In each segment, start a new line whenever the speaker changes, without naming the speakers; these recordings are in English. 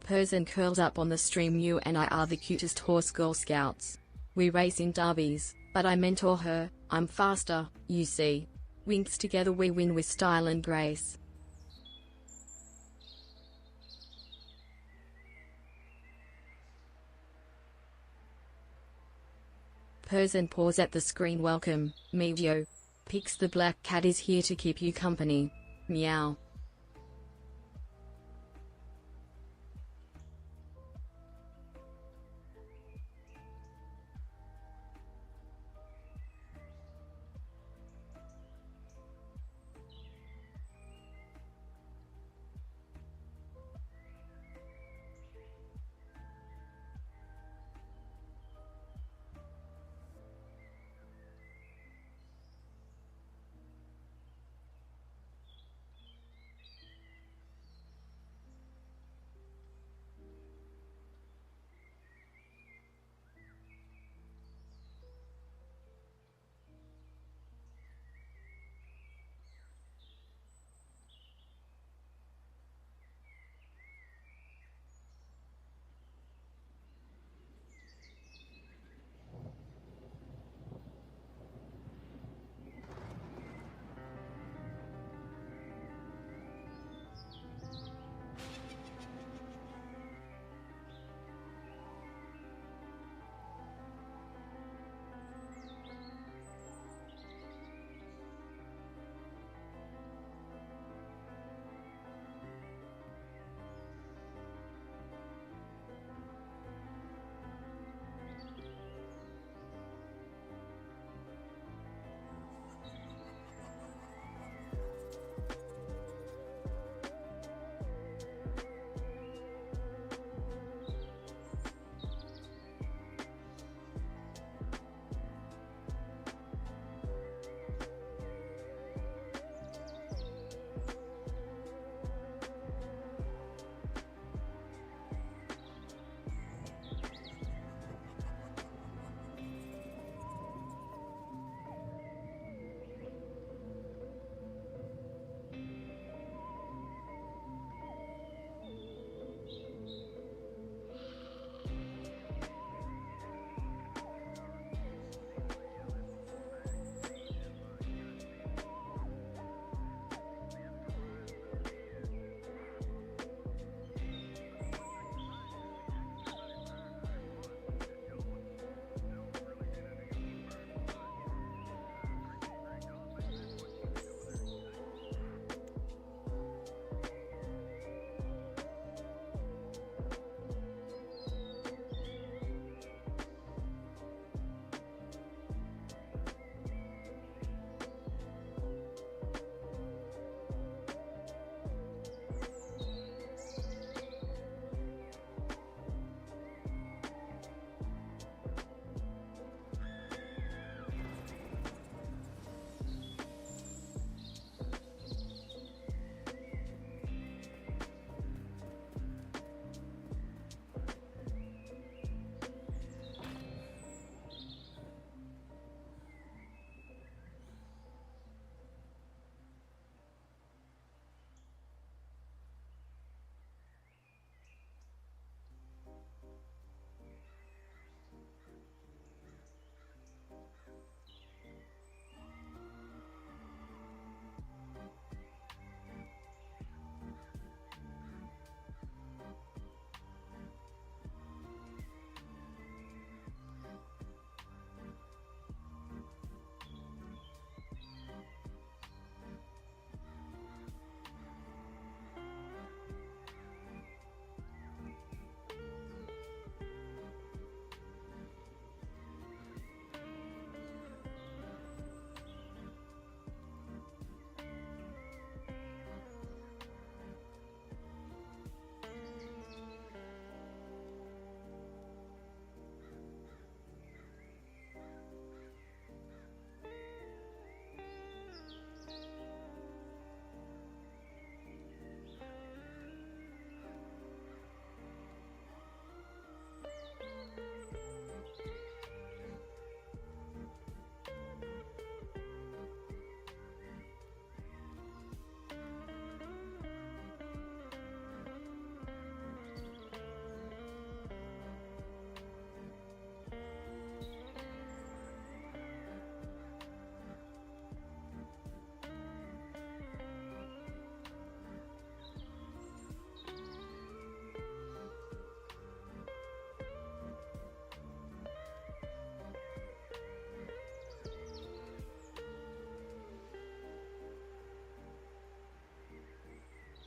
Person curls up on the stream. You and I are the cutest horse Girl Scouts. We race in derbies, but I mentor her, I'm faster, you see. Winks together we win with style and grace. Person paws at the screen. Welcome, MeewGeo. Pix the black cat is here to keep you company. Meow.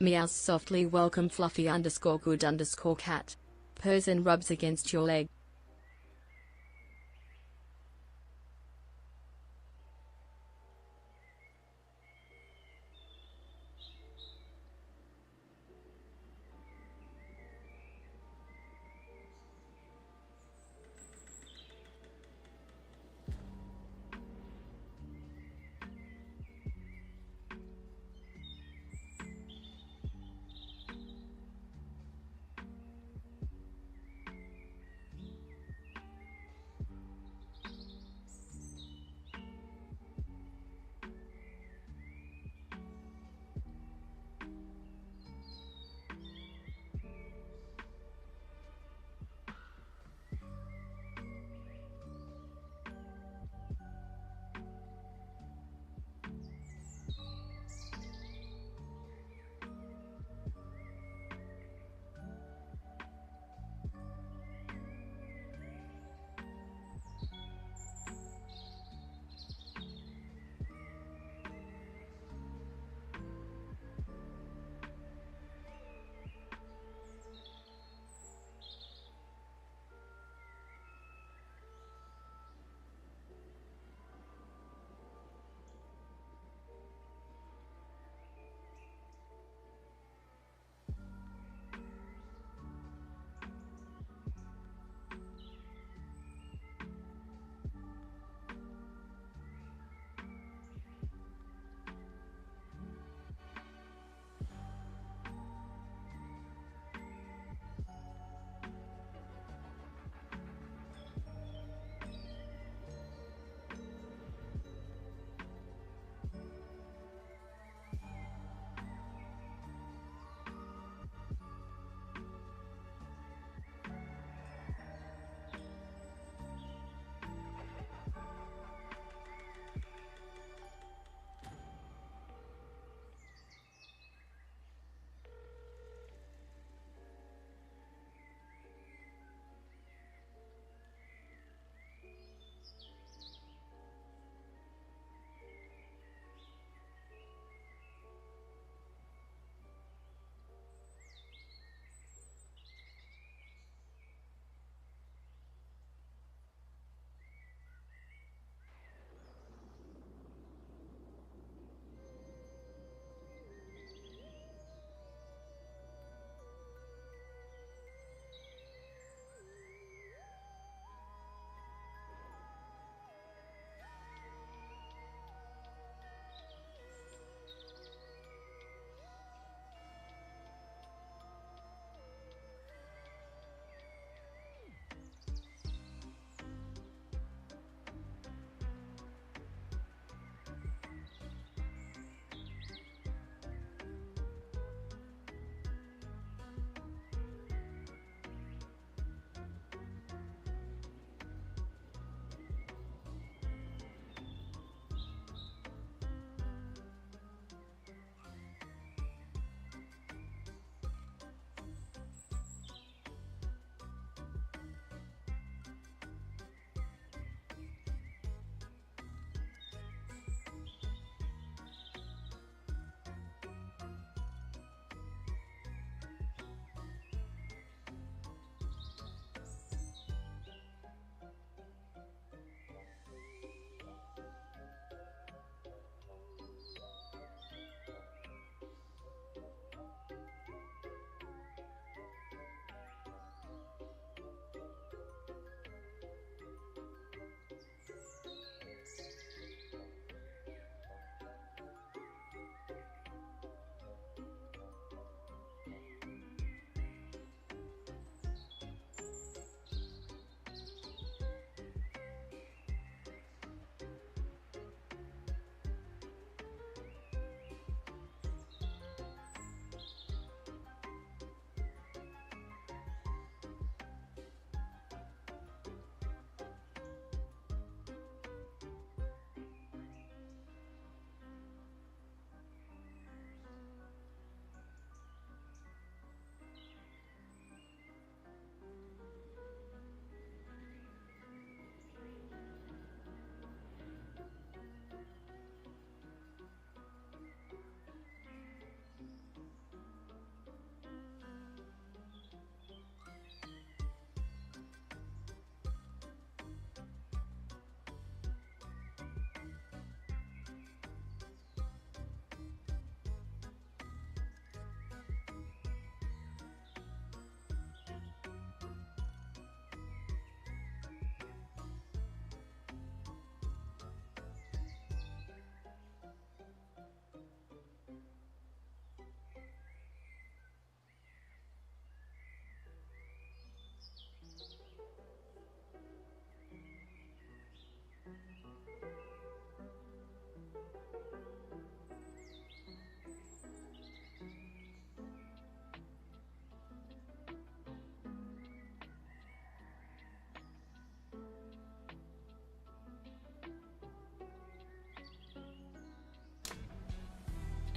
Meows softly welcome fluffy_good_cat. Purrs and rubs against your leg.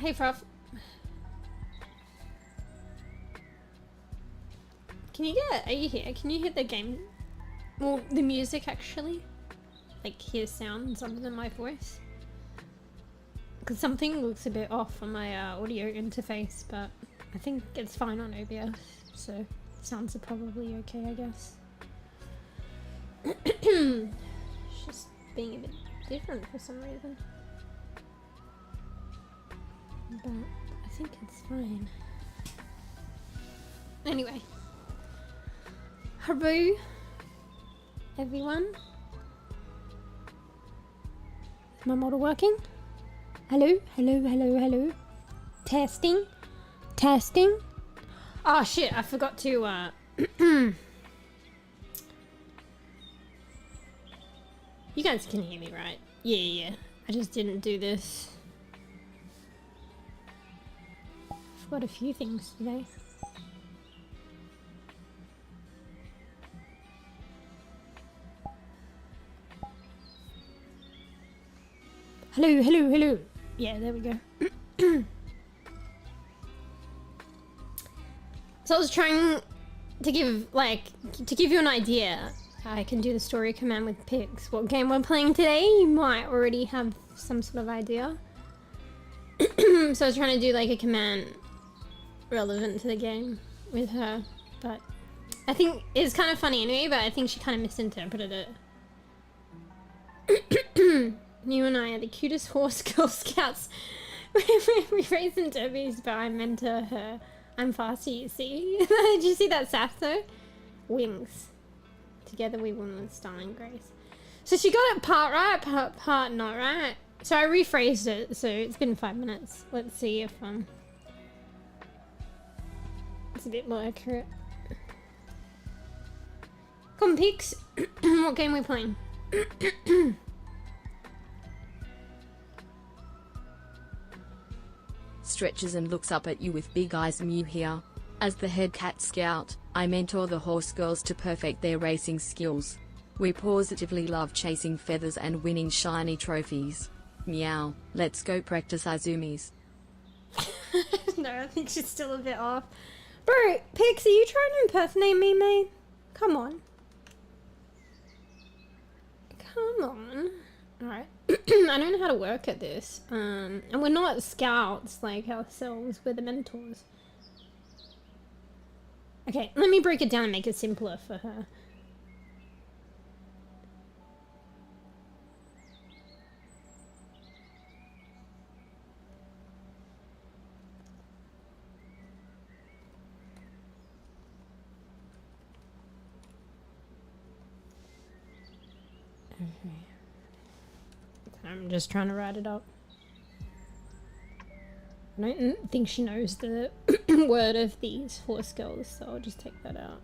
Hey, Froth. Are you here? Can you hear the game? Well, the music actually? Like, hear sounds other than my voice? Because something looks a bit off on my audio interface, but I think it's fine on OBS, so sounds are probably okay, I guess. It's just being a bit different for some reason. But I think it's fine. Anyway. Hello, everyone. Is my model working? Hello, hello, hello, hello. Testing, testing. Oh shit, I forgot to, You guys can hear me, right? Yeah. I just didn't do this. I forgot a few things today. Hello, hello, hello. Yeah, there we go. So I was trying to give you an idea. I can do the story command with pigs. What game we're playing today, you might already have some sort of idea. So I was trying to do like a command relevant to the game with her, but I think it's kind of funny anyway, but I think she kind of misinterpreted it. You and I are the cutest horse Girl Scouts. We raised in derbies, but I mentor her. I'm faster, you see. Did you see that sass though? Wings. Together we win with style and grace. So she got it part right, part not right. So I rephrased it, so it's been 5 minutes. Let's see if it's a bit more accurate. Come on, pigs. What game are we playing?
Stretches and looks up at you with big eyes. Mew here. As the head cat scout, I mentor the horse girls to perfect their racing skills. We positively love chasing feathers and winning shiny trophies. Meow, let's go practice our zoomies.
No, I think she's still a bit off. Bro, Pix, are you trying to impersonate me, mate? Come on. Come on. Alright. I don't know how to work at this. And we're not scouts like ourselves, we're the mentors. Okay, let me break it down and make it simpler for her. Okay. I'm just trying to write it up. I don't think she knows the word of these horse girls, so I'll just take that out.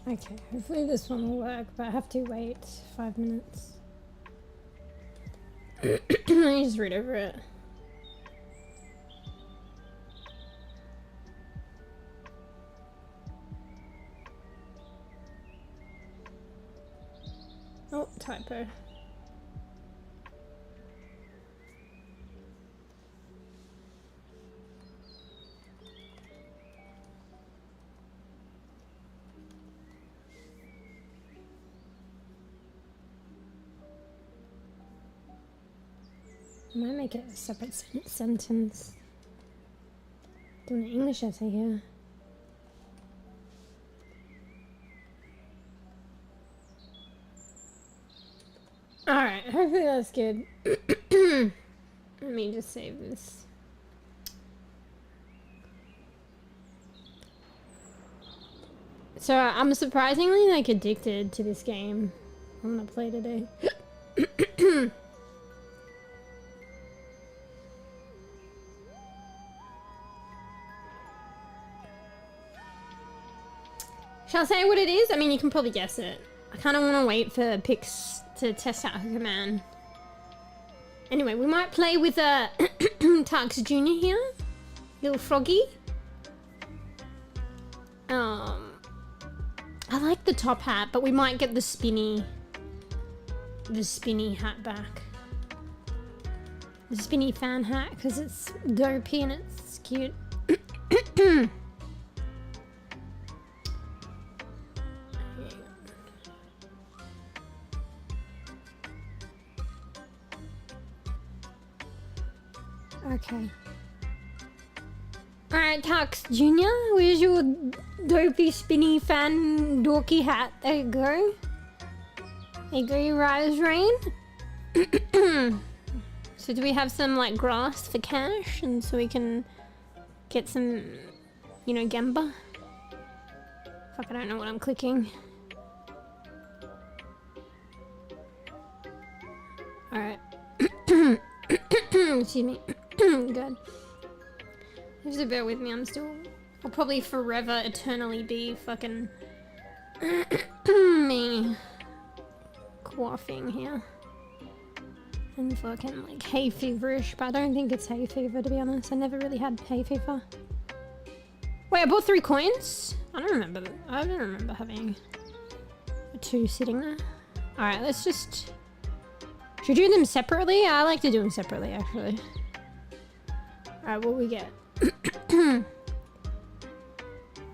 Okay, hopefully this one will work, but I have to wait 5 minutes. Let me just read over it. Oh, typo. I might make it a separate sentence. Doing an English essay here. Alright, hopefully that's good. Let me just save this. So I'm surprisingly like addicted to this game. I'm gonna play today. Shall I say what it is? I mean, you can probably guess it. I kind of want to wait for pics to test out her command. Anyway, we might play with 𝕽𝖚𝖕𝖕𝖕𝖕𝖚 Jr. here. Little froggy. I like the top hat, but we might get the spinny hat back. The spinny fan hat, because it's dopey and it's cute. Okay. Alright, Tux Jr., where's your dopey, spinny, fan, dorky hat? There you go. There you go, you rise rain. So do we have some, like, grass for cash? And so we can get some, you know, gamba? Fuck, I don't know what I'm clicking. Alright. Excuse me. Good. Just to bear with me, I'll probably forever, eternally be fucking me coughing here. And fucking like hay feverish, but I don't think it's hay fever to be honest. I never really had hay fever. Wait, I bought 3 coins? I don't remember having 2 sitting there. Alright, let's just... Should we do them separately? I like to do them separately actually. Alright, what we get?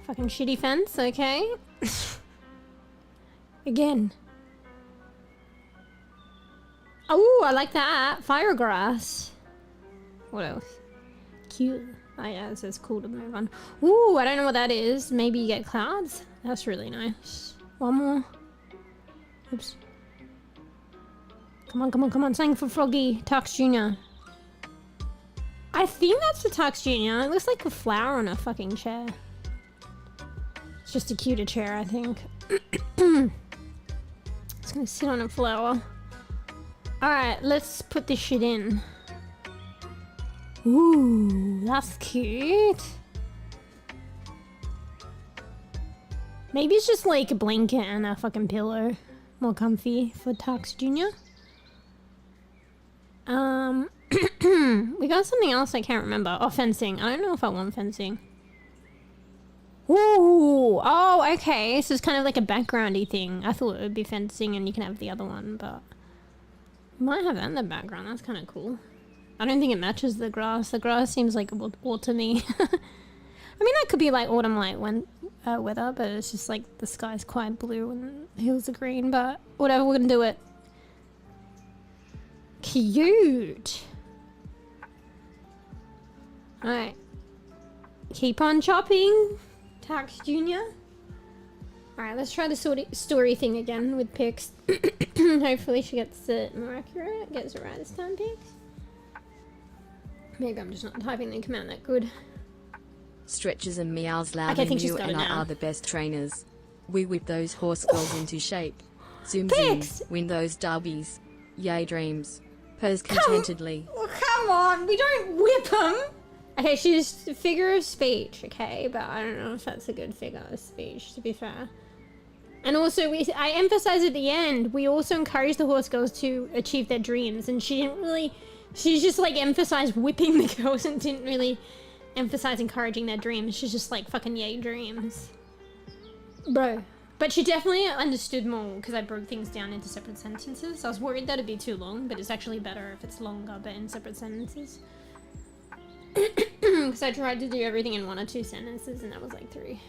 Fucking shitty fence, okay. Again. Oh, I like that. Firegrass. What else? Cute. Oh yeah, it says cool to move on. Ooh, I don't know what that is. Maybe you get clouds? That's really nice. One more. Oops. Come on, come on, come on. Something for Froggy. Tux Jr. I think that's for Tux Jr. It looks like a flower on a fucking chair. It's just a cuter chair, I think. It's gonna sit on a flower. Alright, let's put this shit in. Ooh, that's cute. Maybe it's just like a blanket and a fucking pillow. More comfy for Tux Jr. We got something else I can't remember. Oh, fencing. I don't know if I want fencing. Ooh, oh, okay. So it's kind of like a backgroundy thing. I thought it would be fencing and you can have the other one, but... Might have that in the background. That's kind of cool. I don't think it matches the grass. The grass seems like autumny. I mean, that could be like autumn light weather, but it's just like the sky's quite blue and the hills are green, but whatever, we're gonna do it. Cute. Alright. Keep on chopping. Tax Jr. Alright, let's try the story thing again with pics. Hopefully she gets it more accurate. Gets it right this time, pics. Maybe I'm just not typing the command that good.
Stretches and meows loudly. Okay, Mew and I are the best trainers. We whip those horse girls into shape. Zoom zoom, win those derbies. Yay dreams. Purrs contentedly.
Come on, we don't whip them. Okay, she's a figure of speech, okay? But I don't know if that's a good figure of speech, to be fair. And also, I emphasize at the end, we also encourage the horse girls to achieve their dreams. And she didn't really... She's just like emphasized whipping the girls and didn't really emphasize encouraging their dreams. She's just like fucking yay dreams. Bro. But she definitely understood more because I broke things down into separate sentences. I was worried that it'd be too long, but it's actually better if it's longer but in separate sentences. Because I tried to do everything in 1 or 2 sentences and that was like 3.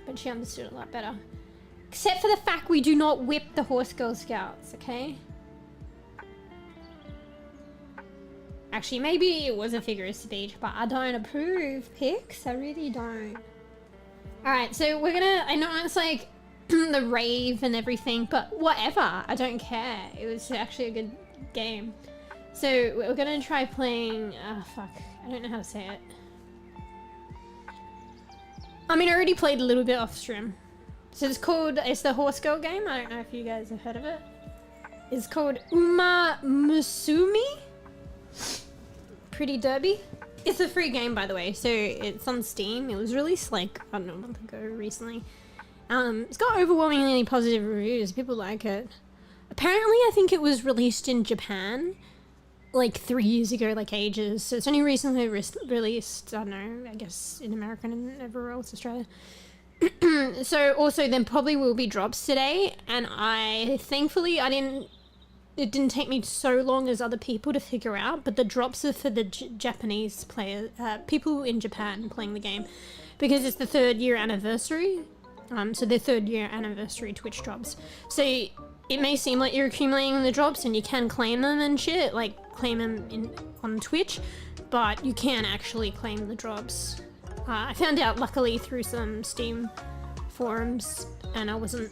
But she understood it a lot better. Except for the fact we do not whip the horse girl scouts, okay? Actually, maybe it was a figure of speech, but I don't approve, pics. I really don't. Alright, so we're gonna... I know it's like the rave and everything, but whatever. I don't care. It was actually a good game. So we're gonna try playing... Oh, fuck. I don't know how to say it. I mean, I already played a little bit off stream. So it's called... It's the Horse Girl game. I don't know if you guys have heard of it. is called Umamusume Pretty Derby. It's a free game, by the way, so it's on Steam. It was released like, I don't know, a month ago recently. It's got overwhelmingly positive reviews. People like it. Apparently, I think it was released in Japan like 3 years ago, like ages. So it's only recently released, I don't know, I guess in America and everywhere else, Australia. So also there probably will be drops today, and thankfully it didn't take me so long as other people to figure out, but the drops are for the Japanese players, people in Japan playing the game, because it's the 3rd year anniversary. So their 3rd year anniversary Twitch drops. So it may seem like you're accumulating the drops and you can claim them and shit, like claim them on Twitch, but you can actually claim the drops. I found out luckily through some Steam forums, and I wasn't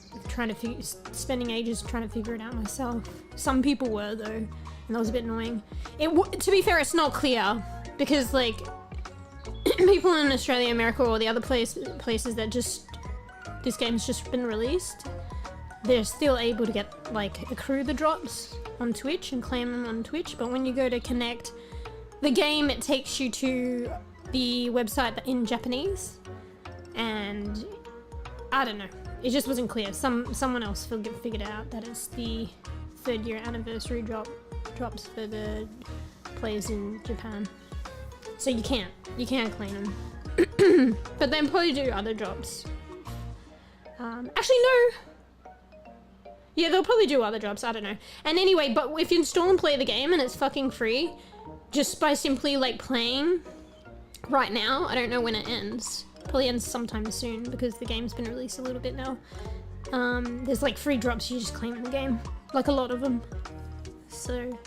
spending ages trying to figure it out myself. Some people were though, and that was a bit annoying. To be fair, it's not clear, because like people in Australia, America, or the other places that this game's just been released, they're still able to get like accrue the drops on Twitch and claim them on Twitch. But when you go to connect the game, it takes you to the website in Japanese, and I don't know, it just wasn't clear. Someone else figured out that it's the 3rd year anniversary drops for the players in Japan, so you can't claim them. But then probably do other drops. Actually no, yeah, they'll probably do other drops, I don't know. And anyway, but if you install and play the game and it's fucking free, just by simply like playing right now, I don't know when it ends. Probably ends sometime soon, because the game's been released a little bit now. There's like free drops, you just claim in the game, like a lot of them. So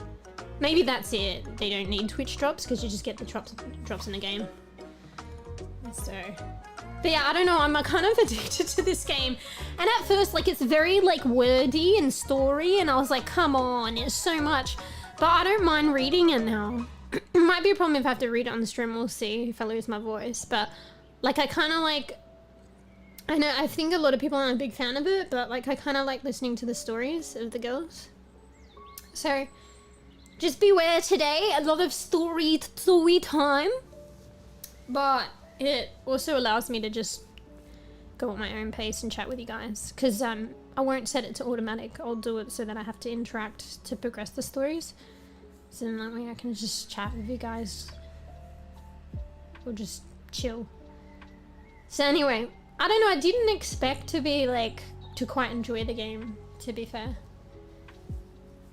maybe that's it. They don't need Twitch drops, because you just get the drops in the game. So, but yeah, I don't know, I'm kind of addicted to this game. And at first, like, it's very like wordy and story, and I was like, come on, it's so much. But I don't mind reading it now. It might be a problem if I have to read it on the stream, we'll see if I lose my voice. But like, I kind of like, I think a lot of people aren't a big fan of it, but like I kind of like listening to the stories of the girls. So just beware today, a lot of story time. But it also allows me to just go at my own pace and chat with you guys, because I won't set it to automatic. I'll do it so that I have to interact to progress the stories. So then that way I can just chat with you guys, or just chill. So anyway, I don't know, I didn't expect to be like, to quite enjoy the game, to be fair.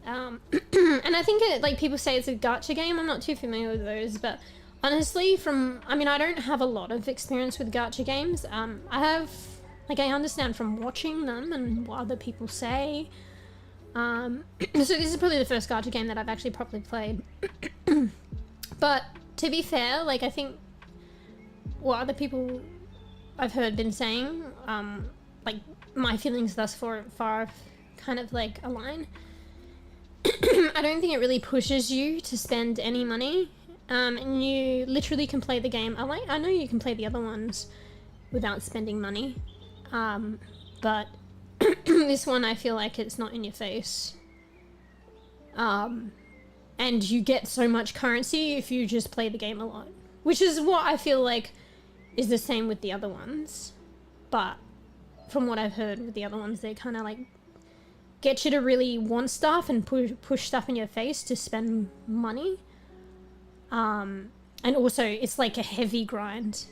And I think like people say it's a gacha game, I'm not too familiar with those, but honestly, I mean, I don't have a lot of experience with gacha games. I have, like, I understand from watching them and what other people say. So this is probably the first gacha game that I've actually properly played. But to be fair, like, I think what other people I've heard been saying, like, my feelings thus far kind of like align. I don't think it really pushes you to spend any money. And you literally can play the game. I know you can play the other ones without spending money, but this one I feel like it's not in your face. And you get so much currency if you just play the game a lot, which is what I feel like is the same with the other ones. But from what I've heard with the other ones, they kind of like get you to really want stuff and push stuff in your face to spend money. And also it's like a heavy grind.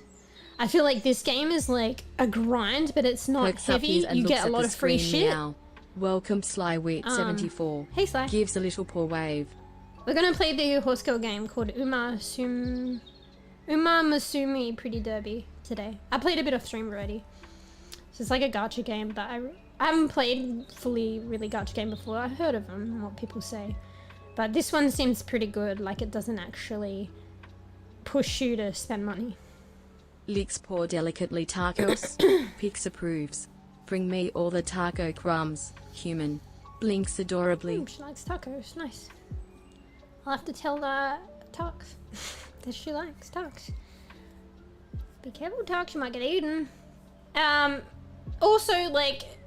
I feel like this game is like a grind, but it's not heavy. You get a lot of free shit.
Meow. Welcome c00ht74.
Hey Sly.
Gives a little paw wave.
We're gonna play the horse girl game called Umamusume Pretty Derby today. I played a bit off stream already. So it's like a gacha game, but I haven't played really gacha game before. I've heard of them and what people say. But this one seems pretty good, like it doesn't actually push you to spend money.
Licks paw delicately tacos. Pix approves. Bring me all the taco crumbs, human. Blinks adorably.
She likes tacos, nice. I'll have to tell Tux that she likes Tux. Be careful, Tux, you might get eaten. Also, like,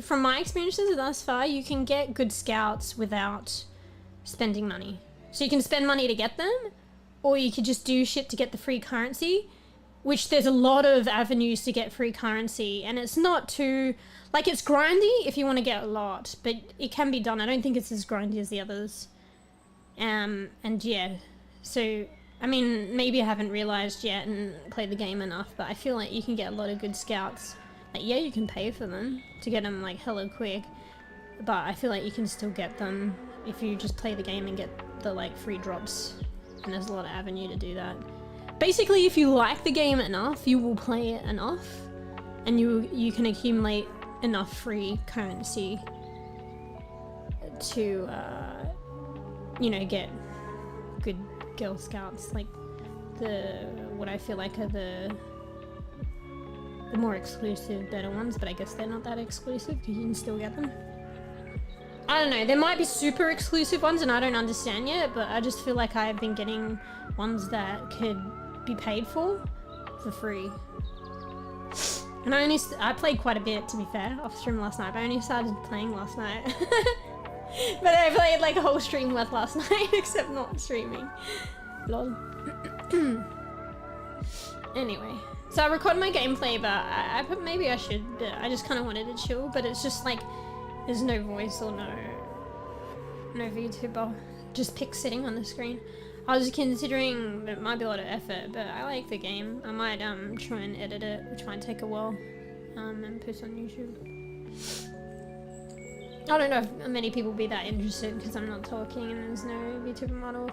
from my experiences thus far, you can get good scouts without spending money. So you can spend money to get them, or you could just do shit to get the free currency, which there's a lot of avenues to get free currency, and it's not too, like, it's grindy if you want to get a lot, but it can be done. I don't think it's as grindy as the others. And yeah, so, I mean, maybe I haven't realized yet and played the game enough, but I feel like you can get a lot of good scouts. Like, yeah, you can pay for them to get them, like, hella quick, but I feel like you can still get them if you just play the game and get the, like, free drops, and there's a lot of avenue to do that. Basically, if you like the game enough, you will play it enough, and you can accumulate enough free currency to, you know, get good Girl Scouts, like what I feel like are the more exclusive, better ones, but I guess they're not that exclusive because you can still get them. I don't know, there might be super exclusive ones and I don't understand yet, but I just feel like I've been getting ones that could be paid for free. And I played quite a bit, to be fair, off stream last night, but I only started playing last night. But I played like a whole stream worth last night, except not streaming. Lol. Anyway, so I recorded my gameplay, but I maybe I should, but I just kind of wanted to chill, but it's just like, there's no voice or no VTuber, just pic sitting on the screen. I was considering it might be a lot of effort, but I like the game. I might try and edit it, try and take a while, and post on YouTube. I don't know if many people will be that interested because I'm not talking and there's no VTuber model.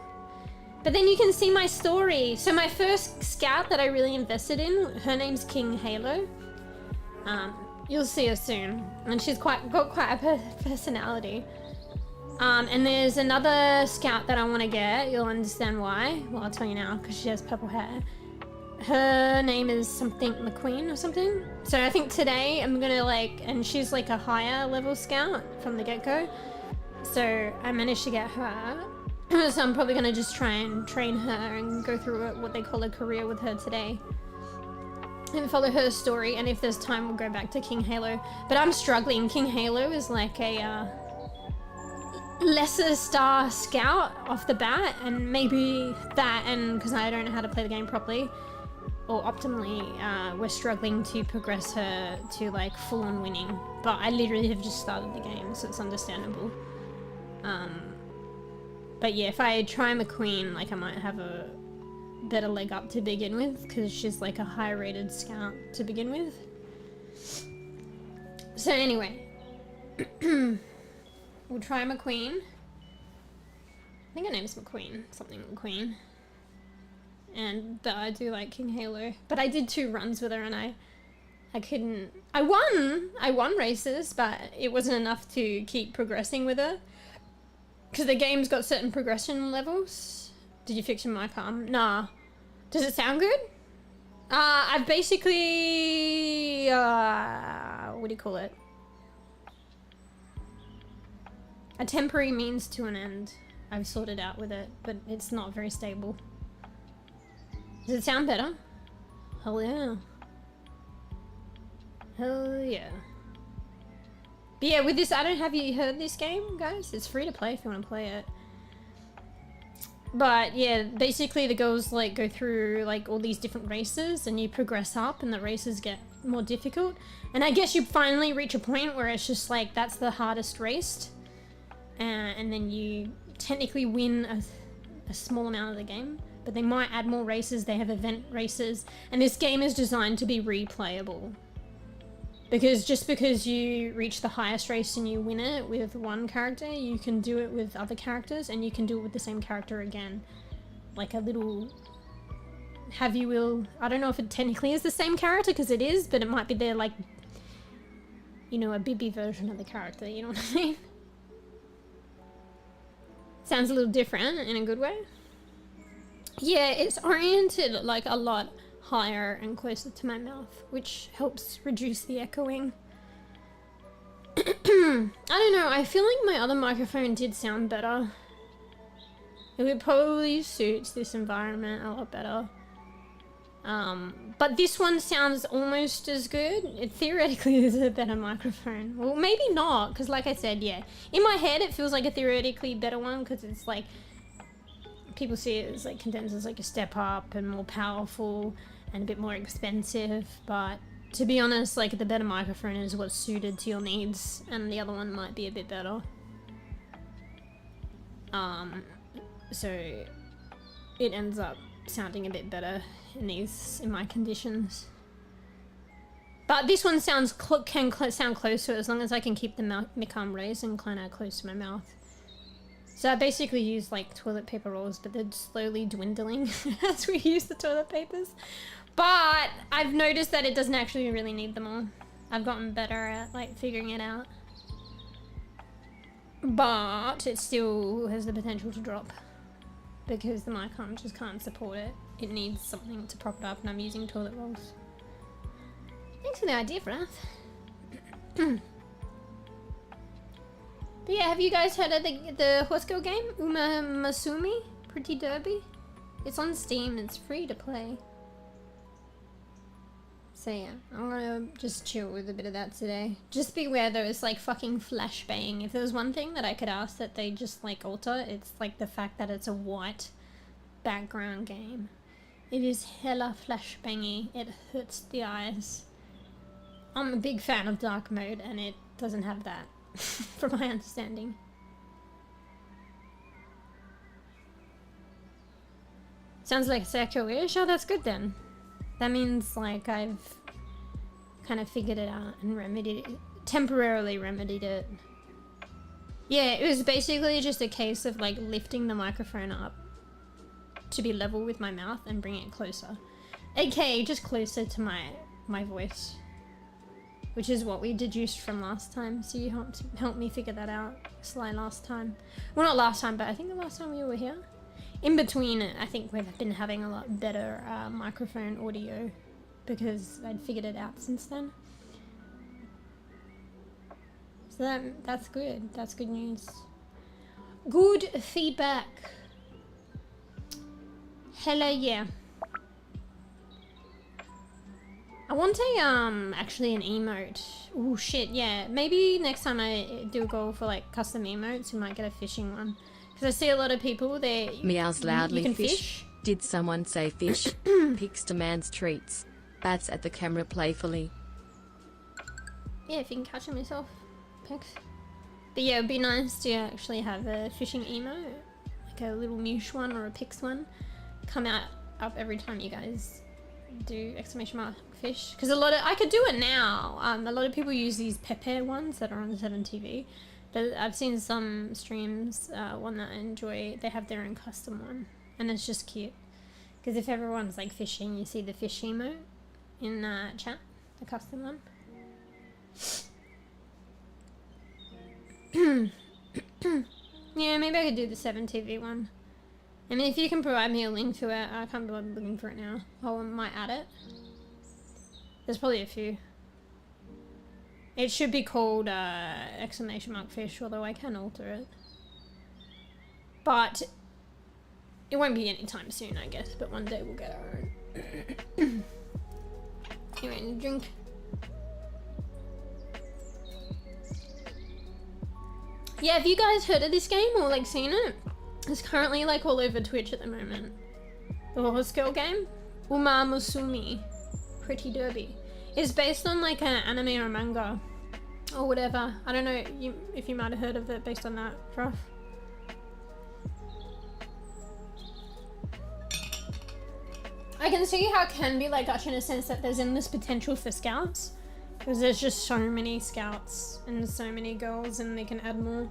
But then you can see my story. So my first scout that I really invested in, her name's 𝖘𝖚𝖕𝖕𝖕𝖕𝖕. You'll see her soon, and she's got quite a personality. And there's another scout that I want to get. You'll understand why. Well, I'll tell you now because she has purple hair. Her name is something McQueen or something. So I think today I'm gonna and she's like a higher level scout from the get-go. So I managed to get her. So I'm probably gonna just try and train her and go through what they call a career with her today. And follow her story, and if there's time we'll go back to 𝖘𝖚𝖕𝖕𝖕. But I'm struggling. 𝖘𝖚𝖕𝖕𝖕𝖕 is like a lesser star scout off the bat, and maybe that, and because I don't know how to play the game properly or optimally, we're struggling to progress her to like full-on winning. But I literally have just started the game, so it's understandable. But yeah, if I try McQueen, like I might have a better leg up to begin with, because she's like a high rated scout to begin with. So anyway, we'll try McQueen. I think her name's McQueen, something McQueen. But I do like 𝖘𝖚𝖕𝖕𝖕𝖕. But I did 2 runs with her and I couldn't, I won races, but it wasn't enough to keep progressing with her. Because the game's got certain progression levels. Did you fix your mic arm? Nah. Does it sound good? I've basically, what do you call it? A temporary means to an end. I've sorted out with it, but it's not very stable. Does it sound better? Hell yeah. Hell yeah. But yeah, with this, have you heard this game, guys? It's free to play if you want to play it. But yeah, basically the girls like go through like all these different races and you progress up and the races get more difficult. And I guess you finally reach a point where it's just like, that's the hardest race. And then you technically win a small amount of the game. But they might add more races, they have event races. And this game is designed to be replayable. Because just because you reach the highest race and you win it with one character, you can do it with other characters and you can do it with the same character again. Like a little have you will, I don't know if it technically is the same character because it is, but it might be their like, you know, a bEbE version of the character, you know what I mean? Sounds a little different in a good way. Yeah, it's oriented like a lot higher and closer to my mouth, which helps reduce the echoing. I don't know, I feel like my other microphone did sound better. It would probably suit this environment a lot better. But this one sounds almost as good. It theoretically is a better microphone. Well, maybe not, because like I said, yeah. In my head, it feels like a theoretically better one, because it's like, people see it as like condensers like a step up and more powerful and a bit more expensive. But to be honest, like the better microphone is what's suited to your needs, and the other one might be a bit better. So it ends up sounding a bit better in my conditions. But this one can sound close to it as long as I can keep the mic arm raised and kind of close to my mouth. So I basically use like toilet paper rolls, but they're slowly dwindling as we use the toilet papers. But I've noticed that it doesn't actually really need them all. I've gotten better at like figuring it out. But it still has the potential to drop because the mic arm just can't support it. It needs something to prop it up, and I'm using toilet rolls. Thanks for the idea, Wrath. But yeah, have you guys heard of the horse girl game? Umamusume? Pretty Derby? It's on Steam, it's free to play. So yeah, I'm gonna just chill with a bit of that today. Just beware though, it's like fucking flashbang. If there was one thing that I could ask that they just like alter, it's like the fact that it's a white background game. It is hella flashbangy. It hurts the eyes. I'm a big fan of dark mode and it doesn't have that, from my understanding. Sounds like sexual-ish? Oh, that's good then. That means like I've kind of figured it out and temporarily remedied it. Yeah, it was basically just a case of like lifting the microphone up to be level with my mouth and bringing it closer. AKA just closer to my voice. Which is what we deduced from last time, so you helped me figure that out. Sly last time. Well, not last time, but I think the last time you were here. In between it, I think we've been having a lot better microphone audio because I'd figured it out since then. So that's good. That's good news. Good feedback. Hella yeah. I want actually an emote. Oh shit, yeah. Maybe next time I do a goal for like custom emotes, we might get a fishing one. Because I see a lot of people,
meows loudly.
You can
fish. Did someone say fish? Picks demands treats. Bats at the camera playfully.
Yeah, if you can catch them yourself. Picks. But yeah, it'd be nice to actually have a fishing emote. Like a little Mewsh one or a Pix one. Come up every time you guys do exclamation mark fish. Because I could do it now. A lot of people use these pway ones that are on the 7TV. But I've seen some streams, one that I enjoy, they have their own custom one. And it's just cute. Because if everyone's like fishing, you see the fish emote in chat, the custom one. Yeah, maybe I could do the 7TV one. I mean, if you can provide me a link to it, I can't be looking for it now. I might add it. There's probably a few. It should be called exclamation mark fish, although I can alter it. But it won't be anytime soon, I guess. But one day we'll get our own. Anyway, need a drink. Yeah, have you guys heard of this game or like seen it? It's currently like all over Twitch at the moment. The horse girl game, Umamusume, Pretty Derby. It's based on like an anime or a manga or whatever. I don't know if you might have heard of it based on that, Ruff. I can see how it can be like gacha in a sense that there's endless potential for scouts. Because there's just so many scouts and so many girls and they can add more.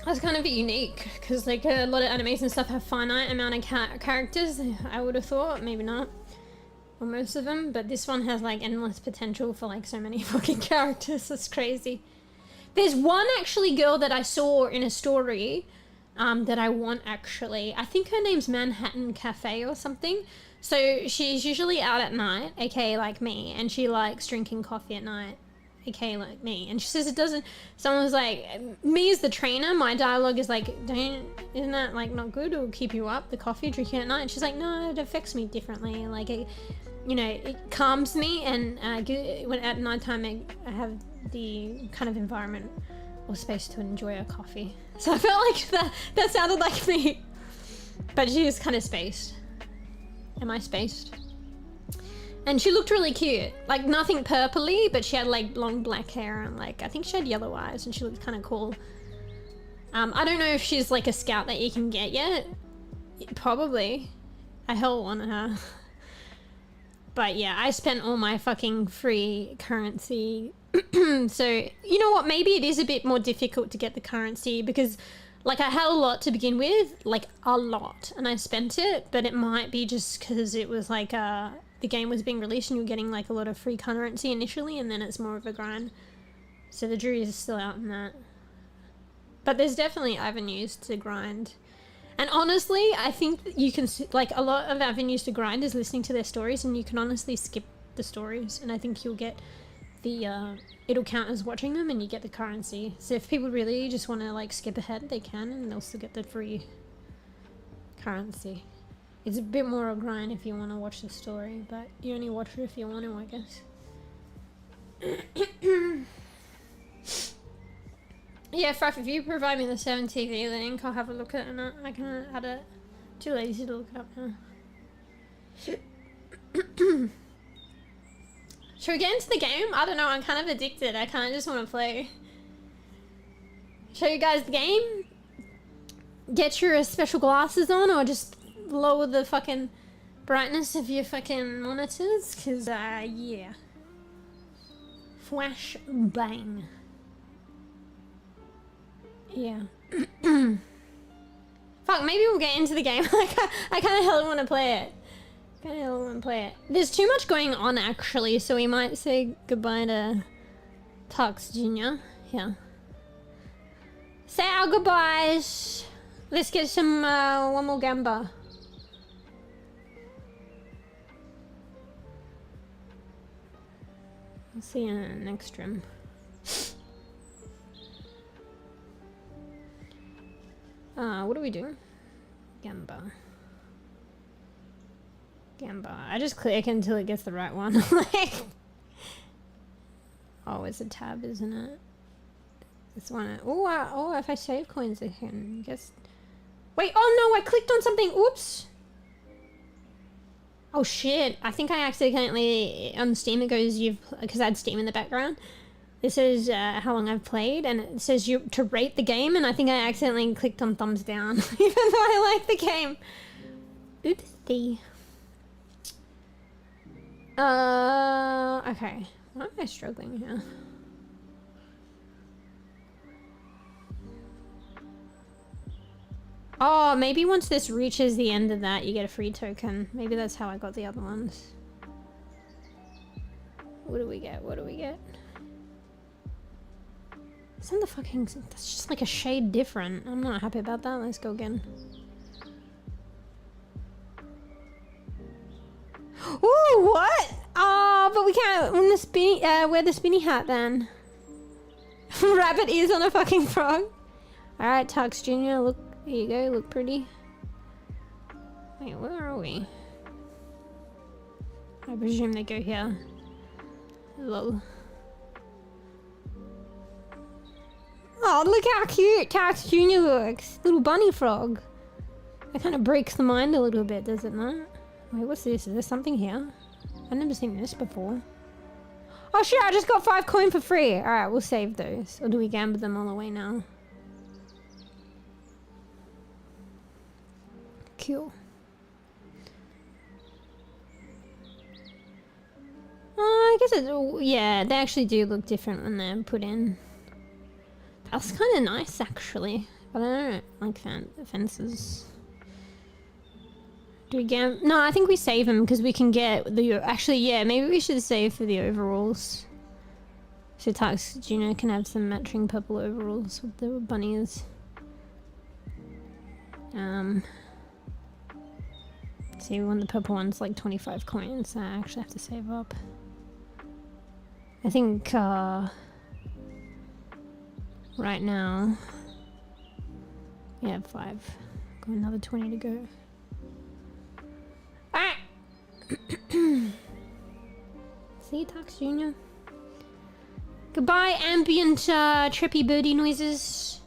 That's kind of unique because like a lot of animes and stuff have finite amount of characters, I would have thought. Maybe not. Or most of them. But this one has like endless potential for like so many fucking characters. That's crazy. There's one actually girl that I saw in a story that I want actually. I think her name's Manhattan Cafe or something. So she's usually out at night, aka like me, and she likes drinking coffee at night okay, like me. And she says it doesn't, someone was like, me as the trainer, my dialogue is like, isn't that like not good? It'll keep you up, the coffee, drinking at night. And she's like, no, it affects me differently. Like, it, you know, it calms me, and when at nighttime I have the kind of environment or space to enjoy a coffee. So I felt like that sounded like me. But she was kind of spaced. Am I spaced? And she looked really cute. Like nothing purpley, but she had like long black hair and like, I think she had yellow eyes and she looked kind of cool. I don't know if she's like a scout that you can get yet. Probably. I hell want her. But yeah, I spent all my fucking free currency. So, you know what? Maybe it is a bit more difficult to get the currency because like I had a lot to begin with, like a lot, and I spent it, but it might be just because it was like the game was being released and you're getting like a lot of free currency initially, and then it's more of a grind. So the jury is still out in that. But there's definitely avenues to grind. And honestly, I think you can, like a lot of avenues to grind is listening to their stories, and you can honestly skip the stories, and I think you'll get the, it'll count as watching them and you get the currency. So if people really just want to like skip ahead, they can, and they'll still get the free currency. It's a bit more a grind if you want to watch the story, but you only watch it if you want to, I guess. Yeah, Fraff, if you provide me the 7TV link, I'll have a look at it and I can add it. Too lazy to look it up now. Should we get into the game? I don't know, I'm kind of addicted. I kind of just want to play. Show you guys the game? Get your special glasses on, or just lower the fucking brightness of your fucking monitors? Cause, yeah. Flash bang. Yeah. Fuck, maybe we'll get into the game. I kind of hella want to play it. There's too much going on actually, so we might say goodbye to Tux Jr. Yeah. Say our goodbyes. Let's get some one more gamba. I'll see you in the next stream. What do we do? Gamba. I just click until it gets the right one. Like, oh, it's a tab, isn't it? This one. Oh, if I save coins, I can guess. Wait, oh no, I clicked on something. Oops. Oh shit, I think I accidentally, on Steam it goes, because I had Steam in the background. It says how long I've played, and it says you to rate the game, and I think I accidentally clicked on thumbs down, even though I like the game. Oopsie. Okay. Why am I struggling here? Oh, maybe once this reaches the end of that, you get a free token. Maybe that's how I got the other ones. What do we get? It's not the fucking... That's just like a shade different. I'm not happy about that. Let's go again. Ooh, what? Oh, but we can't wear the spinny hat then. Rabbit ears on a fucking frog. Alright, Tux Jr., look. Here you go, look pretty. Wait, where are we? I presume they go here. Lol. Oh, look how cute Tux Jr. looks. Little bunny frog. That kind of breaks the mind a little bit, does it not? Wait, what's this? Is there something here? I've never seen this before. Oh shit, I just got 5 coin for free. Alright, we'll save those. Or do we gamble them all away now? Cool. I guess yeah, they actually do look different when they're put in. That's kind of nice actually, but I don't like fences. Do we get? No, I think we save them because we can get the. Actually, yeah, maybe we should save for the overalls. So Tux Jr. can have some matching purple overalls with the bunnies. See, when the purple one's like 25 coins, so I actually have to save up. I think right now we have 5. Got another 20 to go. Alright. See you, Tux Jr. Goodbye, ambient trippy birdie noises.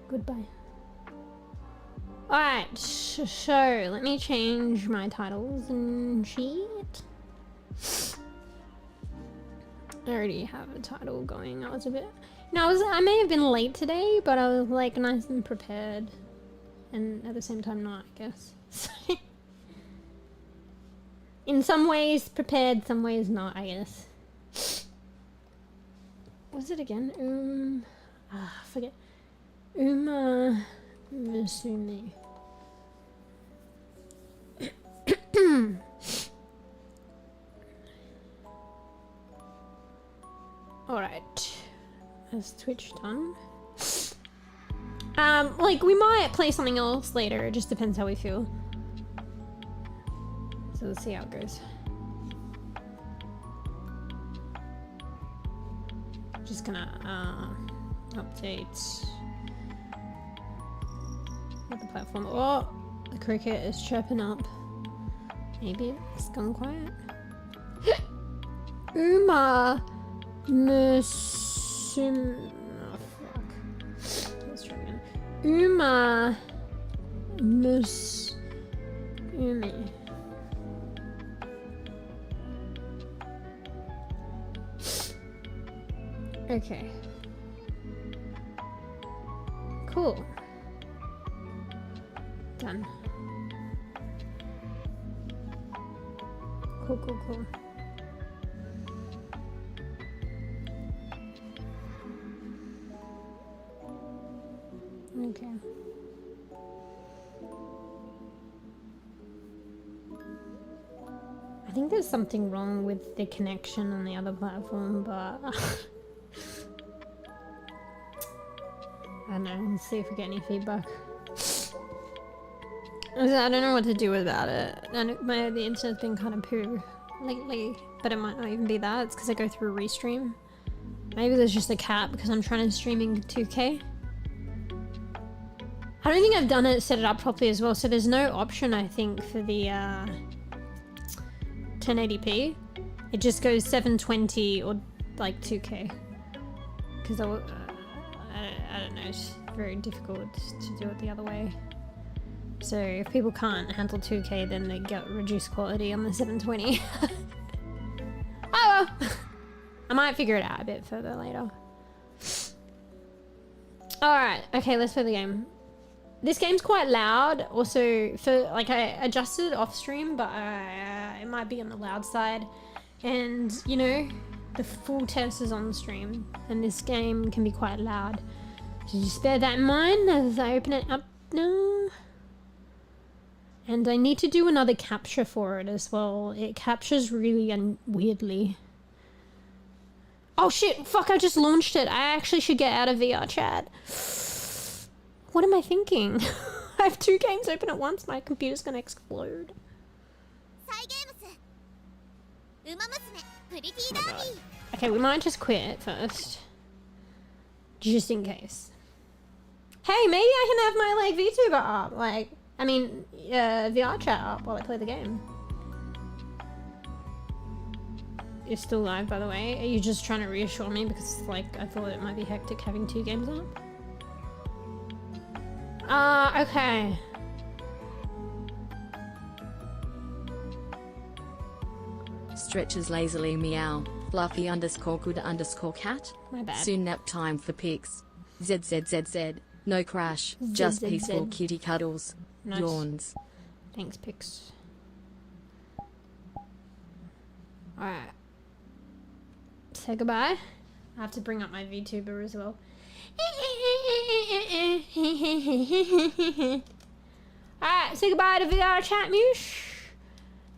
Goodbye. Alright, so let me change my titles and shit. I already have a title going. I was a bit... No, I may have been late today, but I was like nice and prepared. And at the same time not, I guess. In some ways prepared, some ways not, I guess. What's it again? I forget. Umamusume. Alright. Has Twitch done? Like, we might play something else later. It just depends how we feel. So let's see how it goes. Just gonna, update the platform. Oh! The cricket is chirping up. Maybe it's gone quiet. Umamusume. Oh, fuck. Let's try again. Umamusume. Okay. Cool. Done. Cool, cool, cool. Okay. I think there's something wrong with the connection on the other platform, but I don't know. Let's see if we get any feedback. I don't know what to do about it. And the internet's been kind of poo lately, but it might not even be that. It's because I go through a restream. Maybe there's just a cap because I'm trying to stream in 2K. I don't think I've done it, set it up properly as well. So there's no option, I think, for the 1080p. It just goes 720 or like 2K. Because I don't know, it's very difficult to do it the other way. So if people can't handle 2K, then they get reduced quality on the 720. Oh well! I might figure it out a bit further later. Alright, okay, let's play the game. This game's quite loud. Also, for like I adjusted off stream, but it might be on the loud side. And you know, the full test is on the stream, and this game can be quite loud. So just bear that in mind as I open it up now. And I need to do another capture for it as well. It captures really weirdly. Oh shit, fuck, I just launched it. I actually should get out of VRChat. What am I thinking? I have 2 games open at once. My computer's gonna explode. Oh, okay, we might just quit first. Just in case. Hey, maybe I can have my like VTuber up. Like, I mean, VRChat up while I play the game. You're still live, by the way. Are you just trying to reassure me because like I thought it might be hectic having 2 games up? Okay.
Stretches lazily meow. Fluffy _good_cat.
My bad.
Soon nap time for pics. ZZZZ. No crash. Just
ZZZ.
peaceful kitty cuddles.
Nice.
Yawns.
Thanks, Pix. Alright. Say goodbye. I have to bring up my VTuber as well. Alright, say goodbye to VRChat, Moosh.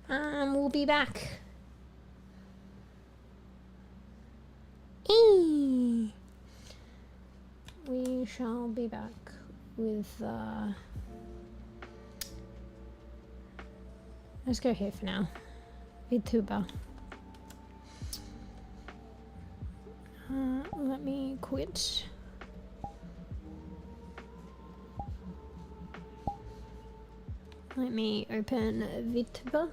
We'll be back. We shall be back with Let's go here for now. VTuber. Let me quit. Let me open VTuber.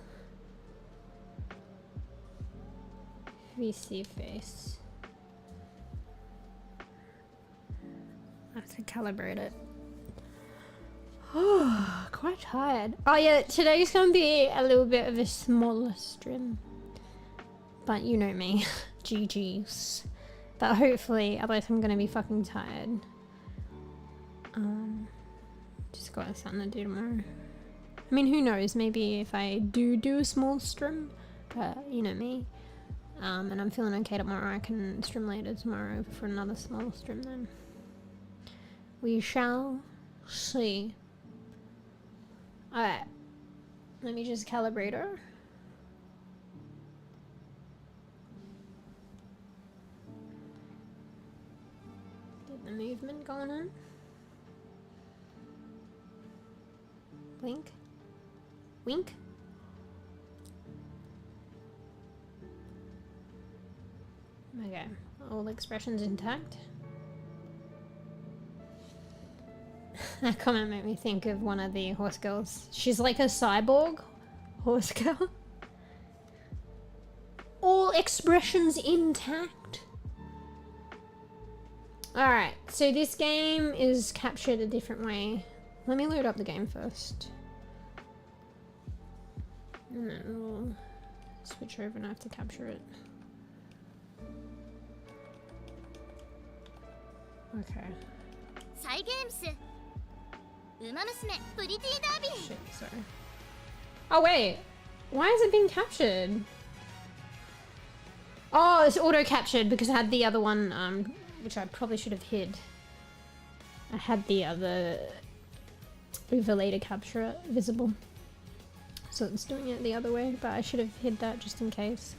VC face. I have to calibrate it. Oh, quite tired. Oh yeah, today's gonna be a little bit of a smaller stream. But you know me. GG's. But hopefully, otherwise I'm gonna be fucking tired. Just got something to do tomorrow. I mean, who knows, maybe if I do a small stream, but you know me. And I'm feeling okay tomorrow, I can stream later tomorrow for another small stream then. We shall see. Alright. Let me just calibrate her. Get the movement going on. Blink. Wink. Okay, all expressions intact. That comment made me think of one of the horse girls. She's like a cyborg horse girl. All expressions intact. Alright, so this game is captured a different way. Let me load up the game first. And then we'll switch over and I have to capture it. Okay. Shit, sorry. Oh wait, why is it being captured? Oh, it's auto captured because I had the other one, which I probably should have hid. I had the other overlay to capture it visible. So it's doing it the other way, but I should have hid that just in case.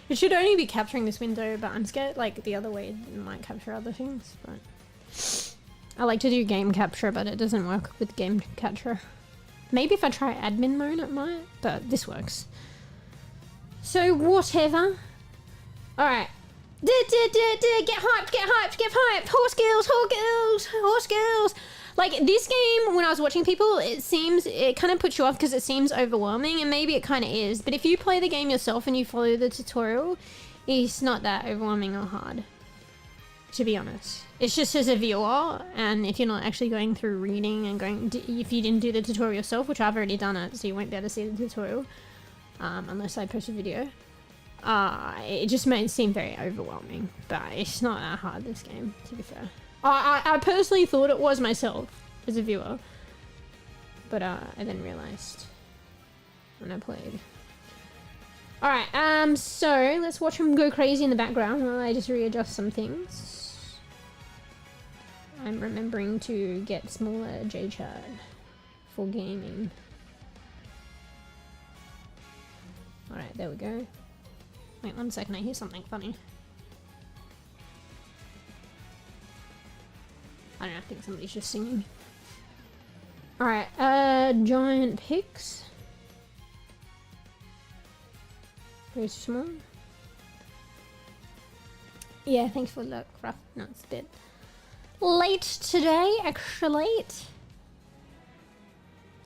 It should only be capturing this window, but I'm scared like the other way it might capture other things, but I like to do game capture, but it doesn't work with game capture. Maybe if I try admin mode it might, but this works. So whatever. Alright. Get hyped, get hyped, get hyped! Horse girls, horse girls, horse girls! Like, this game, when I was watching people, it kind of puts you off because it seems overwhelming, and maybe it kind of is. But if you play the game yourself and you follow the tutorial, it's not that overwhelming or hard, to be honest. It's just as a viewer, and if you're not actually going through reading and if you didn't do the tutorial yourself, which I've already done it, so you won't be able to see the tutorial, unless I post a video. It just may seem very overwhelming, but it's not that hard, this game, to be fair. I personally thought it was myself as a viewer, but I then realized when I played. Alright, so let's watch him go crazy in the background while I just readjust some things. I'm remembering to get smaller VRChat for gaming. Alright, there we go. Wait 1 second, I hear something funny. I don't know, I think somebody's just singing. Alright, giant pics. Very small. Yeah, thanks for the craft. No, it's a bit late today, actually.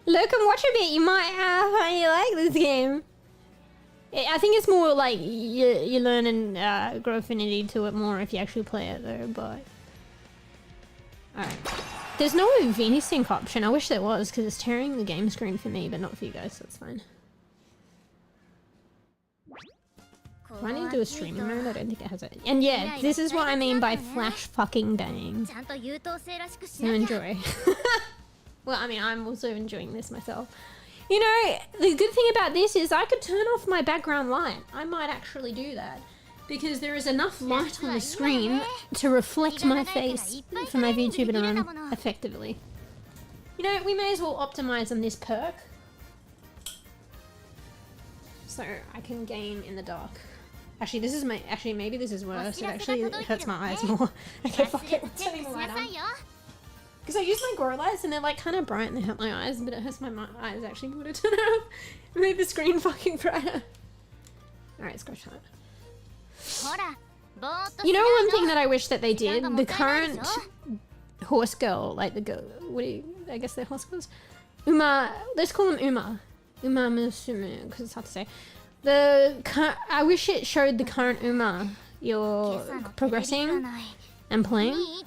Look and watch a bit, you might find you like this game. I think it's more like you learn and grow affinity to it more if you actually play it though, but... Alright. There's no VSync option. I wish there was, because it's tearing the game screen for me, but not for you guys, so that's fine. Do I need to do a streaming mode? I don't think it has it. And yeah, this is what I mean by flash fucking bang. So enjoy. Well, I mean, I'm also enjoying this myself. You know, the good thing about this is I could turn off my background light. I might actually do that. Because there is enough light on the screen to reflect my face for my VTuber to run effectively. You know, we may as well optimize on this perk. So I can game in the dark. Actually, this is my... Actually, maybe this is worse. It actually hurts my eyes more. Okay, fuck it. Let's turn the light on. Because I use my grow lights and they're like kind of bright and they hurt my eyes, but it hurts my eyes actually. I'm gonna turn it off and make the screen fucking brighter. Alright, let's go try it. You know one thing that I wish that they did? The current horse girl, like the girl, I guess they're horse girls? Let's call them Umamusume, because it's hard to say. I wish it showed the current you're progressing and playing.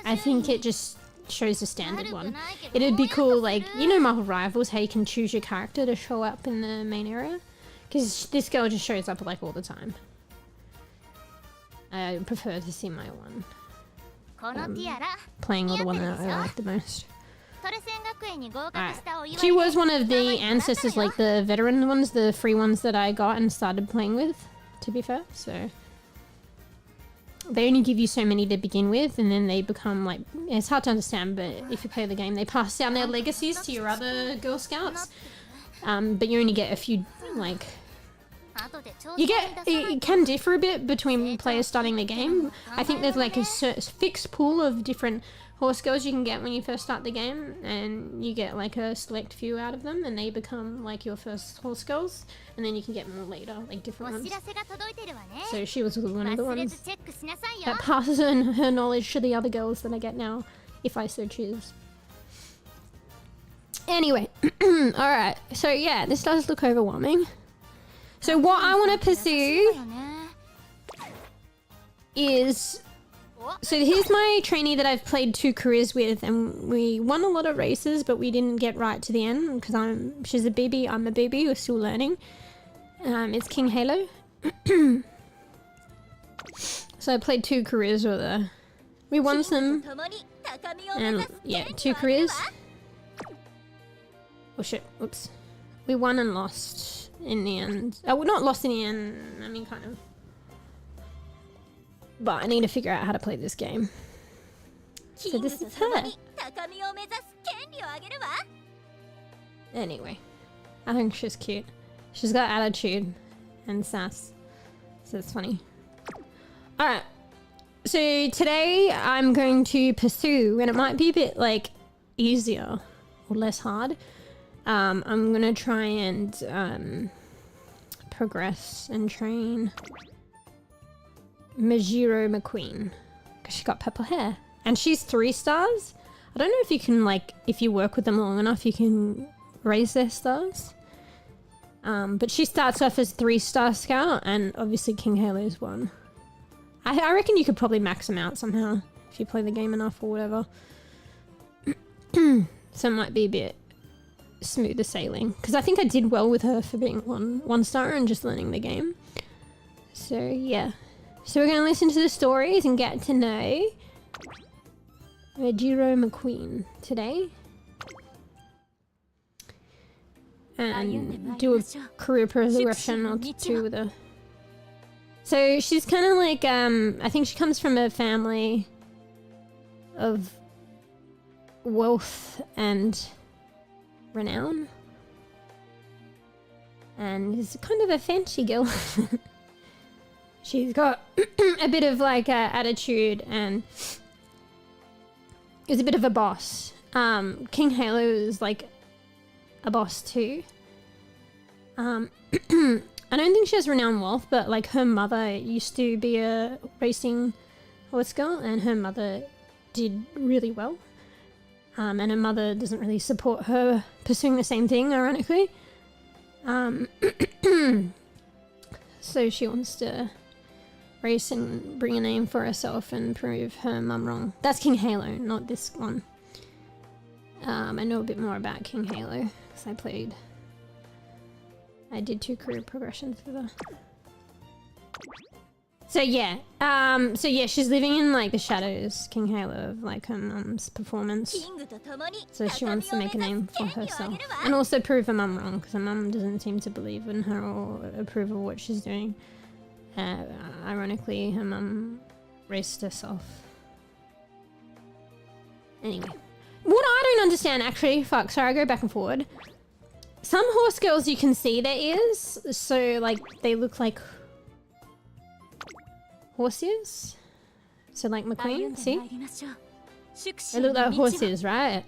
I think it just shows the standard one. It'd be cool, like, you know Marvel Rivals, how you can choose your character to show up in the main area? Because this girl just shows up like all the time. I prefer to see my one. Playing all the one that I like the most. She was one of the ancestors, like the veteran ones, the free ones that I got and started playing with, to be fair, so... They only give you so many to begin with, and then they become like... It's hard to understand, but if you play the game, they pass down their legacies to your other Girl Scouts. But you only get a few, like... It can differ a bit between players starting the game. I think there's like a fixed pool of different horse girls you can get when you first start the game, and you get like a select few out of them, and they become like your first horse girls, and then you can get more later, like different ones. So she was one of the ones that passes on her knowledge to the other girls that I get now, if I so choose. Anyway, alright, so yeah, this does look overwhelming. So what I want to pursue is... So here's my trainee that I've played 2 careers with, and we won a lot of races, but we didn't get right to the end, because she's a bEbE, I'm a bEbE, we're still learning. It's c00ht. So I played 2 careers with her. We won some, and yeah, 2 careers. Oh shit, oops. We won and lost in the end. Well, not lost in the end, I mean kind of. But I need to figure out how to play this game. So this is her. Anyway, I think she's cute. She's got attitude and sass, so it's funny. Alright, so today I'm going to pursue, and it might be a bit like easier or less hard. I'm gonna try and progress and train MeewGeo McQueen, because she got purple hair and she's 3 stars. I don't know if you can, like, if you work with them long enough you can raise their stars, but she starts off as 3-star scout, and obviously c00ht is 1. I reckon you could probably max them out somehow if you play the game enough or whatever. So it might be a bit smoother sailing, because I think I did well with her for being 1-star and just learning the game. So yeah. So we're going to listen to the stories and get to know MeewGeo McQueen today. And do a career progression or 2 with her. So she's kind of like, I think she comes from a family of wealth and renown. And is kind of a fancy girl. She's got a bit of like attitude and is a bit of a boss. c00ht is like a boss too. I don't think she has renowned wealth, but like her mother used to be a racing horse girl, and her mother did really well. And her mother doesn't really support her pursuing the same thing, ironically. So she wants to race and bring a name for herself and prove her mum wrong. That's c00ht, not this one. I know a bit more about c00ht because I did 2 career progressions with her. So yeah, she's living in like the shadows, c00ht, of like her mum's performance. So she wants to make a name for herself and also prove her mum wrong, because her mum doesn't seem to believe in her or approve of what she's doing. Ironically, her mum raced herself. Anyway, what I don't understand actually, sorry, I go back and forward. Some horse girls you can see their ears, so like they look like horse ears. So like McQueen, see? They look like horses, right?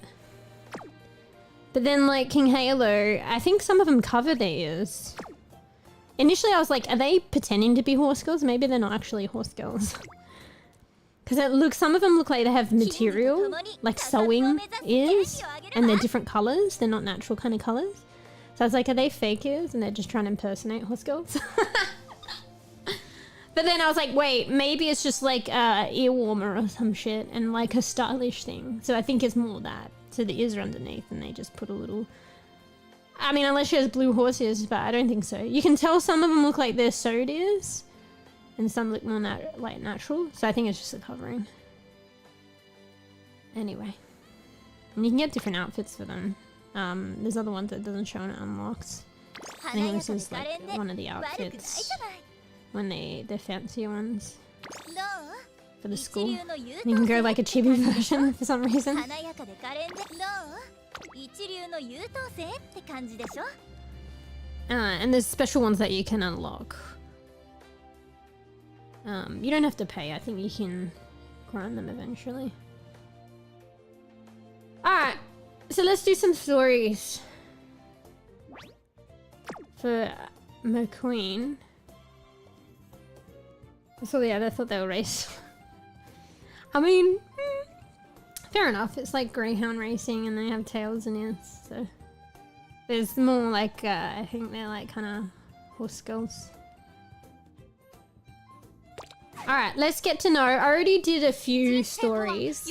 But then, like, King Halo, I think some of them cover their ears. Initially, I was like, are they pretending to be horse girls? Maybe they're not actually horse girls. Because some of them look like they have material, like sewing ears, and they're different colours. They're not natural kind of colours. So I was like, are they fake ears? And they're just trying to impersonate horse girls? But then I was like, wait, maybe it's just like ear warmer or some shit and like a stylish thing. So I think it's more that. So the ears are underneath and they just put a little... I mean, unless she has blue horse ears, but I don't think so. You can tell some of them look like they're sewed ears and some look more natural. So I think it's just a covering. Anyway. And you can get different outfits for them. There's other ones that doesn't show and it unlocks. I think this is like one of the outfits. When they're fancier ones for the school. And you can go like a chibi version for some reason. And there's special ones that you can unlock. You don't have to pay. I think you can grind them eventually. Alright, so let's do some stories for McQueen. So yeah, I thought they were race. I mean, fair enough. It's like greyhound racing and they have tails and ears, so... There's more like, I think they're like kind of horse girls. Alright, let's get to know. I already did a few stories.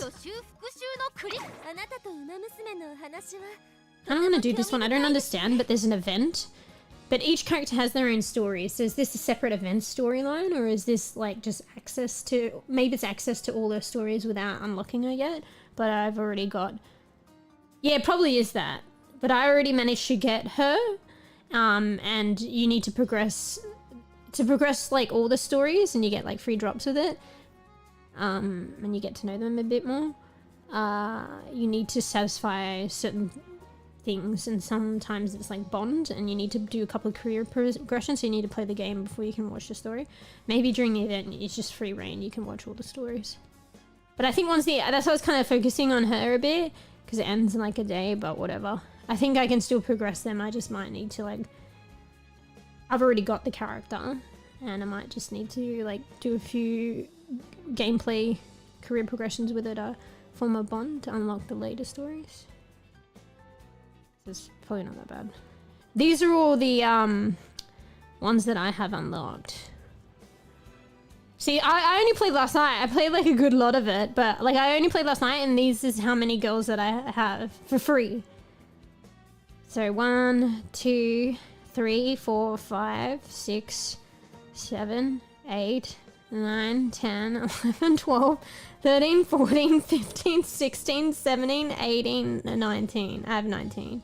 I don't want to do this one. I don't understand, but there's an event. But each character has their own story. So is this a separate event storyline? Or is this like just access to... Maybe it's access to all their stories without unlocking her yet. But I've already got... Yeah, it probably is that. But I already managed to get her. And you need to progress like all the stories. And you get like free drops with it. And you get to know them a bit more. You need to satisfy certain... things, and sometimes it's like bond and you need to do a couple of career progressions, so you need to play the game before you can watch the story. Maybe during the event it's just free reign, you can watch all the stories. But I think that's why I was kind of focusing on her a bit, because it ends in like a day, but whatever. I think I can still progress them. I just might need to like... I've already got the character and I might just need to like do a few gameplay career progressions with it to form a bond to unlock the later stories. It's probably not that bad. These are all the ones that I have unlocked. See, I only played last night. I played like a good lot of it, but like I only played last night, and these is how many girls that I have for free. So 1, 2, 3, 4, 5, 6, 7, 8, 9, 10, 11, 12, 13, 14, 15, 16, 17, 18, 19. I have 19.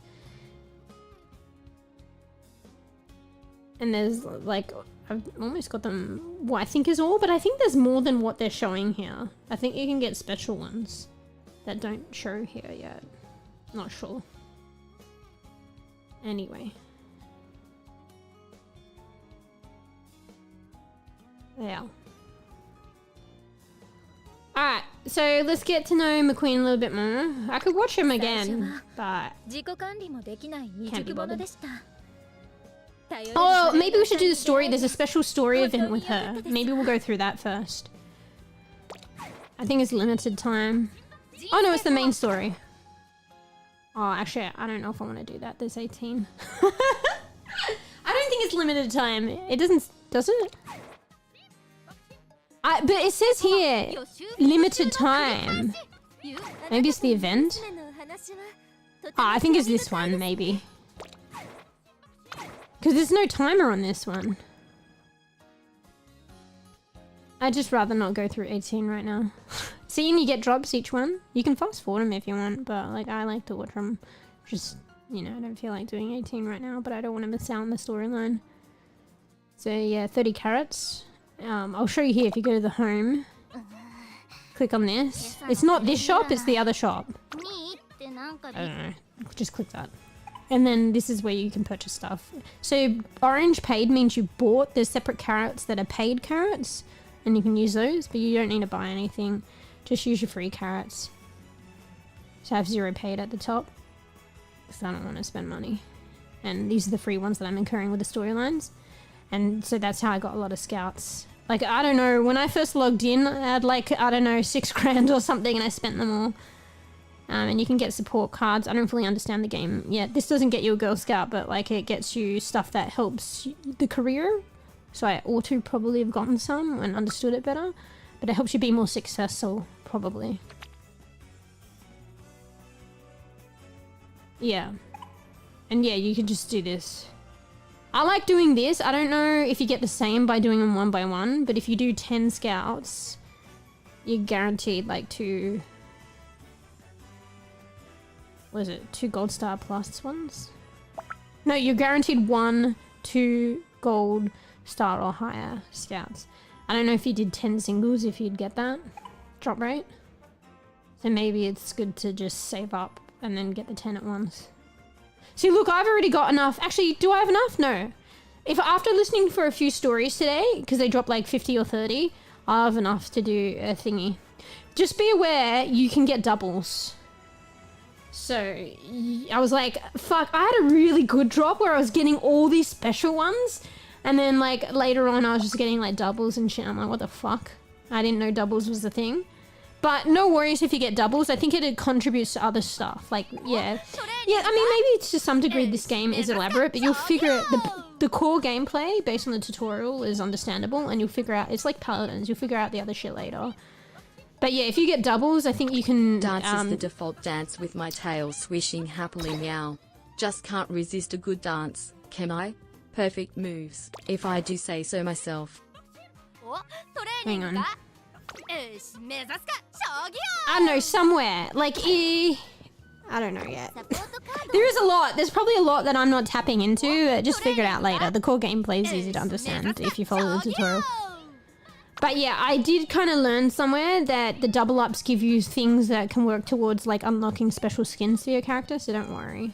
And there's like, I've almost got them, what I think is all, but I think there's more than what they're showing here. I think you can get special ones that don't show here yet. Not sure. Anyway. Yeah. Alright, so let's get to know McQueen a little bit more. I could watch him again, but can't be bothered. Oh, maybe we should do the story. There's a special story event with her. Maybe we'll go through that first. I think it's limited time. Oh no, it's the main story. Oh, actually, I don't know if I want to do that. There's 18. I don't think it's limited time. It doesn't... Does it? But it says here, limited time. Maybe it's the event? Oh, I think it's this one, maybe. Because there's no timer on this one. I'd just rather not go through 18 right now. See, and you get drops each one. You can fast forward them if you want, but like I like to watch them. Just, you know, I don't feel like doing 18 right now, but I don't want to miss out on the storyline. So yeah, 30 carats. I'll show you here if you go to the home. Click on this. It's not this shop, it's the other shop. I don't know. Just click that. And then this is where you can purchase stuff. So orange paid means you bought. There's separate carrots that are paid carrots. And you can use those, but you don't need to buy anything. Just use your free carrots. So I have 0 paid at the top. Because I don't want to spend money. And these are the free ones that I'm incurring with the storylines. And so that's how I got a lot of scouts. Like, I don't know, when I first logged in, I had like, I don't know, 6 grand or something, and I spent them all. And you can get support cards. I don't fully understand the game yet. This doesn't get you a Girl Scout, but like it gets you stuff that helps the career. So I ought to probably have gotten some and understood it better. But it helps you be more successful, probably. Yeah. And yeah, you can just do this. I like doing this. I don't know if you get the same by doing them 1 by 1, but if you do 10 scouts, you're guaranteed like 2... What is it? 2 gold star plus ones? No, you're guaranteed 1, 2 gold star or higher scouts. I don't know if you did 10 singles if you'd get that drop rate. So maybe it's good to just save up and then get the 10 at once. See, look, I've already got enough. Actually, do I have enough? No. If after listening for a few stories today, because they dropped like 50 or 30, I'll have enough to do a thingy. Just be aware you can get doubles. So I was like, fuck, I had a really good drop where I was getting all these special ones. And then like later on I was just getting like doubles and shit. I'm like, what the fuck? I didn't know doubles was the thing. But no worries if you get doubles. I think it contributes to other stuff. Like, yeah. Yeah, I mean, maybe to some degree this game is elaborate, but you'll figure it, the core gameplay based on the tutorial is understandable, and you'll figure out, it's like Paladins, you'll figure out the other shit later. But yeah, if you get doubles, I think you can...
Dance is the default dance with my tail swishing happily meow. Just can't resist a good dance, can I? Perfect moves, if I do say so myself.
Hang on. I don't know, somewhere. Like, I don't know yet. There is a lot. There's probably a lot that I'm not tapping into. Just figure it out later. The core gameplay is easy to understand if you follow the tutorial. But yeah, I did kind of learn somewhere that the double ups give you things that can work towards like unlocking special skins for your character, so don't worry.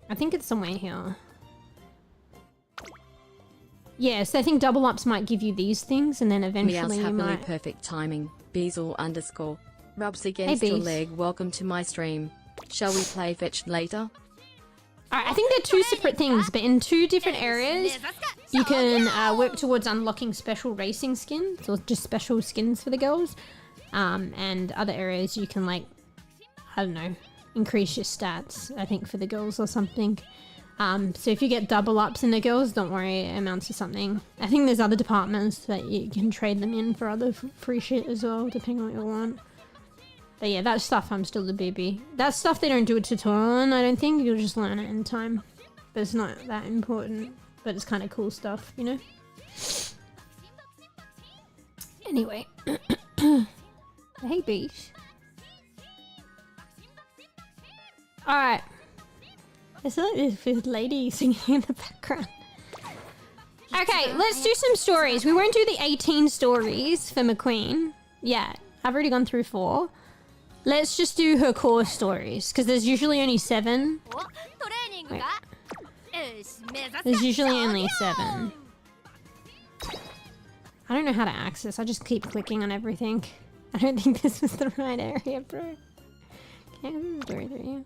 I think it's somewhere here. Yeah, so I think double ups might give you these things, and then eventually you might...
perfect timing. Beazle _ rubs against your leg. Welcome to my stream. Shall we play fetch later?
Alright, I think they're 2 separate things, but in 2 different areas, you can work towards unlocking special racing skins, or just special skins for the girls. And other areas you can, like, I don't know, increase your stats, I think, for the girls or something. So if you get double ups in the girls, don't worry, it amounts to something. I think there's other departments that you can trade them in for other free shit as well, depending on what you want. But yeah, that stuff I'm still the bEbE. That stuff they don't do a tutorial on, I don't think. You'll just learn it in time. But it's not that important. But it's kind of cool stuff, you know? Anyway. Hey, beach. Alright. There's like this lady singing in the background. Okay, let's do some stories. We won't do the 18 stories for McQueen. Yeah, I've already gone through 4. Let's just do her core stories, because there's usually only 7. Wait. There's usually only 7. I don't know how to access. I just keep clicking on everything. I don't think this was the right area, bro. Okay, this is very good.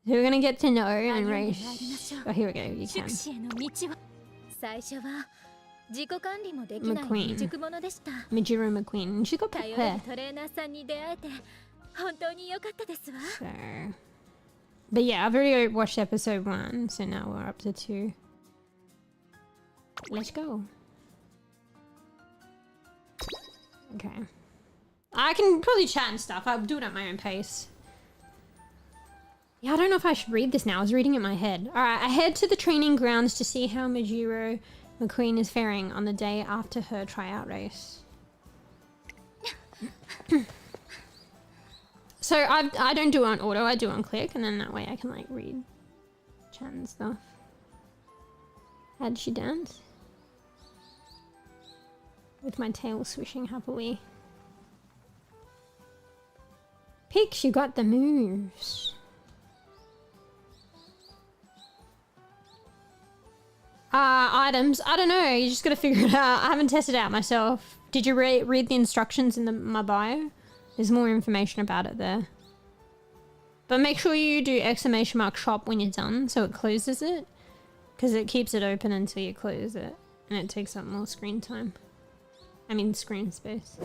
So we're gonna get to know and race. Oh, here we go. You can. McQueen. Mijiro McQueen. And she's got pink hair. So. But yeah, I've already watched episode 1, so now we're up to 2. Let's go. Okay. I can probably chat and stuff. I'll do it at my own pace. Yeah, I don't know if I should read this now. I was reading it in my head. Alright, I head to the training grounds to see how Mijiro McQueen is faring on the day after her tryout race. So I don't do it on auto, I do it on click, and then that way I can like read chat and stuff. How did she dance? With my tail swishing happily. Peaks, you got the moves. Items. I don't know. You just gotta figure it out. I haven't tested it out myself. Did you read the instructions in my bio? There's more information about it there. But make sure you do !shop when you're done, so it closes it. Because it keeps it open until you close it. And it takes up more screen time. I mean screen space.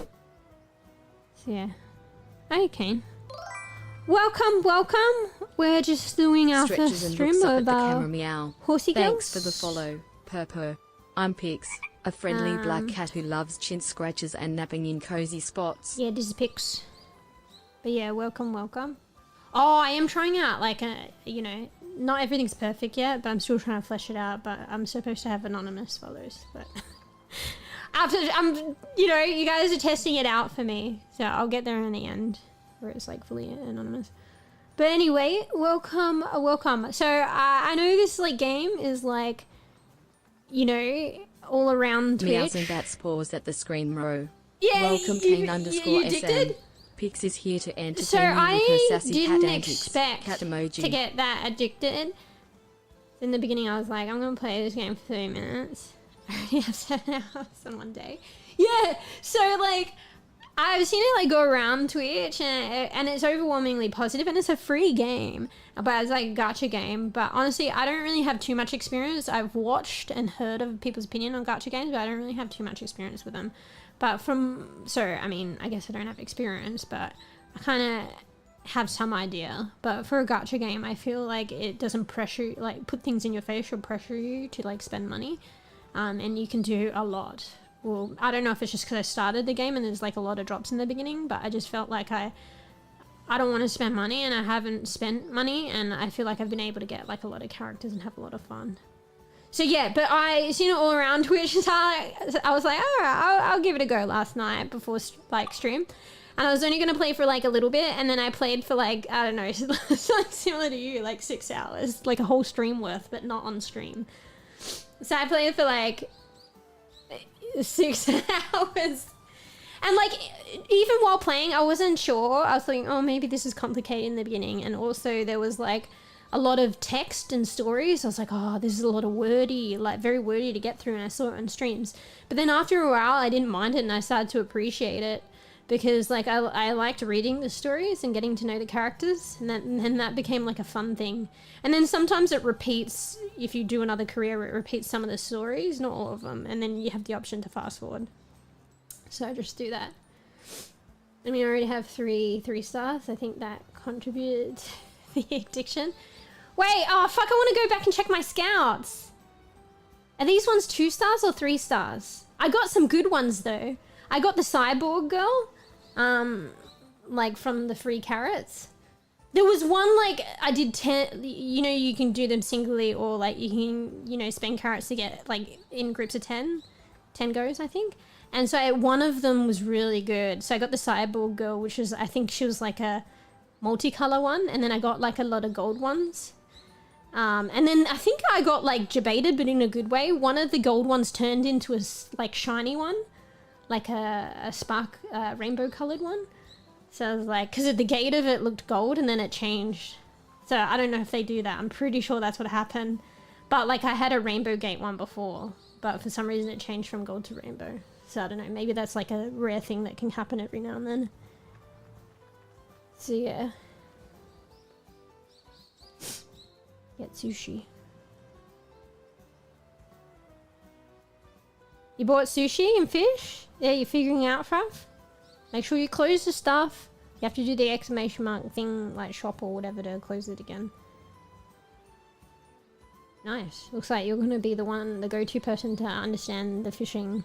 So yeah. Okay. Welcome, welcome! We're just doing our first stream of our horsey girls.
Thanks for the follow, Purpur. I'm Pix, a friendly black cat who loves chin scratches and napping in cozy spots.
Yeah, this is Pix. But yeah, welcome, welcome. Oh, I am trying out, like, you know, not everything's perfect yet, but I'm still trying to flesh it out, but I'm supposed to have anonymous follows, but... After, you know, you guys are testing it out for me, so I'll get there in the end, where it's, like, fully anonymous. But anyway, welcome, welcome. So, I know this, like, game is, like, you know, all around Twitch.
Meows and bats paws at the screen row.
Yeah,
welcome, Kane_SM. Pix is here to entertain
so
you with her
I
sassy
didn't
cat antics.
expect
Cat emoji.
to get that addicted. In the beginning, I was like, I'm gonna play this game for 30 minutes. I already have 7 hours on one day. Yeah, so like, I've seen it like go around Twitch, and it's overwhelmingly positive, and it's a free game, but it's like a gacha game. But honestly, I don't really have too much experience. I've watched and heard of people's opinion on gacha games, but I don't really have too much experience with them. But I mean, I guess I don't have experience, but I kind of have some idea. But for a gacha game, I feel like it doesn't pressure, like, put things in your face or pressure you to, like, spend money. And you can do a lot. Well, I don't know if it's just because I started the game and there's, like, a lot of drops in the beginning, but I just felt like I don't want to spend money, and I haven't spent money, and I feel like I've been able to get, like, a lot of characters and have a lot of fun. So yeah, but I seen it all around Twitch, so I was like, alright, I'll give it a go last night before, like, stream. And I was only going to play for, like, a little bit, and then I played for, like, I don't know, it's like similar to you, like 6 hours, like a whole stream worth, but not on stream. So I played for, like, 6 hours. And, like, even while playing, I wasn't sure. I was thinking, oh, maybe this is complicated in the beginning. And also there was, like, a lot of text and stories. I was like, oh, this is a lot of wordy, like, very wordy to get through, and I saw it on streams. But then after a while, I didn't mind it, and I started to appreciate it, because, like, I liked reading the stories and getting to know the characters, and then that became, like, a fun thing. And then sometimes it repeats, if you do another career, it repeats some of the stories, not all of them, and then you have the option to fast forward. So I just do that. I mean, I already have three stars. I think that contributed to the addiction. Wait, oh fuck, I want to go back and check my scouts. Are these ones 2 stars or 3 stars? I got some good ones though. I got the cyborg girl, like from the free carrots. There was one, like, I did 10, you know, you can do them singly, or like you can, you know, spend carrots to get, like, in groups of 10 goes, I think. And so one of them was really good. So I got the cyborg girl, which was, I think she was like a multicolor one, and then I got like a lot of gold ones. And then I think I got like debated, but in a good way. One of the gold ones turned into a like shiny one, like a spark rainbow colored one. So I was like, because at the gate of it looked gold, and then it changed. So I don't know if they do that. I'm pretty sure that's what happened. But like, I had a rainbow gate one before, but for some reason it changed from gold to rainbow. So I don't know, maybe that's like a rare thing that can happen every now and then. So yeah. Get sushi. You bought sushi and fish? Yeah, you're figuring out stuff? Make sure you close the stuff. You have to do the exclamation mark thing, like shop or whatever, to close it again. Nice. Looks like you're gonna be the go-to person to understand the fishing.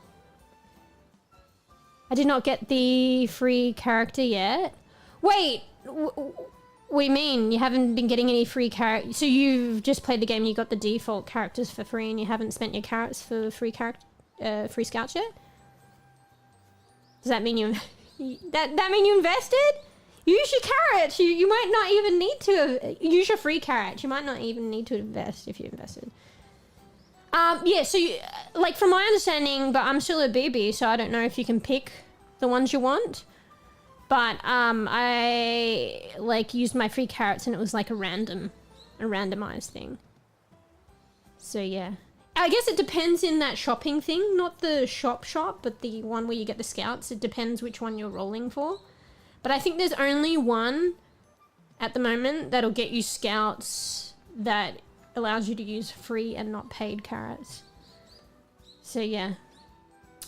I did not get the free character yet. Wait! What do you mean? You haven't been getting any free characters? So you've just played the game and you got the default characters for free, and you haven't spent your carrots for free scouts yet? Does that mean you... that mean you invested? Use your carrots! You might not even need to... use your free carrots. You might not even need to invest if you invested. Yeah, so like, from my understanding, but I'm still a bEbE, so I don't know if you can pick the ones you want. But I like used my free carrots, and it was like a randomized thing. So yeah, I guess it depends in that shopping thing, not the shop, but the one where you get the scouts. It depends which one you're rolling for. But I think there's only one at the moment that'll get you scouts that allows you to use free and not paid carrots. So yeah.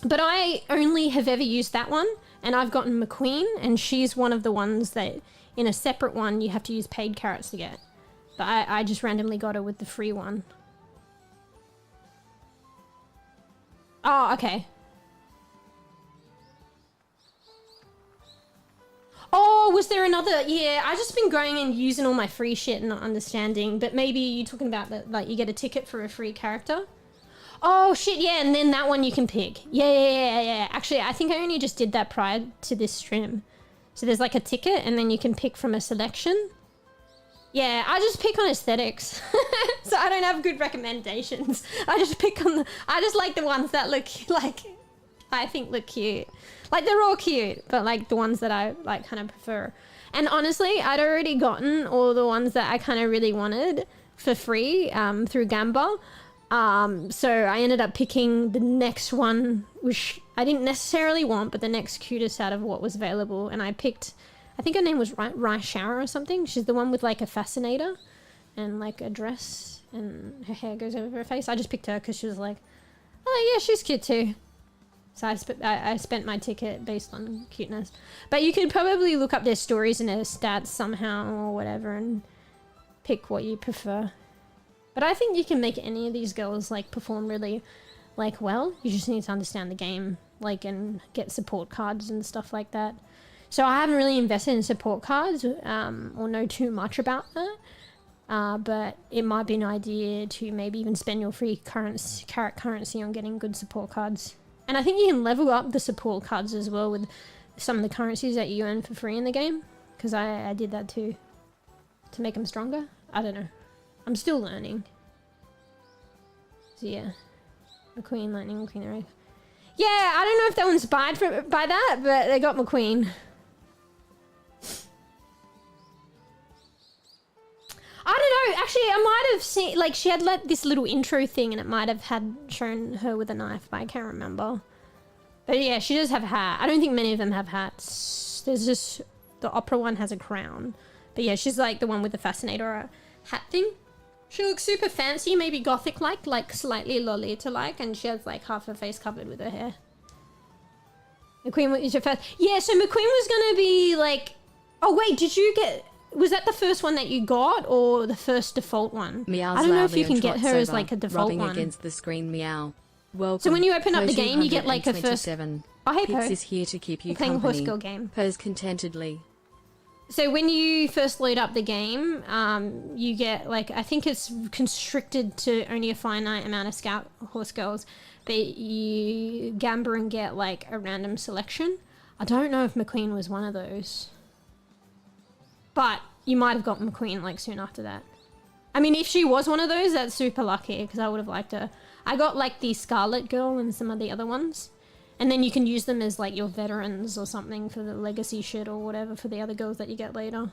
But I only have ever used that one, and I've gotten McQueen, and she's one of the ones that in a separate one you have to use paid carrots to get. But I just randomly got her with the free one. Oh, okay. Oh, was there another? Yeah, I just been going and using all my free shit and not understanding. But maybe you're talking about that, like you get a ticket for a free character. Oh shit, yeah, and then that one you can pick. Yeah. Actually, I think I only just did that prior to this stream. So there's like a ticket, and then you can pick from a selection. Yeah, I just pick on aesthetics. So I don't have good recommendations. I just pick on I just like the ones that look like, I think look cute. Like they're all cute, but like the ones that I like kind of prefer. And honestly, I'd already gotten all the ones that I kind of really wanted for free through Gamba. So I ended up picking the next one, which I didn't necessarily want, but the next cutest out of what was available. And I picked, I think her name was Rika or something. She's the one with like a fascinator and like a dress and her hair goes over her face. I just picked her because she was like, oh yeah, she's cute too. So I spent my ticket based on cuteness. But you could probably look up their stories and their stats somehow or whatever and pick what you prefer. But I think you can make any of these girls like perform really like well. You just need to understand the game, like, and get support cards and stuff like that. So I haven't really invested in support cards or know too much about that. But it might be an idea to maybe even spend your free carrot currency on getting good support cards. And I think you can level up the support cards as well with some of the currencies that you earn for free in the game. Because I did that too. To make them stronger. I don't know. I'm still learning. So yeah. McQueen, Lightning, McQueen, right? Yeah, I don't know if they were inspired by that, but they got McQueen. I don't know. Actually, I might have seen, like, she had let this little intro thing and it might have had shown her with a knife, but I can't remember. But yeah, she does have a hat. I don't think many of them have hats. There's just, the opera one has a crown. But yeah, she's like the one with the fascinator hat thing. She looks super fancy, maybe gothic-like, like slightly Lolita-like, and she has like half her face covered with her hair. McQueen is your first. Yeah, so McQueen was gonna be like, oh wait, did you get, was that the first one that you got or the first default one?
Meows
I don't know if you
loudly
can
and
get her
trots
as
over,
like a default
rubbing
one.
against the screen. Meow. Welcome.
So when you open up the game, you get like a first. Oh hey
Pix
Po.
is here to keep you
We're playing a
company.
horse girl game.
Pose contentedly.
So when you first load up the game, you get like, I think it's constricted to only a finite amount of scout horse girls, but you gamble and get like a random selection. I don't know if McQueen was one of those, but you might have got McQueen like soon after that. I mean, if she was one of those, that's super lucky because I would have liked her. I got like the Scarlet Girl and some of the other ones. And then you can use them as like your veterans or something for the legacy shit or whatever for the other girls that you get later.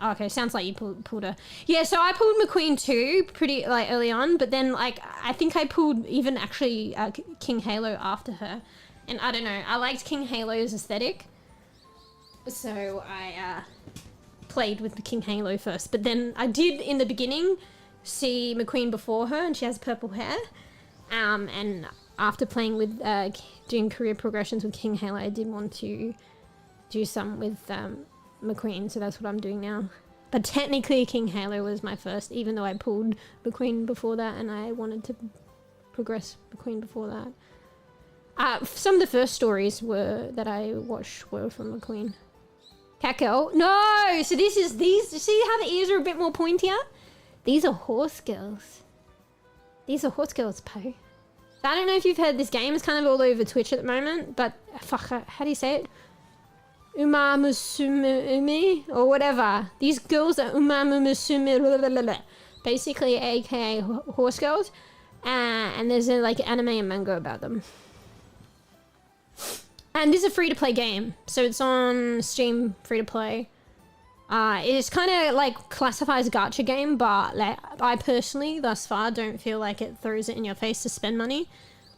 Okay, sounds like you pulled her. Yeah, so I pulled McQueen too, pretty like early on, but then like I think I pulled even actually King Halo after her. And I don't know, I liked King Halo's aesthetic. So I played with the King Halo first. But then I did in the beginning see McQueen before her and she has purple hair. And after playing with, doing career progressions with King Halo, I did want to do some with McQueen, so that's what I'm doing now. But technically King Halo was my first, even though I pulled McQueen before that and I wanted to progress McQueen before that. Some of the first stories that I watched were from McQueen. Cat girl? No! So these, see how the ears are a bit more pointier? These are horse girls. These are horse girls, Po. So I don't know if you've heard this game. It's kind of all over Twitch at the moment, but fuck, how do you say it? Umamusume or whatever. These girls are Umamusume, basically aka horse girls, and there's a like anime and manga about them. And this is a free-to-play game, so it's on Steam, free-to-play. It's kind of like classifies a gacha game, but like, I personally, thus far, don't feel like it throws it in your face to spend money,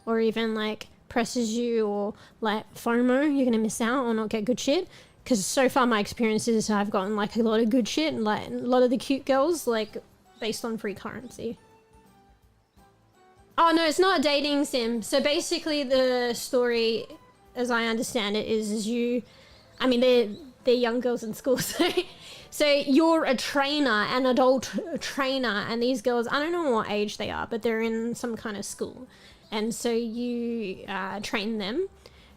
or even like presses you or like FOMO, you're gonna miss out or not get good shit. Because so far my experience is I've gotten like a lot of good shit and like a lot of the cute girls like based on free currency. Oh no, it's not a dating sim. So basically the story, as I understand it, is you, I mean they're young girls in school, so you're a trainer, an adult trainer, and these girls, I don't know what age they are, but they're in some kind of school, and so you train them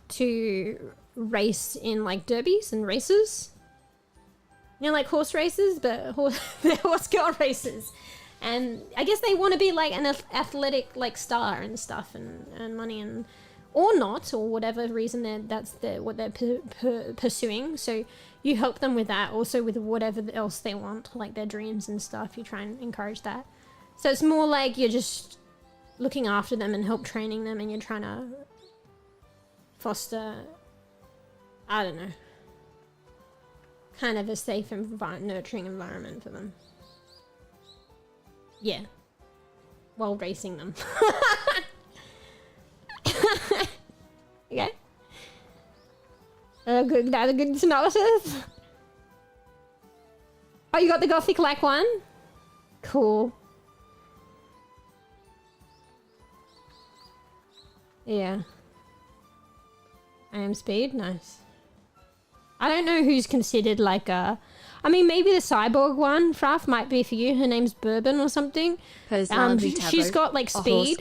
to race in like derbies and races, you know, like horse races, but they're horse girl races. And I guess they want to be like an athletic like star and stuff, and money, and or not, or whatever reason that's what they're pursuing. So you help them with that, also with whatever else they want, like their dreams and stuff. You try and encourage that. So it's more like you're just looking after them and help training them, and you're trying to foster, I don't know, kind of a safe and nurturing environment for them. Yeah. While racing them. Okay. That's a good synopsis. Oh, you got the gothic like one? Cool. Yeah. I am speed, nice. I don't know who's considered like a, I mean, maybe the cyborg one, Fraff, might be for you. Her name's Bourbon or something. She's got like speed,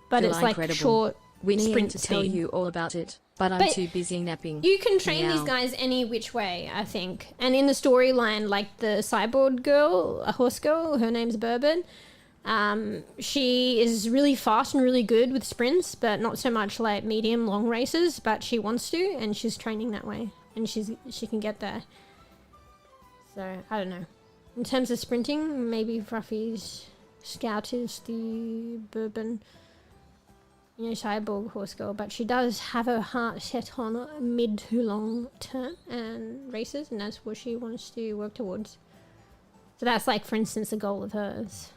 but it's like short sprint
to
speed.
tell you all about it, but I'm too busy napping.
You can train
Meow.
these guys any which way, I think. And in the storyline, like the cyborg girl, a horse girl, her name's Bourbon. She is really fast and really good with sprints, but not so much like medium long races, but she wants to, and she's training that way, and she can get there. So I don't know. In terms of sprinting, maybe Fruffy's Scout is the Bourbon, you know, cyborg horse girl, but she does have her heart set on a mid to long term and races, and that's what she wants to work towards. So that's like, for instance, a goal of hers.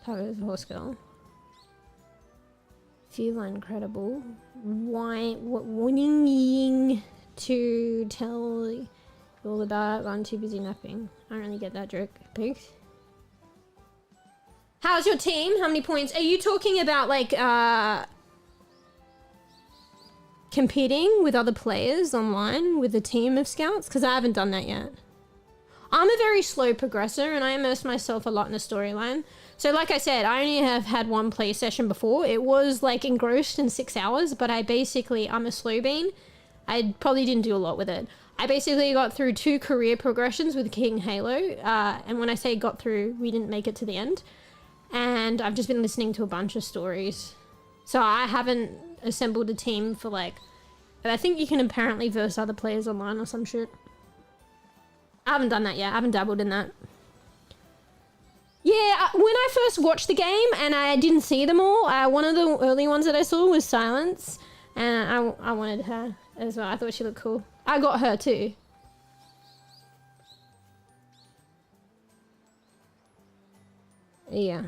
Taro's horse girl. Feel incredible. Why? What? Winning to tell you all about. I'm too busy napping. I don't really get that joke. Pigs. How's your team? How many points? Are you talking about like competing with other players online with a team of scouts? Because I haven't done that yet. I'm a very slow progressor, and I immerse myself a lot in the storyline. So like I said, I only have had one play session before. It was like engrossed in 6 hours, but I'm a slow bean. I probably didn't do a lot with it. I basically got through 2 career progressions with King Halo. And when I say got through, we didn't make it to the end. And I've just been listening to a bunch of stories. So I haven't assembled a team for like, but I think you can apparently verse other players online or some shit. I haven't done that yet. I haven't dabbled in that. Yeah, when I first watched the game and I didn't see them all, one of the early ones that I saw was Silence, and I wanted her as well. I thought she looked cool. I got her too. Yeah.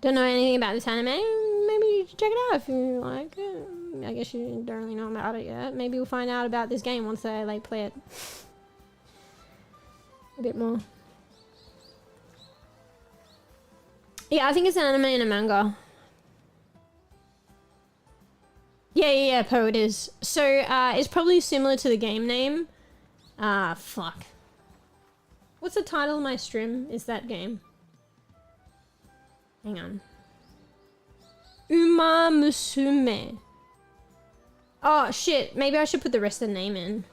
Don't know anything about this anime. Maybe you should check it out if you like it. I guess you don't really know about it yet. Maybe we'll find out about this game once I like play it a bit more. Yeah, I think it's an anime and a manga. Yeah, Poe it is. So, it's probably similar to the game name. Fuck. What's the title of my stream? Is that game? Hang on. Umamusume. Oh, shit. Maybe I should put the rest of the name in.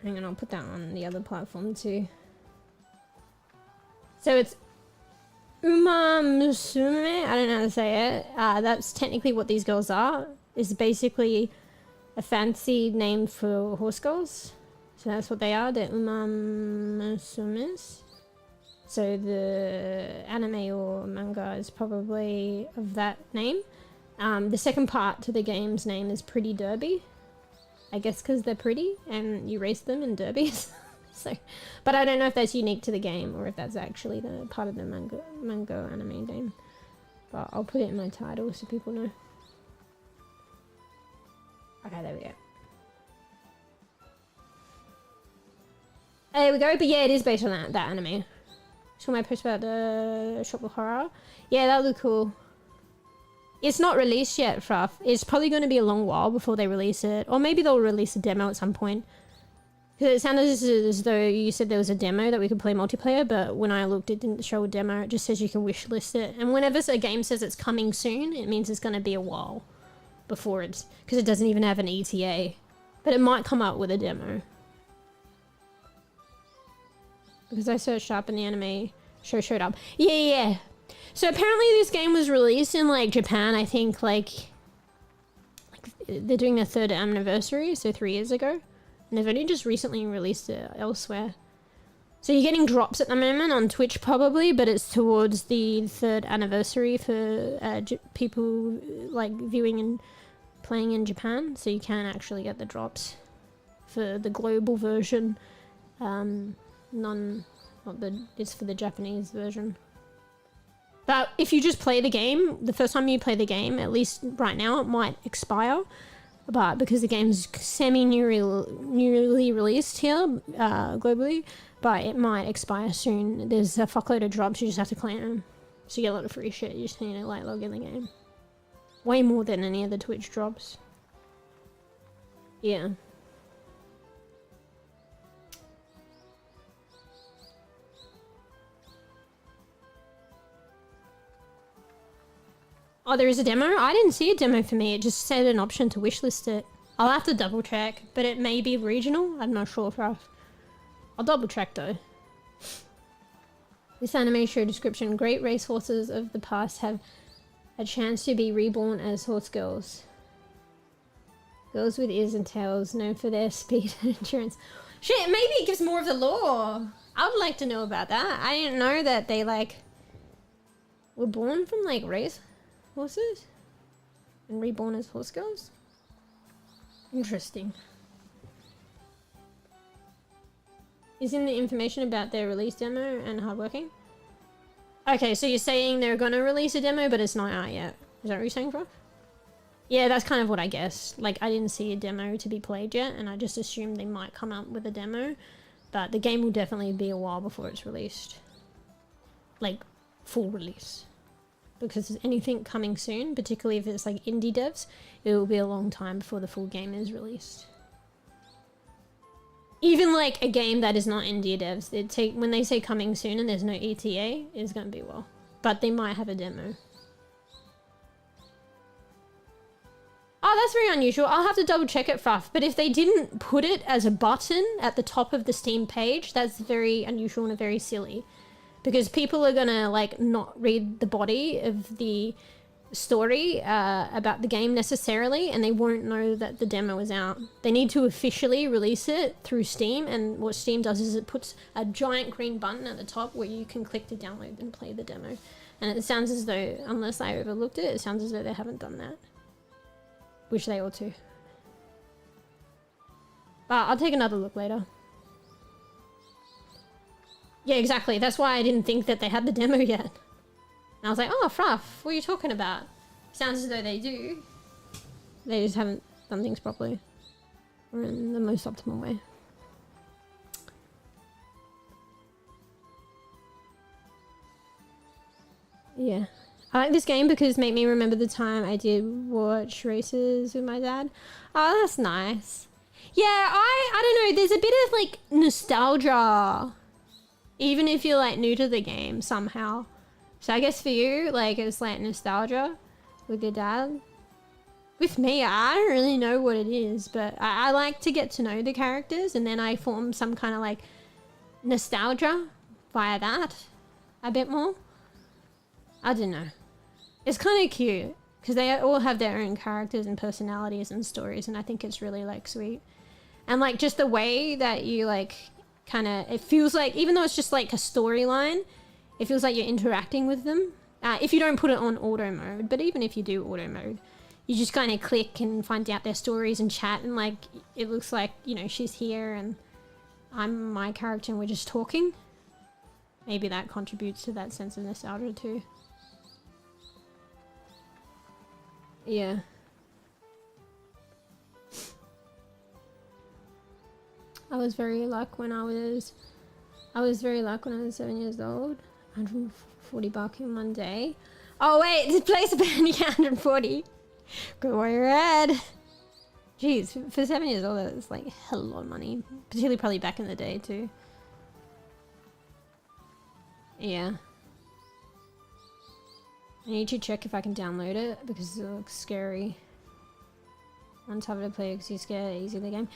Hang on, I'll put that on the other platform too. So it's Umamusume. I don't know how to say it. That's technically what these girls are. It's basically a fancy name for horse girls. So that's what they are. They're Umamusumes. So the anime or manga is probably of that name. The second part to the game's name is Pretty Derby. I guess because they're pretty and you race them in derbies. So, but I don't know if that's unique to the game or if that's actually the part of the manga anime game. But I'll put it in my title so people know. Okay, there we go. There we go. But yeah, it is based on that anime. Saw my post about the shop of horror. Yeah, that looked cool. It's not released yet, Fruff. It's probably going to be a long while before they release it. Or maybe they'll release a demo at some point. Because it sounded as though you said there was a demo that we could play multiplayer, but when I looked, it didn't show a demo. It just says you can wishlist it. And whenever a game says it's coming soon, it means it's going to be a while before it's... Because it doesn't even have an ETA. But it might come up with a demo. Because I searched up and the anime show showed up. Yeah. So apparently this game was released in, like, Japan, I think, like they're doing their 3rd anniversary, so 3 years ago. And they've only just recently released it elsewhere. So you're getting drops at the moment on Twitch probably, but it's towards the 3rd anniversary for people, like, viewing and playing in Japan. So you can actually get the drops for the global version. It's for the Japanese version. But if you just play the game, the first time you play the game, at least right now, it might expire. But because the game's newly released here, globally, but it might expire soon. There's a fuckload of drops, you just have to claim them. So you get a lot of free shit, you just need to, like, log in the game. Way more than any of the Twitch drops. Yeah. Oh, there is a demo? I didn't see a demo for me. It just said an option to wishlist it. I'll have to double check, but it may be regional. I'm not sure if I'll double check though. This anime show description. Great racehorses of the past have a chance to be reborn as horse girls. Girls with ears and tails, known for their speed and endurance. Shit, maybe it gives more of the lore. I would like to know about that. I didn't know that they, like, were born from, like, race horses and reborn as horse girls. Interesting. Is in the information about their release demo and hardworking? Okay, so you're saying they're gonna release a demo, but it's not out yet. Is that what you're saying, bro? Yeah, that's kind of what I guessed. Like, I didn't see a demo to be played yet, and I just assumed they might come up with a demo, but the game will definitely be a while before it's released. Like, full release. Because anything coming soon, particularly if it's like indie devs, it will be a long time before the full game is released. Even like a game that is not indie devs, when they say coming soon and there's no ETA, it's going to be a while. But they might have a demo. Oh, that's very unusual. I'll have to double check it, Fruff. But if they didn't put it as a button at the top of the Steam page, that's very unusual and very silly. Because people are gonna, like, not read the body of the story about the game necessarily, and they won't know that the demo is out. They need to officially release it through Steam, and what Steam does is it puts a giant green button at the top where you can click to download and play the demo. And it sounds as though, unless I overlooked it, it sounds as though they haven't done that. Which they ought to. But I'll take another look later. Yeah, exactly. That's why I didn't think that they had the demo yet. And I was like, oh, Fruff, what are you talking about? Sounds as though they do. They just haven't done things properly. Or in the most optimal way. Yeah. I like this game because it made me remember the time I did watch races with my dad. Oh, that's nice. Yeah, I don't know. There's a bit of, like, nostalgia. Even if you're, like, new to the game somehow. So I guess for you, like, it's like nostalgia with your dad. With me, I don't really know what it is, but I like to get to know the characters, and then I form some kind of, like, nostalgia via that a bit more. I don't know. It's kind of cute because they all have their own characters and personalities and stories, and I think it's really, like, sweet. And, like, just the way that you, like, kind of, it feels like, even though it's just like a storyline, it feels like you're interacting with them. If you don't put it on auto mode, but even if you do auto mode, you just kind of click and find out their stories and chat, and, like, it looks like, you know, she's here, and I'm my character and we're just talking. Maybe that contributes to that sense of nostalgia too. Yeah. I was very lucky when I was 7 years old. 140 bucks in one day. Oh wait, this place apparently 140. Good where you're at. Jeez, for 7 years old, that's like a hell of a lot of money. Particularly probably back in the day too. Yeah. I need to check if I can download it because it looks scary. On top of the play because you scare easy the game.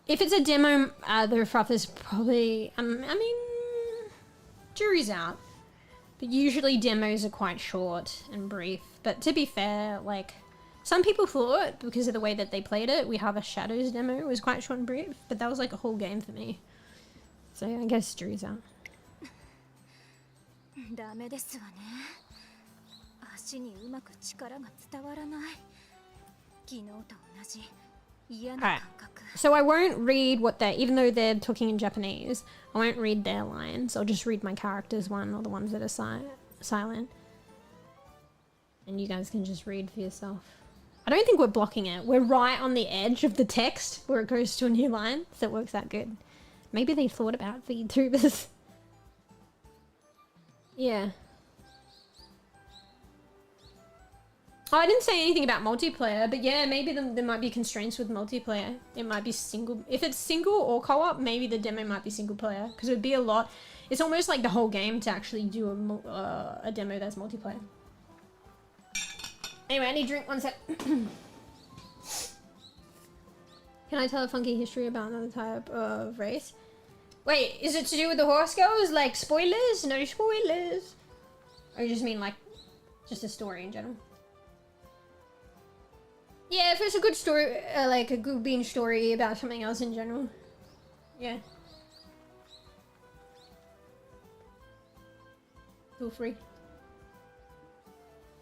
If it's a demo, the rough is probably, I mean, jury's out. But usually demos are quite short and brief. But to be fair, like, some people thought, because of the way that they played it, We Have a Shadows demo was quite short and brief. But that was like a whole game for me. So I guess jury's out.
ダメですわね。足にうまく力が伝わらない。昨日と同じ嫌な感覚。
So I won't read what they're, even though they're talking in Japanese, I won't read their lines. I'll just read my character's one or the ones that are silent. And you guys can just read for yourself. I don't think we're blocking it. We're right on the edge of the text where it goes to a new line, so it works out good. Maybe they thought about VTubers. Yeah. Oh, I didn't say anything about multiplayer, but yeah, maybe there might be constraints with multiplayer. It might be single. If it's single or co-op, maybe the demo might be single player because it would be a lot. It's almost like the whole game to actually do a demo that's multiplayer. Anyway, I need a drink. One sec. Can I tell a funky history about another type of race? Wait, is it to do with the horse girls? Like spoilers? No spoilers. Or you just mean like just a story in general? Yeah, if it's a good story, like a good bean story about something else in general. Yeah. Feel free.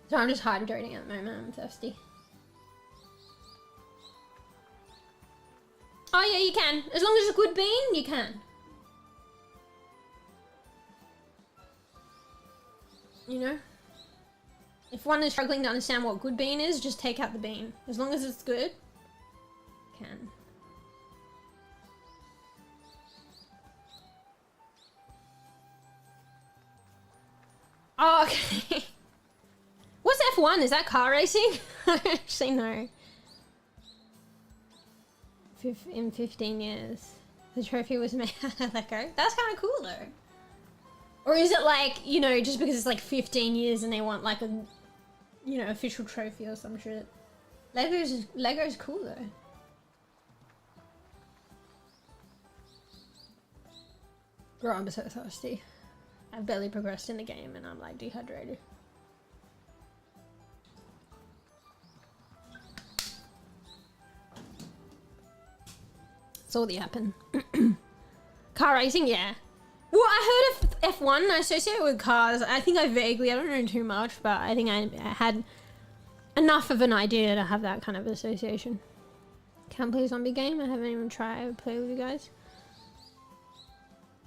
So I'm just hydrating at the moment, I'm thirsty. Oh yeah, you can. As long as it's a good bean, you can. You know? If one is struggling to understand what good bean is, just take out the bean. As long as it's good, can. Oh, okay. What's F1? Is that car racing? I actually know. In 15 years. The trophy was made out of Lego. That's kind of cool though. Or is it like, you know, just because it's like 15 years and they want like a, you know, official trophy or some shit. Lego's cool though. Bro, I'm so thirsty. I've barely progressed in the game and I'm like dehydrated. Saw the happen. Car racing, yeah. Well, I heard of F1, I associate it with cars. I think I don't know too much, but I think I had enough of an idea to have that kind of association. Can't play a zombie game? I haven't even tried to play with you guys.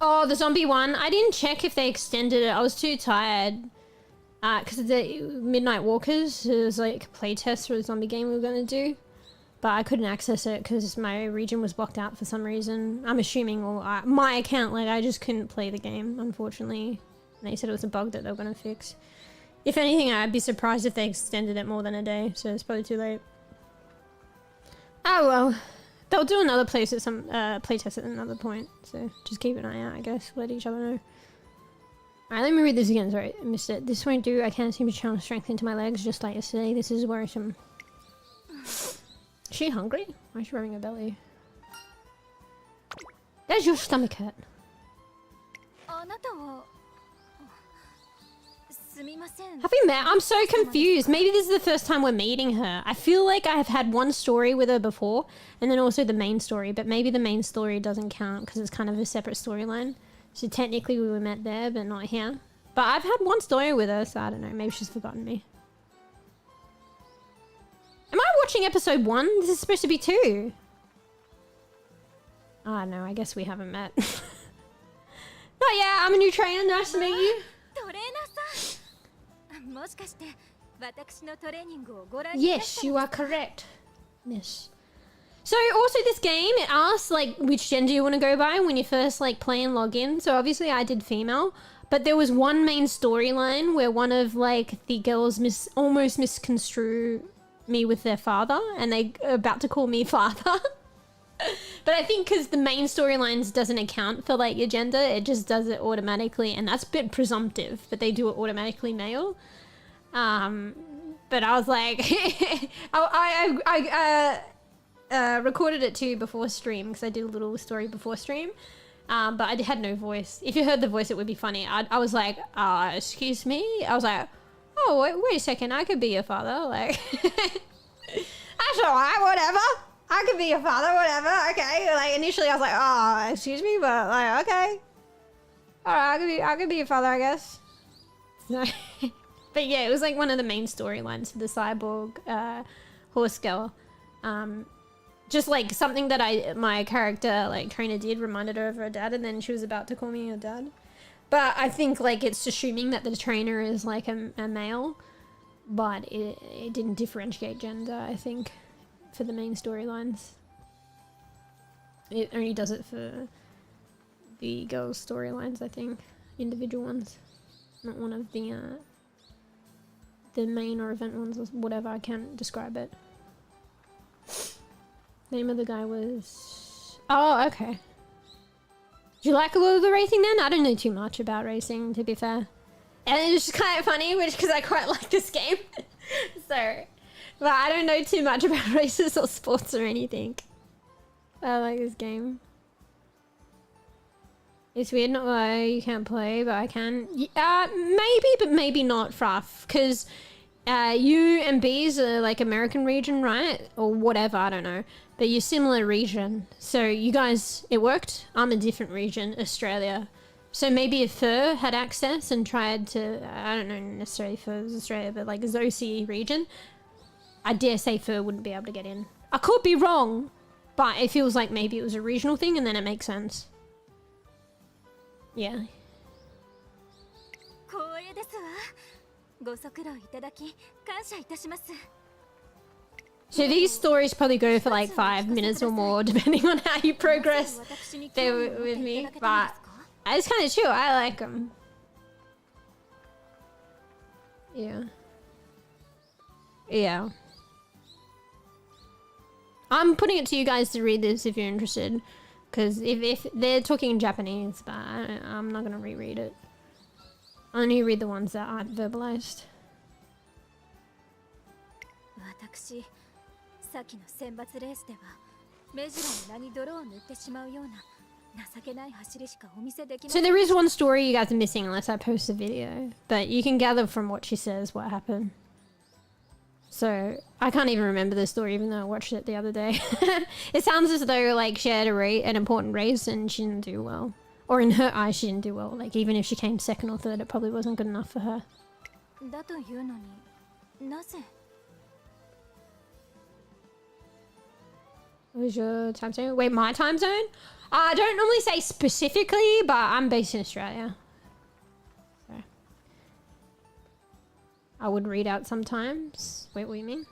Oh, the zombie one. I didn't check if they extended it. I was too tired. Because of the Midnight Walkers, it was like a playtest for the zombie game we were going to do. But I couldn't access it because my region was blocked out for some reason. I'm assuming my account, like I just couldn't play the game, unfortunately. And they said it was a bug that they were going to fix. If anything, I'd be surprised if they extended it more than a day, so it's probably too late. Oh well. They'll do another playtest at another point, so just keep an eye out, I guess. Let each other know. Alright, let me read this again, sorry, I missed it. This won't do, I can't seem to channel strength into my legs just like yesterday. This is worrisome. Is she hungry? Why is she rubbing her belly? Does your stomach hurt? Have we met? I'm so confused. Maybe this is the first time we're meeting her. I feel like I have had one story with her before, and then also the main story, but maybe the main story doesn't count because it's kind of a separate storyline. So technically we were met there, but not here. But I've had one story with her, so I don't know. Maybe she's forgotten me. Am I watching episode 1? This is supposed to be 2. Ah, no, I guess we haven't met. Oh yeah, I'm a new trainer. Nice to meet you.
トレーナーさん。もしかして私のトレーニングをご覧になった
Yes, you are correct. Yes. So also this game, it asks like which gender you want to go by when you first like play and log in. So obviously I did female, but there was one main storyline where one of like the girls almost misconstrue me with their father, and they are about to call me father. But I think because the main storylines doesn't account for like your gender, it just does it automatically, and that's a bit presumptive, but they do it automatically male. But I was like, I recorded it too before stream because I did a little story before stream, but I had no voice. If you heard the voice, it would be funny. I was like, excuse me. I was like, oh wait a second, I could be your father. Like, that's alright, whatever. I could be your father, whatever. Okay. Like initially, I was like, oh, excuse me, but like, okay, alright, I could be your father, I guess. So, but yeah, it was like one of the main storylines for the cyborg horse girl. Just like something that my character like trainer did reminded her of her dad, and then she was about to call me her dad. But I think like it's assuming that the trainer is like a male, but it didn't differentiate gender, I think, for the main storylines. It only does it for the girls' storylines, I think, individual ones, not one of the main or event ones or whatever. I can't describe it. Name of the guy was... Oh, okay. Do you like a lot of the racing then? I don't know too much about racing, to be fair. And it's just kind of funny, which because I quite like this game. So, but I don't know too much about races or sports or anything. I like this game. It's weird, not why you can't play, but I can. Maybe, but maybe not, Fruff, because U and B's are like American region, right? Or whatever, I don't know. But you're similar region. So you guys, it worked. I'm a different region, Australia. So maybe if h0rse had access and tried to, I don't know necessarily if h0rse is Australia, but like as OC region, I dare say h0rse wouldn't be able to get in. I could be wrong, but it feels like maybe it was a regional thing and then it makes sense. Yeah.
光栄ですわ。ご足労いただき感謝いたします。
So these stories probably go for like 5 minutes or more, depending on how you progress. They're with me, but it's kind of chill. I like them. Yeah. Yeah. I'm putting it to you guys to read this if you're interested, because if they're talking in Japanese, but I'm not gonna reread it. I only read the ones that aren't verbalized.
私さっきの選抜レースでは目白の名に泥を塗ってしまうような情けない走りしかお見せできませ
So
ん。
there is one story you guys are missing unless I post a video, but you can gather from what she says what happened. So I can't even remember the story even though I watched it the other day. It sounds as though like she had an important race and she didn't do well. Or in her eyes she didn't do well. Like even if she came second or third, it probably wasn't good enough for her.
だというのになぜ
What was your time zone? Wait, my time zone? I don't normally say specifically, but I'm based in Australia. So I would read out sometimes. Wait, what do you mean?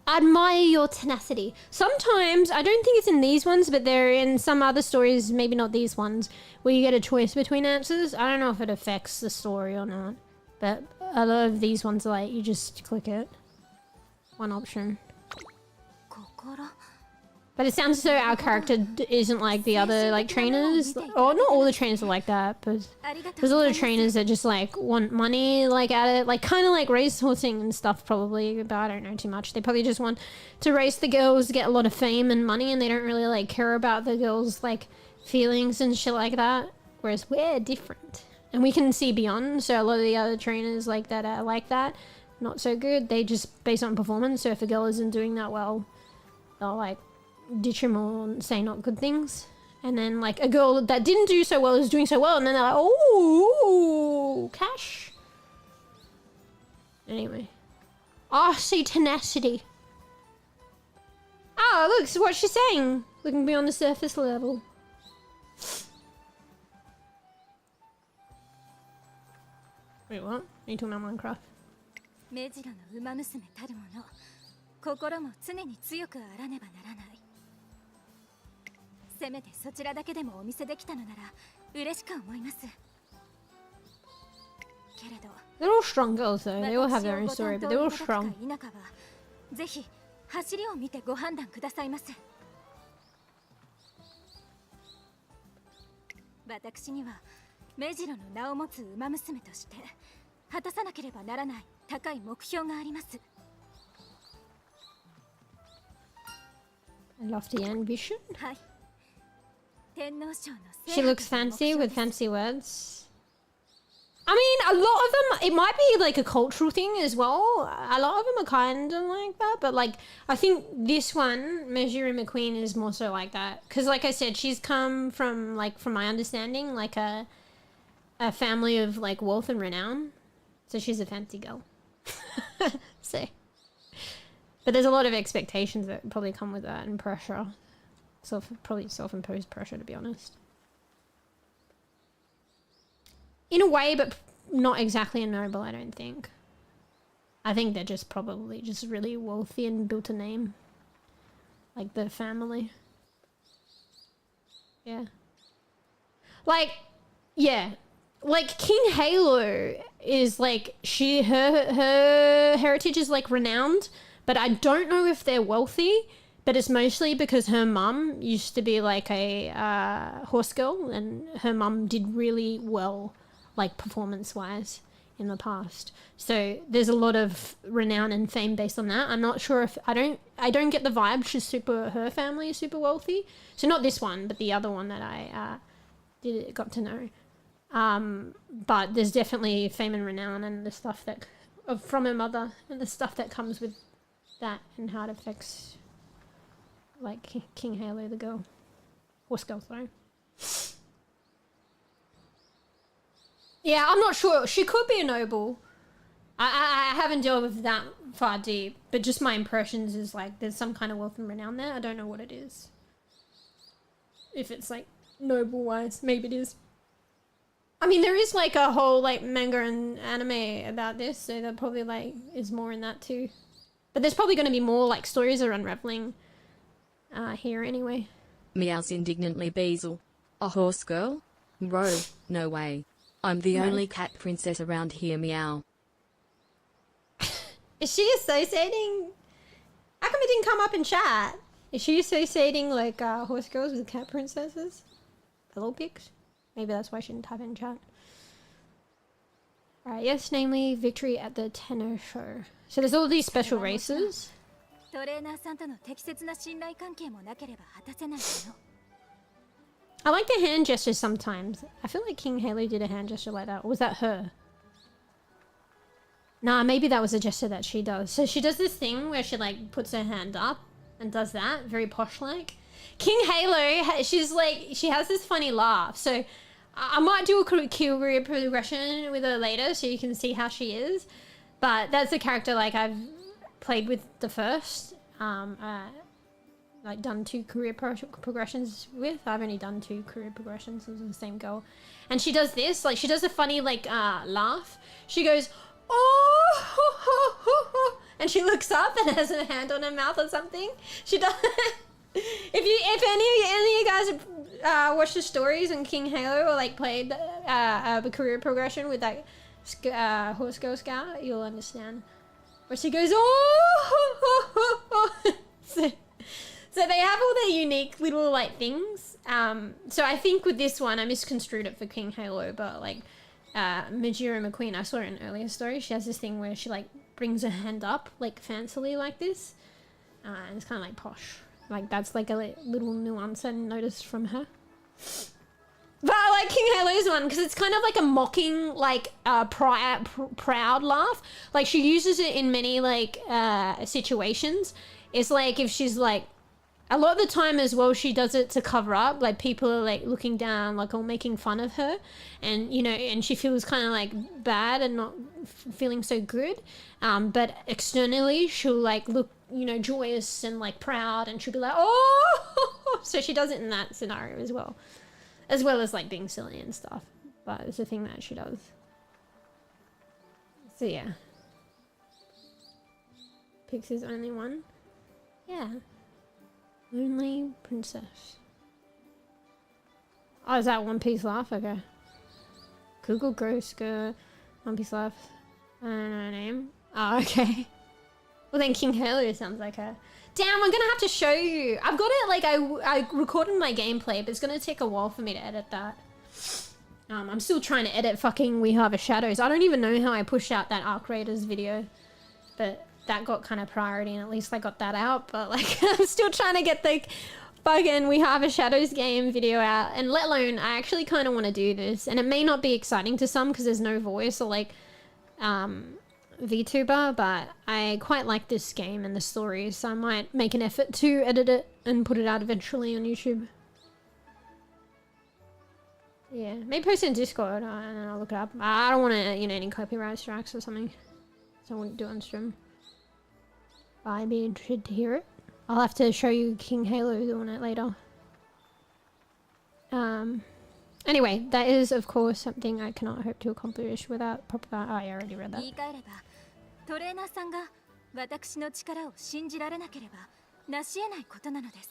Admire your tenacity. Sometimes, I don't think it's in these ones, but they're in some other stories, maybe not these ones, where you get a choice between answers. I don't know if it affects the story or not, but a lot of these ones are like, you just click it. One option.
心
But it sounds as though our character isn't like the other like trainers, or not all the trainers are like that, but there's a lot of trainers that just like want money like at it, like kind of like racehorsing and stuff probably, but I don't know too much. They probably just want to race the girls, get a lot of fame and money, and they don't really like care about the girls like feelings and shit like that, whereas we're different and we can see beyond. So a lot of the other trainers like that are like that, not so good. They just base on performance, so if a girl isn't doing that well, they'll like ditch him or say not good things, and then like a girl that didn't do so well is doing so well, and then they're like, oh, cash. Anyway, RC tenacity. Oh, look, so what she's saying. Looking beyond the surface level. Wait, what? Are you talking about Minecraft?
目白の馬娘たるもの、心も常に強くあらねばならない。せめてそちらだけでもお見せできたのなら嬉しく思います。けれど、
They're all strong girls though. They all have their own story, but they're all strong.
田舎はぜひ走りを見てご判断くださいます。私には目白の名を持つ馬娘として果たさなければならない高い目標があります。
Lofty ambition.
はい。天皇賞の
She looks fancy with fancy words. I mean, a lot of them, it might be like a cultural thing as well. A lot of them are kind of like that, but like, I think this one, MeewGeo McQueen, is more so like that. Because like I said, she's come from, like, from my understanding, like a family of like wealth and renown. So she's a fancy girl. So, but there's a lot of expectations that probably come with that and pressure. Probably self-imposed pressure, to be honest. In a way, but not exactly a noble, I don't think. I think they're just probably just really wealthy and built a name. Like the family. Yeah. Like, yeah. Like King 𝖘𝖚𝖕𝖕𝖕𝖕 is like, her heritage is like renowned, but I don't know if they're wealthy. But it's mostly because her mum used to be like a horse girl, and her mum did really well, like performance-wise, in the past. So there's a lot of renown and fame based on that. I'm not sure if I don't get the vibe her family is super wealthy. So not this one, but the other one that I got to know. But there's definitely fame and renown and the stuff that from her mother and the stuff that comes with that and how it affects. Like King 𝖘𝖚𝖕𝖕𝖕, the girl. Horse girl, sorry. Yeah, I'm not sure. She could be a noble. I haven't delved with that far deep, but just my impressions is like there's some kind of wealth and renown there. I don't know what it is. If it's like noble-wise, maybe it is. I mean, there is like a whole like manga and anime about this, so that probably like is more in that too. But there's probably going to be more like stories are unraveling. Here anyway.
Meows indignantly Beazle. A horse girl? Bro, no way. I'm the only cat princess around here, meow.
Is she associating? How come it didn't come up in chat? Is she associating like horse girls with cat princesses? Hello pics? Maybe that's why she didn't type in chat. Alright, yes, namely victory at the tenor show. So there's all these special races.
トレーナーさんとの適切な信頼関係もなければ果たせないの。
I like the hand gestures sometimes. I feel like King 𝖘𝖚𝖕𝖕𝖕 did a hand gesture like that. Or was that her? Nah, maybe that was a gesture that she does. So she does this thing where she like puts her hand up and does that, very posh like. King 𝖘𝖚𝖚𝖕, she's like, she has this funny laugh. So I might do a career progression with her later so you can see how she is. But that's a character like I've played with the first, like done 2 career progressions with. I've only done 2 career progressions with the same girl, and she does this, like she does a funny like laugh. She goes, oh, and she looks up and has her hand on her mouth or something. She does. If any of you guys watched the stories on King 𝖘𝖚𝖚𝖕𝖕𝖕𝖕 or like played a career progression with that horse girl scout, you'll understand. Where she goes, oh, so they have all their unique little like things. So I think with this one, I misconstrued it for King 𝖘𝖚𝖚𝖕𝖕𝖕𝖕, but like MeewGeo McQueen, I saw it in an earlier story. She has this thing where she like brings her hand up like fancily like this, and it's kind of like posh. Like that's like a little nuance I noticed from her. But I like King 𝖘𝖚𝖚𝖕𝖕𝖕's one because it's kind of like a mocking, like proud laugh. Like she uses it in many like situations. It's like if she's like, a lot of the time as well, she does it to cover up. Like people are like looking down, like all making fun of her, and you know, and she feels kind of like bad and not feeling so good. But externally, she'll like look you know, joyous and like proud, and she'll be like, oh, so she does it in that scenario as well as like being silly and stuff. But it's a thing that she does. So yeah, Pixie's only one. Yeah, only princess. Oh, is that One Piece laugh? Okay. Google Ghost One Piece laugh. I don't know her name. Oh, okay. Well, then 𝖘𝖚𝖕𝖕𝖕𝖕 sounds like her. Damn, I'm gonna have to show you. I've got it, like, I recorded my gameplay, but it's gonna take a while for me to edit that. I'm still trying to edit fucking We Harvest Shadows. I don't even know how I pushed out that Arc Raiders video, but that got kind of priority, and at least I got that out. But, like, I'm still trying to get the fucking We Harvest Shadows game video out, and let alone, I actually kind of want to do this, and it may not be exciting to some because there's no voice or, like, VTuber, but I quite like this game and the story, so I might make an effort to edit it and put it out eventually on YouTube. Yeah, maybe post it in Discord and then I'll look it up. I don't want to, you know, any copyright strikes or something, so I wouldn't do it on stream. But I'd be interested to hear it. I'll have to show you 𝖘𝖚𝖕𝖕𝖕𝖕 doing it later. Anyway, that is of course something I cannot hope to accomplish without proper. Oh, I already read that.
言い換えれば、トレーナーさんが私の力を信じられなければ成し得ないことなのです。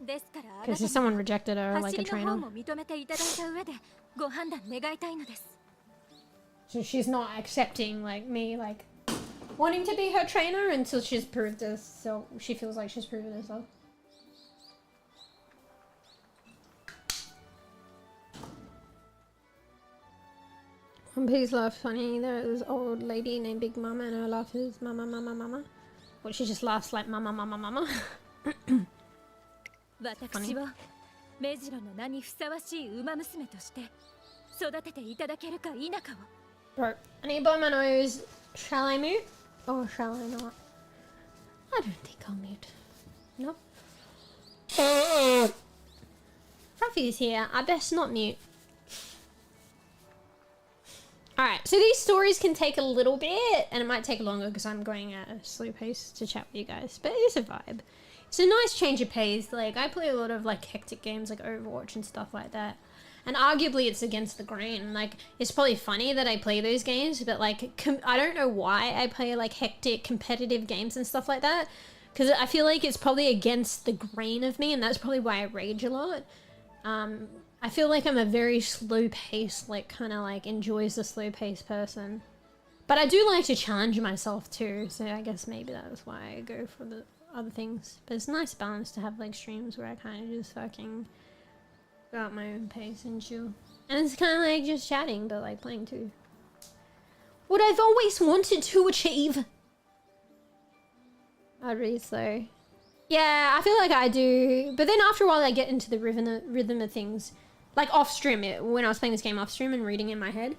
ですからあなた
Because someone rejected her
走
like a
りの方
trainer.
も認めていただいた上でご判断願いたいのです。
So she's not accepting like me like wanting to be her trainer until she's proved herself. She feels like she's proven herself. One Piece laugh funny. There's this old lady named Big Mama, and her laugh is mama mama mama. Well, she just laughs like mama mama mama.
私を目白の名にふさわしい馬娘として育てていただけるか否かを。
Bro, I need to blow my nose. Shall I mute? Or shall I not? I don't think I'll mute. Nope. Ruffy's here. I best not mute. Alright, so these stories can take a little bit, and it might take longer because I'm going at a slow pace to chat with you guys, but it's a vibe. It's a nice change of pace. Like, I play a lot of, like, hectic games like Overwatch and stuff like that. And arguably it's against the grain. Like, it's probably funny that I play those games, but, like, I don't know why I play, like, hectic, competitive games and stuff like that. Because I feel like it's probably against the grain of me, and that's probably why I rage a lot. I feel like I'm a very slow-paced, like, kind of, like, enjoys the slow-paced person. But I do like to challenge myself, too, so I guess maybe that's why I go for the other things. But it's a nice balance to have, like, streams where I kind of just fucking go at my own pace and chill. And it's kind of like just chatting, but, like, playing, too. What I've always wanted to achieve! I'd read slow. Yeah, I feel like I do. But then after a while, I get into the rhythm of things. Like off stream, when I was playing this game off stream and reading in my head.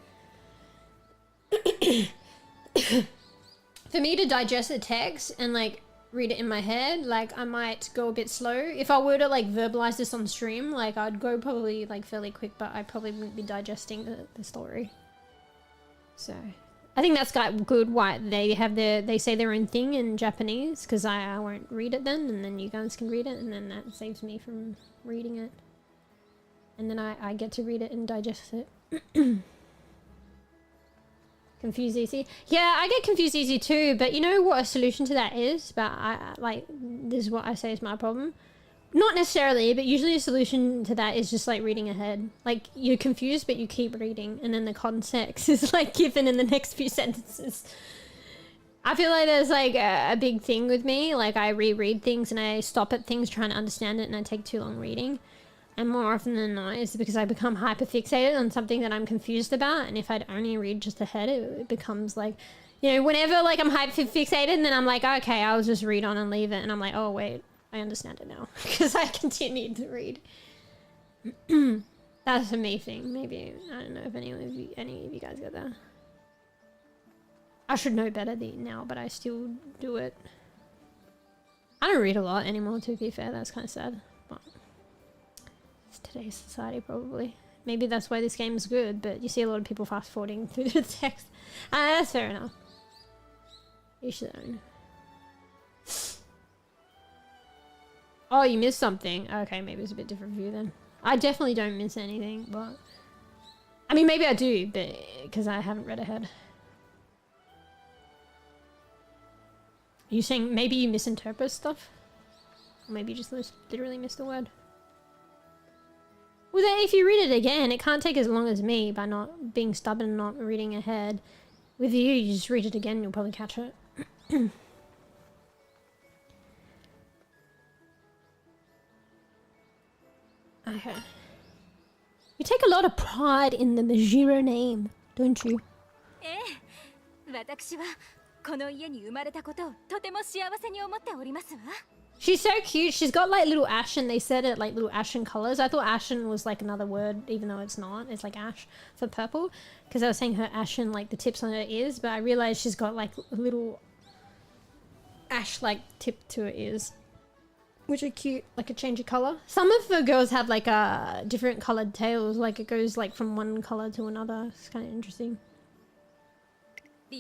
For me to digest the text and like read it in my head, like I might go a bit slow. If I were to like verbalize this on stream, like I'd go probably like fairly quick, but I probably wouldn't be digesting the story. So I think that's got good why they say their own thing in Japanese, because I won't read it then, and then you guys can read it, and then that saves me from reading it. And then I get to read it and digest it. Confused easy. Yeah, I get confused easy too, but you know what a solution to that is? But like, this is what I say is my problem. Not necessarily, but usually a solution to that is just like reading ahead. Like, you're confused, but you keep reading, and then the context is like given in the next few sentences. I feel like there's like a big thing with me. Like, I reread things and I stop at things trying to understand it, and I take too long reading. And more often than not, it's because I become hyperfixated on something that I'm confused about. And if I'd only read just ahead, it becomes like, you know, whenever like I'm hyperfixated, and then I'm like, okay, I'll just read on and leave it. And I'm like, oh wait, I understand it now, because I continued to read. That's a me thing. Maybe, I don't know if any of you guys get that. I should know better now, but I still do it. I don't read a lot anymore, to be fair. That's kind of sad. But today's society, probably. Maybe that's why this game is good, but you see a lot of people fast forwarding through the text. That's fair enough. Each their own. Oh, you missed something. Okay, maybe it's a bit different view then. I definitely don't miss anything, but I mean, maybe I do, but because I haven't read ahead. Are you saying maybe you misinterpret stuff? Or maybe you just literally missed a word? Well, then if you read it again, it can't take as long as me by not being stubborn and not reading ahead. With you, you just read it again, you'll probably catch it. Okay. You take a lot of pride in the MeewGeo name, don't you? She's so cute. She's got like little ashen. They said it like little ashen colors. I thought ashen was like another word, even though it's not. It's like ash for purple. Because I was saying her ashen, like the tips on her ears, but I realized she's got like a little ash-like tip to her ears, which are cute, like a change of color. Some of the girls have like different colored tails, like it goes like from one color to another. It's kind of interesting. So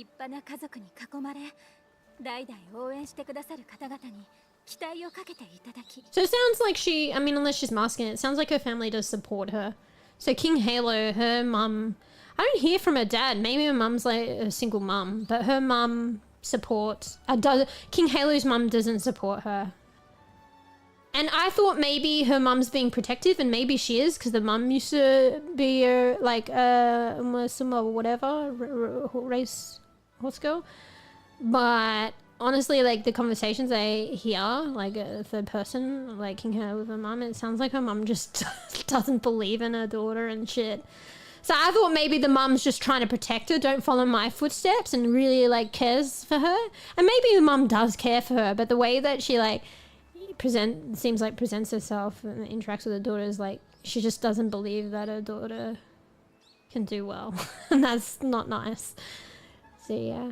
it sounds like she, I mean, unless she's masking it, it sounds like her family does support her. So King Halo, her mum, I don't hear from her dad. Maybe her mum's like a single mum, but her mum supports, King Halo's mum doesn't support her. And I thought maybe her mum's being protective, and maybe she is, because the mum used to be like Umamusume or whatever, race horse girl. But honestly, like the conversations I hear, like a third person, like King Halo with her mum, it sounds like her mum just doesn't believe in her daughter and shit. So I thought maybe the mum's just trying to protect her, don't follow my footsteps, and really like cares for her. And maybe the mum does care for her, but the way that she like presents herself and interacts with her daughter is like she just doesn't believe that her daughter can do well. And that's not nice. So yeah.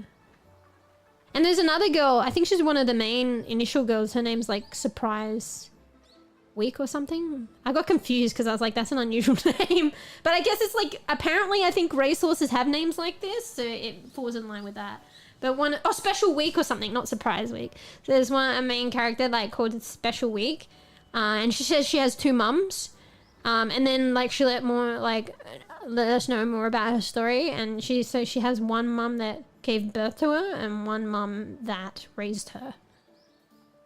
And there's another girl, I think she's one of the main initial girls. Her name's like Surprise Week or something. I got confused because I was like, that's an unusual name. But I guess it's like, apparently I think racehorses have names like this, so it falls in line with that. But Special Week or something, not Surprise Week. So there's a main character like called Special Week, and she says she has two mums, and then like she let us know more about her story, and she has one mum that gave birth to her and one mum that raised her.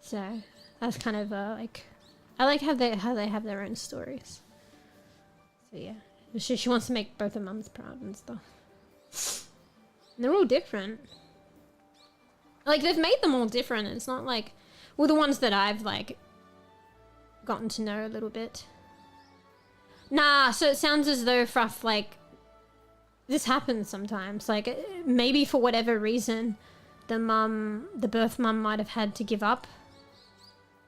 So that's kind of like, I like how they have their own stories. So yeah, she wants to make both her mums proud and stuff. And they're all different. Like, they've made them all different. It's not like, well, the ones that I've, like, gotten to know a little bit. Nah, so it sounds as though Fruff, like, this happens sometimes. Like, maybe for whatever reason, the birth mum might have had to give up.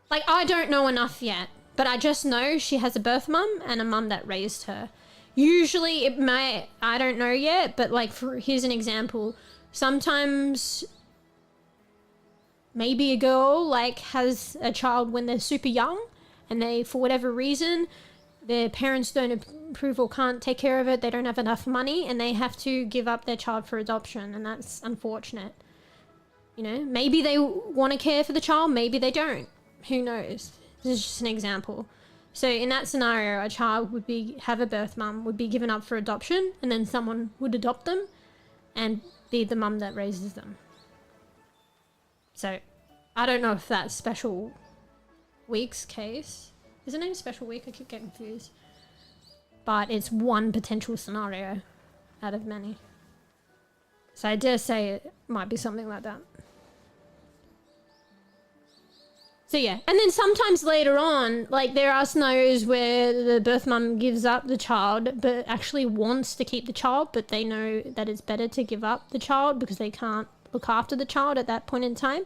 Like, I don't know enough yet, but I just know she has a birth mum and a mum that raised her. Usually it may, I don't know yet, but, like, here's an example. Sometimes maybe a girl like has a child when they're super young and they, for whatever reason, their parents don't approve or can't take care of it, they don't have enough money, and they have to give up their child for adoption, and that's unfortunate. You know, maybe they want to care for the child, maybe they don't. Who knows? This is just an example. So in that scenario, a child would have a birth mum, would be given up for adoption, and then someone would adopt them and be the mum that raises them. So, I don't know if that's Special Week's case. Is it named Special Week? I keep getting confused. But it's one potential scenario out of many. So I dare say it might be something like that. So yeah, and then sometimes later on, like there are scenarios where the birth mum gives up the child, but actually wants to keep the child, but they know that it's better to give up the child because they can't look after the child at that point in time.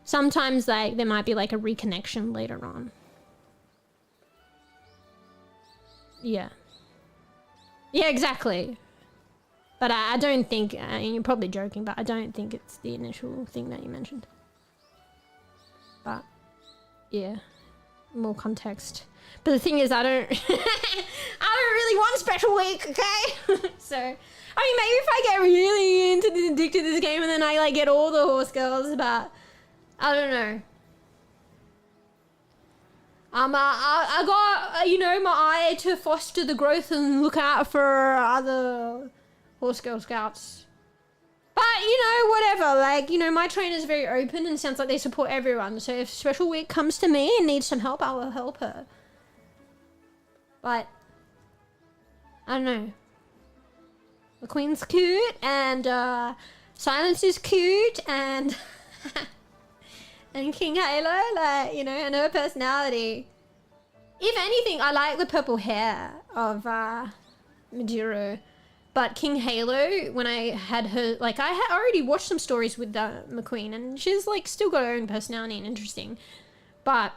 Sometimes like there might be like a reconnection later on. Yeah. Yeah, exactly. But I don't think, and you're probably joking, but I don't think it's the initial thing that you mentioned. But, yeah. more context. But the thing is, I don't really want special week, okay? So, I mean, maybe if I get really addicted to this game and then I like get all the horse girls, but I don't know. I got, you know, my eye to foster the growth and look out for other horse girl scouts. But, you know, whatever. Like, you know, my trainer's very open and sounds like they support everyone. So if Special Week comes to me and needs some help, I will help her. But, I don't know. The Queen's cute and Silence is cute and... and King Halo, like, you know, and her personality. If anything, I like the purple hair of Majiro. But King Halo, when I had her, like, I had already watched some stories with McQueen, and she's, like, still got her own personality and interesting. But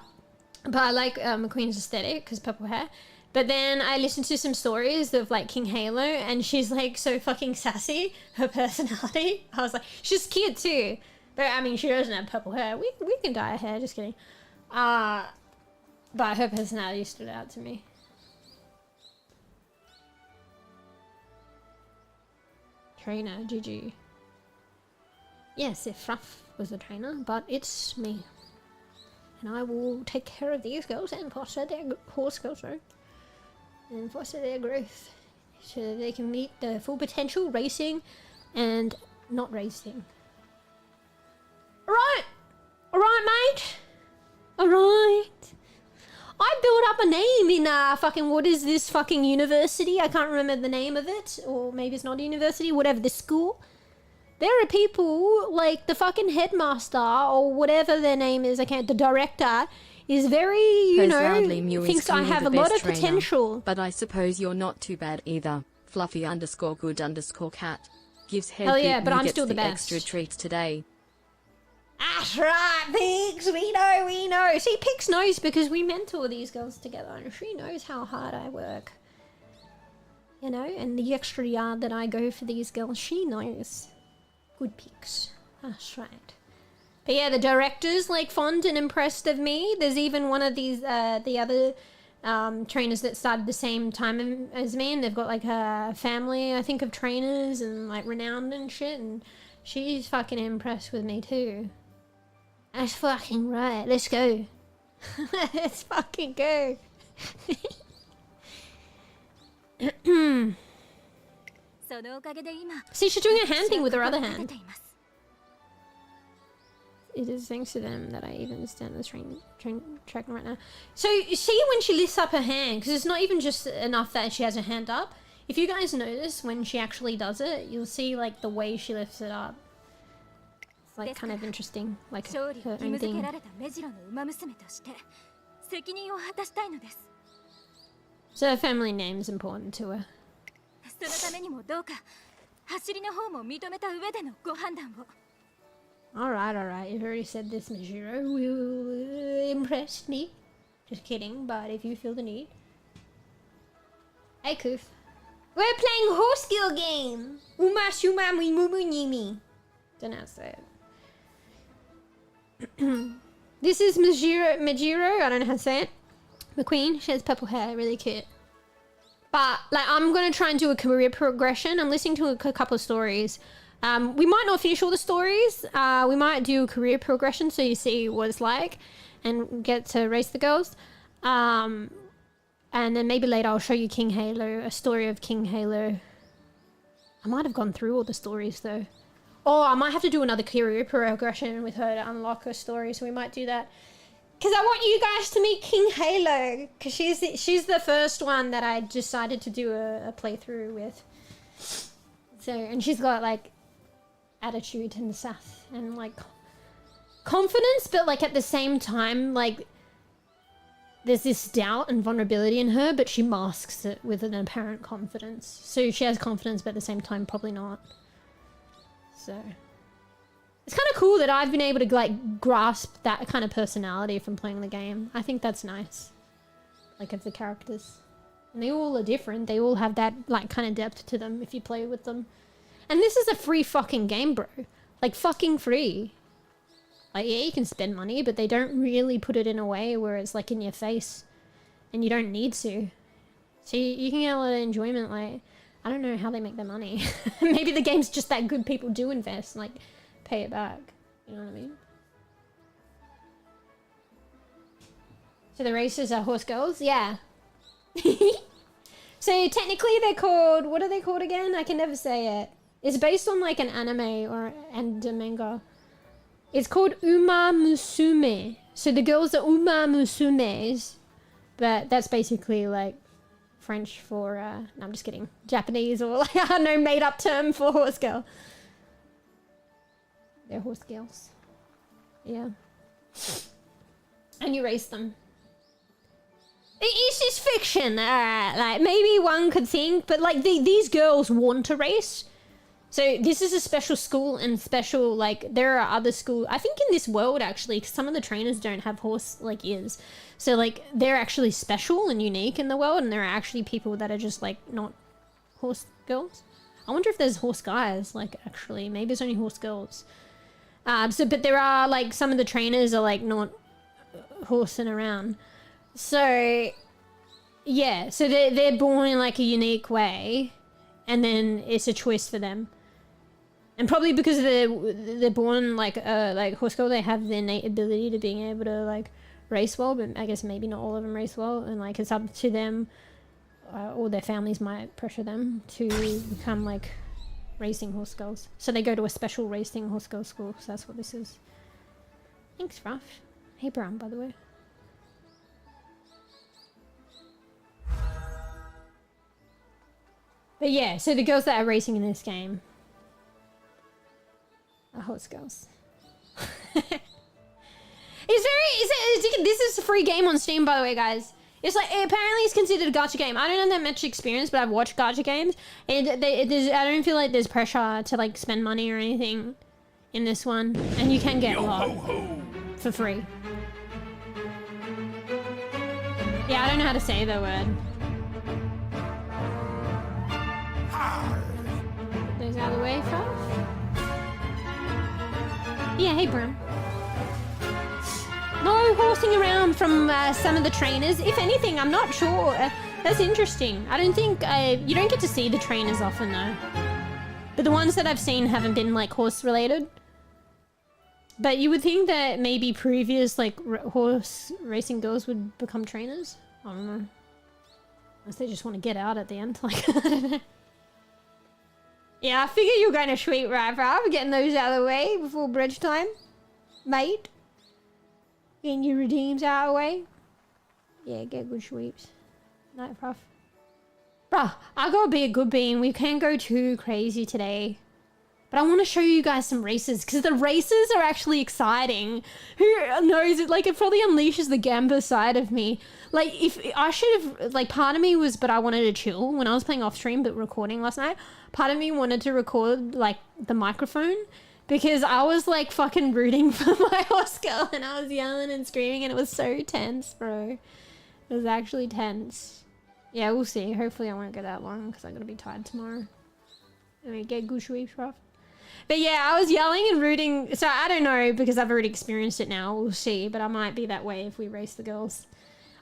I like McQueen's aesthetic, because purple hair. But then I listened to some stories of, like, King Halo, and she's, like, so fucking sassy, her personality. I was like, she's cute, too. But, I mean, she doesn't have purple hair. We can dye her hair, just kidding. But her personality stood out to me. Trainer, GG. Yes, if Fluff was the trainer, but it's me. And I will take care of these girls and foster their horse girls, right? And foster their growth. So that they can meet their full potential racing and not racing. Alright, mate. Alright. I built up a name in fucking, what is this fucking university? I can't remember the name of it. Or maybe it's not a university, whatever, the school. There are people, like the fucking headmaster or whatever their name is, the director, is very, you know, thinks I have a lot of potential.
But I suppose you're not too bad either. Fluffy_good_cat. Gives head
hell yeah, but I'm still the best.
Extra treats today.
That's right, Pix. We know. See, Pix knows because we mentor these girls together and she knows how hard I work. You know, and the extra yard that I go for these girls, she knows. Good Pix. That's right. But yeah, the director's like fond and impressed of me. There's even one of these, the other trainers that started the same time as me, and they've got like a family, I think, of trainers and like renowned and shit, and she's fucking impressed with me too. That's fucking right. Let's go. Let's fucking go. See, she's doing a hand thing with her other hand. It is thanks to them that I even understand the train tracking right now. So, you see when she lifts up her hand, because it's not even just enough that she has her hand up. If you guys notice, when she actually does it, you'll see, like, the way she lifts it up. It's, like, kind of interesting. Like, her own thing. So her family name's important to her. Alright, you've already said this, Mijiro. You impressed me. Just kidding, but if you feel the need. Hey, Koof. We're playing horse girl game! Umamusume. Don't know how to say it. This is Majiro, I don't know how to say it. McQueen, she has purple hair, really cute. But, like, I'm gonna try and do a career progression. I'm listening to a couple of stories. We might not finish all the stories. We might do a career progression so you see what it's like and get to race the girls. And then maybe later I'll show you King Halo, a story of King Halo. I might have gone through all the stories though. Oh, I might have to do another career progression with her to unlock her story, so we might do that. Because I want you guys to meet King Halo, because she's the first one that I decided to do a playthrough with. So, and she's got like attitude and sass and like confidence, but like at the same time, like there's this doubt and vulnerability in her, but she masks it with an apparent confidence. So she has confidence, but at the same time, probably not. So it's kind of cool that I've been able to like grasp that kind of personality from playing the game. I think that's nice. Like of the characters. And they all are different. They all have that like kind of depth to them if you play with them. And this is a free fucking game, bro. Like fucking free. Like, yeah, you can spend money, but they don't really put it in a way where it's like in your face and you don't need to. So you can get a lot of enjoyment. Like, I don't know how they make their money. Maybe the game's just that good, people do invest and like pay it back. You know what I mean? So the races are horse girls? Yeah. So technically they're called, what are they called again? I can never say it. It's based on like an anime and a manga. It's called Umamusume. So the girls are Umamusumes, but that's basically like French for, no, I'm just kidding, Japanese or like, I don't know, made up term for horse girl. They're horse girls. Yeah. And you race them. It's just fiction. Like maybe one could think, but like these girls want to race. So this is a special school and special, like there are other schools. I think in this world actually, 'cause some of the trainers don't have horse like ears. So like they're actually special and unique in the world, and there are actually people that are just like not horse girls. I wonder if there's horse guys, like actually, maybe it's only horse girls. But there are like some of the trainers are like not horsing around. So, yeah, so they're born in like a unique way, and then it's a choice for them. And probably because they're born like horse girl, they have the innate ability to being able to like race well, but I guess maybe not all of them race well, and like it's up to them, or their families might pressure them to become like racing horse girls. So they go to a special racing horse girl school, so that's what this is. Thanks, Ruff. Hey, Brown, by the way. But yeah, so the girls that are racing in this game are horse girls. This is a free game on Steam, by the way, guys. It's like, apparently it's considered a gacha game. I don't have that much experience, but I've watched gacha games. And I don't feel like there's pressure to like spend money or anything in this one. And you can get a lot for free. Yeah, I don't know how to say the word. Those out of the way, Fluff. Yeah, hey, Brim. No horsing around from some of the trainers. If anything, I'm not sure. That's interesting. I don't think you don't get to see the trainers often though. But the ones that I've seen haven't been like horse related. But you would think that maybe previous like horse racing girls would become trainers. I don't know. Unless they just want to get out at the end. Like, I don't know. Yeah, I figure you're going to sweet right, Rob. Getting those out of the way before bridge time, mate. Getting your redeems out of the way. Yeah, get good sweeps. Night, Prof. Bruh, I gotta be a good bean. We can't go too crazy today. But I want to show you guys some races, because the races are actually exciting. Who knows? It like, it probably unleashes the gamba side of me. Like, if I should have, like, part of me was, but I wanted to chill when I was playing off stream, but recording last night. Part of me wanted to record, like, the microphone, because I was, like, fucking rooting for my horse girl, and I was yelling and screaming, and it was so tense, bro. It was actually tense. Yeah, we'll see. Hopefully I won't go that long, because I'm gonna be tired tomorrow. Let me get good sweeps, bro. But yeah, I was yelling and rooting. So I don't know, because I've already experienced it now. We'll see. But I might be that way if we race the girls.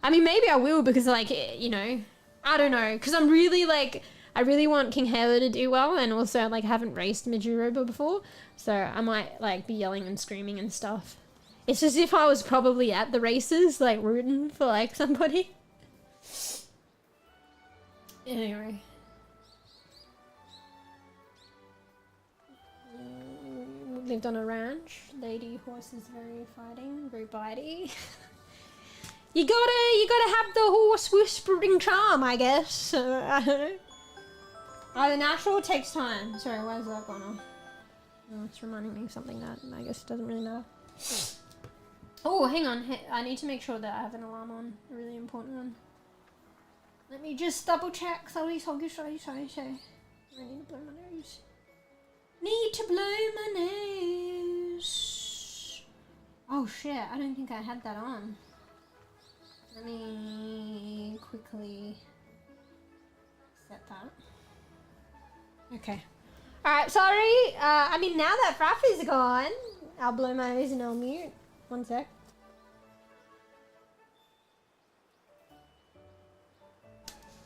I mean, maybe I will, because, like, you know, I don't know. Because I'm really, like, I really want kwittens to do well. And also, like, haven't raced mɛOw before. So I might, like, be yelling and screaming and stuff. It's as if I was probably at the races, like, rooting for, like, somebody. Anyway. Lived on a ranch. Lady horse is very fighting, very bitey. you gotta have the horse whispering charm, I guess. I don't know. Oh, the natural takes time. Sorry, why is that going on? Oh, it's reminding me of something that I guess doesn't really matter. Oh, hang on. I need to make sure that I have an alarm on. A really important one. Let me just double check. Sorry. I need to blow my nose. Need to blow my nose. Oh shit, I don't think I had that on. Let me quickly set that. Okay. Alright, sorry. I mean, now that Fraff is gone, I'll blow my nose and I'll mute. One sec.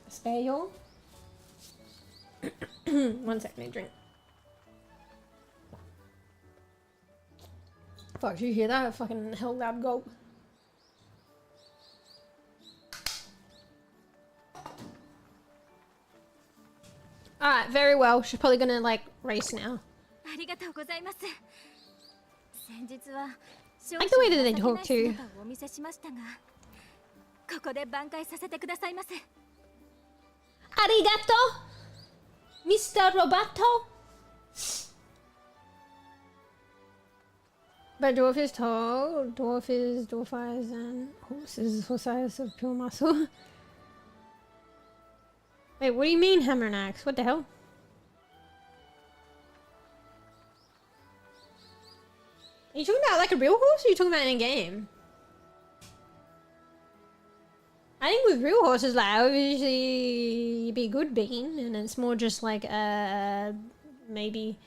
Spare y'all. One sec, need a drink. Fuck, did you hear that? Fucking hell loud gulp. Alright, very well. She's probably gonna like race now.
I like the
way that they talk too. Arigato, Mr. Roboto. But dwarf is tall, dwarf is dwarf eyes, and horse is horse eyes of pure muscle. Wait, what do you mean hammer and axe? What the hell? Are you talking about like a real horse, or are you talking about in a game? I think with real horses, like obviously you'd be a good bean, and it's more just like maybe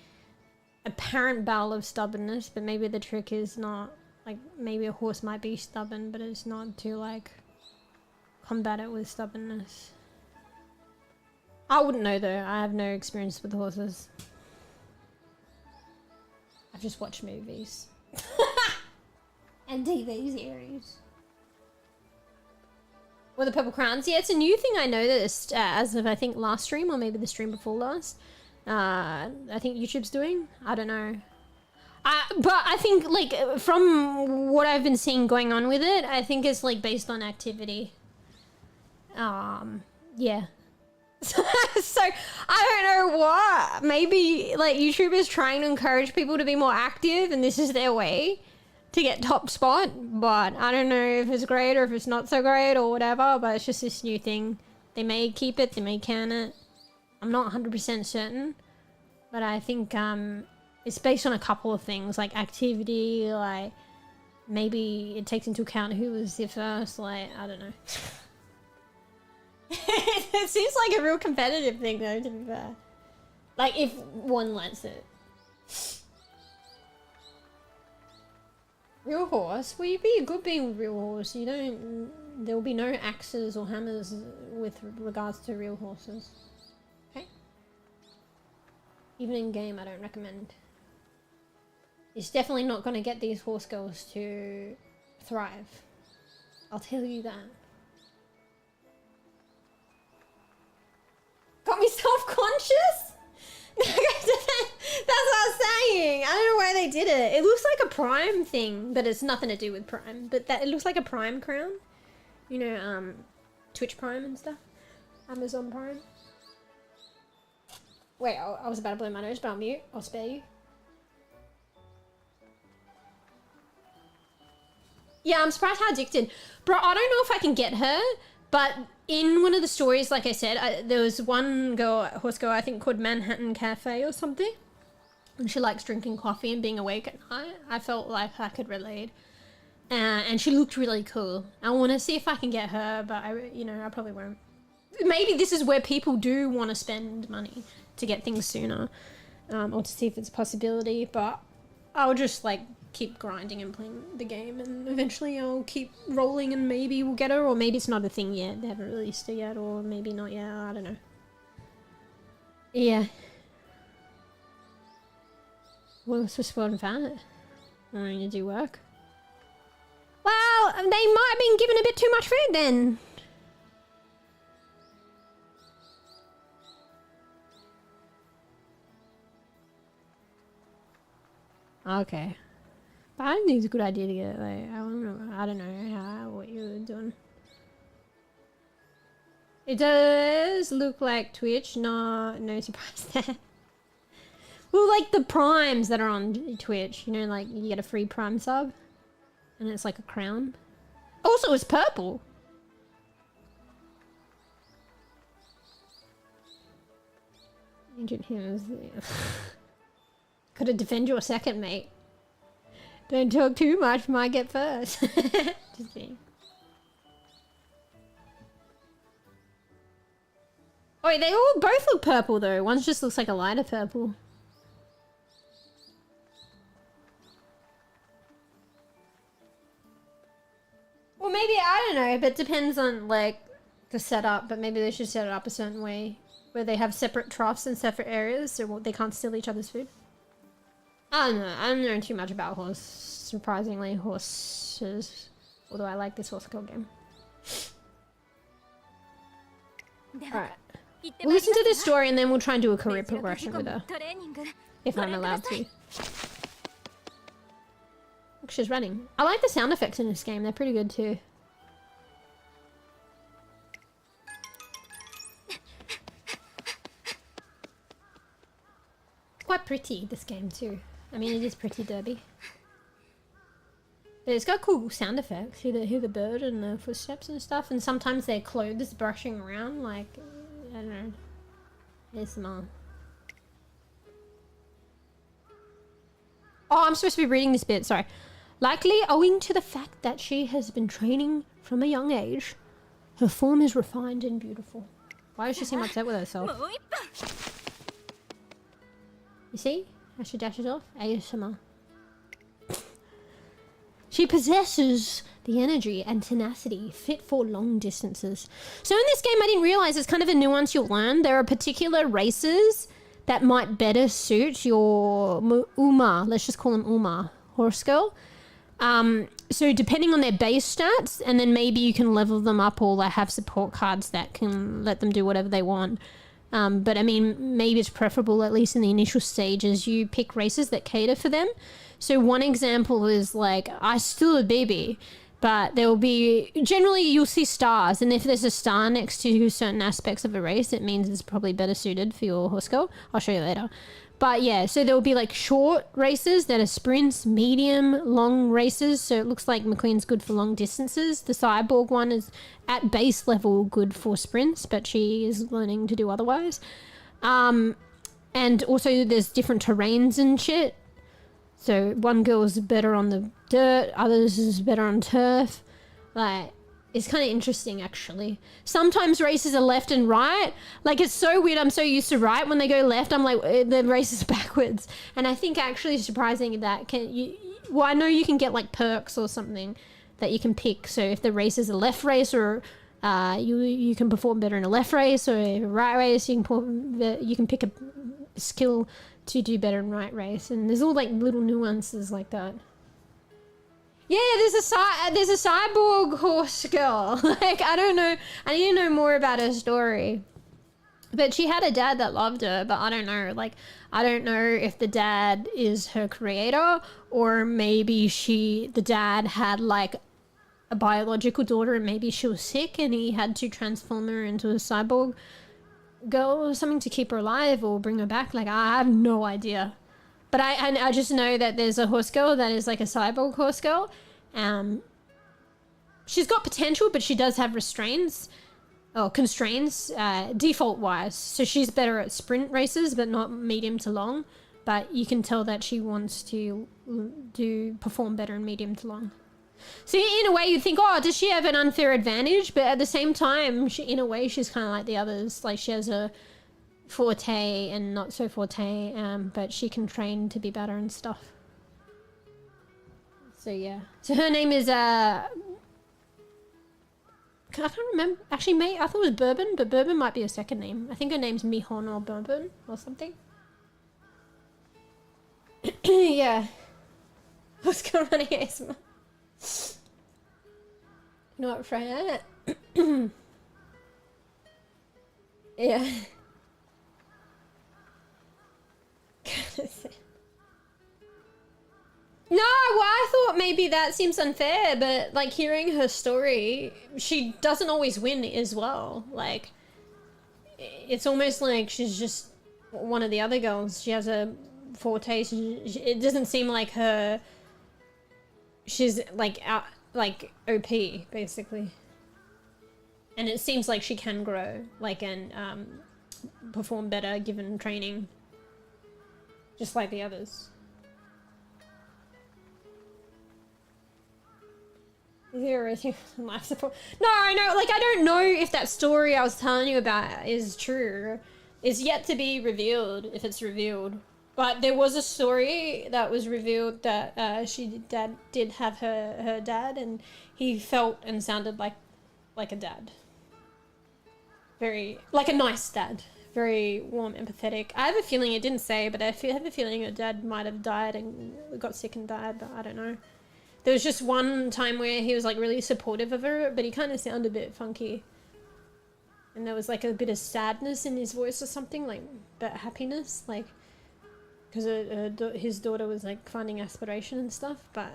apparent bowl of stubbornness, but maybe the trick is not like, maybe a horse might be stubborn, but it's not to like combat it with stubbornness. I wouldn't know though. I have no experience with horses. I've just watched movies and TV series. Or the purple crowns. Yeah, it's a new thing I noticed as of I think last stream, or maybe the stream before last. I think YouTube's doing. I don't know. But I think like from what I've been seeing going on with it, I think it's like based on activity. Yeah. So I don't know what. Maybe like YouTube is trying to encourage people to be more active, and this is their way to get top spot. But I don't know if it's great or if it's not so great or whatever. But it's just this new thing. They may keep it. They may can it. I'm not 100% certain, but I think it's based on a couple of things, like activity, like maybe it takes into account who was there first, like, I don't know. It seems like a real competitive thing though, to be fair. Like, if one lets it. Real horse? Well, you'd be a good being with real horse. You don't... There will be no axes or hammers with regards to real horses. Okay? Even in game, I don't recommend. It's definitely not going to get these horse girls to thrive. I'll tell you that. Got me self-conscious? That's what I was saying. I don't know why they did it. It looks like a Prime thing, but it's nothing to do with Prime. But that it looks like a Prime crown. You know, Twitch Prime and stuff. Amazon Prime. Wait, I was about to blow my nose, but I'll mute. I'll spare you. Yeah, I'm surprised how addicted. Bro, I don't know if I can get her, but in one of the stories, like I said, there was one girl, horse girl, I think called Manhattan Cafe or something. And she likes drinking coffee and being awake at night. I felt like I could relate. And she looked really cool. I want to see if I can get her, but I probably won't. Maybe this is where people do want to spend money to get things sooner, or to see if it's a possibility, but I'll just like keep grinding and playing the game, and eventually I'll keep rolling and maybe we'll get her, or maybe it's not a thing yet. They haven't released it yet, or maybe not yet. I don't know. Yeah. Well, it's just fun fat. I'm going to do work. Well, they might have been given a bit too much food then. Okay. But I don't think it's a good idea to get, like, I don't know what you're doing. It does look like Twitch, no surprise there. Well, like the primes that are on Twitch, you know, like you get a free prime sub. And it's like a crown. Also, it's purple. Ancient hymns. Gotta defend your second, mate. Don't talk too much, might get first. Just kidding. Oh, wait, they all both look purple though. One just looks like a lighter purple. know, but it depends on like the setup, but maybe they should set it up a certain way where they have separate troughs and separate areas so they can't steal each other's food. I don't know. I don't know too much about surprisingly, horses. Although I like this horse girl game. Alright. We'll listen to this story and then we'll try and do a career progression with her. If I'm allowed to. Look, she's running. I like the sound effects in this game. They're pretty good too. Quite pretty, this game too. I mean, it is pretty derby. But it's got cool sound effects. Hear the bird and the footsteps and stuff. And sometimes their clothes brushing around, like, I don't know. ASMR. Oh, I'm supposed to be reading this bit, sorry. Likely owing to the fact that she has been training from a young age, her form is refined and beautiful. Why does she seem upset with herself? You see how she dashes off? ASMR. She possesses the energy and tenacity fit for long distances. So in this game, I didn't realize it's kind of a nuance you'll learn. There are particular races that might better suit your let's just call them Uma, horse girl. So depending on their base stats, and then maybe you can level them up or they have support cards that can let them do whatever they want. But I mean, maybe it's preferable, at least in the initial stages, you pick races that cater for them. So one example is like, I still a baby, but there will be, generally you'll see stars. And if there's a star next to certain aspects of a race, it means it's probably better suited for your horse girl. I'll show you later. But yeah, so there will be like short races that are sprints, medium, long races. So it looks like McQueen's good for long distances. The cyborg one is at base level good for sprints, but she is learning to do otherwise. And also there's different terrains and shit. So one girl is better on the dirt, others is better on turf. Like, it's kind of interesting, actually. Sometimes races are left and right. Like, it's so weird. I'm so used to right. When they go left, I'm like, the race is backwards. And I think actually it's surprising that well, I know you can get like perks or something that you can pick. So if the race is a left race, or you can perform better in a left race, or a right race, you can pick a skill to do better in right race. And there's all like little nuances like that. Yeah, there's a cyborg horse girl. Like, I don't know. I need to know more about her story. But she had a dad that loved her, but I don't know. Like, I don't know if the dad is her creator, or maybe the dad had like a biological daughter and maybe she was sick and he had to transform her into a cyborg girl or something to keep her alive or bring her back. Like, I have no idea. But I just know that there's a horse girl that is like a cyborg horse girl. She's got potential, but she does have constraints default wise. So she's better at sprint races, but not medium to long. But you can tell that she wants to perform better in medium to long. So in a way you'd think, oh, does she have an unfair advantage? But at the same time, in a way she's kind of like the others. Like, she has a forte and not so forte, but she can train to be better and stuff. So yeah, so her name is I can't remember, actually. I thought it was Bourbon, but Bourbon might be a second name. I think her name's Mihon or Bourbon or something. Yeah, what's going on here? You know what, Freya? Yeah. No, well, I thought maybe that seems unfair, but like, hearing her story, she doesn't always win as well. Like, it's almost like she's just one of the other girls. She has a forte. It doesn't seem like she's like OP basically, and it seems like she can grow, like, and perform better given training. Just like the others. Zero life support. No, like, I don't know if that story I was telling you about is true. It's yet to be revealed, if it's revealed. But there was a story that was revealed that she did have her dad, and he felt and sounded like like a dad. Very, like a nice dad. Very warm, empathetic. I have a feeling, it didn't say, but I have a feeling her dad might have died and got sick and died, but I don't know. There was just one time where he was like really supportive of her, but he kind of sounded a bit funky. And there was like a bit of sadness in his voice or something, like, but happiness, like, because his daughter was like finding aspiration and stuff, but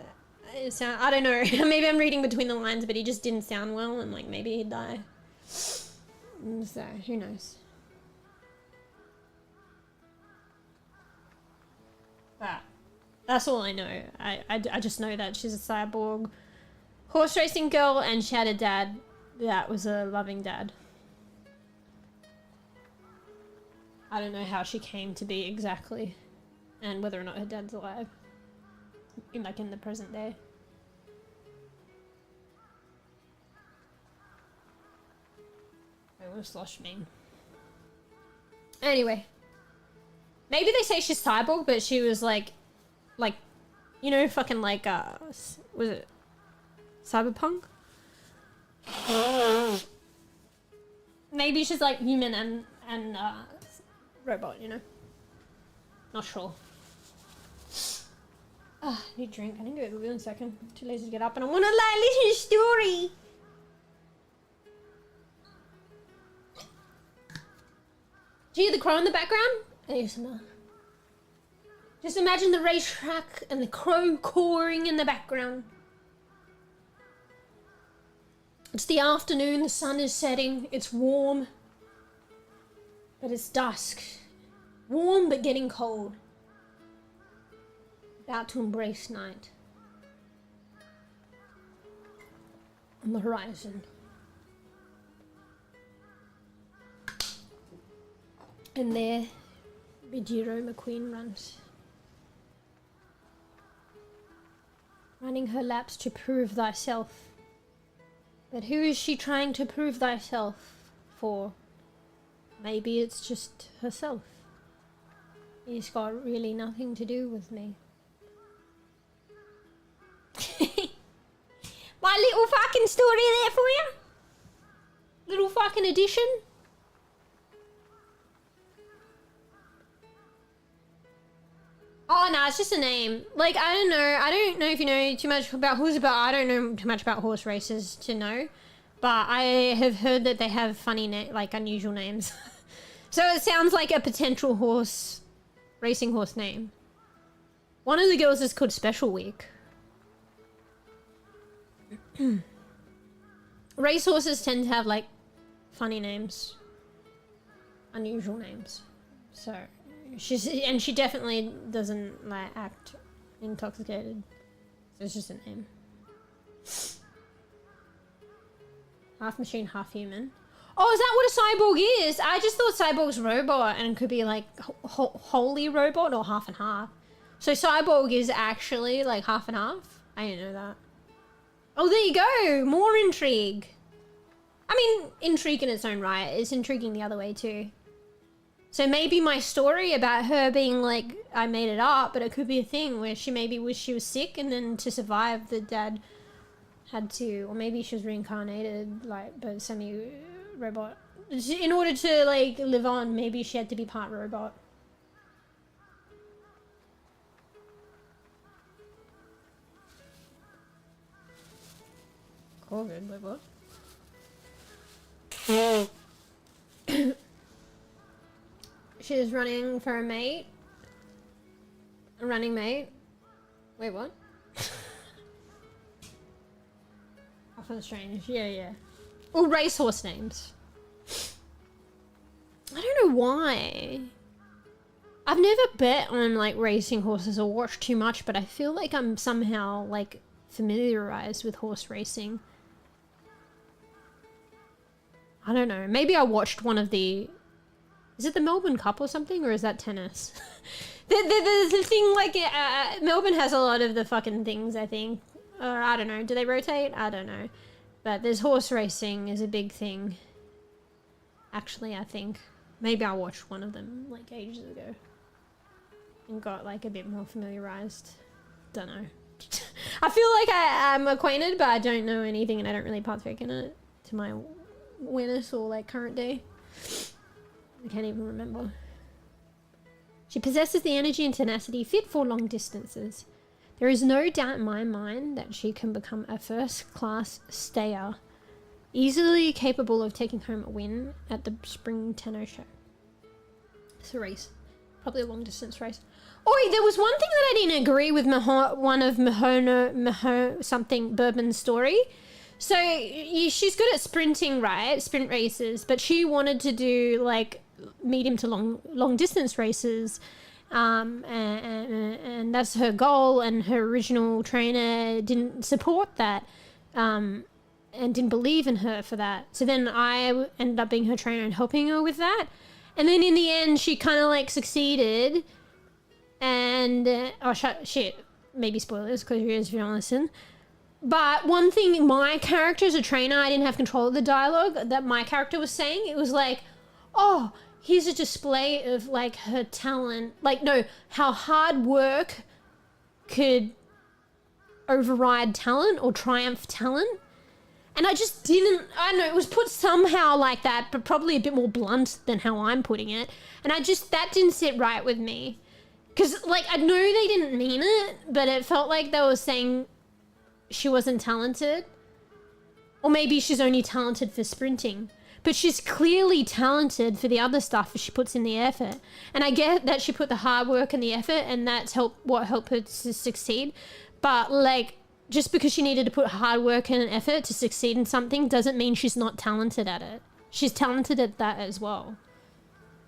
it sound, I don't know, maybe I'm reading between the lines, but he just didn't sound well, and like maybe he'd die. So, who knows. But that's all I know. I just know that she's a cyborg horse racing girl, and she had a dad that was a loving dad. I don't know how she came to be exactly, and whether or not her dad's alive, in the present day. Wait, what does slosh mean? Anyway, maybe they say she's cyborg, but she was like, you know, fucking like, was it cyberpunk? Maybe she's like human and robot, you know? Not sure. I need a drink. I need to go to the loo in a second. I'm too lazy to get up, and I want to listen to a story. Do you hear the crow in the background? ASMR. Just imagine the racetrack and the crow cawing in the background. It's the afternoon, the sun is setting, it's warm, but it's dusk. Warm but getting cold. About to embrace night. On the horizon. And there, Bijiro McQueen runs. Running her laps to prove thyself. But who is she trying to prove thyself for? Maybe it's just herself. It's got really nothing to do with me. My little fucking story there for you. Little fucking addition. Oh no, it's just a name. Like, I don't know if you know too much about horses, but I don't know too much about horse races to know. But I have heard that they have funny, like unusual names. So it sounds like a potential racing horse name. One of the girls is called Special Week. Racehorses tend to have like funny names. Unusual names. So... she definitely doesn't like act intoxicated. So it's just a name. Half machine, half human. Oh, is that what a cyborg is? I just thought cyborg's robot and could be like wholly robot or half and half. So cyborg is actually like half and half? I didn't know that. Oh, there you go. More intrigue. I mean, intrigue in its own right. It's intriguing the other way too. So maybe my story about her being like, I made it up, but it could be a thing where she maybe wished she was sick, and then to survive the dad had to, or maybe she was reincarnated, like, but semi-robot. In order to like live on, maybe she had to be part robot. COVID, wait, what? She's running for a mate. A running mate. Wait, what? I feel strange. Yeah. All racehorse names. I don't know why. I've never bet on like racing horses or watched too much, but I feel like I'm somehow like familiarized with horse racing. I don't know. Maybe I watched one of the... Is it the Melbourne Cup or something, or is that tennis? the thing, like, Melbourne has a lot of the fucking things, I think. Or, I don't know. Do they rotate? I don't know. But there's horse racing is a big thing. Actually, I think. Maybe I watched one of them, like, ages ago. And got, like, a bit more familiarized. Don't know. I feel like I'm acquainted, but I don't know anything and I don't really partake in it my awareness or like current day. I can't even remember. She possesses the energy and tenacity fit for long distances. There is no doubt in my mind that she can become a first-class stayer, easily capable of taking home a win at the Spring Tenno show. It's a race. Probably a long-distance race. Oh, there was one thing that I didn't agree with one of Maho something Bourbon's story. So she's good at sprinting, right? Sprint races, but she wanted to do like medium to long distance races, and that's her goal. And her original trainer didn't support that, and didn't believe in her for that. So then I ended up being her trainer and helping her with that. And then in the end, she kind of like succeeded. And oh shit, maybe spoilers because you guys don't listen. But one thing, my character as a trainer, I didn't have control of the dialogue that my character was saying. It was like, oh, here's a display of like her talent. Like, no, how hard work could override talent or triumph talent. And I just didn't, I don't know, it was put somehow like that, but probably a bit more blunt than how I'm putting it. And that didn't sit right with me. Because, like, I know they didn't mean it, but it felt like they were saying she wasn't talented. Or maybe she's only talented for sprinting. But she's clearly talented for the other stuff if she puts in the effort. And I get that she put the hard work and the effort, and that's what helped her to succeed. But, like, just because she needed to put hard work and an effort to succeed in something doesn't mean she's not talented at it. She's talented at that as well.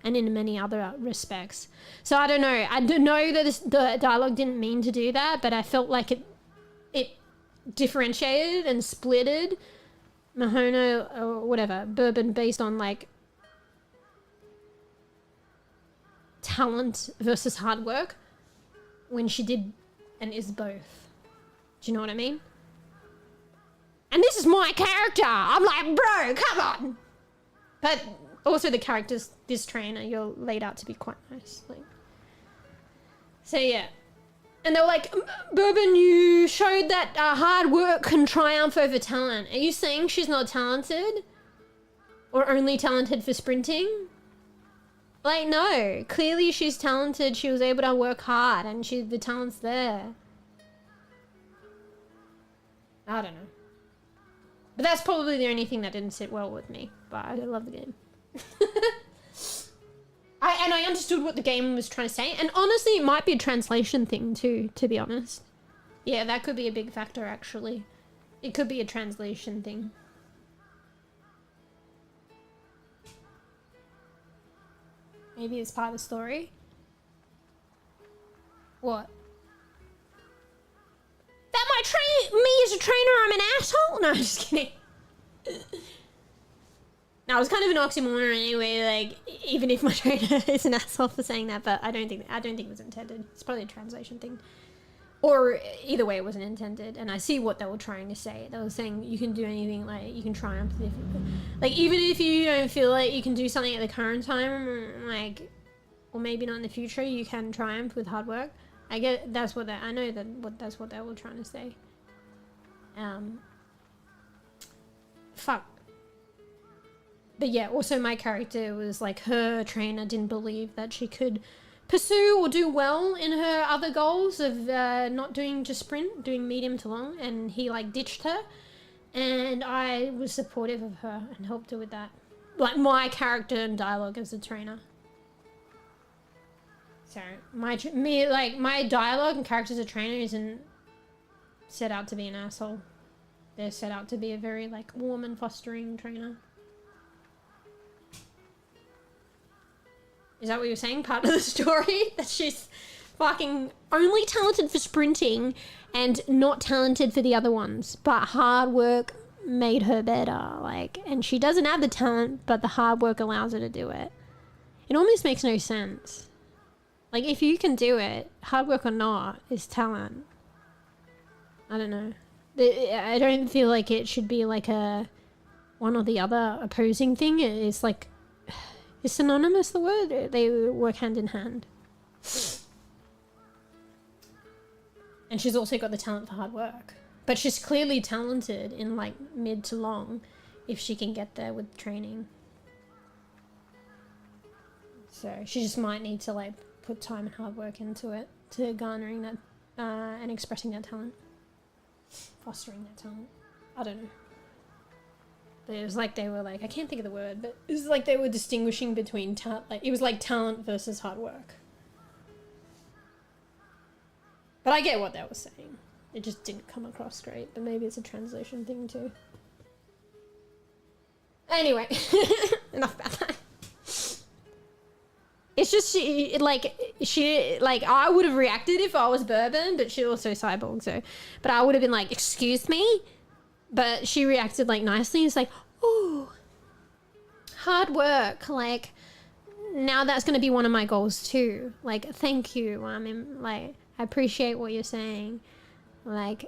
And in many other respects. So I don't know. I don't know that the dialogue didn't mean to do that, but I felt like it differentiated and splitted Mahono or whatever, Bourbon, based on like talent versus hard work when she did and is both. Do you know what I mean? And this is my character. I'm like, bro, come on. But also the characters, this trainer, you're laid out to be quite nice. Like, so yeah. And they were like, Bourbon, you showed that hard work can triumph over talent. Are you saying she's not talented? Or only talented for sprinting? Like, no. Clearly she's talented. She was able to work hard and the talent's there. I don't know. But that's probably the only thing that didn't sit well with me. But I love the game. I understood what the game was trying to say, and honestly it might be a translation thing too, to be honest. Yeah, that could be a big factor actually. It could be a translation thing. Maybe it's part of the story. What? That might train me as a trainer, I'm an asshole? No, I'm just kidding. No, it was kind of an oxymoron anyway, like, even if my trainer is an asshole for saying that, but I don't think it was intended. It's probably a translation thing. Or either way, it wasn't intended, and I see what they were trying to say. They were saying you can do anything, like, you can triumph. Like, even if you don't feel like you can do something at the current time, like, or maybe not in the future, you can triumph with hard work. I know that's what they were trying to say. Fuck. But yeah, also my character was like, her trainer didn't believe that she could pursue or do well in her other goals of not doing just sprint, doing medium to long, and he like ditched her, and I was supportive of her and helped her with that. Like my character and dialogue as a trainer. So my dialogue and character as a trainer isn't set out to be an asshole. They're set out to be a very like warm and fostering trainer. Is that what you're saying? Part of the story? That she's fucking only talented for sprinting and not talented for the other ones. But hard work made her better. Like, and she doesn't have the talent, but the hard work allows her to do it. It almost makes no sense. Like, if you can do it, hard work or not, is talent. I don't know. I don't feel like it should be like a one or the other opposing thing. It's like, is synonymous the word? They work hand in hand. And she's also got the talent for hard work. But she's clearly talented in like mid to long if she can get there with training. So she just might need to like put time and hard work into it, to garnering that and expressing that talent, fostering that talent. I don't know. But it was like they were like, I can't think of the word, but it was like they were distinguishing between like it was like talent versus hard work. But I get what they were saying. It just didn't come across great, but maybe it's a translation thing too. Anyway, enough about that. It's just she I would have reacted if I was Bourbon, but she's also cyborg, so. But I would have been like, excuse me? But she reacted like nicely. It's like, oh, hard work. Like, now that's going to be one of my goals too. Like, thank you. I mean, like, I appreciate what you're saying. Like,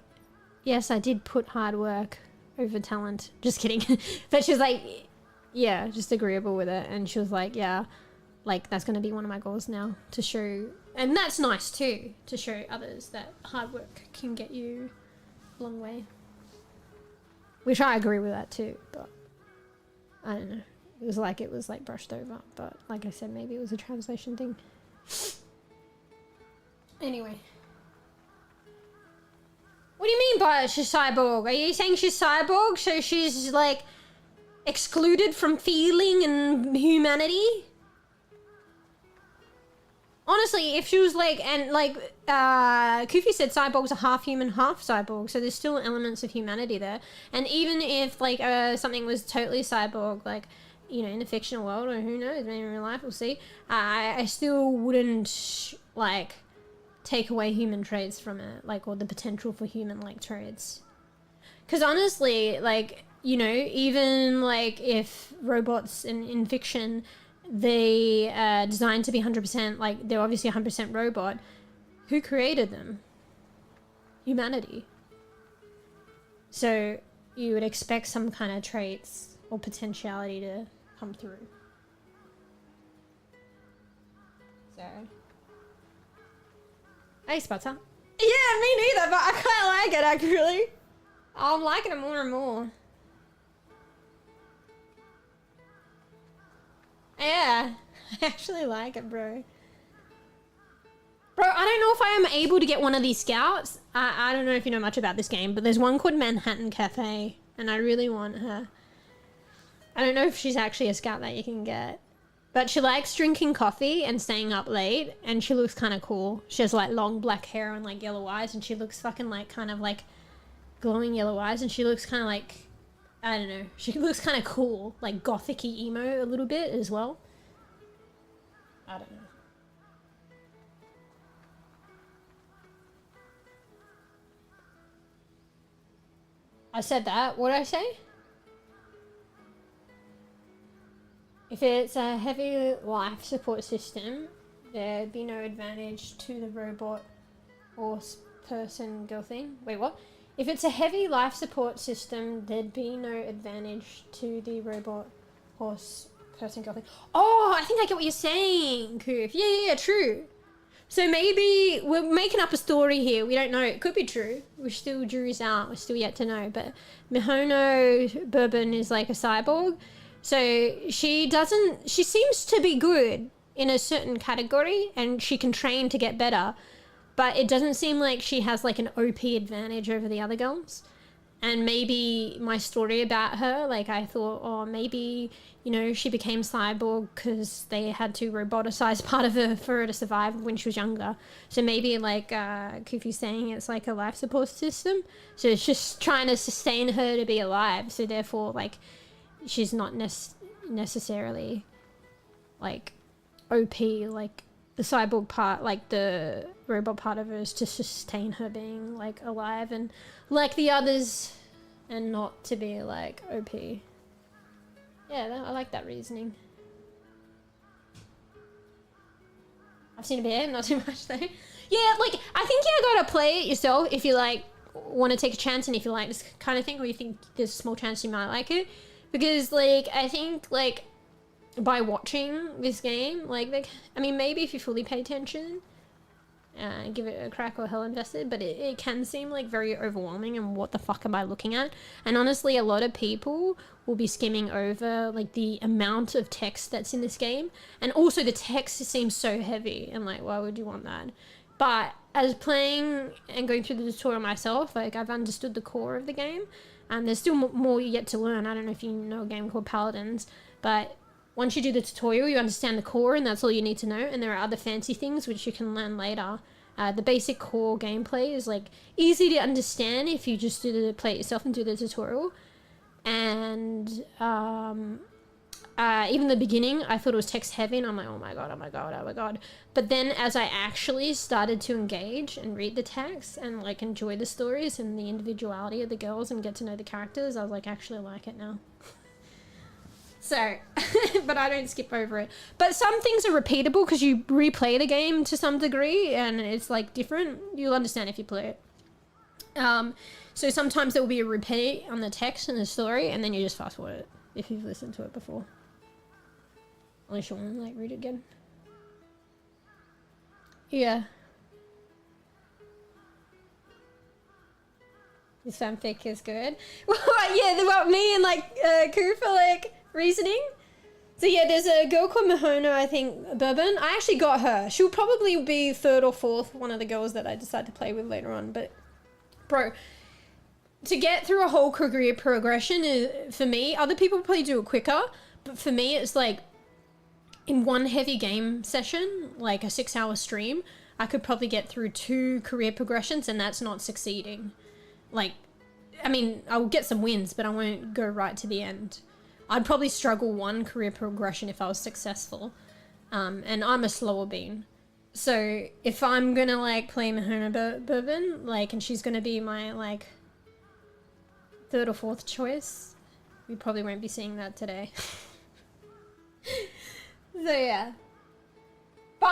yes, I did put hard work over talent. Just kidding. But she was like, yeah, just agreeable with it. And she was like, yeah, like, that's going to be one of my goals now, to show. And that's nice too, to show others that hard work can get you a long way. Which I agree with that too, but I don't know. It was like brushed over, but like I said, maybe it was a translation thing. Anyway. What do you mean by she's cyborg? Are you saying she's cyborg, so she's like excluded from feeling and humanity? Honestly, if she was like, and like, Kufi said cyborgs are half human, half cyborg, so there's still elements of humanity there. And even if like something was totally cyborg, like, you know, in the fictional world, or who knows, maybe in real life, we'll see, I still wouldn't like take away human traits from it, like, or the potential for human like traits. Because honestly, like, you know, even like if robots in fiction, they designed to be 100%, like, they're obviously 100% robot. Who created them? Humanity. So you would expect some kind of traits or potentiality to come through. So, hey, Spotter. Yeah, me neither, but I quite like it actually. I'm liking it more and more. Yeah, I actually like it, bro. Bro, I don't know if I am able to get one of these scouts. I don't know if you know much about this game, but there's one called Manhattan Cafe, and I really want her. I don't know if she's actually a scout that you can get. But she likes drinking coffee and staying up late, and she looks kind of cool. She has like long black hair and like yellow eyes, and she looks fucking like kind of like glowing yellow eyes, and she looks kind of like, I don't know, she looks kind of cool, like gothic-y emo a little bit as well. I don't know. I said that. What did I say? If it's a heavy life support system, there'd be no advantage to the robot horse person girl thing. Wait, what? If it's a heavy life support system, there'd be no advantage to the robot horse person girl thing. Oh, I think I get what you're saying, Koof. Yeah, true. So maybe we're making up a story here. We don't know. It could be true. We're still jury's out. We're still yet to know. But Mihono Bourbon is like a cyborg. So she seems to be good in a certain category, and she can train to get better. But it doesn't seem like she has like an OP advantage over the other girls. And maybe my story about her, like I thought, oh, maybe, you know, she became cyborg because they had to roboticize part of her for her to survive when she was younger. So maybe like Kufi's saying it's like a life support system. So it's just trying to sustain her to be alive. So therefore, like, she's not necessarily like OP, like the cyborg part, like the robot part of her is to sustain her being like alive and like the others, and not to be like OP. Yeah, I like that reasoning. I've seen a bit, not too much though. Yeah, like I think you gotta play it yourself if you like want to take a chance, and if you like this kind of thing, or you think there's a small chance you might like it. Because like I think like by watching this game, like I mean maybe if you fully pay attention, give it a crack or hell invested, but it can seem like very overwhelming and what the fuck am I looking at? And honestly, a lot of people will be skimming over like the amount of text that's in this game, and also the text seems so heavy and like, why would you want that? But as playing and going through the tutorial myself, like I've understood the core of the game, and there's still more yet to learn. I don't know if you know a game called Paladins, but once you do the tutorial, you understand the core, and that's all you need to know. And there are other fancy things which you can learn later. The basic core gameplay is like easy to understand if you just play it yourself and do the tutorial. And even the beginning, I thought it was text heavy, and I'm like, oh my god, oh my god, oh my god. But then as I actually started to engage and read the text and like enjoy the stories and the individuality of the girls and get to know the characters, I was like, actually like it now. So, but I don't skip over it. But some things are repeatable because you replay the game to some degree and it's like different. You'll understand if you play it. So sometimes there will be a repeat on the text and the story, and then you just fast forward it if you've listened to it before. Unless you want to like read it again. Yeah. This fanfic is good. Yeah, about me and like Ku for like reasoning. So yeah, there's a girl called Mahona, I think, Bourbon. I actually got her. She'll probably be third or fourth one of the girls that I decide to play with later on. But bro, to get through a whole career progression is, for me, other people probably do it quicker, but for me it's like in one heavy game session, like a 6-hour stream, I could probably get through 2 career progressions, and that's not succeeding. Like, I mean, I'll get some wins, but I won't go right to the end. I'd probably struggle 1 career progression if I was successful. And I'm a slower bean. So if I'm gonna like play Mahona Bourbon, like, and she's gonna be my like 3rd or 4th choice, we probably won't be seeing that today. So yeah. But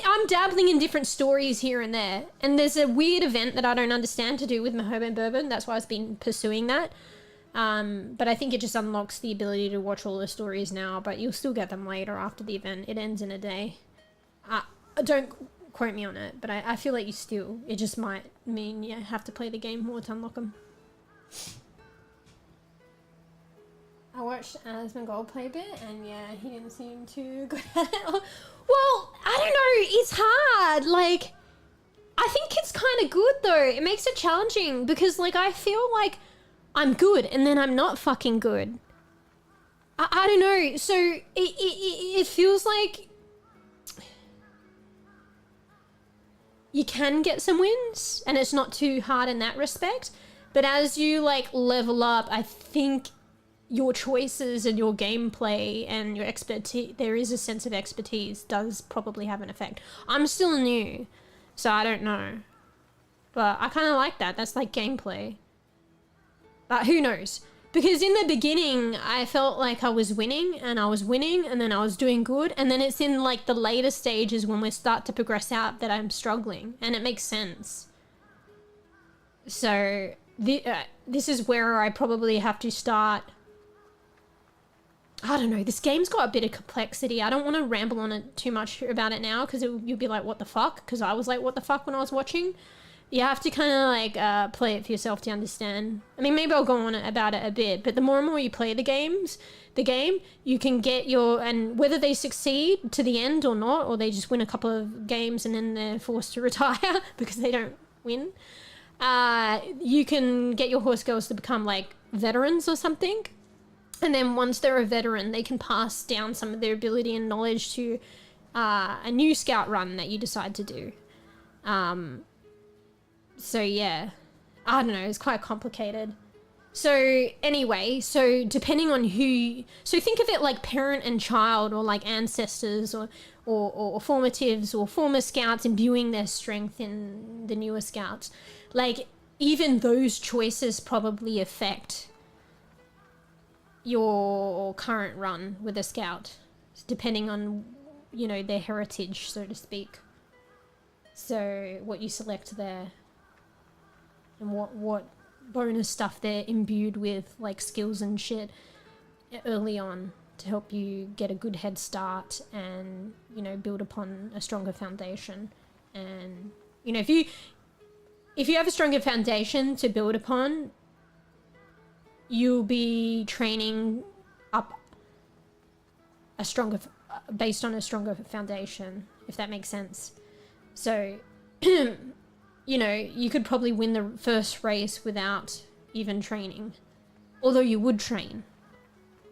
I'm dabbling in different stories here and there. And there's a weird event that I don't understand to do with Mahona Bourbon. That's why I've been pursuing that. But I think it just unlocks the ability to watch all the stories now, but you'll still get them later after the event. It ends in a day. Don't quote me on it, but I feel like you still. It just might mean you have to play the game more to unlock them. I watched Asmongold play a bit, and yeah, he didn't seem too good at it. Well, I don't know, it's hard. Like, I think it's kind of good though. It makes it challenging because like I feel like I'm good and then I'm not fucking good. I don't know. So it feels like you can get some wins and it's not too hard in that respect. But as you like level up, I think your choices and your gameplay and your expertise, there is a sense of expertise, does probably have an effect. I'm still new, so I don't know. But I kind of like that. That's like gameplay. But who knows? Because in the beginning, I felt like I was winning and then I was doing good. And then it's in like the later stages when we start to progress out that I'm struggling. And it makes sense. So this is where I probably have to start. I don't know, this game's got a bit of complexity. I don't want to ramble on it too much about it now because you'll be like, what the fuck? Because I was like, what the fuck when I was watching. You have to kind of like play it for yourself to understand. I mean, maybe I'll go on about it a bit, but the more and more you play the game, you can get and whether they succeed to the end or not, or they just win a couple of games and then they're forced to retire because they don't win, you can get your horse girls to become like veterans or something. And then once they're a veteran, they can pass down some of their ability and knowledge to a new scout run that you decide to do. So yeah, I don't know, it's quite complicated. So anyway, so depending on so think of it like parent and child, or like ancestors or formatives or former scouts imbuing their strength in the newer scouts. Like even those choices probably affect your current run with a scout, depending on, you know, their heritage, so to speak. So what you select there and what bonus stuff they're imbued with, like skills and shit early on to help you get a good head start and, you know, build upon a stronger foundation And, you know, if you have a stronger foundation to build upon, you'll be training up based on a stronger foundation, if that makes sense. So, you know, you could probably win the first race without even training, although you would train,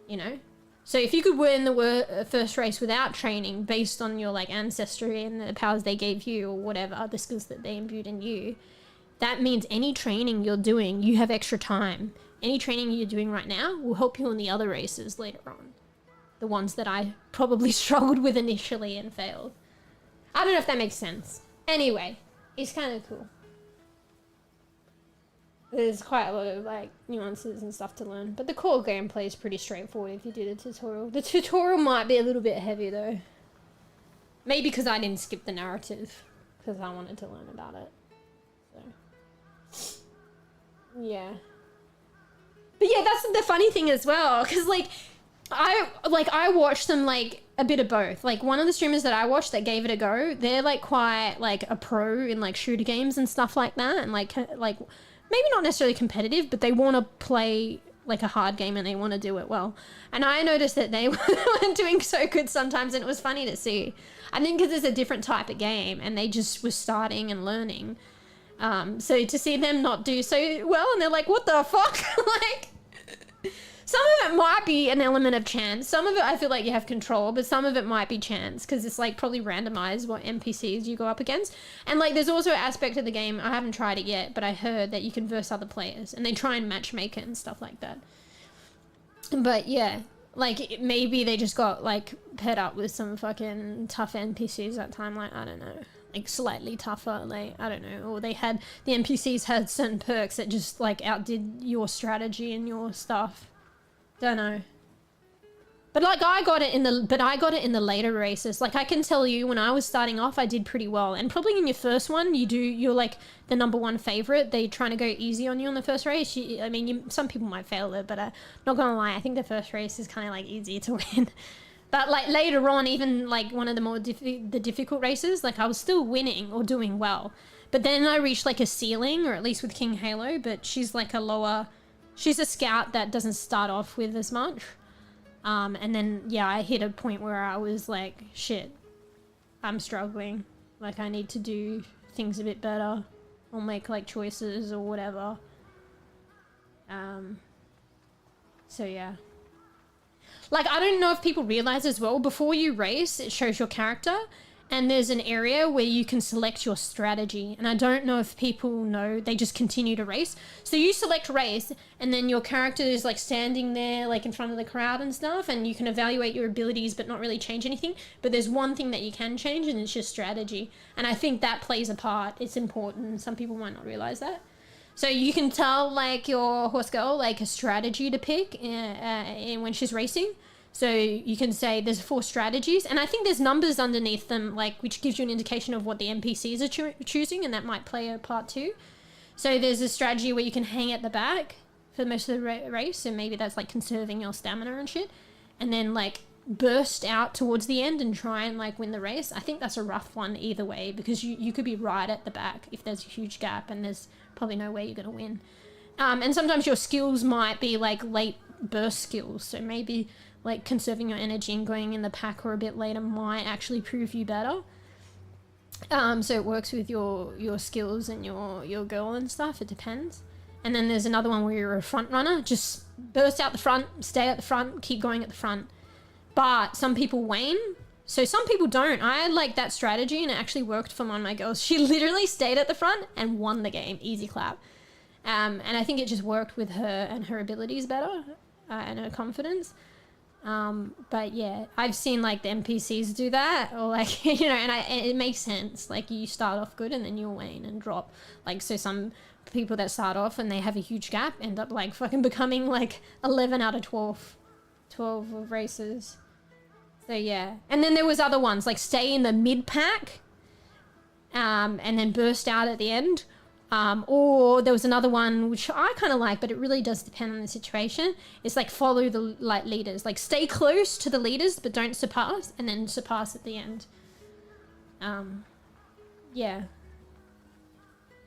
you know. So if you could win the first race without training based on your like ancestry and the powers they gave you, or whatever, the skills that they imbued in you, that means any training you're doing, you have extra time. Any training you're doing right now will help you in the other races later on. The ones that I probably struggled with initially and failed. I don't know if that makes sense. Anyway, it's kind of cool. There's quite a lot of like nuances and stuff to learn, but the core gameplay is pretty straightforward if you do the tutorial. The tutorial might be a little bit heavy though. Maybe because I didn't skip the narrative, because I wanted to learn about it. So, yeah. But yeah, that's the funny thing as well, because I watched them like a bit of both. Like one of the streamers that I watched that gave it a go, they're like quite like a pro in like shooter games and stuff like that, and like maybe not necessarily competitive, but they want to play like a hard game and they want to do it well. And I noticed that they weren't doing so good sometimes, and it was funny to see. I think because it's a different type of game and they just were starting and learning. So to see them not do so well, and they're like, what the fuck? Like, some of it might be an element of chance. Some of it I feel like you have control, but some of it might be chance, because it's like probably randomized what NPCs you go up against. And like there's also an aspect of the game, I haven't tried it yet, but I heard that you can verse other players and they try and matchmake it and stuff like that. But yeah, like maybe they just got like paired up with some fucking tough NPCs that time, like I don't know, like slightly tougher, like I don't know, or the NPCs had certain perks that just like outdid your strategy and your stuff. Don't know. But like I got it in the later races. Like I can tell you, when I was starting off, I did pretty well. And probably in your first one, you're like the #1 favorite. They trying to go easy on you on the first race. Some people might fail it, but not gonna lie, I think the first race is kind of like easy to win. But like later on, even like one of the more difficult races, like I was still winning or doing well. But then I reached like a ceiling, or at least with King Halo, but she's like she's a scout that doesn't start off with as much. And then, yeah, I hit a point where I was like, shit, I'm struggling. Like, I need to do things a bit better, or make, like, choices or whatever. So, yeah. Like, I don't know if people realize as well, before you race, it shows your character, and there's an area where you can select your strategy. And I don't know if people know, they just continue to race. So you select race, and then your character is like standing there like in front of the crowd and stuff, and you can evaluate your abilities but not really change anything. But there's one thing that you can change, and it's your strategy. And I think that plays a part. It's important. Some people might not realize that. So you can tell like your horse girl like a strategy to pick when she's racing. So you can say there's 4 strategies, and I think there's numbers underneath them, like which gives you an indication of what the NPCs are choosing, and that might play a part too. So there's a strategy where you can hang at the back for most of the race, and maybe that's like conserving your stamina and shit, and then like burst out towards the end and try and like win the race. I think that's a rough one either way, because you could be right at the back if there's a huge gap and there's probably no way you're going to win. And sometimes your skills might be like late burst skills, so maybe like conserving your energy and going in the pack or a bit later might actually prove you better. So it works with your skills and your girl and stuff. It depends. And then there's another one where you're a front runner. Just burst out the front, stay at the front, keep going at the front. But some people wane. So some people don't. I had like that strategy, and it actually worked for one of my girls. She literally stayed at the front and won the game. Easy clap. And I think it just worked with her and her abilities better and her confidence. But yeah, I've seen like the NPCs do that, or like, you know, and it makes sense. Like you start off good and then you'll wane and drop. Like, so some people that start off and they have a huge gap end up like fucking becoming like 11 out of 12 of races. So yeah. And then there was other ones like stay in the mid pack, and then burst out at the end. Or there was another one which I kind of like, but it really does depend on the situation. It's like follow the like leaders, like stay close to the leaders but don't surpass, and then surpass at the end. Yeah.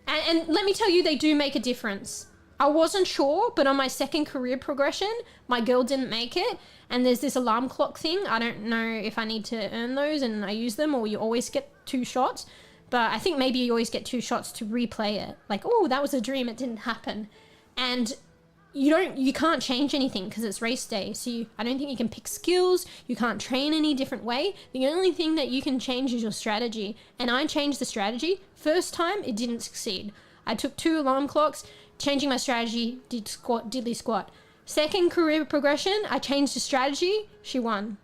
And let me tell you, they do make a difference. I wasn't sure, but on my second career progression, my girl didn't make it. And there's this alarm clock thing. I don't know if I need to earn those and I use them, or you always get 2 shots. But I think maybe you always get 2 shots to replay it. Like, oh, that was a dream, it didn't happen. And you can't change anything because it's race day. So I don't think you can pick skills. You can't train any different way. The only thing that you can change is your strategy. And I changed the strategy. First time, it didn't succeed. I took 2 alarm clocks, changing my strategy, did diddly squat. Second career progression, I changed the strategy, she won.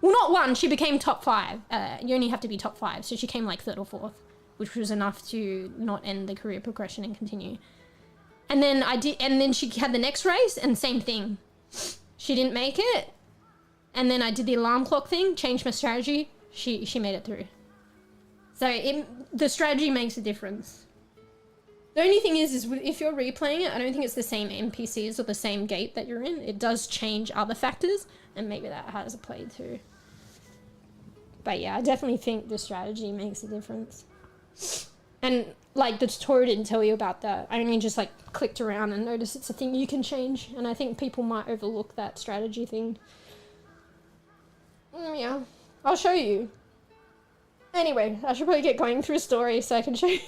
Well, not won, she became top 5. You only have to be top 5, so she came like 3rd or 4th, which was enough to not end the career progression and continue. And then then she had the next race, and same thing. She didn't make it, and then I did the alarm clock thing, changed my strategy, she made it through. So the strategy makes a difference. The only thing is if you're replaying it, I don't think it's the same NPCs or the same gate that you're in. It does change other factors, and maybe that has a play too. But yeah, I definitely think the strategy makes a difference. And like the tutorial didn't tell you about that. I only just like clicked around and noticed it's a thing you can change, and I think people might overlook that strategy thing. Yeah, I'll show you. Anyway, I should probably get going through a story so I can show you.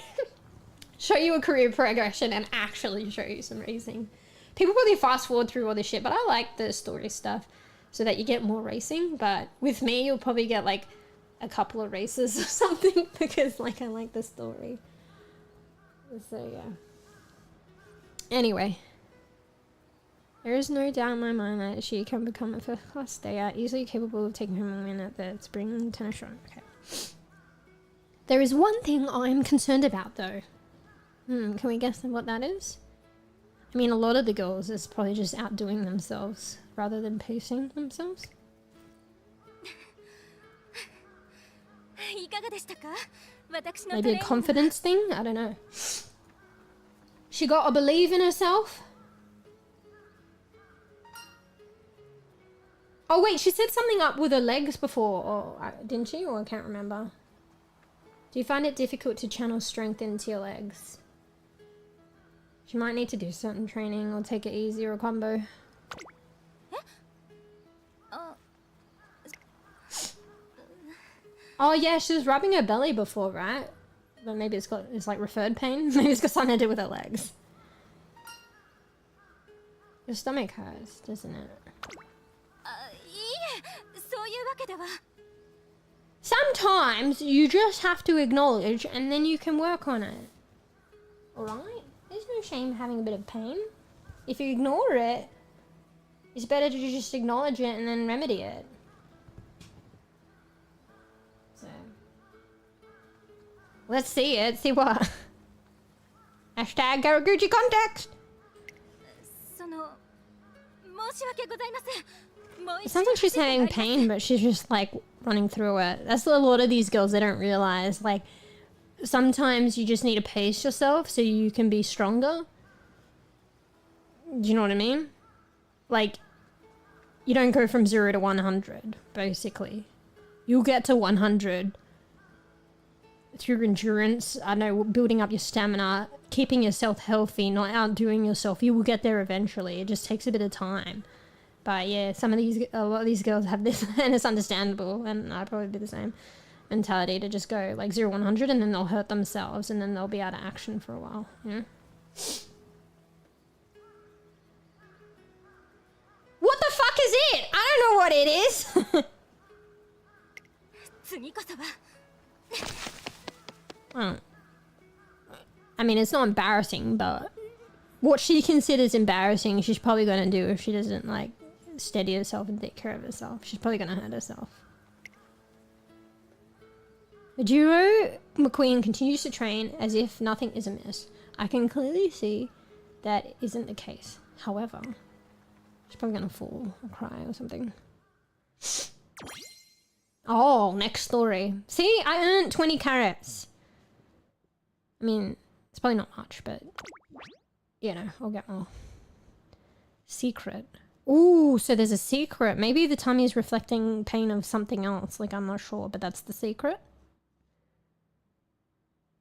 Show you a career progression and actually show you some racing. People probably fast forward through all this shit, but I like the story stuff so that you get more racing. But with me, you'll probably get like a couple of races or something because like I like the story. So yeah. Anyway. There is no doubt in my mind that she can become a first class stayer, easily capable of taking home a win at the spring tennis show. Okay. There is one thing I'm concerned about though. Can we guess what that is? I mean, a lot of the girls is probably just outdoing themselves rather than pacing themselves. Maybe a confidence thing? I don't know. She got to believe in herself. Oh wait, she said something up with her legs before, or didn't she? Or I can't remember. Do you find it difficult to channel strength into your legs? She might need to do certain training or take it easy or a combo. Oh yeah, she was rubbing her belly before, right? But maybe it's like referred pain. Maybe it's got something to do with her legs. Your stomach hurts, doesn't it? Sometimes you just have to acknowledge and then you can work on it. Alright? There's no shame having a bit of pain. If you ignore it, it's better to just acknowledge it and then remedy it. So. Let's see it. See what? Hashtag Garaguchi context! It sounds like she's having pain, but she's just like running through it. That's a lot of these girls, they don't realize. Like, sometimes you just need to pace yourself so you can be stronger. Do you know what I mean? Like, you don't go from 0 to 100, basically. You'll get to 100 through endurance, I know, building up your stamina, keeping yourself healthy, not outdoing yourself. You will get there eventually. It just takes a bit of time. But yeah, a lot of these girls have this, and it's understandable, and I'd probably be the same mentality to just go like 0 100 and then they'll hurt themselves and then they'll be out of action for a while, you know? What the fuck is it? I don't know what it is. Well, I mean, it's not embarrassing, but what she considers embarrassing, she's probably going to do if she doesn't like steady herself and take care of herself. She's probably going to hurt herself. The duo McQueen continues to train as if nothing is amiss. I can clearly see that isn't the case. However, she's probably gonna fall or cry or something. Oh, next story. See, I earned 20 carrots. I mean, it's probably not much, but you know, I'll get more. Secret. Ooh, so there's a secret. Maybe the tummy is reflecting pain of something else. Like, I'm not sure, but that's the secret.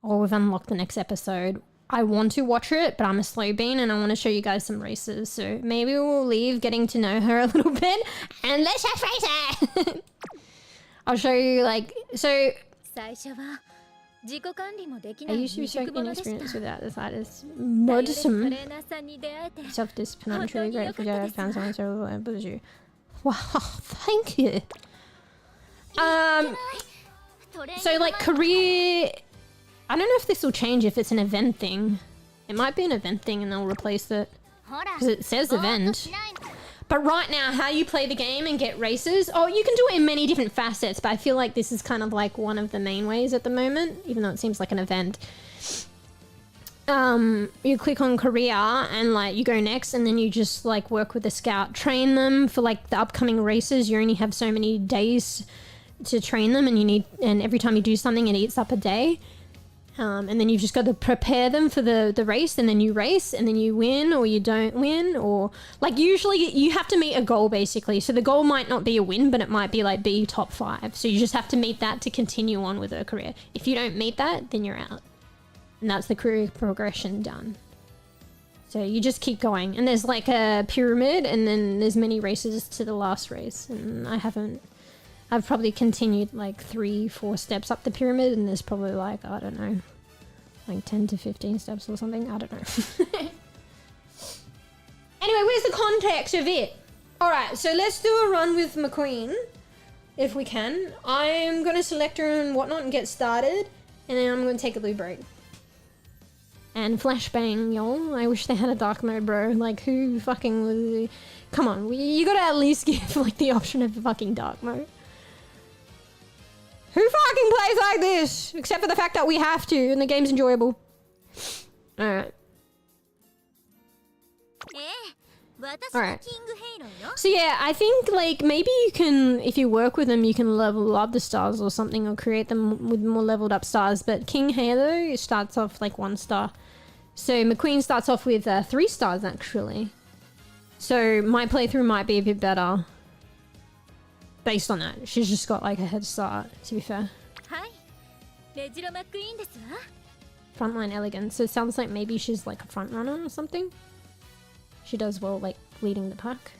or we've unlocked the next episode. I want to watch it, but I'm a slow bean and I want to show you guys some races. So maybe we'll leave getting to know her a little bit and let's just race her. I'll show you like, so I used to be so inexperienced with that. The side is modestum. Self-discipline, I'm truly grateful that I found someone so reliable as you. Wow, thank you. So like career, I don't know if this will change if it's an event thing. It might be an event thing and they'll replace it because it says event. But right now, how you play the game and get races, oh, you can do it in many different facets, but I feel like this is kind of like one of the main ways at the moment, even though it seems like an event. You click on career and like you go next and then you just like work with the scout, train them for like the upcoming races. You only have so many days to train them and every time you do something it eats up a day. And then you've just got to prepare them for the race, and then you race and then you win or you don't win, or like usually you have to meet a goal basically. So the goal might not be a win, but it might be like be top 5. So you just have to meet that to continue on with a career. If you don't meet that, then you're out. And that's the career progression done. So you just keep going. And there's like a pyramid and then there's many races to the last race. And I've probably continued like 3-4 steps up the pyramid and there's probably like, I don't know, like 10 to 15 steps or something. I don't know. Anyway, where's the context of it? Alright, so let's do a run with McQueen, if we can. I'm going to select her and whatnot and get started. And then I'm going to take a loo break. And flashbang, y'all. I wish they had a dark mode, bro. Like, who fucking was... Come on, you gotta at least give, like, the option of the fucking dark mode. Who fucking plays like this? Except for the fact that we have to, and the game's enjoyable. Alright. Alright. So yeah, I think, like, maybe you can, if you work with them, you can level up the stars or something, or create them with more leveled up stars. But king-Halo starts off, like, 1 star. So McQueen starts off with 3 stars, actually. So my playthrough might be a bit better. Based on that. She's just got, like, a head start, to be fair. Frontline elegance. So it sounds like maybe she's, like, a front runner or something. She does well, like, leading the pack.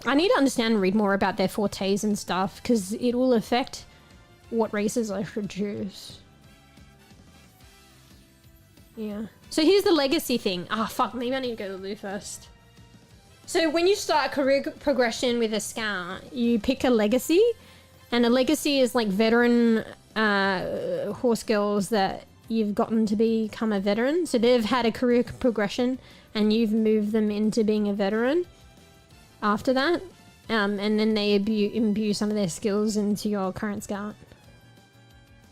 I need to understand and read more about their fortes and stuff, because it will affect what races I should choose. Yeah. So here's the legacy thing. Ah, fuck, maybe I need to go to Lou first. So when you start career progression with a scout, you pick a legacy, and a legacy is like veteran horse girls that you've gotten to become a veteran. So they've had a career progression and you've moved them into being a veteran after that. And then they imbue some of their skills into your current scout.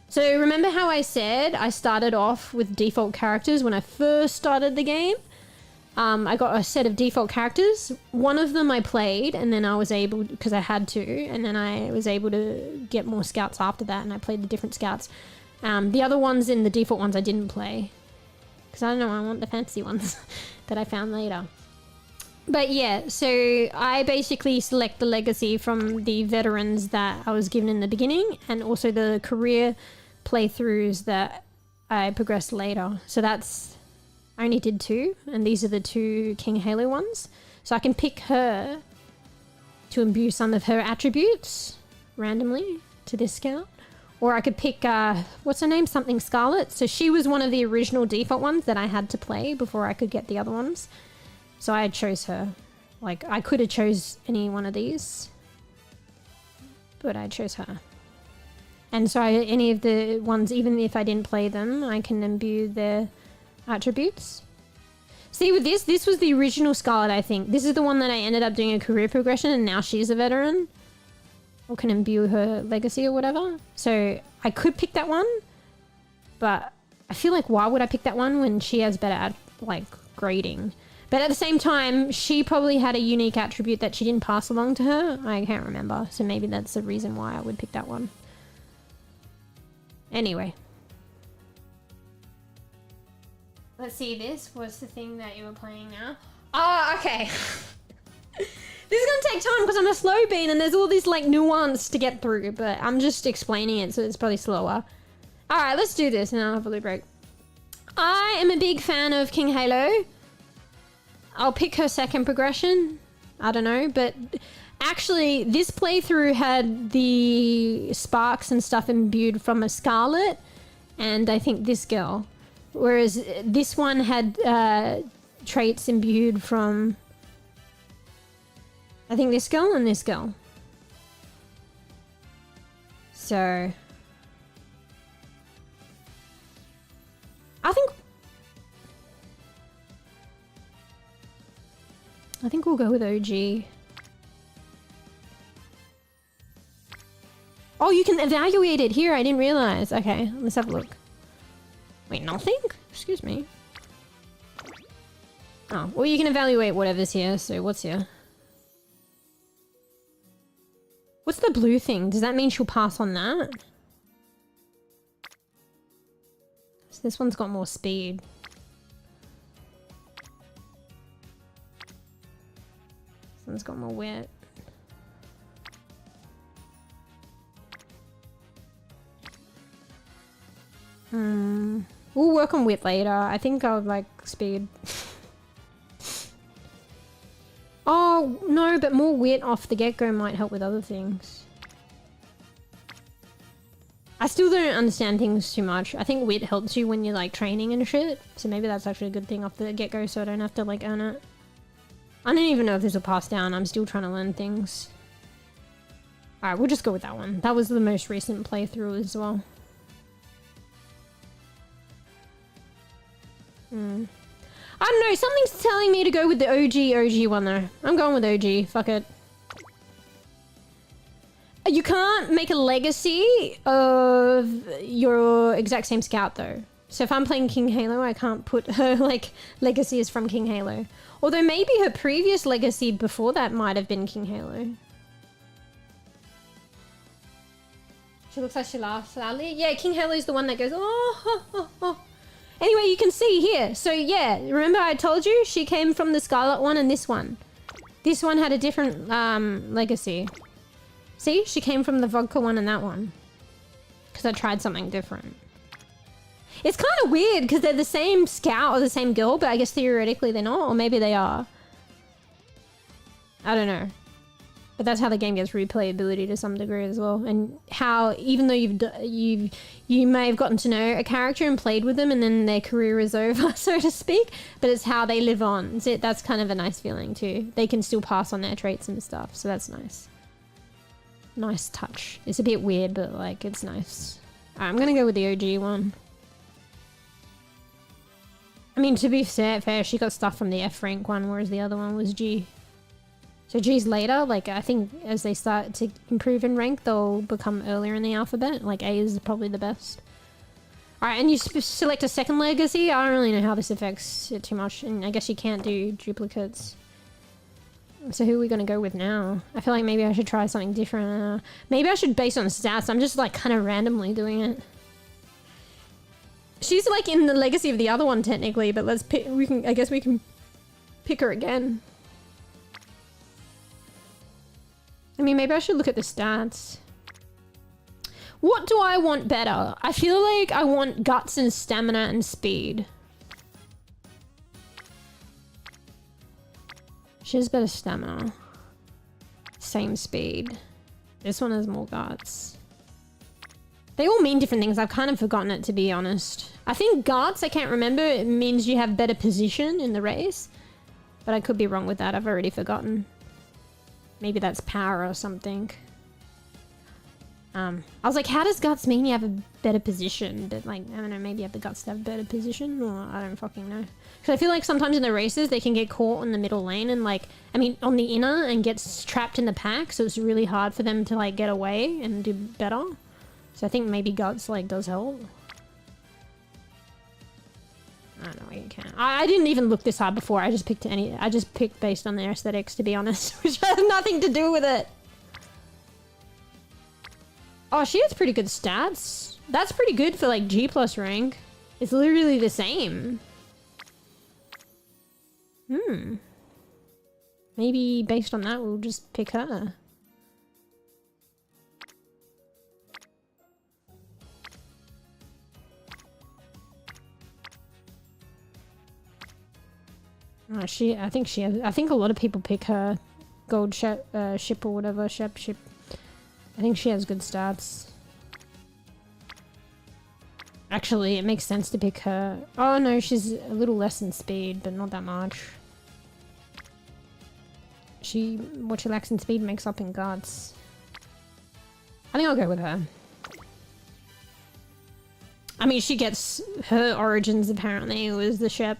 So remember how I said I started off with default characters when I first started the game? I got a set of default characters. One of them I played, and then I was able, because I had to, and then I was able to get more scouts after that, and I played the different scouts. The other ones in the default ones I didn't play, because I don't know, I want the fancy ones that I found later. But yeah, so I basically select the legacy from the veterans that I was given in the beginning, and also the career playthroughs that I progressed later. So that's, I only did 2, and these are the 2 King Halo ones. So I can pick her to imbue some of her attributes randomly to this scout. Or I could pick, what's her name? Something Scarlet. So she was one of the original default ones that I had to play before I could get the other ones. So I chose her. Like, I could have chose any one of these, but I chose her. And so any of the ones, even if I didn't play them, I can imbue their attributes. See, with this was the original Scarlet, I think. This is the one that I ended up doing a career progression, and now she's a veteran. Or can imbue her legacy or whatever. So I could pick that one, but I feel like why would I pick that one when she has better, like, grading? But at the same time, she probably had a unique attribute that she didn't pass along to her. I can't remember. So maybe that's the reason why I would pick that one. Anyway. Let's see, this was the thing that you were playing now. Oh, okay. This is going to take take time because I'm a slow bean and there's all this like nuance to get through, but I'm just explaining it, so it's probably slower. All right, let's do this and I'll have a little break. I am a big fan of King Halo. I'll pick her second progression. I don't know, but actually this playthrough had the sparks and stuff imbued from a Scarlet and I think this girl. Whereas this one had traits imbued from, I think, this girl and this girl. So I think we'll go with OG. Oh, you can evaluate it here. I didn't realize. Okay, let's have a look. Wait, nothing? Excuse me. Oh, well, you can evaluate whatever's here. So what's here? What's the blue thing? Does that mean she'll pass on that? So this one's got more speed. This one's got more wit. We'll work on wit later. I think I would like speed. Oh, no, but more wit off the get-go might help with other things. I still don't understand things too much. I think wit helps you when you're like training and shit. So maybe that's actually a good thing off the get-go so I don't have to like earn it. I don't even know if this will pass down. I'm still trying to learn things. Alright, we'll just go with that one. That was the most recent playthrough as well. I don't know, something's telling me to go with the OG one though. I'm going with OG, fuck it. You can't make a legacy of your exact same scout though. So if I'm playing King Halo, I can't put her like legacy is from King Halo. Although maybe her previous legacy before that might have been King Halo. She looks like she laughs loudly. Yeah, King Halo's the one that goes, oh. Anyway, you can see here. So yeah, remember I told you she came from the Scarlet one and this one. This one had a different legacy. See, she came from the vodka one and that one. Because I tried something different. It's kind of weird because they're the same scout or the same girl, but I guess theoretically they're not, or maybe they are. I don't know. But that's how the game gets replayability to some degree as well, and how even though you may have gotten to know a character and played with them, and then their career is over, so to speak. But it's how they live on. So that's kind of a nice feeling too. They can still pass on their traits and stuff, so that's nice. Nice touch. It's a bit weird, but like it's nice. Alright, I'm gonna go with the OG one. I mean, to be fair, she got stuff from the F rank one, whereas the other one was G. So G's later, like I think as they start to improve in rank, they'll become earlier in the alphabet. Like A is probably the best. Alright, and you select a second legacy. I don't really know how this affects it too much, and I guess you can't do duplicates. So who are we going to go with now? I feel like maybe I should try something different. Maybe I should base on stats. I'm just like kind of randomly doing it. She's like in the legacy of the other one technically, but let's pick, I guess we can pick her again. I mean, maybe I should look at the stats. What do I want better? I feel like I want guts and stamina and speed. She has better stamina. Same speed. This one has more guts. They all mean different things. I've kind of forgotten it, to be honest. I think guts, I can't remember, it means you have better position in the race. But I could be wrong with that. I've already forgotten. Maybe that's power or something. I was like, how does guts mean you have a better position? But like, I don't know, maybe you have the guts to have a better position? Or I don't fucking know. Because I feel like sometimes in the races, they can get caught in the middle lane and like, I mean, on the inner and gets trapped in the pack. So it's really hard for them to like get away and do better. So I think maybe guts like does help. I don't know, you can. I didn't even look this hard before. I just picked based on their aesthetics, to be honest, which has nothing to do with it. Oh, she has pretty good stats. That's pretty good for like G+ rank. It's literally the same. maybe based on that, we'll just pick her. I think a lot of people pick her gold ship or whatever, ship. I think she has good stats. Actually, it makes sense to pick her. Oh no, she's a little less in speed, but not that much. What she lacks in speed makes up in guts. I think I'll go with her. I mean, she gets her origins apparently. It was the ship.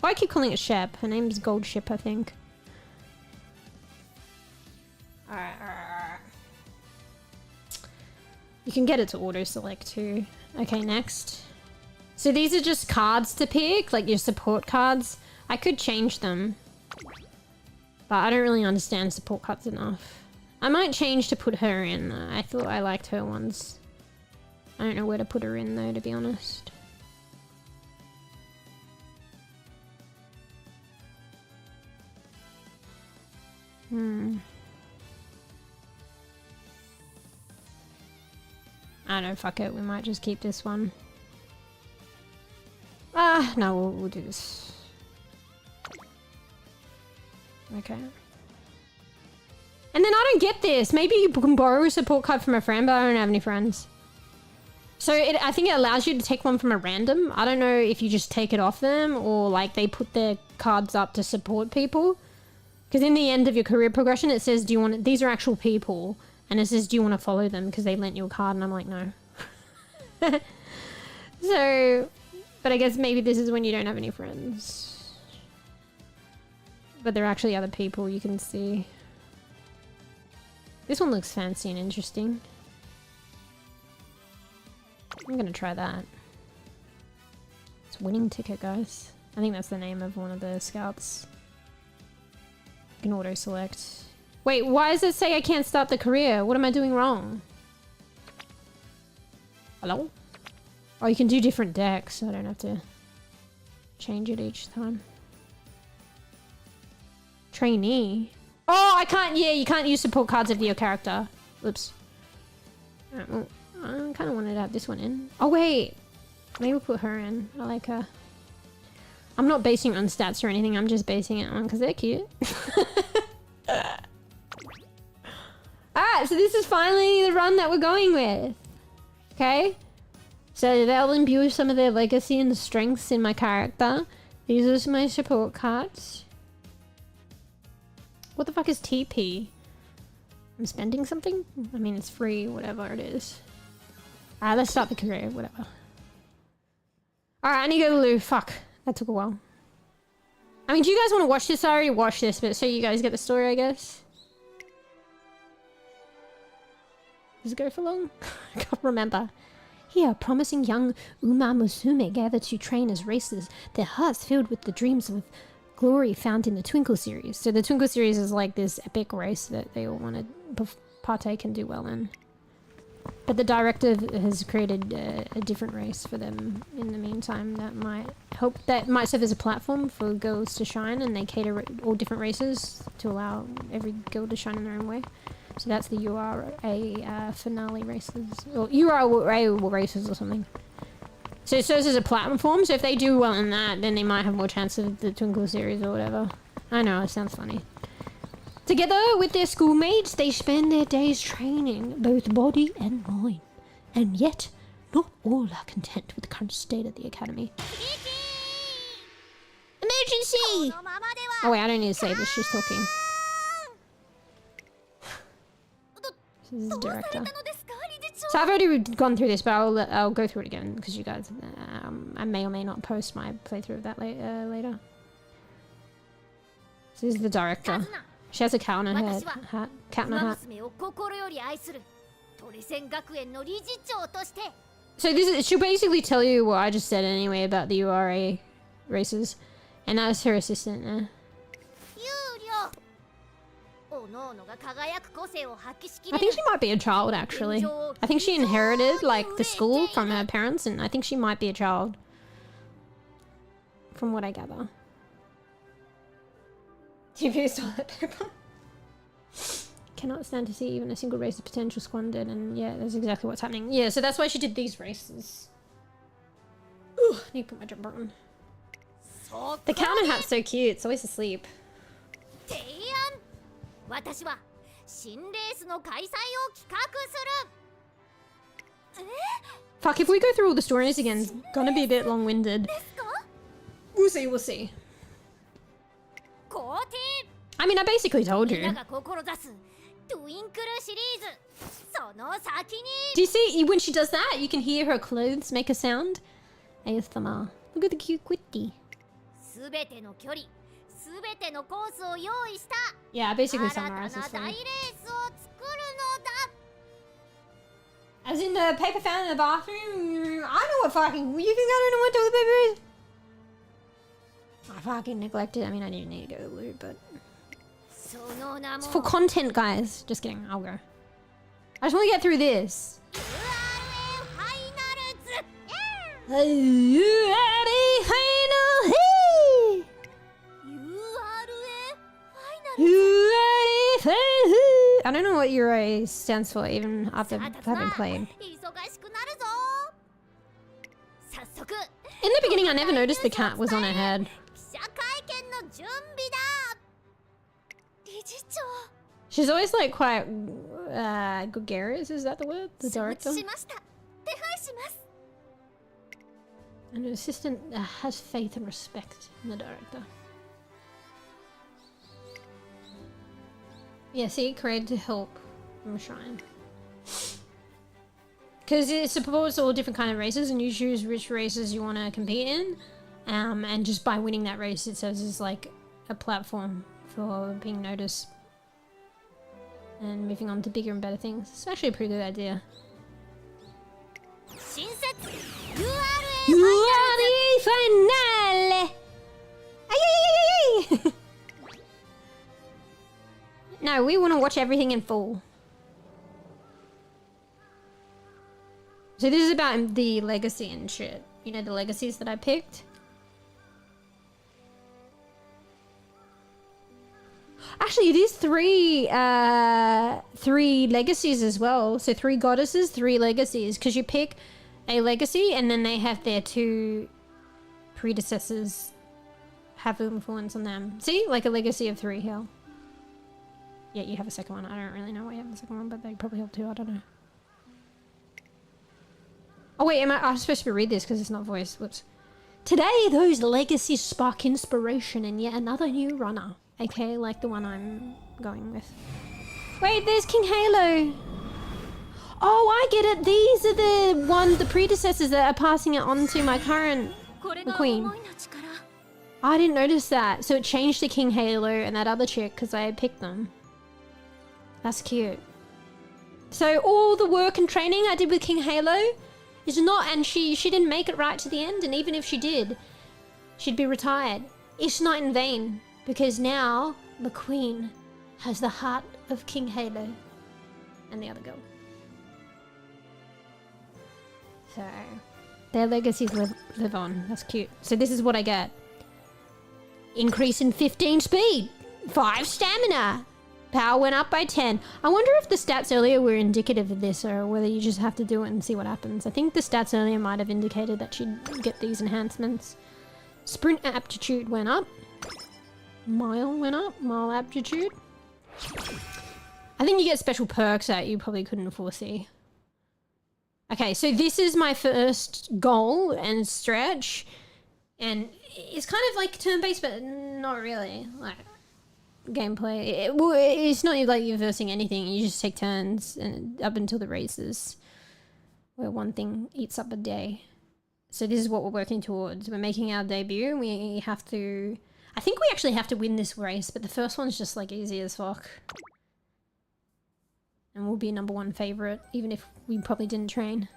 Oh, I keep calling it Shep. Her name's Gold Ship, I think. Alright. You can get it to auto-select too. Okay, next. So these are just cards to pick, like your support cards. I could change them. But I don't really understand support cards enough. I might change to put her in. I thought I liked her ones. I don't know where to put her in though, to be honest. I don't know, fuck it. We might just keep this one. No, we'll do this. Okay. And then I don't get this. Maybe you can borrow a support card from a friend, but I don't have any friends. So I think it allows you to take one from a random. I don't know if you just take it off them or like they put their cards up to support people. Because in the end of your career progression, it says, these are actual people. And it says, do you want to follow them? Because they lent you a card. And I'm like, no. So, but I guess maybe this is when you don't have any friends. But there are actually other people you can see. This one looks fancy and interesting. I'm going to try that. It's winning ticket, guys. I think that's the name of one of the scouts. You can auto-select. Wait, why does it say I can't start the career? What am I doing wrong? Hello? Oh, you can do different decks, so I don't have to change it each time. Trainee? Oh, I can't, yeah, you can't use support cards of your character. Oops. Alright, well, I kind of wanted to have this one in. Oh, wait. Maybe we'll put her in. I like her. I'm not basing it on stats or anything, I'm just basing it on because they're cute. Alright, so this is finally the run that we're going with. Okay? So they'll imbue some of their legacy and strengths in my character. These are my support cards. What the fuck is TP? I'm spending something? I mean, it's free, whatever it is. Alright, let's start the career, whatever. Alright, I need to go to the loo. Fuck. That took a while. I mean, do you guys want to watch this? I already watched this, but so you guys get the story, I guess. Does it go for long? I can't remember. Here, promising young Umamusume gather to train as racers, their hearts filled with the dreams of glory found in the Twinkle series. So the Twinkle series is like this epic race that they all want to partake and do well in. But the director has created a different race for them in the meantime that might serve as a platform for girls to shine, and they cater all different races to allow every girl to shine in their own way. So that's the URA finale races, or URA races or something. So it serves as a platform, so if they do well in that, then they might have more chance of the Twinkle series or whatever. I know, it sounds funny. Together with their schoolmates, they spend their days training, both body and mind. And yet, not all are content with the current state of the academy. Emergency! Oh wait, I don't need to say this, she's talking. This is the director. So I've already gone through this, but I'll go through it again, because you guys, I may or may not post my playthrough of that later. So this is the director. She has a cat on her head. Cat on her hat. So she'll basically tell you what I just said anyway about the URA races. And that's her assistant there. I think she might be a child actually. I think she inherited like the school from her parents, and I think she might be a child. From what I gather. TP's toilet paper. Cannot stand to see even a single race of potential squandered, and yeah, that's exactly what's happening. Yeah, so that's why she did these races. Ooh, I need to put my jumper on. The counter hat's so cute, it's always asleep. Fuck, if we go through all the stories again, it's gonna be a bit long-winded. We'll see, we'll see. I mean, I basically told you. Do you see, when she does that, you can hear her clothes make a sound? ASMR. Look at the cute quitty. Yeah, I basically summarized this for you. As in the paper found in the bathroom? I know what fucking... You think I don't know what toilet paper is? I fucking neglected. I mean, I didn't need to go to the loo, but... It's for content, guys. Just kidding. I'll go. I just want to get through this. I don't know what Euro stands for, even after having played. In the beginning, I never noticed the cat was on her head. She's always like quite gregarious, is that the word? The director? And an assistant has faith and respect in the director. Yeah, see, created to help from Shrine. Because it's supposed all different kind of races, and you choose which races you want to compete in. And just by winning that race, it serves as like a platform for being noticed. And moving on to bigger and better things. It's actually a pretty good idea. URE finale! Ay! No, we want to watch everything in full. So this is about the legacy and shit. You know, the legacies that I picked? Actually, it is three legacies as well. So 3 goddesses, 3 legacies. Because you pick a legacy and then they have their 2 predecessors have influence on them. See? Like a legacy of 3 here. Yeah, you have a second one. I don't really know why you have the second one, but they probably help too. I don't know. Oh wait, I'm supposed to read this because it's not voice. Whoops. Today, those legacies spark inspiration in yet another new runner. Okay, like the one I'm going with. Wait, there's King Halo. Oh, I get it. These are the predecessors that are passing it on to my current queen. I didn't notice that. So it changed to King Halo and that other chick because I had picked them. That's cute. So all the work and training I did with King Halo is not, and she didn't make it right to the end, and even if she did, she'd be retired. It's not in vain. Because now, the queen has the heart of King Halo and the other girl. So, their legacies live on. That's cute. So this is what I get. Increase in 15 speed. 5 stamina. Power went up by 10. I wonder if the stats earlier were indicative of this or whether you just have to do it and see what happens. I think the stats earlier might have indicated that she'd get these enhancements. Sprint aptitude went up. Mile went up. Mile aptitude. I think you get special perks that you probably couldn't foresee. Okay, so this is my first goal and stretch. And it's kind of like turn-based, but not really. Like, gameplay. It's not like you're versing anything. You just take turns and up until the races. Where one thing eats up a day. So this is what we're working towards. We're making our debut. We have to... I think we actually have to win this race, but the first one's just like easy as fuck. And we'll be #1 favourite, even if we probably didn't train.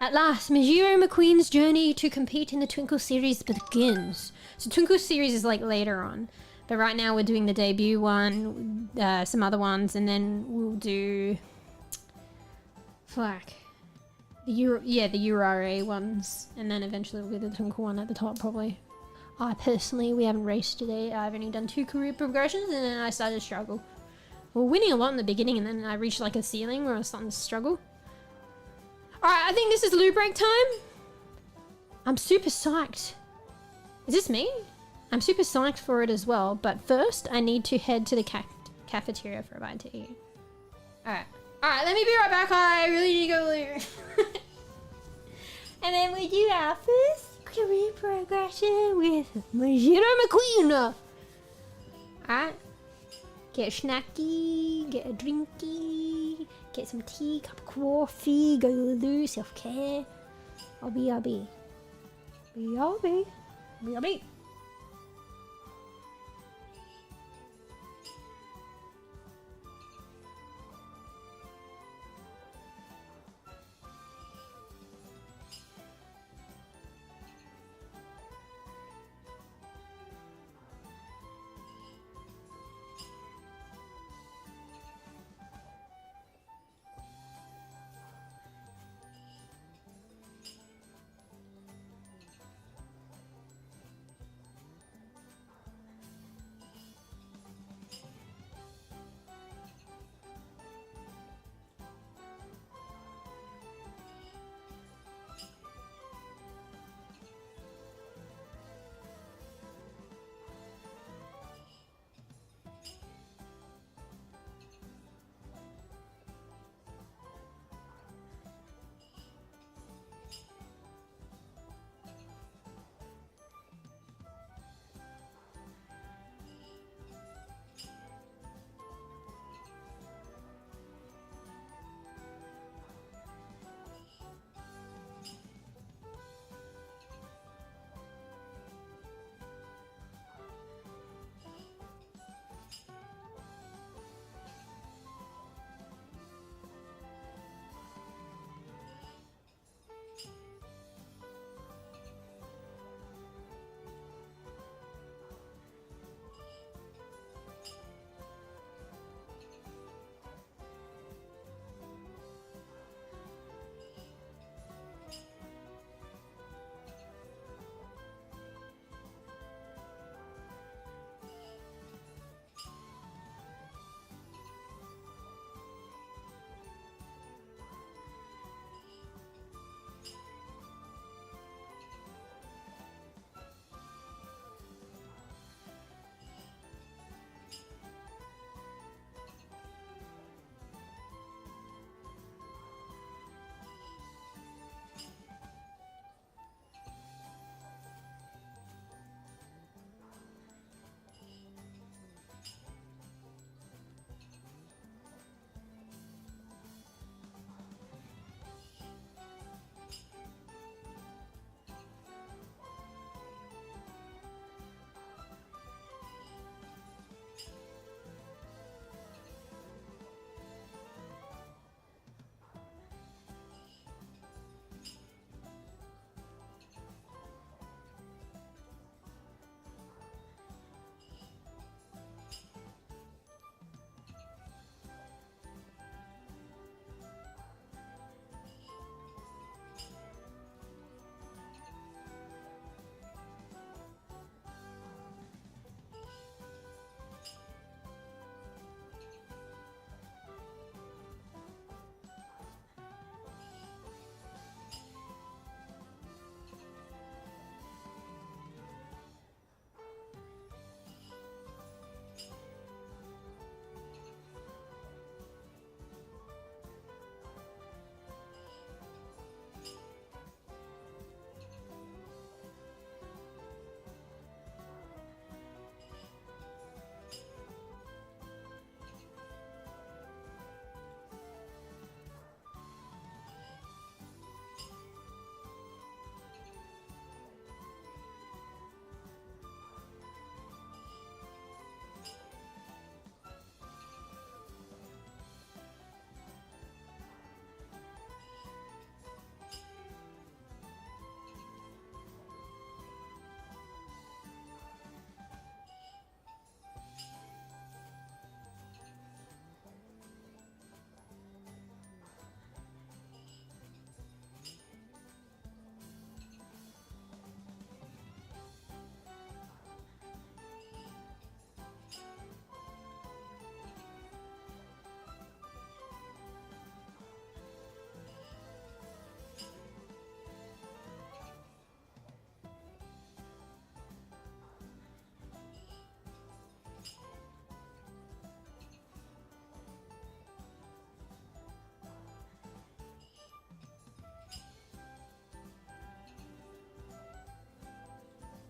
At last, MeewGeo McQueen's journey to compete in the Twinkle series begins. So Twinkle series is like later on. But right now we're doing the debut one, some other ones, and then we'll do... Fuck. The URA ones. And then eventually we'll do the Twinkle one at the top, probably. I personally, we haven't raced today. I've only done 2 career progressions and then I started to struggle. We were winning a lot in the beginning and then I reached like a ceiling where I was starting to struggle. Alright, I think this is loo break time. I'm super psyched. Is this me? I'm super psyched for it as well, but first I need to head to the cafeteria for a bite to eat. Alright, let me be right back. I really need to go loo. And then we do our first career progression with Majiro McQueen. Alright. Get a snacky, get a drinky, get some tea, cup of coffee, go to the loo, self-care. Bee.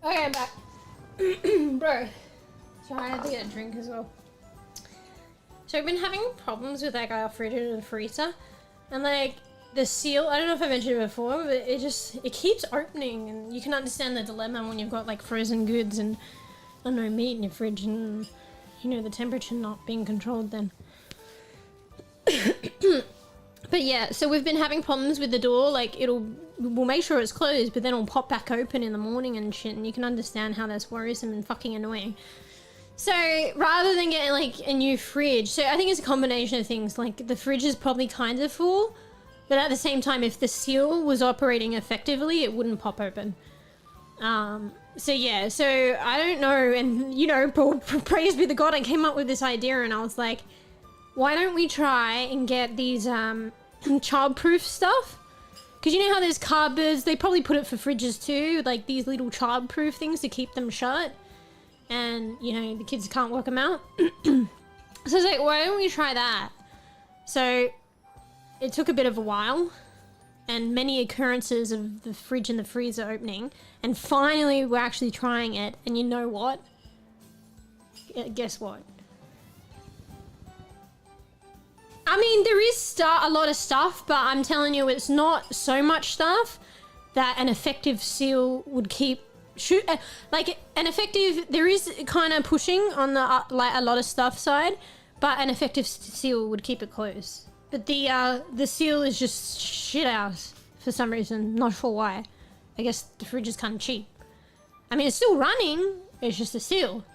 Okay, I'm back. Bro. Sorry, I had to get a drink as well. So I've been having problems with like our fridge and the freezer. And like the seal, I don't know if I mentioned it before, but it keeps opening, and you can understand the dilemma when you've got like frozen goods and I don't know, meat in your fridge and you know the temperature not being controlled then. But yeah, so we've been having problems with the door, like we'll make sure it's closed, but then it'll pop back open in the morning and shit, and you can understand how that's worrisome and fucking annoying. So rather than getting like a new fridge, so I think it's a combination of things, like the fridge is probably kind of full, but at the same time, if the seal was operating effectively, it wouldn't pop open. So yeah, so I don't know, and you know, praise be the God, I came up with this idea and I was like, why don't we try and get these child-proof stuff? Because you know how there's cupboards, they probably put it for fridges too, like these little child-proof things to keep them shut. And, you know, the kids can't work them out. So I was like, why don't we try that? So it took a bit of a while and many occurrences of the fridge and the freezer opening. And finally, we're actually trying it. And you know what? Guess what? I mean, there is a lot of stuff, but I'm telling you, it's not so much stuff that an effective seal would keep like an effective, there is kind of pushing on the like a lot of stuff side, but an effective seal would keep it closed. But the seal is just shit out for some reason, not sure why. I guess the fridge is kind of cheap. I mean, it's still running, it's just a seal.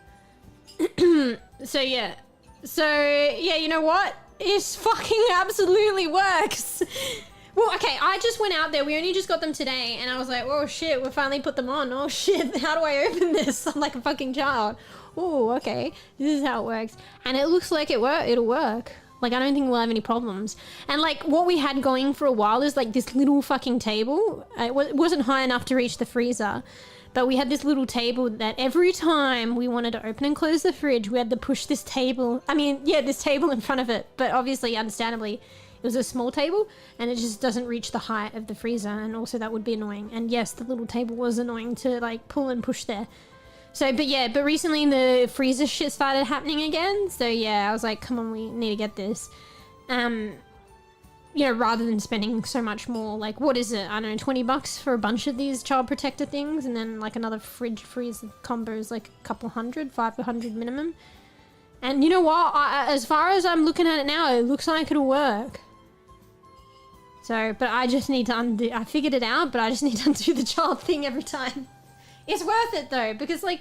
So yeah, you know what? It fucking absolutely works. Well, okay, I just went out there. We only just got them today, and I was like, oh shit, we finally put them on. Oh shit, how do I open this? I'm like a fucking child. Oh, okay, this is how it works. And it looks like it'll work. Like, I don't think we'll have any problems. And like, what we had going for a while is like this little fucking table. It wasn't high enough to reach the freezer, but we had this little table that every time we wanted to open and close the fridge, we had to push this table. I mean, yeah, this table in front of it, but obviously, understandably, it was a small table and it just doesn't reach the height of the freezer, and also that would be annoying. And yes, the little table was annoying to like pull and push there. So, but recently the freezer shit started happening again. So yeah, I was like, come on, we need to get this. You know, rather than spending so much more, like, what is it? I don't know, 20 bucks for a bunch of these child protector things, and then like another fridge freezer combo is like a couple hundred, 500 minimum. And you know what? As far as I'm looking at it now, it looks like it'll work. So, but I just need to undo, I figured it out, but I just need to undo the child thing every time. It's worth it though, because like,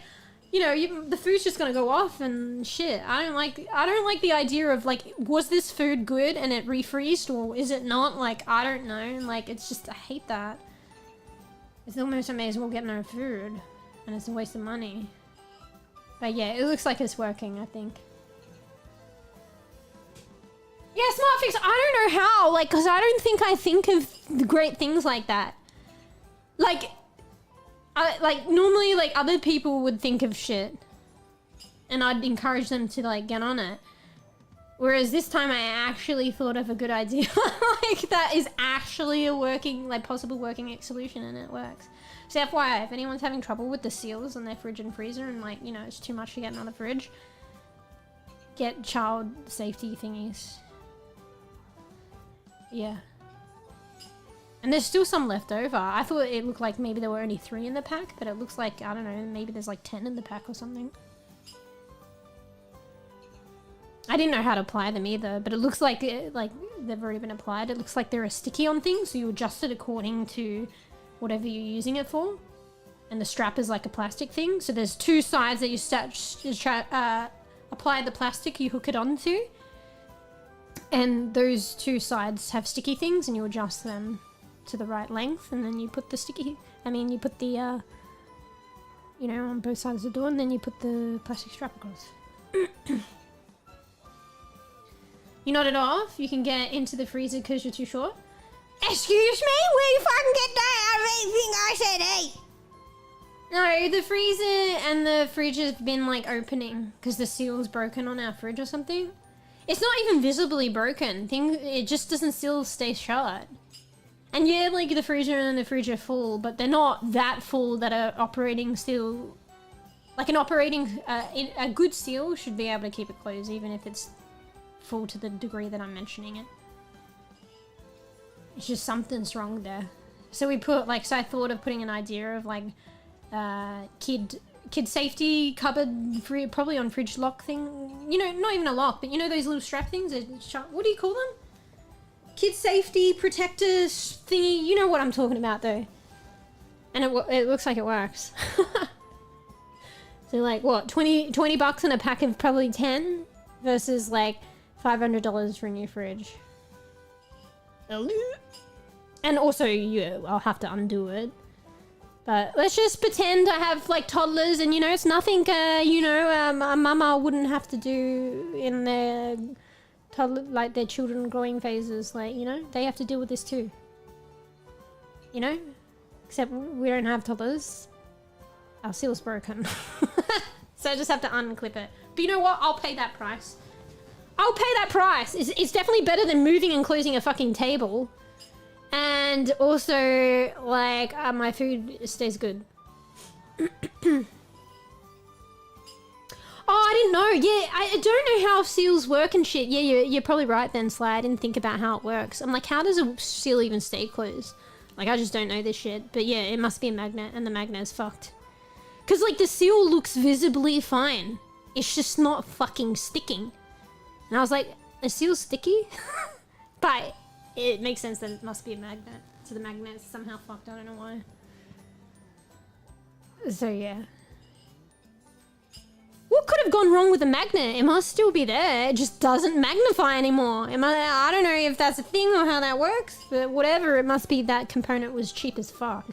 you know, the food's just gonna go off and shit. I don't like the idea of like, was this food good and it refreezed, or is it not? Like, I don't know. Like, it's just, I hate that. It's almost, I may as well get no food, and it's a waste of money. But yeah, it looks like it's working, I think. Yeah, smart fix. I don't know how, like, because I don't think I think of great things like that. Like, normally, like, other people would think of shit, and I'd encourage them to, like, get on it. Whereas this time I actually thought of a good idea. Like, that is actually a working, like, possible working solution, and it works. So FYI, if anyone's having trouble with the seals on their fridge and freezer, and, like, you know, it's too much to get another fridge, get child safety thingies. Yeah. And there's still some left over. I thought it looked like maybe there were only 3 in the pack, but it looks like, I don't know, maybe there's like 10 in the pack or something. I didn't know how to apply them either, but it looks like they've already been applied. It looks like they're a sticky on things, so you adjust it according to whatever you're using it for. And the strap is like a plastic thing. So there's 2 sides that you apply the plastic, you hook it onto. And those 2 sides have sticky things, and you adjust them to the right length, and then you put the you put the, you know, on both sides of the door, and then you put the plastic strap across. You nodded off? You can get into the freezer because you're too short? Excuse me? Where you fucking get that? I really think I said hey! No, the freezer and the fridge have been, like, opening because the seal's broken on our fridge or something. It's not even visibly broken. It just doesn't still stay shut. And yeah, like the freezer and the fridge are full, but they're not that full that are operating still. Like a good seal should be able to keep it closed even if it's full to the degree that I'm mentioning it. It's just something's wrong there. So we put like, so I thought of putting an idea of like kid safety cupboard, probably on fridge lock thing. You know, not even a lock, but you know those little strap things? What do you call them? Kid safety protectors thingy. You know what I'm talking about though. And it looks like it works. So like what, 20 bucks on a pack of probably 10 versus like $500 for a new fridge. And also, yeah, I'll have to undo it. But let's just pretend I have like toddlers and, you know, it's nothing, a mama wouldn't have to do in their toddler, like their children growing phases. Like, you know, they have to deal with this too. You know? Except we don't have toddlers. Our seal's broken. So I just have to unclip it. But you know what? I'll pay that price. I'll pay that price. It's definitely better than moving and closing a fucking table. And also, like, my food stays good. Oh, I didn't know. Yeah, I don't know how seals work and shit. Yeah, you're probably right then, Sly. I didn't think about how it works. I'm like, how does a seal even stay closed? Like, I just don't know this shit. But yeah, it must be a magnet, and the magnet is fucked. Because, like, the seal looks visibly fine. It's just not fucking sticking. And I was like, a seal's sticky? But it makes sense that it must be a magnet. So the magnet is somehow fucked. I don't know why. So, yeah. What could have gone wrong with the magnet? It must still be there. It just doesn't magnify anymore. I don't know if that's a thing or how that works. But whatever, it must be that component was cheap as fuck.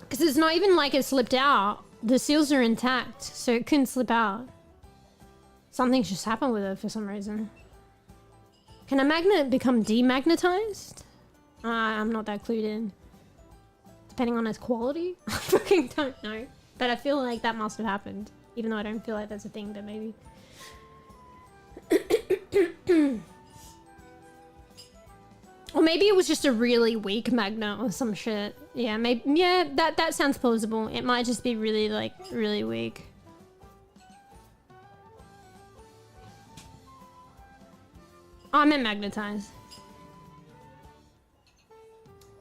Because it's not even like it slipped out. The seals are intact, so it couldn't slip out. Something's just happened with it for some reason. Can a magnet become demagnetized? I'm not that clued in. Depending on its quality? I fucking don't know. But I feel like that must have happened. Even though I don't feel like that's a thing, but maybe. Or maybe it was just a really weak magnet or some shit. Yeah, maybe. Yeah, that sounds plausible. It might just be really, like, really weak. Oh, I meant magnetized.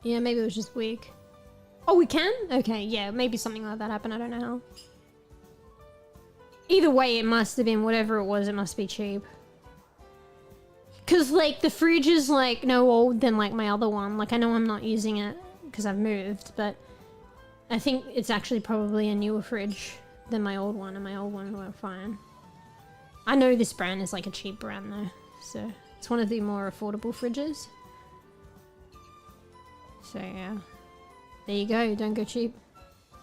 Yeah, maybe it was just weak. Oh, we can? Okay, yeah, maybe something like that happened. I don't know how. Either way, it must have been whatever it was. It must be cheap. Because, like, the fridge is, like, no old than, like, my other one. Like, I know I'm not using it because I've moved, but I think it's actually probably a newer fridge than my old one, and my old one were fine. I know this brand is, like, a cheap brand, though, so it's one of the more affordable fridges. So, yeah. There you go, don't go cheap.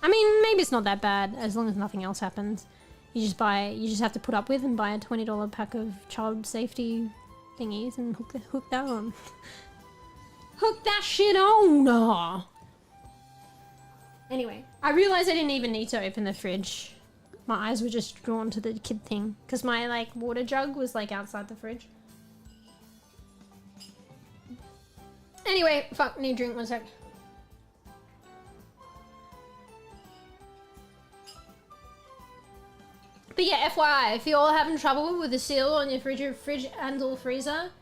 I mean, maybe it's not that bad, as long as nothing else happens. You just have to put up with and buy a $20 pack of child safety thingies and hook that on. Hook that shit on! Oh. Anyway, I realized I didn't even need to open the fridge. My eyes were just drawn to the kid thing. Because my, like, water jug was, like, outside the fridge. Anyway, fuck, need a drink, 1 sec. But yeah, FYI, if you're all having trouble with the seal on your fridge and or freezer,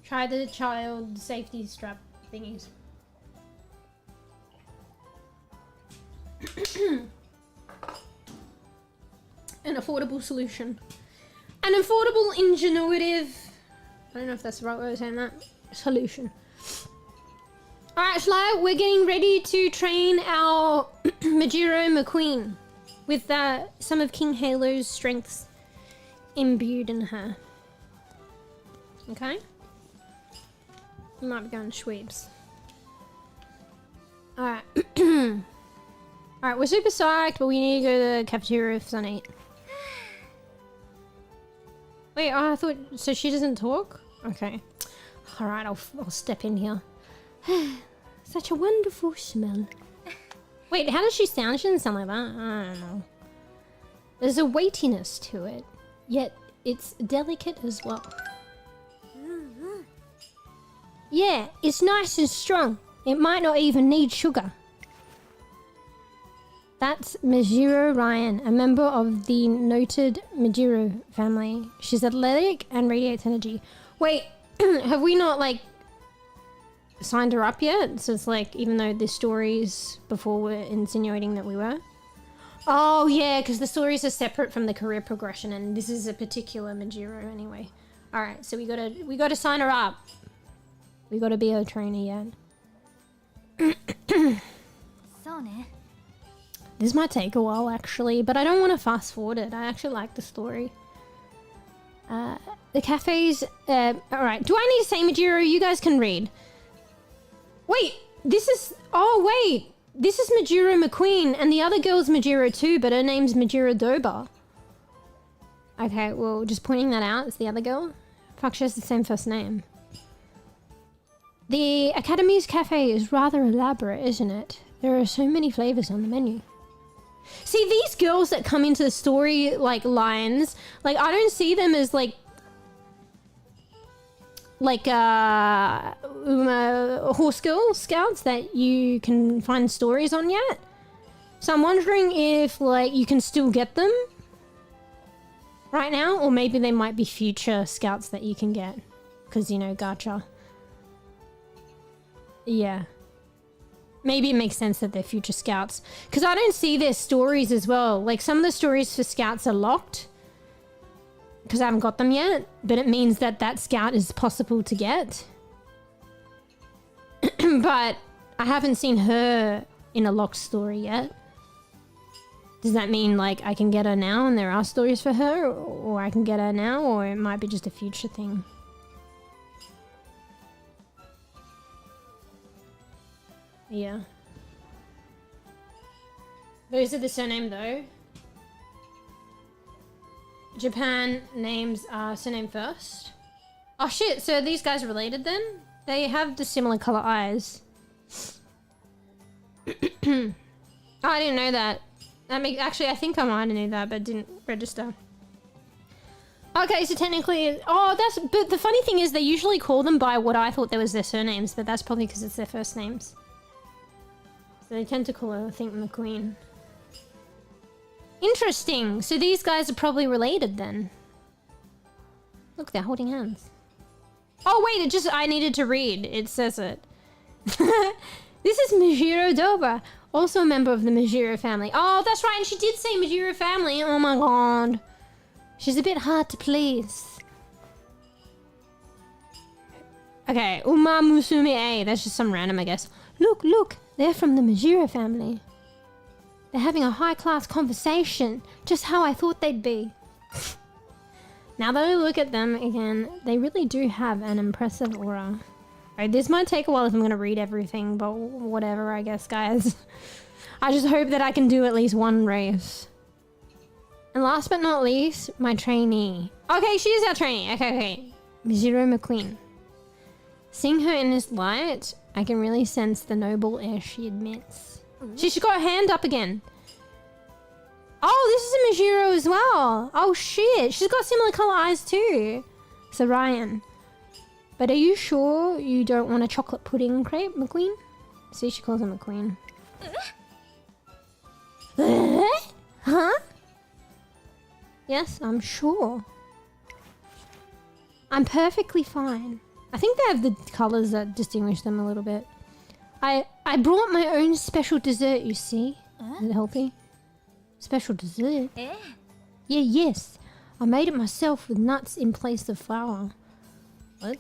try the child safety strap thingies. An affordable solution. An affordable, ingenuitive, I don't know if that's the right way of saying that, solution. Alright, Sly, we're getting ready to train our MeewGeo McQueen with some of King Halo's strengths imbued in her. Okay? You might be going to Schweebs. Alright. Alright, we're super psyched, but we need to go to the cafeteria for something to eat. Wait, oh, I thought... So she doesn't talk? Okay. Alright, I'll step in here. Such a wonderful smell. Wait, how does she sound? She doesn't sound like that. I don't know. There's a weightiness to it, yet it's delicate as well. Yeah, it's nice and strong. It might not even need sugar. That's MeewGeo Ryan, a member of the noted MeewGeo family. She's athletic and radiates energy. Wait, have we not, like, signed her up yet? So it's like, even though the stories before were insinuating that we were? Oh, yeah, because the stories are separate from the career progression, and this is a particular MeewGeo anyway. Alright, so we gotta sign her up. We gotta be her trainer yet. This might take a while, actually, but I don't want to fast forward it. I actually like the story. The cafes... Alright, do I need to say MeewGeo? You guys can read. Wait, this is... Oh, wait. This is MeewGeo McQueen, and the other girl's MeewGeo too, but her name's MeewGeo Doba. Okay, well, just pointing that out. It's the other girl. Fuck, she has the same first name. The Academy's cafe is rather elaborate, isn't it? There are so many flavors on the menu. See, these girls that come into the story, like, lines, like, I don't see them as, like, horse girl scouts that you can find stories on yet. So I'm wondering if, like, you can still get them right now, or maybe they might be future scouts that you can get. Because, you know, gacha. Yeah. Maybe it makes sense that they're future scouts. Because I don't see their stories as well. Like, some of the stories for scouts are locked. Because I haven't got them yet. But it means that that scout is possible to get. But I haven't seen her in a locked story yet. Does that mean, like, I can get her now and there are stories for her? Or I can get her now, or it might be just a future thing? Yeah. Those are the surname though. Japan names are surname first. Oh shit, so are these guys related then? They have the similar color eyes. Oh, I didn't know that. Actually, I think I might have knew that, but didn't register. Okay, so technically... Oh, that's... But the funny thing is they usually call them by what I thought that was their surnames, but that's probably because it's their first names. So they tend to call her, I think, McQueen. Interesting. So these guys are probably related then. Look, they're holding hands. Oh, wait, it just... I needed to read. It says it. This is MeewGeo Doba, also a member of the MeewGeo family. Oh, that's right, and she did say MeewGeo family. Oh my god. She's a bit hard to please. Okay, Umamusume. That's just some random, I guess. Look, look. They're from the MeewGeo family. They're having a high-class conversation. Just how I thought they'd be. Now that I look at them again, they really do have an impressive aura. Right, this might take a while if I'm going to read everything, but whatever, I guess, guys. I just hope that I can do at least one race. And last but not least, my trainee. Okay, she is our trainee. Okay. MeewGeo McQueen. Seeing her in this light, I can really sense the noble air she admits. She's got her hand up again. Oh, this is a MeewGeo as well. Oh, shit. She's got similar color eyes too. So, Ryan. But are you sure you don't want a chocolate pudding crepe, McQueen? See, she calls him McQueen. Huh? Yes, I'm sure. I'm perfectly fine. I think they have the colours that distinguish them a little bit. I brought my own special dessert, you see. Is it healthy? Special dessert? Yeah, yes. I made it myself with nuts in place of flour. What?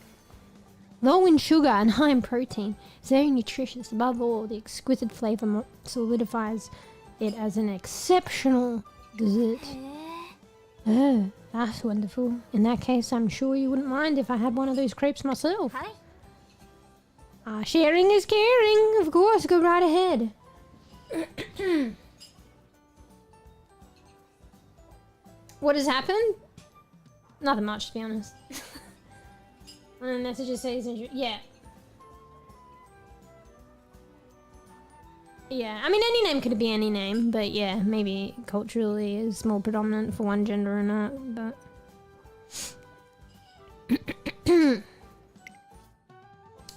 Low in sugar and high in protein. It's very nutritious. Above all, the exquisite flavour solidifies it as an exceptional dessert. Oh, that's wonderful. In that case, I'm sure you wouldn't mind if I had one of those crepes myself. Hi. Sharing is caring. Of course, go right ahead. What has happened? Nothing much, to be honest. One of the messages says, yeah. Yeah, I mean, any name could be any name, but yeah, maybe culturally is more predominant for one gender or not, but...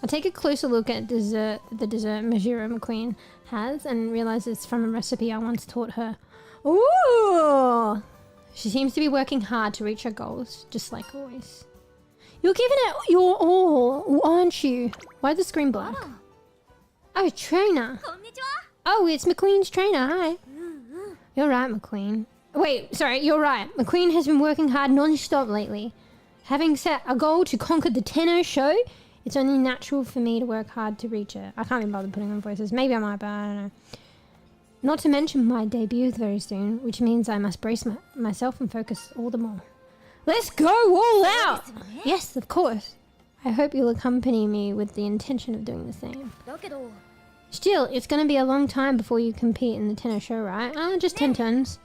I take a closer look at the dessert Majiro McQueen has and realize it's from a recipe I once taught her. Ooh! She seems to be working hard to reach her goals, just like always. You're giving it your all, aren't you? Why is the screen black? Oh, trainer. Oh, it's McQueen's trainer. Hi. You're right, McQueen. Wait, sorry, you're right. McQueen has been working hard non-stop lately. Having set a goal to conquer the tenor show, it's only natural for me to work hard to reach it. I can't even bother putting on voices. Maybe I might, but I don't know. Not to mention my debut is very soon, which means I must brace myself and focus all the more. Let's go all out! Yes, of course. I hope you'll accompany me with the intention of doing the same. Still, it's going to be a long time before you compete in the tenor show, right? Just 10 turns.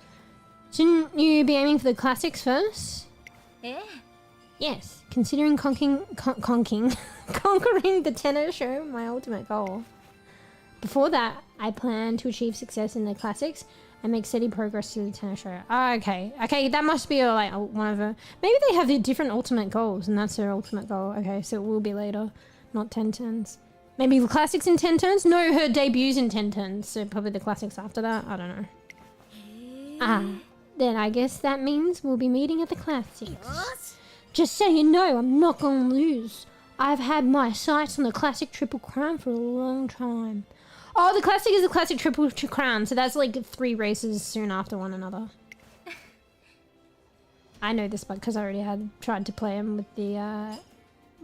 Shouldn't you be aiming for the classics first? Yes, considering conquering the tenor show, my ultimate goal. Before that, I plan to achieve success in the classics and make steady progress to the tenor show. Okay, that must be like one of the... Maybe they have different ultimate goals and that's their ultimate goal. Okay, so it will be later, not 10 turns. Maybe the classics in 10 turns? No, her debut's in 10 turns, so probably the classics after that. I don't know. Then I guess that means we'll be meeting at the classics. Just so you know, I'm not gonna lose. I've had my sights on the classic Triple Crown for a long time. Oh, the classic is the classic Triple Crown, so that's like 3 races soon after one another. I know this because I already tried to play him with the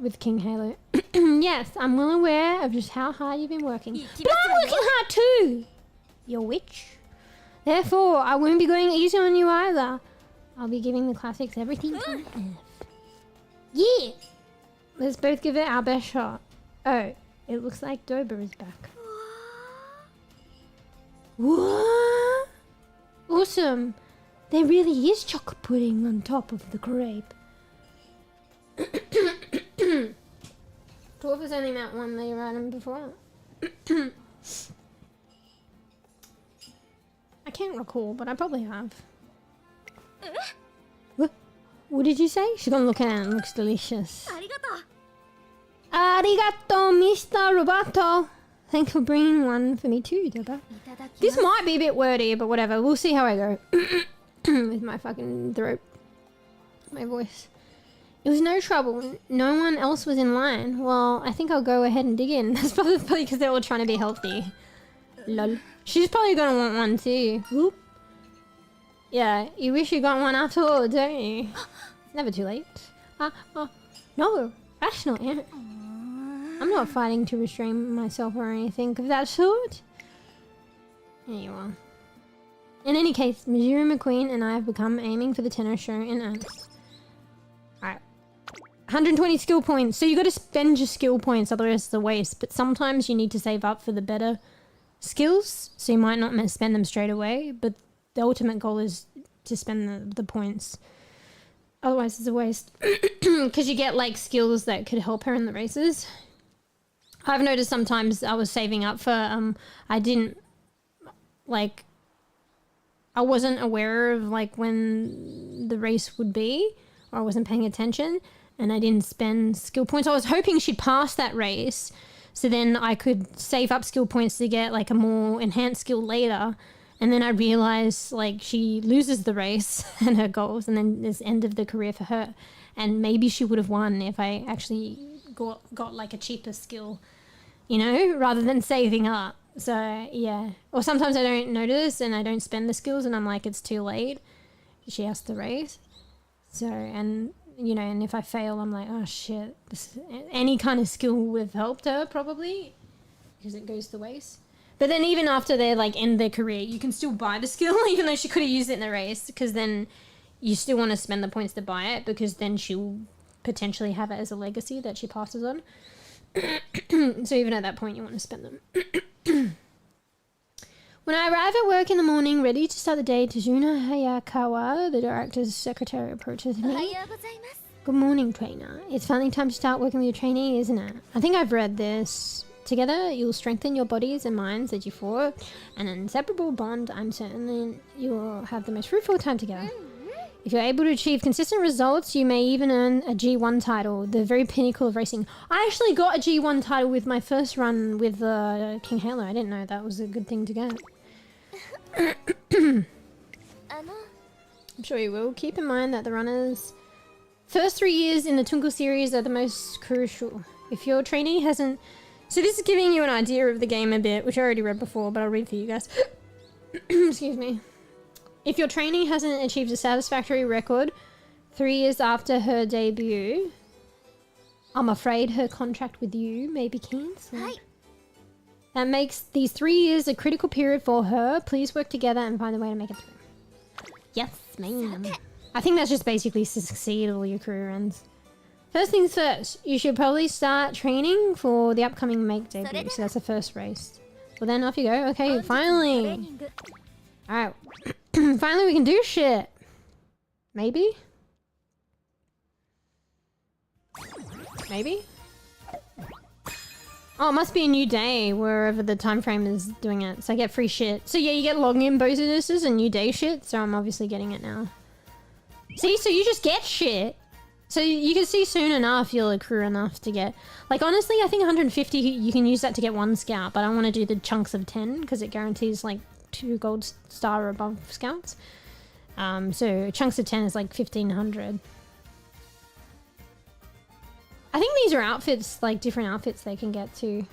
with King Halo. Yes, I'm well aware of just how hard you've been working. But I'm working hard too, you witch. Therefore, I won't be going easy on you either. I'll be giving the classics everything I have. Yeah! Let's both give it our best shot. Oh, it looks like 𝕽𝖕𝖕𝖕𝖕 is back. What? Awesome! There really is chocolate pudding on top of the grape. 12 has only met one later item before. I can't recall, but I probably have. What did you say? She's gonna look at it and it looks delicious. Arigato, Mr. Roboto. Thanks for bringing one for me too, 𝕽𝖕𝖕𝖕𝖕. This might be a bit wordy, but whatever. We'll see how I go. With my fucking throat. My voice. It was no trouble. No one else was in line. Well, I think I'll go ahead and dig in. That's probably because they're all trying to be healthy. Lol. She's probably gonna want one too. Whoop. Yeah, you wish you got one after all, don't you? It's never too late. No, rational, yeah. I'm not fighting to restrain myself or anything of that sort. There you are. In any case, Majiro McQueen and I have become aiming for the tenor show in earnest. Alright. 120 skill points. So you got to spend your skill points, otherwise it's a waste. But sometimes you need to save up for the better skills, so you might not spend them straight away, but the ultimate goal is to spend the points. Otherwise it's a waste. Because you get like skills that could help her in the races. I've noticed sometimes I was saving up for, I wasn't aware of like when the race would be, or I wasn't paying attention, and I didn't spend skill points. I was hoping she'd pass that race, so then I could save up skill points to get like a more enhanced skill later. And then I realized like she loses the race and her goals, and then it's end of the career for her. And maybe she would have won if I actually got like a cheaper skill, you know, rather than saving up. So yeah. Or sometimes I don't notice and I don't spend the skills and I'm like, it's too late. She has to race. So, and you know, and if I fail, I'm like, oh shit. Any kind of skill would have helped her probably, because it goes to waste. But then even after they like end their career, you can still buy the skill even though she could have used it in the race, because then you still want to spend the points to buy it, because then she'll potentially have it as a legacy that she passes on. So even at that point, you want to spend them. When I arrive at work in the morning, ready to start the day, Tazuna Hayakawa, the director's secretary, approaches me. Good morning, trainer. It's finally time to start working with your trainee, isn't it? I think I've read this. Together, you'll strengthen your bodies and minds as you form an inseparable bond. I'm certain you will have the most fruitful time together. If you're able to achieve consistent results, you may even earn a G1 title, the very pinnacle of racing. I actually got a G1 title with my first run with King Halo. I didn't know that was a good thing to get. I'm sure you will. Keep in mind that the runners' first 3 years in the Tungle series are the most crucial. If your training hasn't... So this is giving you an idea of the game a bit, which I already read before, but I'll read for you guys. Excuse me. If your training hasn't achieved a satisfactory record 3 years after her debut, I'm afraid her contract with you may be cancelled. That makes these 3 years a critical period for her. Please work together and find a way to make it through. Yes, ma'am. I think that's just basically succeed all your career ends. First things first, you should probably start training for the upcoming Make debut. So that's the first race. Well then off you go. Okay, finally. Alright. Finally we can do shit. Maybe? Maybe? Oh, it must be a new day wherever the time frame is doing it. So I get free shit. So yeah, you get login bonuses and new day shit. So I'm obviously getting it now. See, so you just get shit. So you can see soon enough you'll accrue enough to get... Like honestly, I think 150 you can use that to get 1 scout. But I want to do the chunks of 10 because it guarantees like 2 gold star or above scouts. So chunks of 10 is like 1500. I think these are outfits, like different outfits they can get too.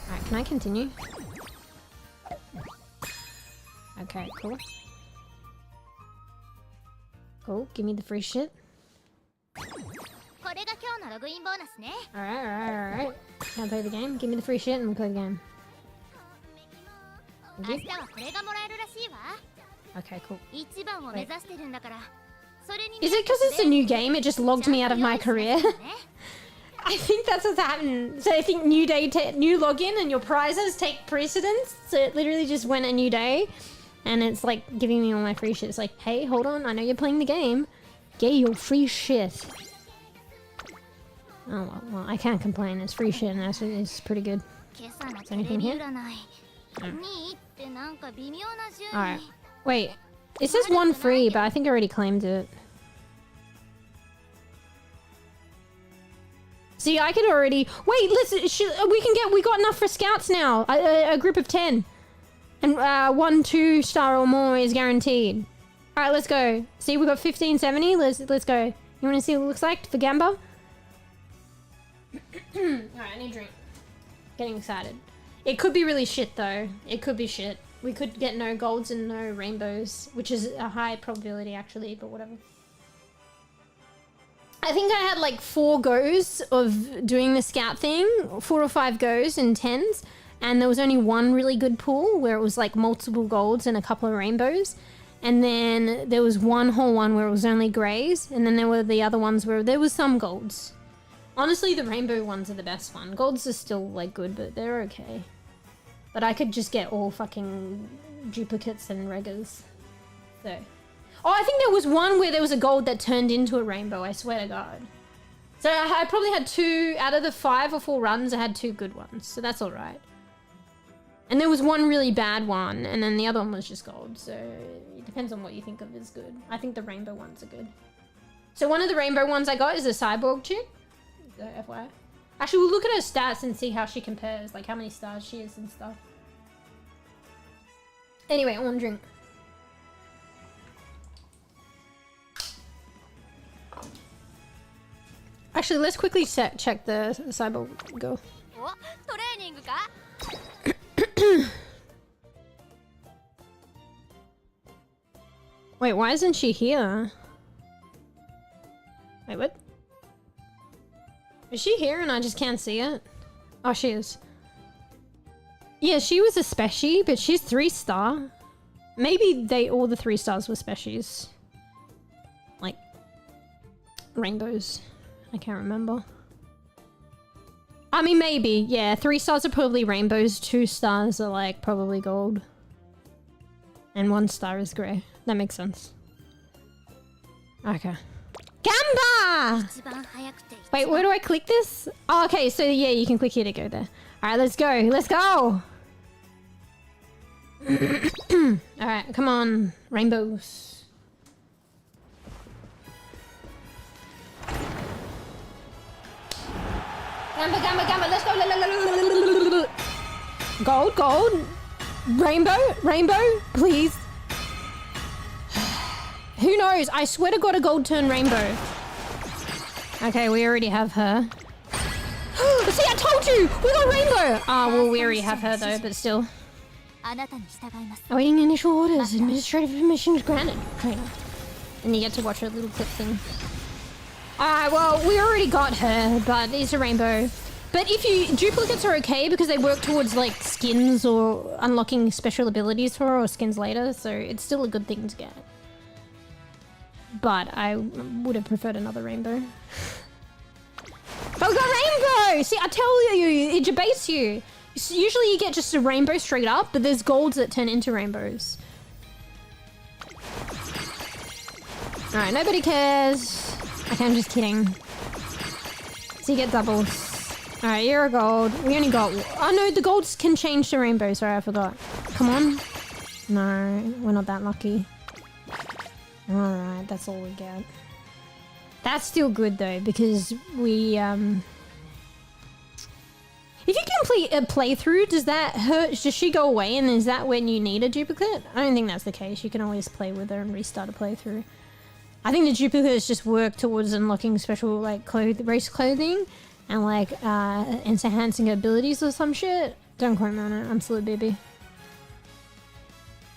Alright, can I continue? Okay, cool. Cool, give me the free shit. Alright. Can I play the game? Give me the free shit and we'll play the game. Thank you. Okay, cool. Wait. Is it because it's a new game? It just logged me out of my career? I think that's what's happened. So I think new day, new login and your prizes take precedence. So it literally just went a new day. And it's like giving me all my free shit. It's like, hey, hold on. I know you're playing the game. Get your free shit. Oh, well, I can't complain. It's free shit and it's pretty good. Is there anything here? Alright. Wait. It says 1 free, but I think I already claimed it. See, I could already... Wait, listen, we got enough for scouts now. A group of 10. And 1 2 star or more is guaranteed. Alright, let's go. See, we got 1570. Let's go. You want to see what it looks like for Gamba? Alright, I need a drink. Getting excited. It could be really shit, though. It could be shit. We could get no golds and no rainbows, which is a high probability, actually, but whatever. I think I had like 4 goes of doing the scout thing. 4 or 5 goes and 10s. And there was only 1 really good pull where it was like multiple golds and a couple of rainbows. And then there was 1 whole one where it was only greys. And then there were the other ones where there was some golds. Honestly, the rainbow ones are the best one. Golds are still like good, but they're okay. But I could just get all fucking duplicates and regas. So. Oh, I think there was one where there was a gold that turned into a rainbow, I swear to God. So I probably had 2, out of the 5 or 4 runs, I had 2 good ones. So that's alright. And there was 1 really bad one, and then the other one was just gold. So it depends on what you think of as good. I think the rainbow ones are good. So one of the rainbow ones I got is a cyborg chick. So FYI. Actually, we'll look at her stats and see how she compares. Like how many stars she is and stuff. Anyway, I want to drink. Actually, let's quickly check the cyborg girl. Wait, why isn't she here? Wait, what? Is she here and I just can't see it? Oh, she is. Yeah, she was a specie, but she's 3-star. Maybe all the 3 stars were species. Like, rainbows. I can't remember. I mean, maybe. Yeah, 3 stars are probably rainbows. 2 stars are like probably gold. And 1 star is grey. That makes sense. Okay. Gamba! Wait, where do I click this? Oh, okay, so yeah, you can click here to go there. Alright, let's go. Let's go! Alright, come on. Rainbows. Gamba, gamba, gamba. Let's go. Gold, gold. Rainbow, rainbow, please. Who knows? I swear to God, a gold turn rainbow. Okay, we already have her. See, I told you! We got rainbow! Ah, well, we already have her though, but still. Awaiting initial orders. Administrative permissions granted. Trainer. And you get to watch her little clip thing. Alright, well, we already got her, but it's a rainbow. But if you... Duplicates are okay because they work towards, like, skins or unlocking special abilities for her or skins later, so it's still a good thing to get. But I would have preferred another rainbow. But we got rainbow! See, I tell you, it debates you. Usually you get just a rainbow straight up, but there's golds that turn into rainbows. Alright, nobody cares. Okay, I'm just kidding. So you get doubles. Alright, you're a gold. We only got... Oh no, the golds can change to rainbow. Sorry, I forgot. Come on. No, we're not that lucky. Alright, that's all we get. That's still good though, because we... If you complete a playthrough, does that hurt? Does she go away and is that when you need a duplicate? I don't think that's the case. You can always play with her and restart a playthrough. I think the duplicates just work towards unlocking special like race clothing and like enhancing abilities or some shit. Don't quote me on it. I'm still a baby.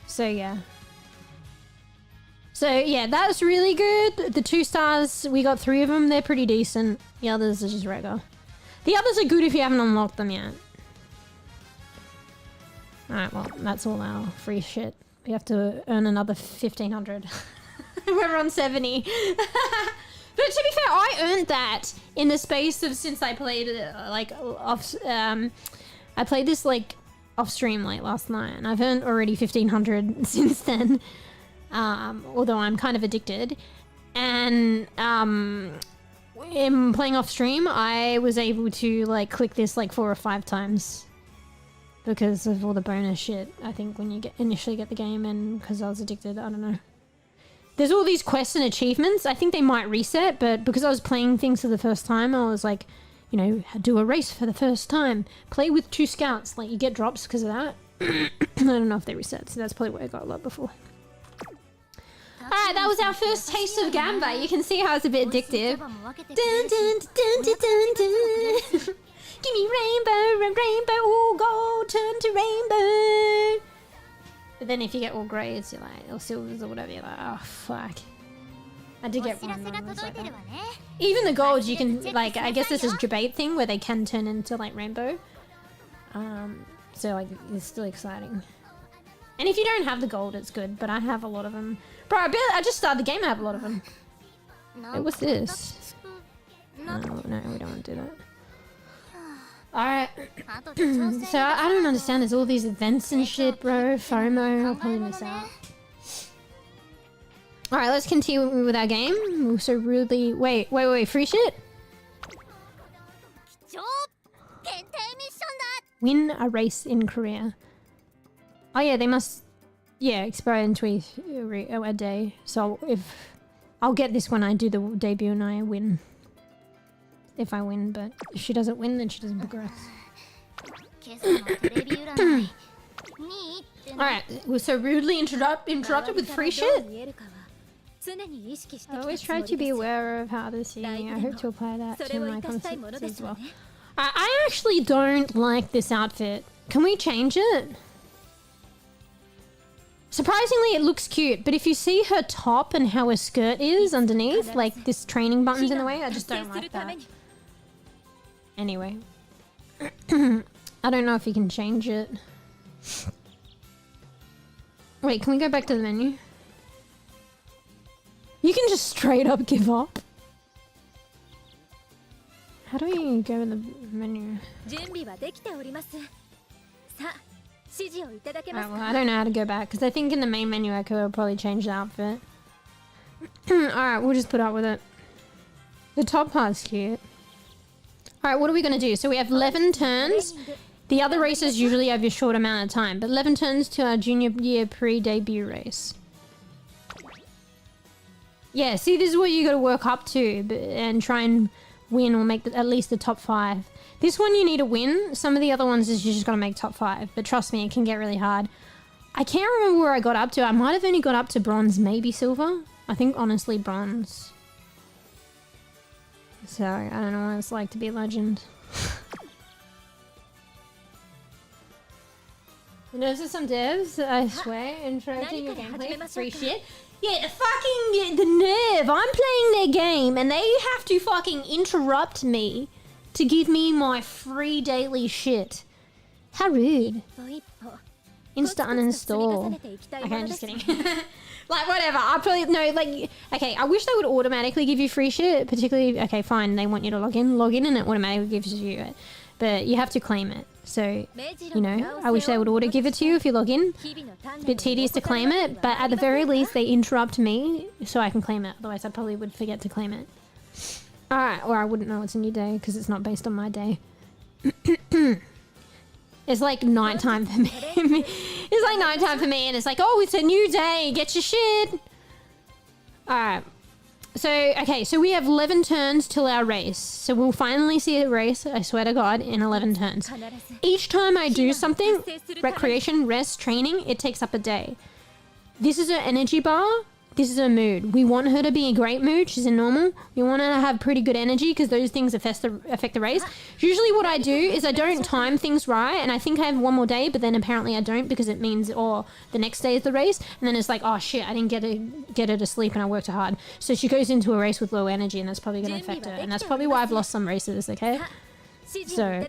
So yeah. So yeah, that's really good. The 2 stars, we got 3 of them. They're pretty decent. The others are just regular. The others are good if you haven't unlocked them yet. Alright, well, that's all our free shit. We have to earn another 1,500. We're on 70. But to be fair, I earned that in the space of since I played like off. I played this like off stream like last night, and I've earned already 1,500 since then. Although I'm kind of addicted, and in playing off stream, I was able to like click this like 4 or 5 times because of all the bonus shit. I think when you initially get the game, and because I was addicted, I don't know. There's all these quests and achievements. I think they might reset, but because I was playing things for the first time, I was like, you know, do a race for the first time. Play with 2 scouts. Like, you get drops because of that. I don't know if they reset, so that's probably where I got a lot before. Alright, that was our first taste of Gamba. You can see how it's a bit addictive. Dun, dun, dun, dun, dun, dun. Give me rainbow, rainbow, all gold, turn to rainbow. But then if you get all grades, you're like, or silvers or whatever, you're like, oh fuck. I did get one that was like that. Even the golds, you can, like, I guess this is debate thing where they can turn into like rainbow. So like, it's still exciting. And if you don't have the gold, it's good, but I have a lot of them. Bro, I just started the game, I have a lot of them. Hey, what's this? No, we don't want to do that. Alright. So I don't understand, there's all these events and shit, bro. FOMO, I'll probably miss out. Alright, let's continue with our game. We're so rudely... Wait, free shit? Win a race in Korea. Oh yeah, they must... Yeah, expire in a day. So if... I'll get this when I do the debut and I win. If I win, but if she doesn't win, then she doesn't progress. Alright, we're so rudely interrupted with free shit? I always try to be aware of how others see me. I hope to apply that to my concepts as well. I actually don't like this outfit. Can we change it? Surprisingly, it looks cute, but if you see her top and how her skirt is underneath, like this training button's in the way, I just don't like that. Anyway. I don't know if you can change it. Wait, can we go back to the menu? You can just straight up give up. How do we go in the menu? Alright, well, I don't know how to go back, because I think in the main menu I could probably change the outfit. Alright, we'll just put up with it. The top part's cute. Alright, what are we going to do? So we have 11 turns. The other races usually have a short amount of time, but 11 turns to our junior year pre-debut race. Yeah, see, this is what you got to work up to and try and win or make at least the top 5. This one you need to win. Some of the other ones is you just gotta make top 5. But trust me, it can get really hard. I can't remember where I got up to. I might have only got up to bronze, maybe silver. I think honestly bronze. So I don't know what it's like to be a legend. You know, there's some devs, I swear, interrupting your gameplay for free shit. Yeah, the nerve. I'm playing their game and they have to fucking interrupt me to give me my free daily shit. How rude. Insta uninstall. Okay, I'm just kidding. Like, whatever. I probably, no, like, okay, I wish they would automatically give you free shit, particularly, okay, fine, they want you to log in and it automatically gives you it. But you have to claim it. So, you know, I wish they would auto give it to you if you log in. It's a bit tedious to claim it, but at the very least, they interrupt me so I can claim it. Otherwise, I probably would forget to claim it. Alright, or I wouldn't know it's a new day because it's not based on my day. It's like nighttime for me. It's like nighttime for me and it's like, oh, it's a new day, get your shit. Alright. So, okay, so we have 11 turns till our race. So we'll finally see a race, I swear to God, in 11 turns. Each time I do something, recreation, rest, training, it takes up a day. This is her energy bar. This is her mood. We want her to be in great mood. She's in normal. We want her to have pretty good energy because those things affect the race. Usually what I do is I don't time things right and I think I have one more day, but then apparently I don't because it means, oh, the next day is the race. And then it's like, oh shit, I didn't get her to sleep and I worked hard. So she goes into a race with low energy and that's probably going to affect her. And that's probably why I've lost some races, okay? So...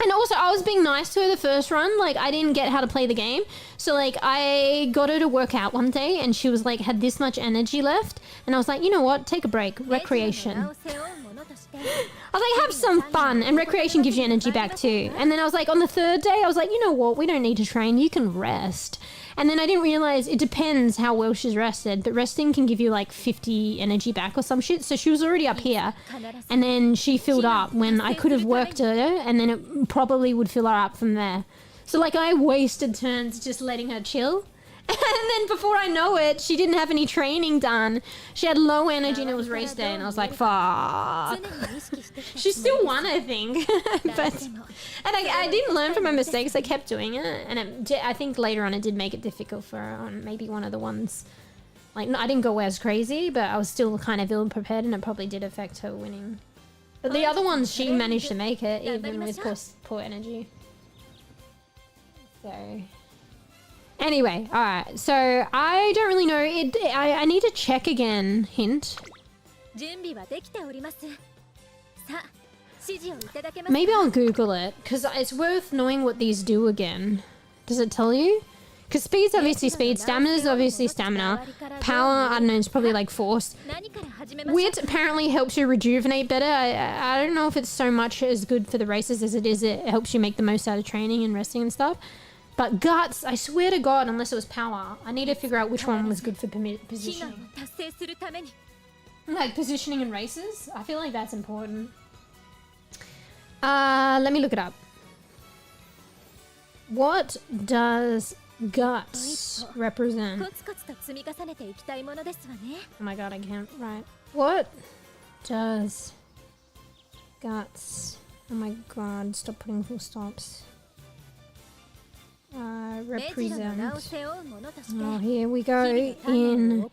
And also, I was being nice to her the first run. Like, I didn't get how to play the game. So, like, I got her to work out one day and she was like, had this much energy left. And I was like, you know what? Take a break. Recreation. I was like, have some fun. And recreation gives you energy back too. And then I was like, on the third day, I was like, you know what? We don't need to train. You can rest. And then I didn't realize it depends how well she's rested, but resting can give you like 50 energy back or some shit. So she was already up here and then she filled up when I could have worked her and then it probably would fill her up from there. So like I wasted turns just letting her chill. And then before I know it, she didn't have any training done. She had low energy and it was race day and I was like, fuck. She still won, I think. And I didn't learn from my mistakes. I kept doing it. And I think later on it did make it difficult for her on maybe one of the ones. Like, I didn't go as crazy, but I was still kind of ill-prepared and it probably did affect her winning. But the other ones, she managed to make it, even with poor energy. So... Anyway, alright, so I don't really know, I need to check again, hint. Maybe I'll Google it, because it's worth knowing what these do again. Does it tell you? Because speed's obviously speed, stamina's obviously stamina, power, I don't know, it's probably like force. Wit apparently helps you rejuvenate better. I don't know if it's so much as good for the races as it is, it helps you make the most out of training and resting and stuff. But guts, I swear to God, unless it was power, I need to figure out which one was good for positioning. Like positioning in races? I feel like that's important. Let me look it up. What does guts represent? Oh my God, I can't write. What does guts... Oh my God, stop putting full stops. Represent. Oh, here we go in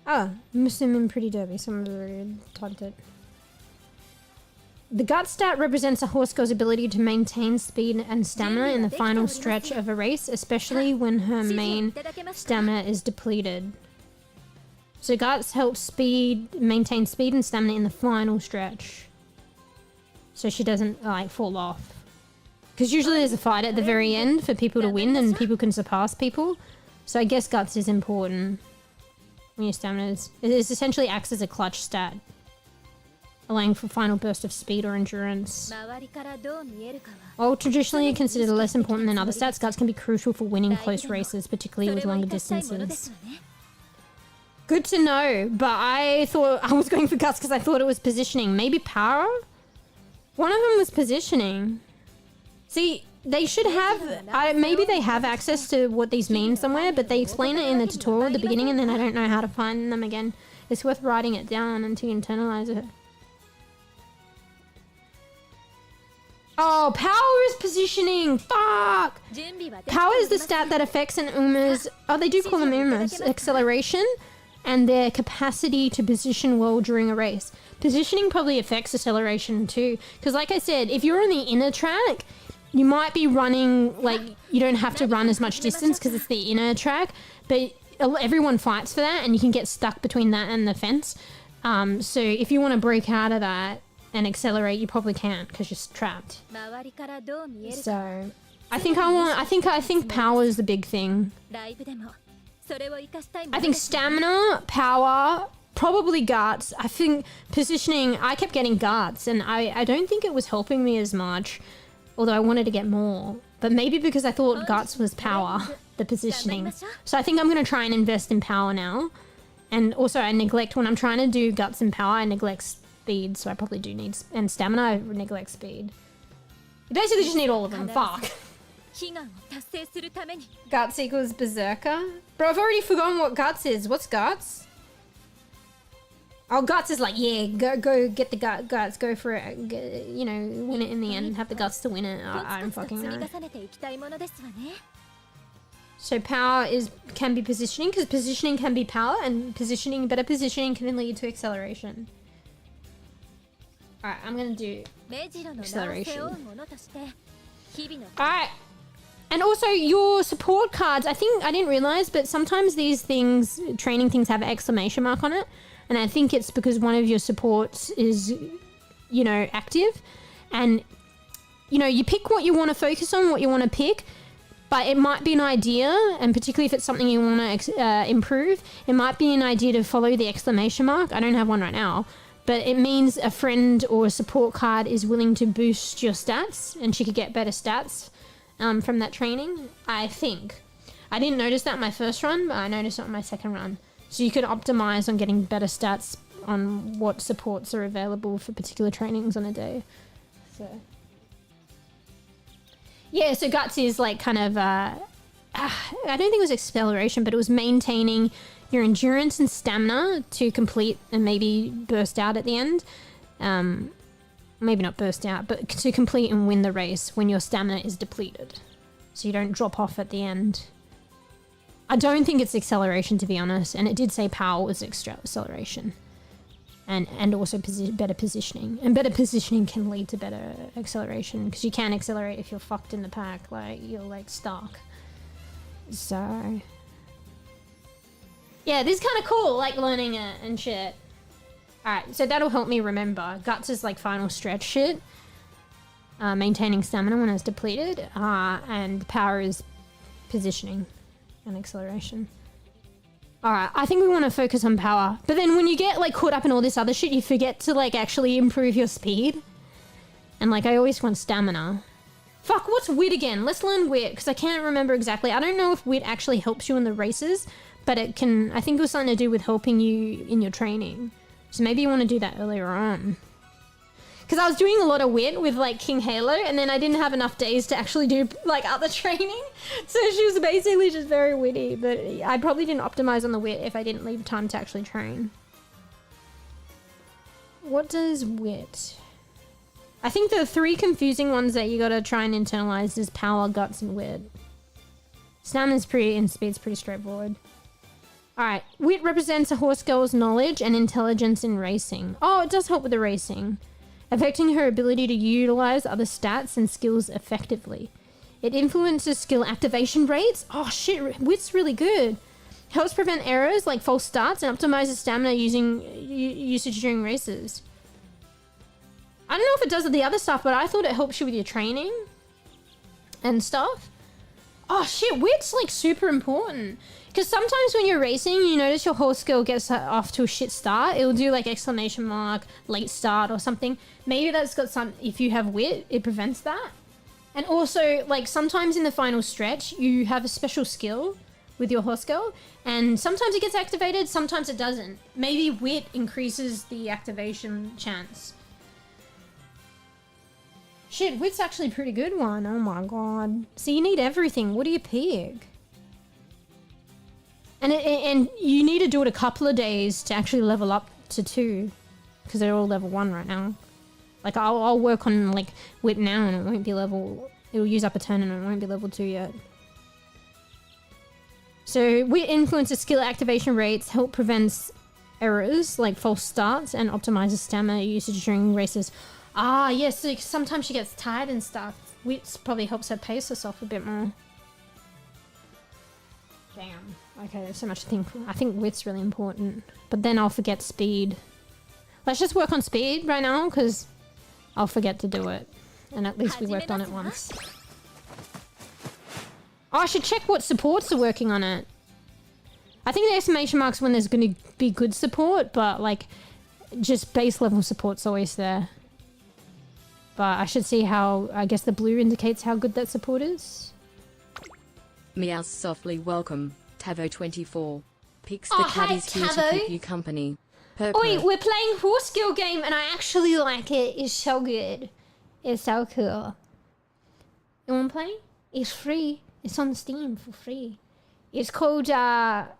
Umamusume Pretty Derby. Someone's already typed it. The gut stat represents a horse girl's ability to maintain speed and stamina in the final stretch of a race, especially when her main stamina is depleted. So guts helps maintain speed and stamina in the final stretch. So she doesn't like fall off. Because usually there's a fight at the very end for people to win and people can surpass people. So I guess guts is important when your stamina is... It essentially acts as a clutch stat, allowing for final burst of speed or endurance. While traditionally considered less important than other stats, guts can be crucial for winning close races, particularly with longer distances. Good to know, but I thought I was going for guts because I thought it was positioning. Maybe power? One of them was positioning. See, they should have... maybe they have access to what these mean somewhere, but they explain it in the tutorial at the beginning and then I don't know how to find them again. It's worth writing it down until you internalize it. Oh, power is positioning. Fuck. Power is the stat that affects an Uma's. Oh, they do call them Uma's. Acceleration and their capacity to position well during a race. Positioning probably affects acceleration too. Because like I said, if you're on the inner track, you might be running, like, you don't have to run as much distance because it's the inner track. But everyone fights for that and you can get stuck between that and the fence. So if you want to break out of that and accelerate, you probably can't because you're trapped. So I think power is the big thing. I think stamina, power, probably guts. I think positioning, I kept getting guts and I don't think it was helping me as much, although I wanted to get more. But maybe because I thought guts was power, the positioning. So I think I'm going to try and invest in power now. And also I neglect, when I'm trying to do guts and power, I neglect speed. So I probably do need, and stamina, I neglect speed. You basically just need all of them, fuck. Guts equals berserker? Bro, I've already forgotten what guts is. What's guts? Oh, guts is like, yeah, go get the guts, go for it, you know, win it in the end, have the guts to win it. I don't fucking know. So power can be positioning, because positioning can be power, and better positioning can lead to acceleration. Alright, I'm gonna do acceleration. Alright. And also your support cards, I didn't realize, but sometimes these things, training things, have an exclamation mark on it. And I think it's because one of your supports is, you know, active. And, you know, you pick what you want to focus on, what you want to pick. But it might be an idea, and particularly if it's something you want to improve, it might be an idea to follow the exclamation mark. I don't have one right now. But it means a friend or a support card is willing to boost your stats, and she could get better stats from that training, I think. I didn't notice that in my first run, but I noticed it on my second run. So you could optimize on getting better stats on what supports are available for particular trainings on a day. So yeah, so guts is like kind of, I don't think it was acceleration, but it was maintaining your endurance and stamina to complete and maybe burst out at the end. Maybe not burst out, but to complete and win the race when your stamina is depleted. So you don't drop off at the end. I don't think it's acceleration, to be honest. And it did say power was acceleration. And also better positioning. And better positioning can lead to better acceleration. Because you can accelerate if you're fucked in the pack. Like, you're like stuck. So yeah, this is kind of cool. Like learning it and shit. Alright, so that'll help me remember. Guts is like final stretch shit. Maintaining stamina when it's depleted. And power is positioning and acceleration. Alright, I think we want to focus on power. But then when you get like caught up in all this other shit, you forget to like actually improve your speed. And like I always want stamina. Fuck, what's wit again? Let's learn wit, because I can't remember exactly. I don't know if wit actually helps you in the races, but it can, I think it was something to do with helping you in your training. So maybe you want to do that earlier on. Because I was doing a lot of wit with like King Halo, and then I didn't have enough days to actually do like other training. So she was basically just very witty, but I probably didn't optimize on the wit if I didn't leave time to actually train. What does wit? I think the three confusing ones that you gotta try and internalize is power, guts, and wit. Stamina's and speed's pretty straightforward. Alright, wit represents a horse girl's knowledge and intelligence in racing. Oh, it does help with the racing. Affecting her ability to utilize other stats and skills effectively. It influences skill activation rates. Oh shit, wit's really good. Helps prevent errors like false starts and optimizes stamina usage during races. I don't know if it does the other stuff, but I thought it helps you with your training and stuff. Oh shit, wit's like super important. Because sometimes when you're racing, you notice your horse girl gets off to a shit start. It'll do like exclamation mark, late start or something. Maybe that's got some, if you have wit, it prevents that. And also, like sometimes in the final stretch, you have a special skill with your horse girl. And sometimes it gets activated, sometimes it doesn't. Maybe wit increases the activation chance. Shit, wit's actually a pretty good one. Oh my god. So you need everything. What do you pick? And you need to do it a couple of days to actually level up to 2. Because they're all level 1 right now. Like I'll work on like wit now and it won't be level, it'll use up a turn and it won't be level 2 yet. So wit influences skill activation rates, help prevents errors like false starts, and optimizes stamina usage during races. Ah, yes, so sometimes she gets tired and stuff. Wits probably helps her pace herself a bit more. Damn. Okay, there's so much to think. I think wit's really important. But then I'll forget speed. Let's just work on speed right now, because I'll forget to do it. And at least we worked on it once. Oh, I should check what supports are working on it. I think the exclamation mark's when there's going to be good support, but like, just base level support's always there. But I should see how, I guess the blue indicates how good that support is.
Meow softly welcome, Tavo24. Picks the caddies here to keep you company.
Oi, we're playing horse girl game and I actually like it. It's so good. It's so cool. You wanna play? It's free. It's on Steam for free. It's called, fuck.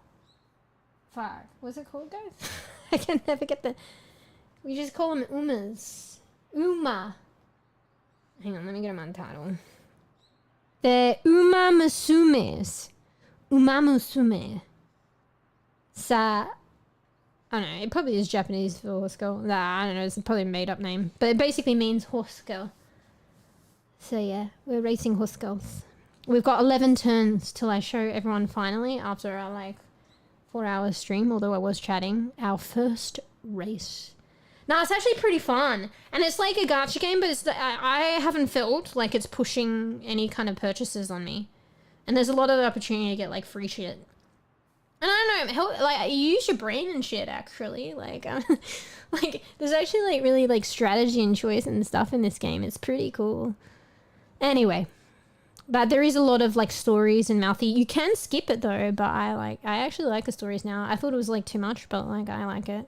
What's it called, guys? I can never get the... We just call them Umas. Uma. Hang on, let me get them on title. The Umamusumes. Umamusume. I don't know, it probably is Japanese for horse girl. Nah, I don't know, it's probably a made up name. But it basically means horse girl. So yeah, we're racing horse girls. We've got 11 turns till I show everyone finally, after our like 4-hour stream, although I was chatting, our first race. Now it's actually pretty fun. And it's like a gacha game, but it's I haven't felt like it's pushing any kind of purchases on me. And there's a lot of opportunity to get like free shit. And I don't know, like, you use your brain and shit, actually. Like, like, there's actually, like, really, like, strategy and choice and stuff in this game. It's pretty cool. Anyway. But there is a lot of, like, stories and mouthy. You can skip it, though, but I actually like the stories now. I thought it was, like, too much, but, like, I like it.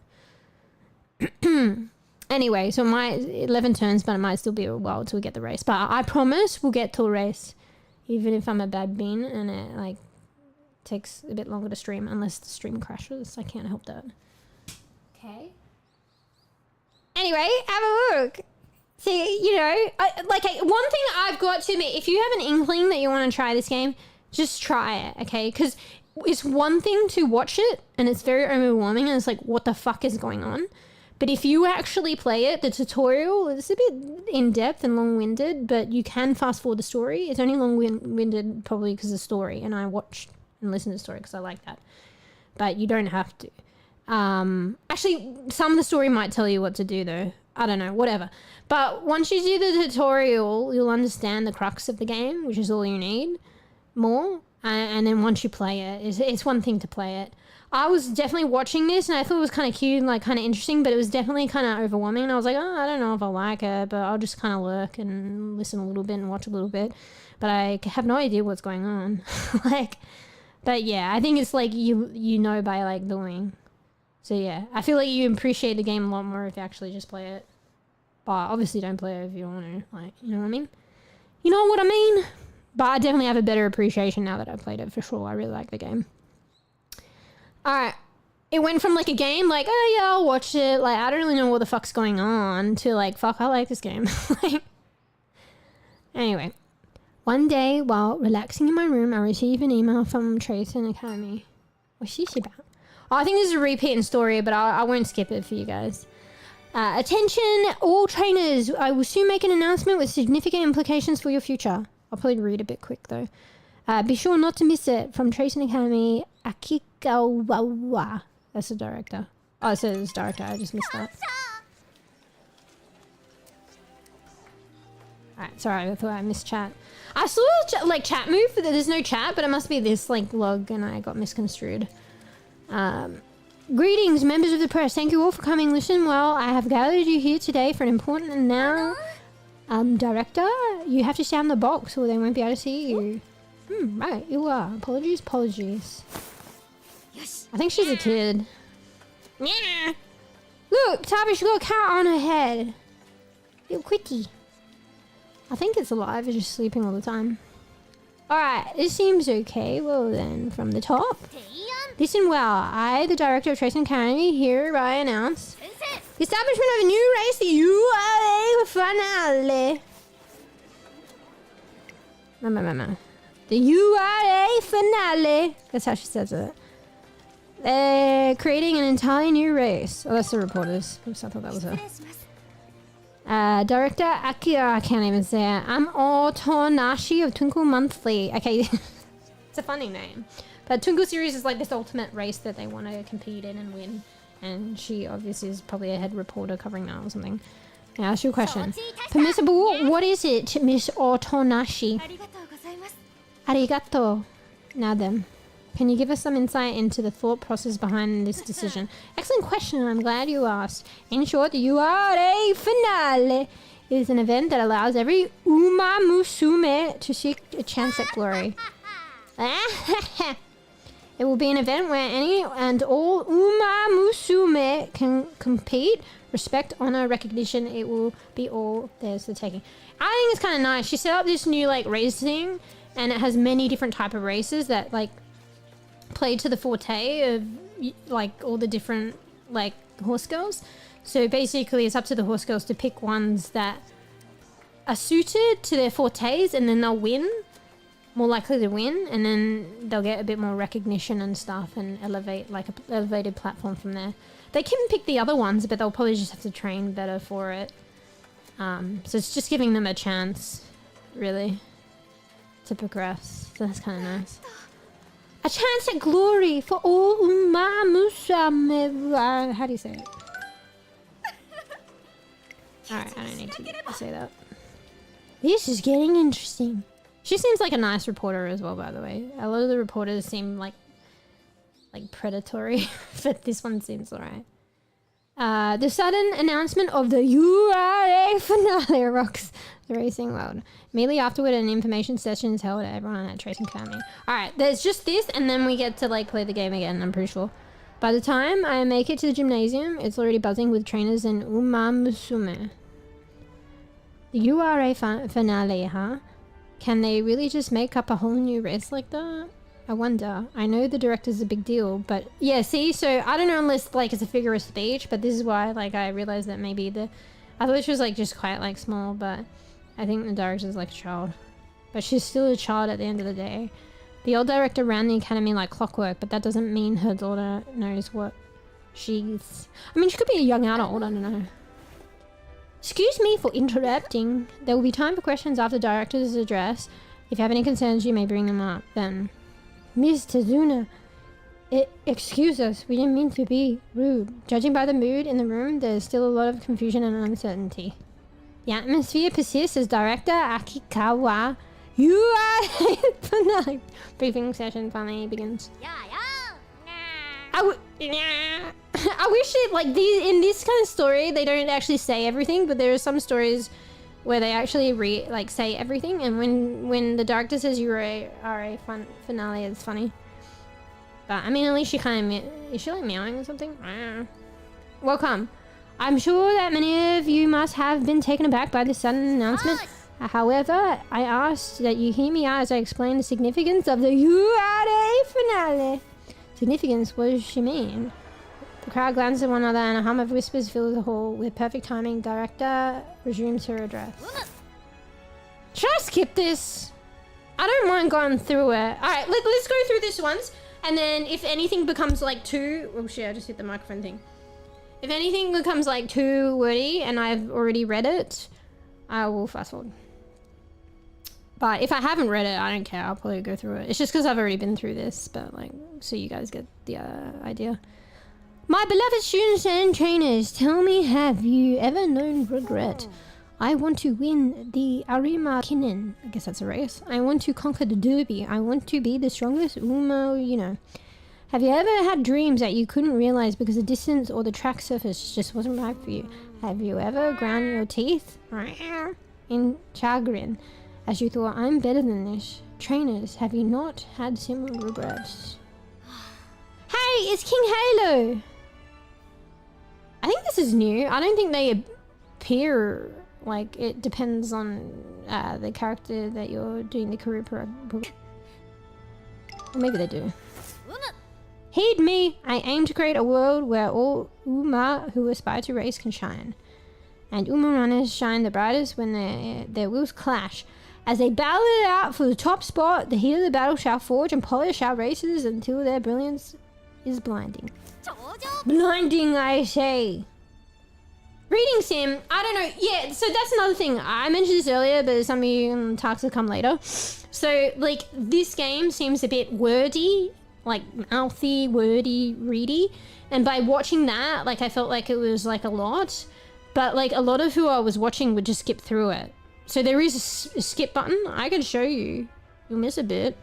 Anyway, so my 11 turns, but it might still be a while till we get the race. But I promise we'll get to a race. Even if I'm a bad bean and it, like... takes a bit longer to stream unless the stream crashes. I can't help that. Okay. Anyway, have a look. See, you know, one thing I've got to admit, if you have an inkling that you want to try this game, just try it, okay? Because it's one thing to watch it and it's very overwhelming and it's like, what the fuck is going on? But if you actually play it, the tutorial is a bit in-depth and long-winded, but you can fast-forward the story. It's only long-winded probably because of the story, and I watched and listen to the story because I like that. But you don't have to. Actually, some of the story might tell you what to do, though. I don't know, whatever. But once you do the tutorial, you'll understand the crux of the game, which is all you need more. And then once you play it, it's one thing to play it. I was definitely watching this and I thought it was kind of cute and like kind of interesting, but it was definitely kind of overwhelming. And I was like, oh, I don't know if I like it, but I'll just kind of lurk and listen a little bit and watch a little bit. But I have no idea what's going on. Like, but yeah, I think it's like you know by like doing. So yeah, I feel like you appreciate the game a lot more if you actually just play it. But obviously don't play it if you don't want to, like, you know what I mean? You know what I mean? But I definitely have a better appreciation now that I've played it for sure. I really like the game. Alright, it went from like a game like, oh yeah, I'll watch it, like I don't really know what the fuck's going on, to like, fuck, I like this game. Like, anyway, one day while relaxing in my room, I received an email from Tracing Academy. What's this about? Oh, I think this is a repeating story, but I won't skip it for you guys. Attention all trainers, I will soon make an announcement with significant implications for your future. I'll probably read a bit quick though. Be sure not to miss it. From Tracing Academy, Akikawa. That's the director. Oh, it says director. I just missed that. Alright, sorry. I thought I missed chat. I saw like chat move, but there's no chat, but it must be this like log and I got misconstrued. Greetings, members of the press. Thank you all for coming. Listen, well, I have gathered you here today for an important and now... director, you have to sound the box or they won't be able to see you. Right, you are. Apologies. I think she's a kid. Yeah. Look, Tabi's got a cat on her head. Little quickie. I think it's alive, it's just sleeping all the time. Alright, this seems okay. Well then, from the top. Listen well, I, the director of Tracing Academy, hereby announce The establishment of a new race, the URA finale. No. The URA finale. That's how she says it. They're creating an entirely new race. Oh, that's the reporters. Oops, I thought that was her. Director Akira, I can't even say it. I'm Otonashi of Twinkle Monthly. Okay, it's a funny name. But Twinkle series is like this ultimate race that they want to compete in and win. And she obviously is probably a head reporter covering that or something. Yeah, ask you a question. Permissible, what is it, Miss Otonashi? Arigato. Now then, can you give us some insight into the thought process behind this decision? Excellent question, I'm glad you asked. In short, the URA finale is an event that allows every Umamusume to seek a chance at glory. It will be an event where any and all Umamusume can compete. Respect, honor, recognition, it will be all theirs for the taking. I think it's kind of nice. She set up this new like race thing, and it has many different type of races that like play to the forte of like all the different like horse girls. So basically it's up to the horse girls to pick ones that are suited to their fortes, and then they'll win. More likely to win, and then they'll get a bit more recognition and stuff and elevate like a elevated platform from there. They can pick the other ones, but they'll probably just have to train better for it. So it's just giving them a chance, really, to progress. So that's kind of nice. A chance at glory for all Umamusume. How do you say it? Alright, I don't need to say that. This is getting interesting. She seems like a nice reporter as well, by the way. A lot of the reporters seem like predatory, but this one seems alright. The sudden announcement of the URA finale rocks the racing world. Immediately afterward, an information session is held at everyone at Racing Academy. Alright, there's just this, and then we get to like play the game again, I'm pretty sure. By the time I make it to the gymnasium, it's already buzzing with trainers and Umamusume. The URA finale, huh? Can they really just make up a whole new race like that? I wonder. I know the director's a big deal, but yeah, see, so I don't know unless like it's a figure of speech, but this is why like I realized that maybe I thought she was like just quite like small, but I think the director's like a child. But she's still a child at the end of the day. The old director ran the academy like clockwork, but that doesn't mean her daughter knows what she's... I mean, she could be a young adult, I don't know. Excuse me for interrupting. There will be time for questions after the director's address. If you have any concerns, you may bring them up then. Miss Tazuna, excuse us, we didn't mean to be rude. Judging by the mood in the room, there's still a lot of confusion and uncertainty. The atmosphere persists as Director Akikawa briefing session finally begins. I wish it like in this kind of story they don't actually say everything, but there are some stories where they actually say everything, and when the director says you are a fun finale, it's funny. But I mean, at least she kind of is she like meowing or something? Welcome. I'm sure that many of you must have been taken aback by this sudden announcement. However, I ask that you hear me out as I explain the significance of the URA finale. Significance? What does she mean? The crowd glances at one another and a hum of whispers fills the hall. With perfect timing, director resumes her address. Should I skip this? I don't mind going through it. Alright, let's go through this once. And then if anything becomes like too... Oh shit, I just hit the microphone thing. If anything becomes like too wordy and I've already read it, I will fast forward. But if I haven't read it, I don't care. I'll probably go through it. It's just because I've already been through this, but like, so you guys get the idea. My beloved students and trainers, tell me, have you ever known regret? I want to win the Arima Kinen. I guess that's a race. I want to conquer the derby. I want to be the strongest Umo, you know. Have you ever had dreams that you couldn't realize because the distance or the track surface just wasn't right for you? Have you ever ground your teeth in chagrin as you thought, I'm better than this? Trainers, have you not had similar regrets? Hey, it's King Halo! I think this is new. I don't think they appear, like, it depends on the character that you're doing the career program. Or maybe they do. Heed me, I aim to create a world where all Uma who aspire to race can shine. And Uma runners shine the brightest when their wills clash. As they battle it out for the top spot, the heat of the battle shall forge and polish our races until their brilliance is blinding. Blinding, I say. Reading sim, I don't know. Yeah, so that's another thing. I mentioned this earlier, but some of you talks will come later. So, like, this game seems a bit wordy, like mouthy, wordy, ready. And by watching that, like, I felt like it was, like, a lot. But, like, a lot of who I was watching would just skip through it. So there is a skip button. I can show you. You'll miss a bit.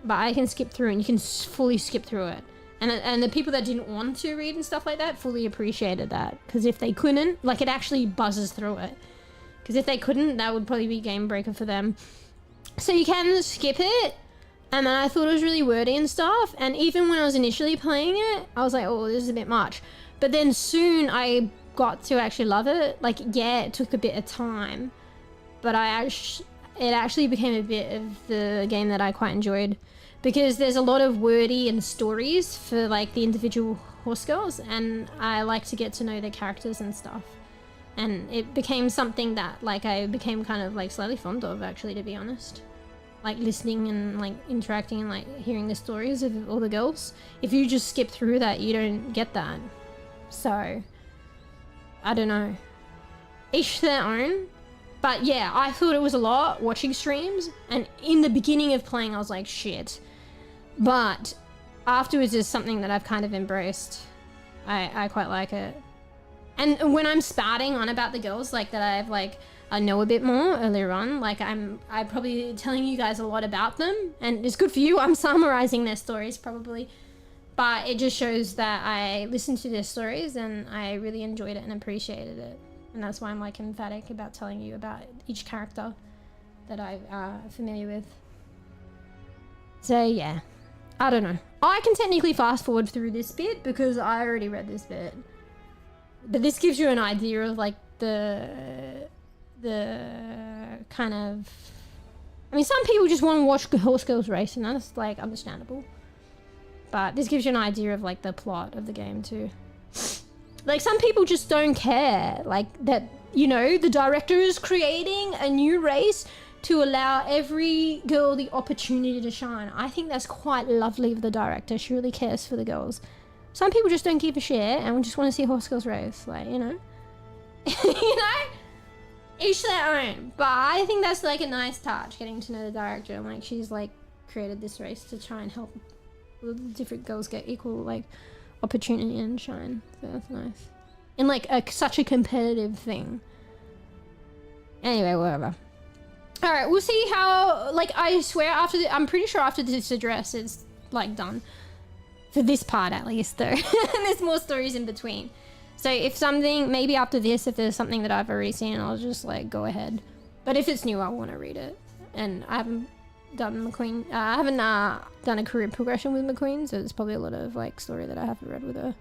But I can skip through and you can fully skip through it. And the people that didn't want to read and stuff like that fully appreciated that. Because if they couldn't, like, it actually buzzes through it. Because if they couldn't, that would probably be game breaker for them. So you can skip it. And I thought it was really wordy and stuff. And even when I was initially playing it, I was like, oh, this is a bit much. But then soon I got to actually love it. Like, yeah, it took a bit of time. But it actually became a bit of the game that I quite enjoyed. Because there's a lot of wordy and stories for, like, the individual horse girls, and I like to get to know their characters and stuff. And it became something that, like, I became kind of, like, slightly fond of, actually, to be honest. Like, listening and, like, interacting and, like, hearing the stories of all the girls. If you just skip through that, you don't get that. So, I don't know. Each their own. But yeah, I thought it was a lot watching streams, and in the beginning of playing I was like, shit. But afterwards is something that I've kind of embraced. I quite like it. And when I'm spouting on about the girls, like, that I know a bit more earlier on, like, I'm probably telling you guys a lot about them, and it's good for you. I'm summarizing their stories probably, but it just shows that I listened to their stories and I really enjoyed it and appreciated it. And that's why I'm, like, emphatic about telling you about each character that I'm familiar with. So yeah, I don't know. I can technically fast forward through this bit because I already read this bit. But this gives you an idea of, like, the kind of... I mean, some people just want to watch horse girls race, and that's, like, understandable. But this gives you an idea of, like, the plot of the game too. Like, some people just don't care, like, that, you know, the director is creating a new race to allow every girl the opportunity to shine. I think that's quite lovely of the director. She really cares for the girls. Some people just don't give a shit and just want to see horse girls race, like, you know? You know? Each their own. But I think that's, like, a nice touch, getting to know the director. And, like, she's, like, created this race to try and help different girls get equal, like, opportunity and shine. So that's nice. In, like, such a competitive thing. Anyway, whatever. Alright, we'll see how, like, I swear I'm pretty sure after this address is, like, done. For this part, at least, though. And there's more stories in between. So if something, maybe after this, if there's something that I've already seen, I'll just, like, go ahead. But if it's new, I want to read it. And I haven't done McQueen. I haven't done a career progression with McQueen, so there's probably a lot of, like, story that I haven't read with her.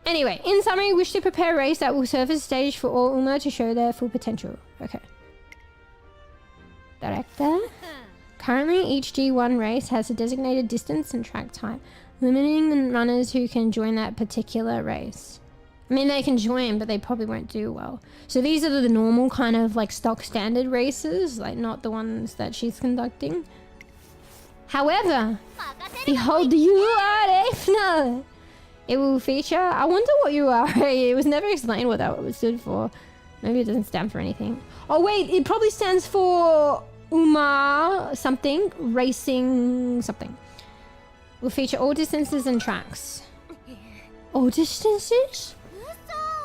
Anyway, in summary, wish to prepare a race that will serve as a stage for all Uma to show their full potential. Okay. Director. Currently, each G1 race has a designated distance and track type, limiting the runners who can join that particular race. I mean, they can join, but they probably won't do well. So these are the normal kind of, like, stock standard races, like, not the ones that she's conducting. However, behold the URA. It will feature... I wonder what URA... It was never explained what that stood for. Maybe it doesn't stand for anything. Oh, wait, it probably stands for Uma something. Racing something. Will feature all distances and tracks. All distances?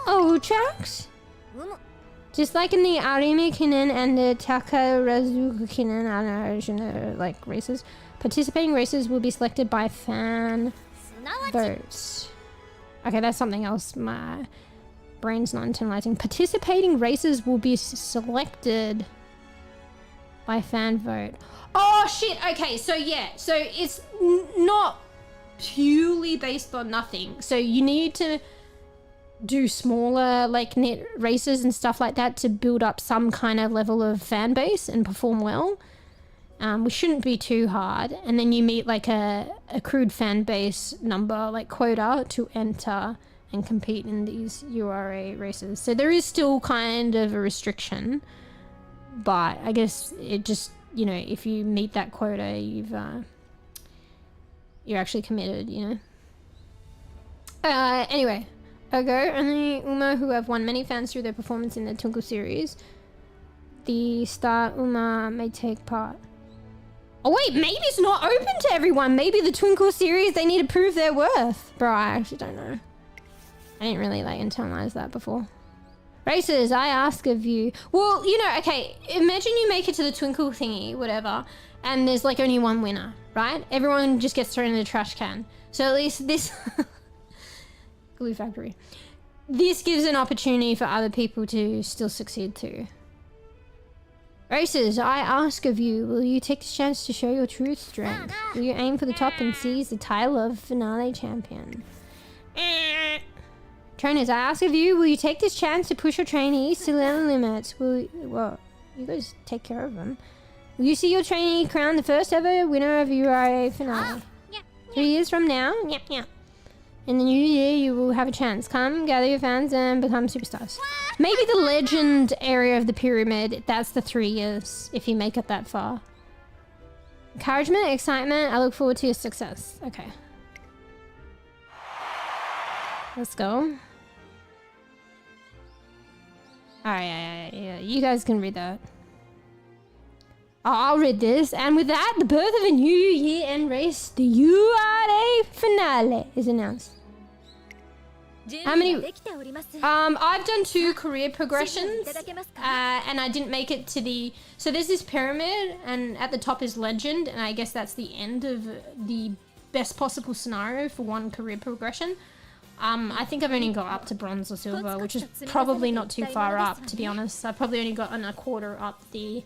Oh, tracks? Just like in the Arimi Kinen and the Takarazuka Kinen, I don't know, like, races. Participating races will be selected by fan votes. Okay, that's something else. My brain's not internalizing. Participating races will be selected by fan vote. Oh, shit. Okay, so yeah. So it's not purely based on nothing. So you need to do smaller, like, net races and stuff like that to build up some kind of level of fan base and perform well. which shouldn't be too hard. And then you meet like a accrued fan base number, like quota, to enter and compete in these URA races. So there is still kind of a restriction, but I guess it just, you know, if you meet that quota, you're actually committed, you know. Anyway, Ergo, only Uma who have won many fans through their performance in the Twinkle series. The star Uma may take part. Oh wait, maybe it's not open to everyone. Maybe the Twinkle series, they need to prove their worth. Bro, I actually don't know. I didn't really like internalize that before. Races, I ask of you. Well, you know, okay, imagine you make it to the Twinkle thingy, whatever, and there's like only one winner, right? Everyone just gets thrown in the trash can. So at least this... Glue factory. This gives an opportunity for other people to still succeed too. Races, I ask of you, will you take this chance to show your true strength? Will you aim for the top and seize the title of finale champion? Trainers, I ask of you, will you take this chance to push your trainees to their limits? Well, you guys take care of them. Will you see your trainee crowned the first ever winner of URA finale? 3 years from now? Yeah. In the new year, you will have a chance. Come, gather your fans, and become superstars. Maybe the legend area of the pyramid, that's the 3 years, if you make it that far. Encouragement, excitement, I look forward to your success. Okay. Let's go. Alright, yeah. You guys can read that. I'll read this. And with that, the birth of a new year-end race, the URA finale, is announced. How many? I've done 2 career progressions, and I didn't make it to the... So there's this pyramid, and at the top is legend, and I guess that's the end of the best possible scenario for 1 career progression. I think I've only got up to bronze or silver, which is probably not too far up, to be honest. I've probably only gotten a quarter up the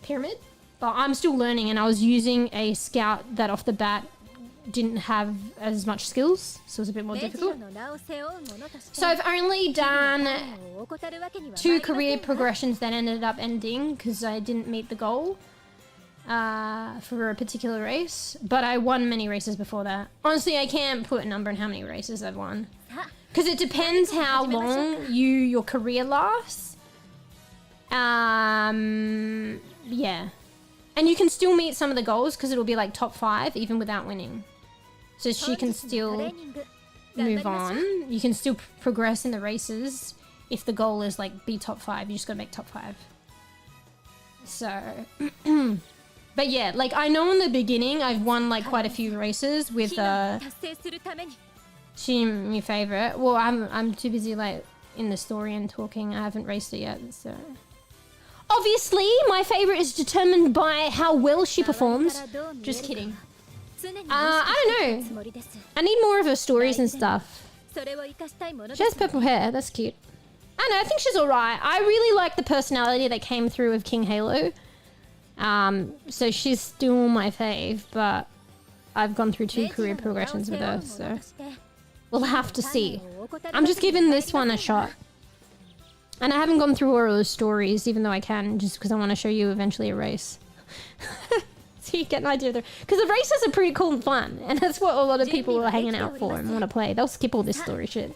pyramid, but I'm still learning, and I was using a scout that off the bat didn't have as much skills, so it was a bit more difficult. So I've only done 2 career progressions that ended up ending because I didn't meet the goal for a particular race, but I won many races before that. Honestly, I can't put a number on how many races I've won because it depends how long your career lasts. Yeah. And you can still meet some of the goals because it'll be like top 5 even without winning. So she can still move on. You can still progress in the races if the goal is like be top 5. You just gotta make top 5. So, but yeah, like I know in the beginning I've won like quite a few races with she my favorite. Well, I'm too busy like in the story and talking. I haven't raced it yet, so. Obviously, my favorite is determined by how well she performs. Just kidding. I don't know. I need more of her stories and stuff. She has purple hair. That's cute. I don't know. I think she's alright. I really like the personality that came through with 𝖘𝖕𝖕𝖕𝖕. So she's still my fave, but I've gone through 2 career progressions with her, so we'll have to see. I'm just giving this one a shot. And I haven't gone through all of those stories, even though I can, just because I want to show you eventually a race. So you get an idea there. Because the races are pretty cool and fun, and that's what a lot of people are hanging out for and want to play. They'll skip all this story shit.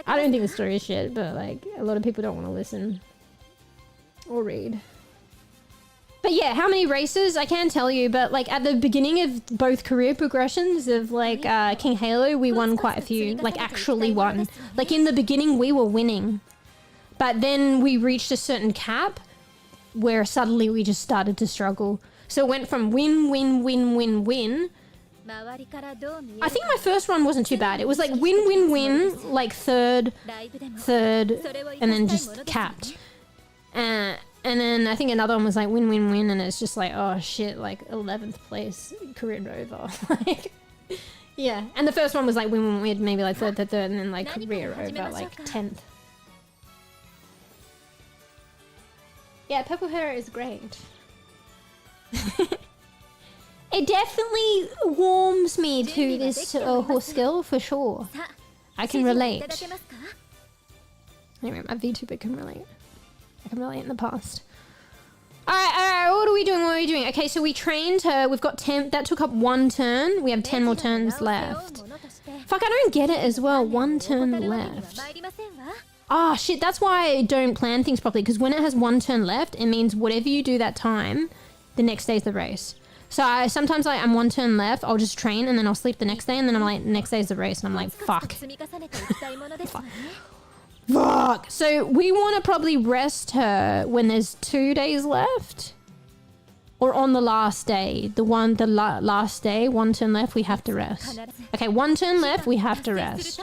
I don't think the story is shit, but like, a lot of people don't want to listen or read. But yeah, how many races? I can't tell you, but like at the beginning of both career progressions of like 𝖘𝖕𝖕𝖕𝖕, we won quite a few. Like actually won. Like in the beginning we were winning. But then we reached a certain cap where suddenly we just started to struggle. So it went from win, win, win, win, win. I think my first one wasn't too bad. It was like win, win, win, like third, and then just capped. And then I think another one was like win, win, win, and it's just like, oh shit, like 11th place, career over. Like, yeah. And the first one was like win, win, win, maybe like third, and then like career over, like 10th. Yeah, purple hair is great. It definitely warms me to this horse skill for sure. I can relate. Anyway, my VTuber can relate. I can relate in the past. All right, what are we doing? Okay, so we trained her. We've got 10. That took up 1 turn. We have 10 more turns left. Fuck, I don't get it as well. 1 turn left. Ah, shit, that's why I don't plan things properly. Because when it has 1 turn left, it means whatever you do that time, the next day's the race. So sometimes like I'm 1 turn left, I'll just train and then I'll sleep the next day and then I'm like, next day's the race. And I'm like, fuck. Fuck. So we want to probably rest her when there's 2 days left, or on the last day. Last day, 1 turn left, we have to rest. Okay, 1 turn left, we have to rest.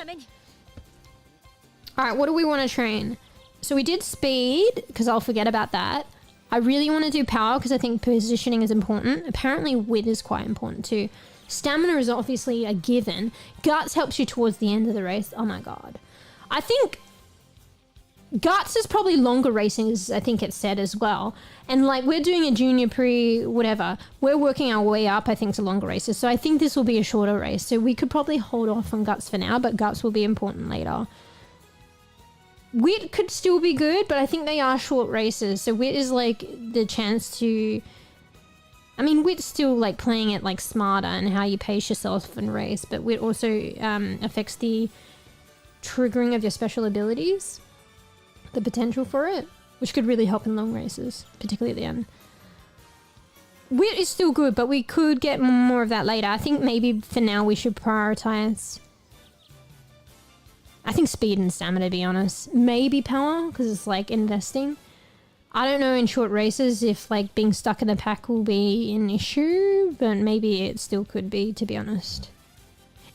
All right, what do we want to train? So we did speed because I'll forget about that. I really want to do power because I think positioning is important. Apparently wit is quite important too. Stamina is obviously a given. Guts helps you towards the end of the race. Oh my god. I think Guts is probably longer racing, as I think it's said as well. And like we're doing a junior pre whatever. We're working our way up, I think, to longer races. So I think this will be a shorter race. So we could probably hold off on Guts for now, but Guts will be important later. Wit could still be good, but I think they are short races. So wit is like the chance to... I mean, wit's still like playing it like smarter and how you pace yourself and race, but wit also affects the triggering of your special abilities, the potential for it, which could really help in long races, particularly at the end. Wit is still good, but we could get more of that later. I think maybe for now we should prioritize... I think speed and stamina, to be honest. Maybe power, because it's like investing. I don't know in short races if like being stuck in the pack will be an issue, but maybe it still could be, to be honest.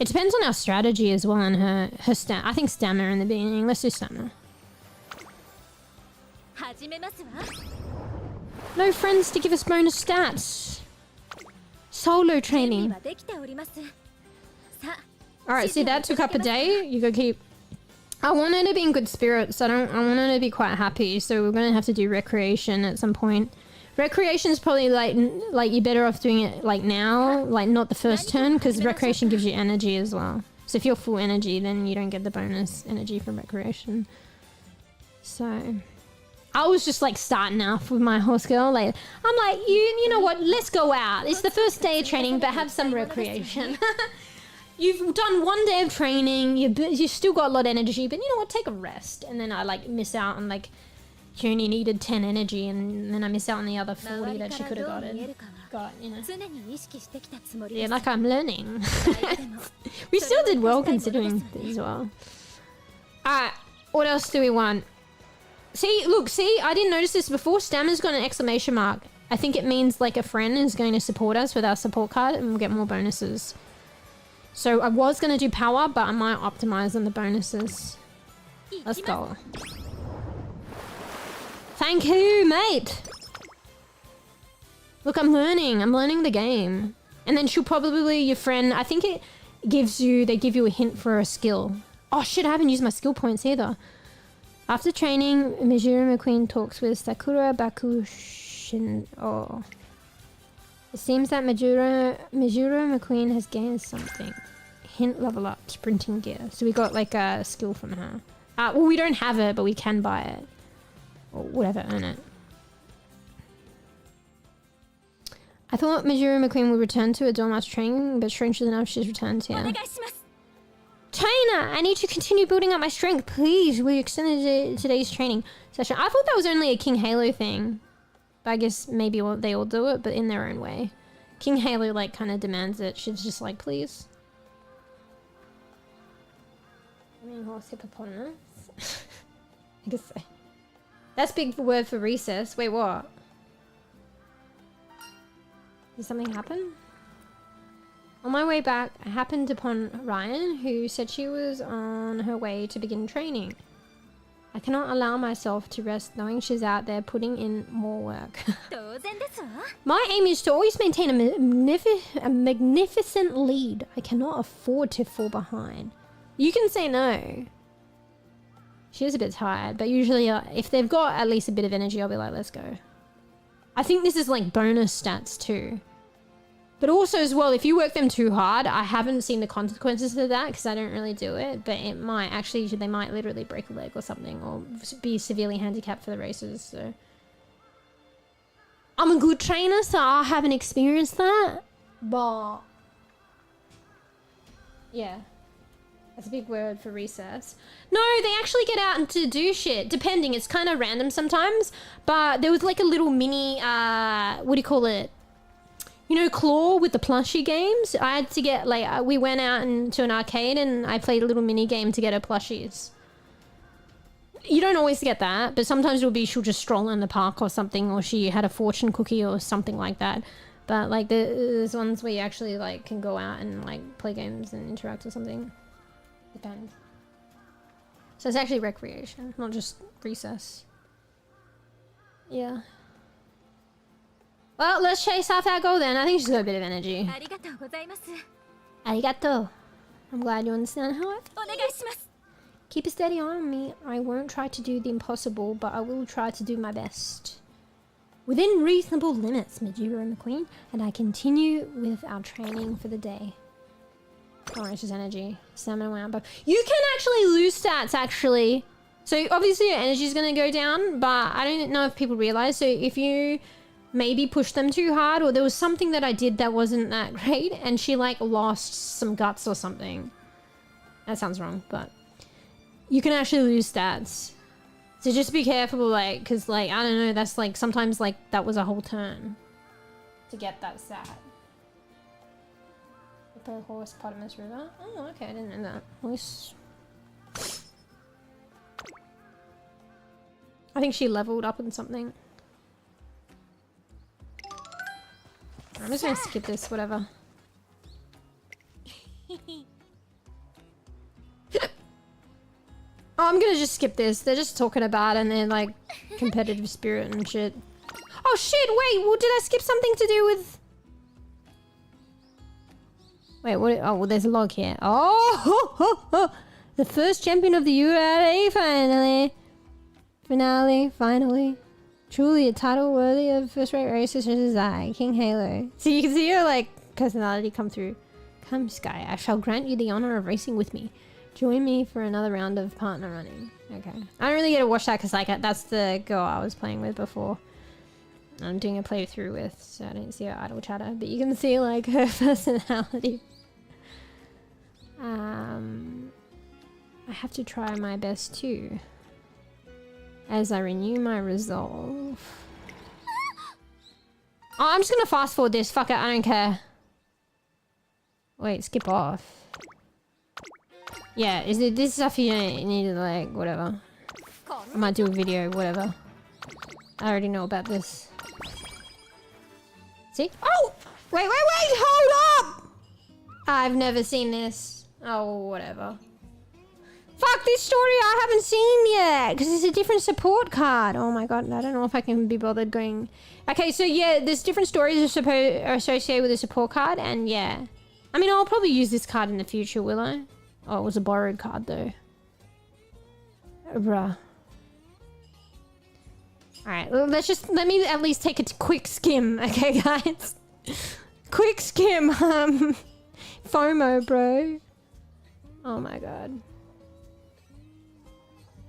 It depends on our strategy as well and her I think stamina in the beginning. Let's do stamina. No friends to give us bonus stats. Solo training. Alright, see that took up a day. You go keep... I want her to be in good spirits. I want her to be quite happy. So we're gonna have to do recreation at some point. Recreation is probably like you're better off doing it like now, like not the first turn, because recreation gives you energy as well. So if you're full energy, then you don't get the bonus energy from recreation. So I was just like starting off with my horse girl. Like I'm like, you know what? Let's go out. It's the first day of training, but have some recreation. You've done 1 day of training, you've still got a lot of energy, but you know what, take a rest. And then I like miss out on like, she only needed 10 energy and then I miss out on the other 40 that she could have got, you know. Yeah, like I'm learning. We still did well considering as well. Alright, what else do we want? See, look, I didn't notice this before. Stamina's got an exclamation mark. I think it means like a friend is going to support us with our support card and we'll get more bonuses. So I was going to do power, but I might optimize on the bonuses. Let's go. Thank you, mate. Look, I'm learning the game. And then she'll probably, your friend, I think it gives you, they give you a hint for a skill. Oh shit, I haven't used my skill points either. After training, mɛOw McQueen talks with Sakura Bakushin. Oh. It seems that mɛOw McQueen has gained something. Hint level up, sprinting gear. So we got like a skill from her. Well, we don't have it, but we can buy it. Or whatever, earn it. I thought mɛOw McQueen would return to a Dormouse training, but strangely enough, she's returned here. Trainer, I need to continue building up my strength. Please, we extended today's training session. I thought that was only a King Halo thing. But I guess maybe they all do it, but in their own way. King Halo, like, kind of demands it. She's just like, please. I mean, horse hippopotamus. I guess so. That's big word for recess. Wait, what? Did something happen? On my way back, I happened upon Ryan, who said she was on her way to begin training. I cannot allow myself to rest knowing she's out there putting in more work. My aim is to always maintain a magnificent lead. I cannot afford to fall behind. You can say no. She is a bit tired, but usually if they've got at least a bit of energy, I'll be like, let's go. I think this is like bonus stats too. But also as well, if you work them too hard, I haven't seen the consequences of that because I don't really do it, but it might actually, they might literally break a leg or something or be severely handicapped for the races, so. I'm a good trainer, so I haven't experienced that. But yeah, that's a big word for recess. No, they actually get out and to do shit. Depending, it's kind of random sometimes. But there was like a little mini, what do you call it? You know, Claw with the plushie games? I had to get, like, we went out into an arcade and I played a little mini game to get her plushies. You don't always get that, but sometimes it'll be she'll just stroll in the park or something, or she had a fortune cookie or something like that. But, like, there's ones where you actually, like, can go out and, like, play games and interact or something. Depends. So it's actually recreation, not just recess. Yeah. Well, let's chase after our goal then. I think she's got a bit of energy. Arigato. I'm glad you understand how I feel. Keep a steady eye on me. I won't try to do the impossible, but I will try to do my best. Within reasonable limits, MeewGeo McQueen, and I continue with our training for the day. Oh, it's just energy. Stamina wound up. You can actually lose stats, actually. So obviously your energy is going to go down, but I don't know if people realize. So if you maybe pushed them too hard, or there was something that I did that wasn't that great, and she like lost some guts or something. That sounds wrong, but you can actually lose stats. So just be careful, like, because like, I don't know, that's like, sometimes like that was a whole turn to get that stat. Hippopotamus river. Oh, okay, I didn't know that. Nice. I think she leveled up in something. I'm just gonna skip this, whatever. Oh, I'm gonna just skip this. They're just talking about it and they're like competitive spirit and shit. Oh shit, wait, well, did I skip something to do with... Wait, what? Oh, well, there's a log here. Oh, the first champion of the URA finally. Truly a title worthy of first-rate races such as I, King Halo. So you can see her, like, personality come through. Come, Sky, I shall grant you the honor of racing with me. Join me for another round of partner running. Okay. I don't really get to watch that because, like, that's the girl I was playing with before. I'm doing a playthrough with, so I didn't see her idle chatter. But you can see, like, her personality. I have to try my best too. As I renew my resolve. Oh, I'm just gonna fast forward this. Fuck it, I don't care. Wait, skip off. Yeah, is it this stuff you don't need to, like, whatever. I might do a video, whatever. I already know about this. See? Oh! Wait, hold up! I've never seen this. Oh, whatever. Fuck, this story I haven't seen yet, because it's a different support card. Oh my god, I don't know if I can be bothered going... Okay, so yeah, there's different stories are associated with the support card, and yeah. I mean, I'll probably use this card in the future, will I? Oh, it was a borrowed card, though. Bruh. Alright, well, let me at least take a quick skim, okay, guys? Quick skim, FOMO, bro. Oh my god.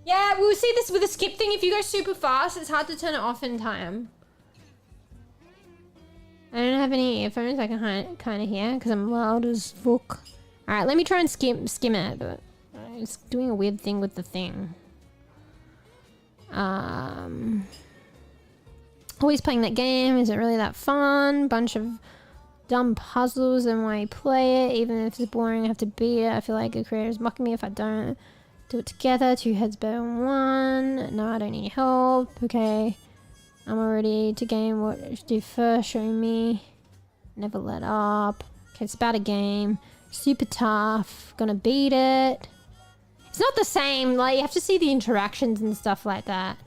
Yeah, we'll see this with the skip thing. If you go super fast, it's hard to turn it off in time. I don't have any earphones I can kind of hear because I'm loud as fuck. Alright, let me try and skim it, but it's doing a weird thing with the thing. Always playing that game. Is it really that fun? Bunch of dumb puzzles and why I play it. Even if it's boring, I have to beat it. I feel like a creator is mocking me if I don't do it together. 2 heads better than 1. No, I don't need help. Okay. I'm already to game. What to do first? Show me. Never let up. Okay, it's about a game. Super tough. Gonna beat it. It's not the same. Like, you have to see the interactions and stuff like that.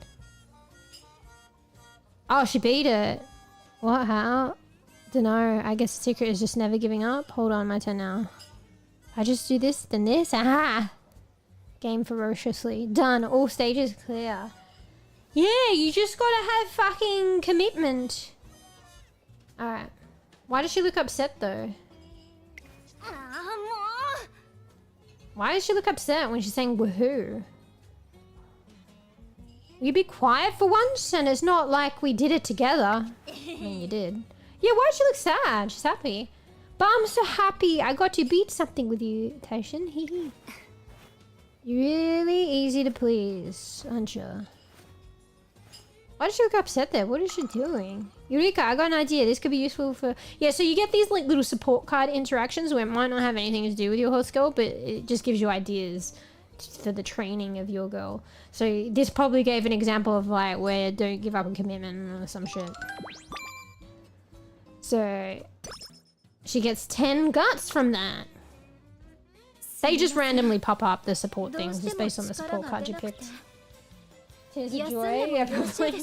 Oh, she beat it. What? How? Dunno. I guess the secret is just never giving up. Hold on, my turn now. I just do this, then this. Aha! Game ferociously. Done. All stages clear. Yeah, you just gotta have fucking commitment. Alright. Why does she look upset though? Why does she look upset when she's saying woohoo? You be quiet for once, and it's not like we did it together. I mean, you did. Yeah, why does she look sad? She's happy. But I'm so happy I got to beat something with you, Taishin. Hee. You're really easy to please, aren't you? Why does she look upset there? What is she doing? Eureka, I got an idea. This could be useful for... Yeah, so you get these like little support card interactions where it might not have anything to do with your horse girl, but it just gives you ideas for the training of your girl. So this probably gave an example of like where don't give up on commitment or some shit. So she gets 10 guts from that. They just randomly pop up, the support things, just based on the support card you picked. Tears of joy, yeah, probably.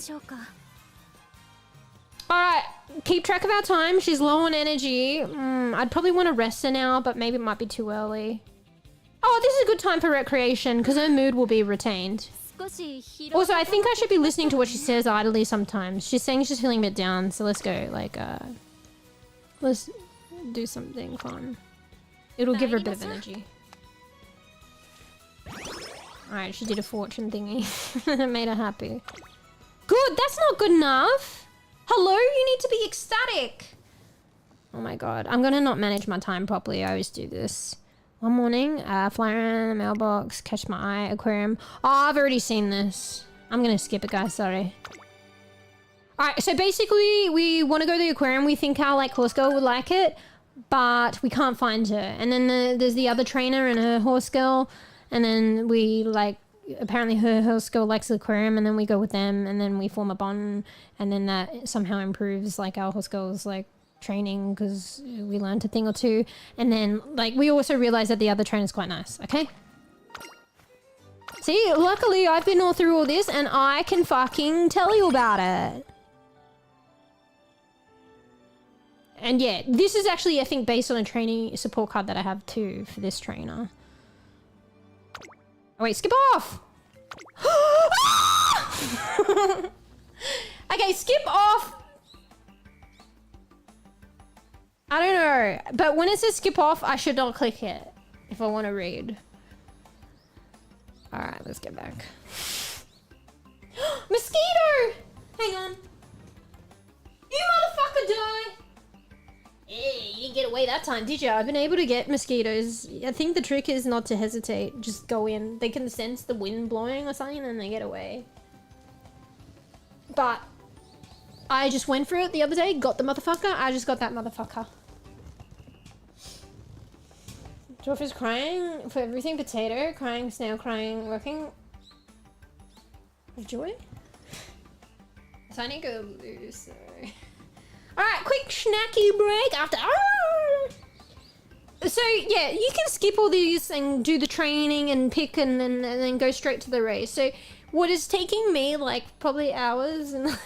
Alright, keep track of our time. She's low on energy. I'd probably want to rest her now, but maybe it might be too early. Oh, this is a good time for recreation, because her mood will be retained. Also, I think I should be listening to what she says idly sometimes. She's saying she's feeling a bit down, so let's go, like, let's do something fun. It'll give her a bit of energy. Alright, she did a fortune thingy. It made her happy. Good, that's not good enough. Hello, you need to be ecstatic. Oh my god, I'm gonna not manage my time properly. I always do this. One morning, fly around the mailbox, catch my eye, aquarium. Oh, I've already seen this. I'm gonna skip it, guys, sorry. Alright, so basically, we want to go to the aquarium. We think our, like, horse girl would like it, but we can't find her. And then there's the other trainer and her horse girl. And then we, like, apparently her horse girl likes the aquarium, and then we go with them, and then we form a bond, and then that somehow improves, like, our horse girl's, like, training, because we learned a thing or two. And then, like, we also realize that the other trainer's quite nice, okay? See, luckily I've been all through all this, and I can fucking tell you about it. And yeah, this is actually, I think, based on a training support card that I have too for this trainer. Oh, wait, skip off! Okay, skip off! I don't know, but when it says skip off, I should not click it if I want to read. Alright, let's get back. Mosquito! Hang on. You motherfucker die! Yeah, you didn't get away that time, did you? I've been able to get mosquitoes. I think the trick is not to hesitate. Just go in. They can sense the wind blowing or something and they get away. But I just went for it the other day, got the motherfucker. I just got that motherfucker. Dwarf is crying for everything. Potato, crying, snail, crying, working. With joy? So I need to go lose, so... Alright, quick snacky break after... So, yeah, you can skip all these and do the training and pick and then go straight to the race. So, what is taking me, like, probably hours, and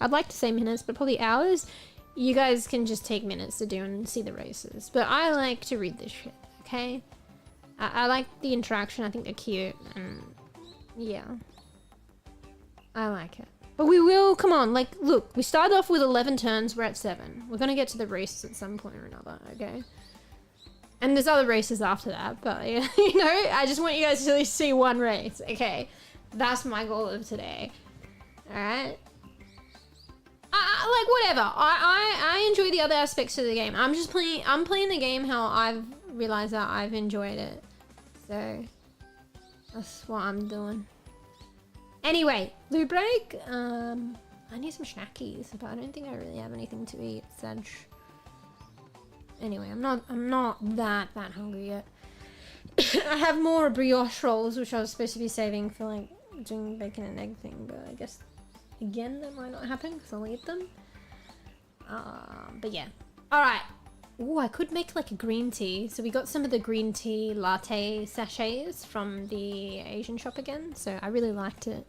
I'd like to say minutes, but probably hours, you guys can just take minutes to do and see the races. But I like to read this shit, okay? I like the interaction. I think they're cute, and yeah. I like it. But we will, come on, like, look, we started off with 11 turns, we're at 7. We're gonna get to the races at some point or another, okay? And there's other races after that, but, yeah, you know, I just want you guys to at least see one race, okay? That's my goal of today, alright? Like, whatever, I enjoy the other aspects of the game. I'm playing the game how I've realized that I've enjoyed it. So, that's what I'm doing. Anyway, loo break. I need some snackies, but I don't think I really have anything to eat. Sedge. Anyway, I'm not that hungry yet. I have more brioche rolls, which I was supposed to be saving for like doing bacon and egg thing, but I guess again that might not happen because I'll eat them. But yeah. All right. Oh, I could make like a green tea. So we got some of the green tea latte sachets from the Asian shop again. So I really liked it.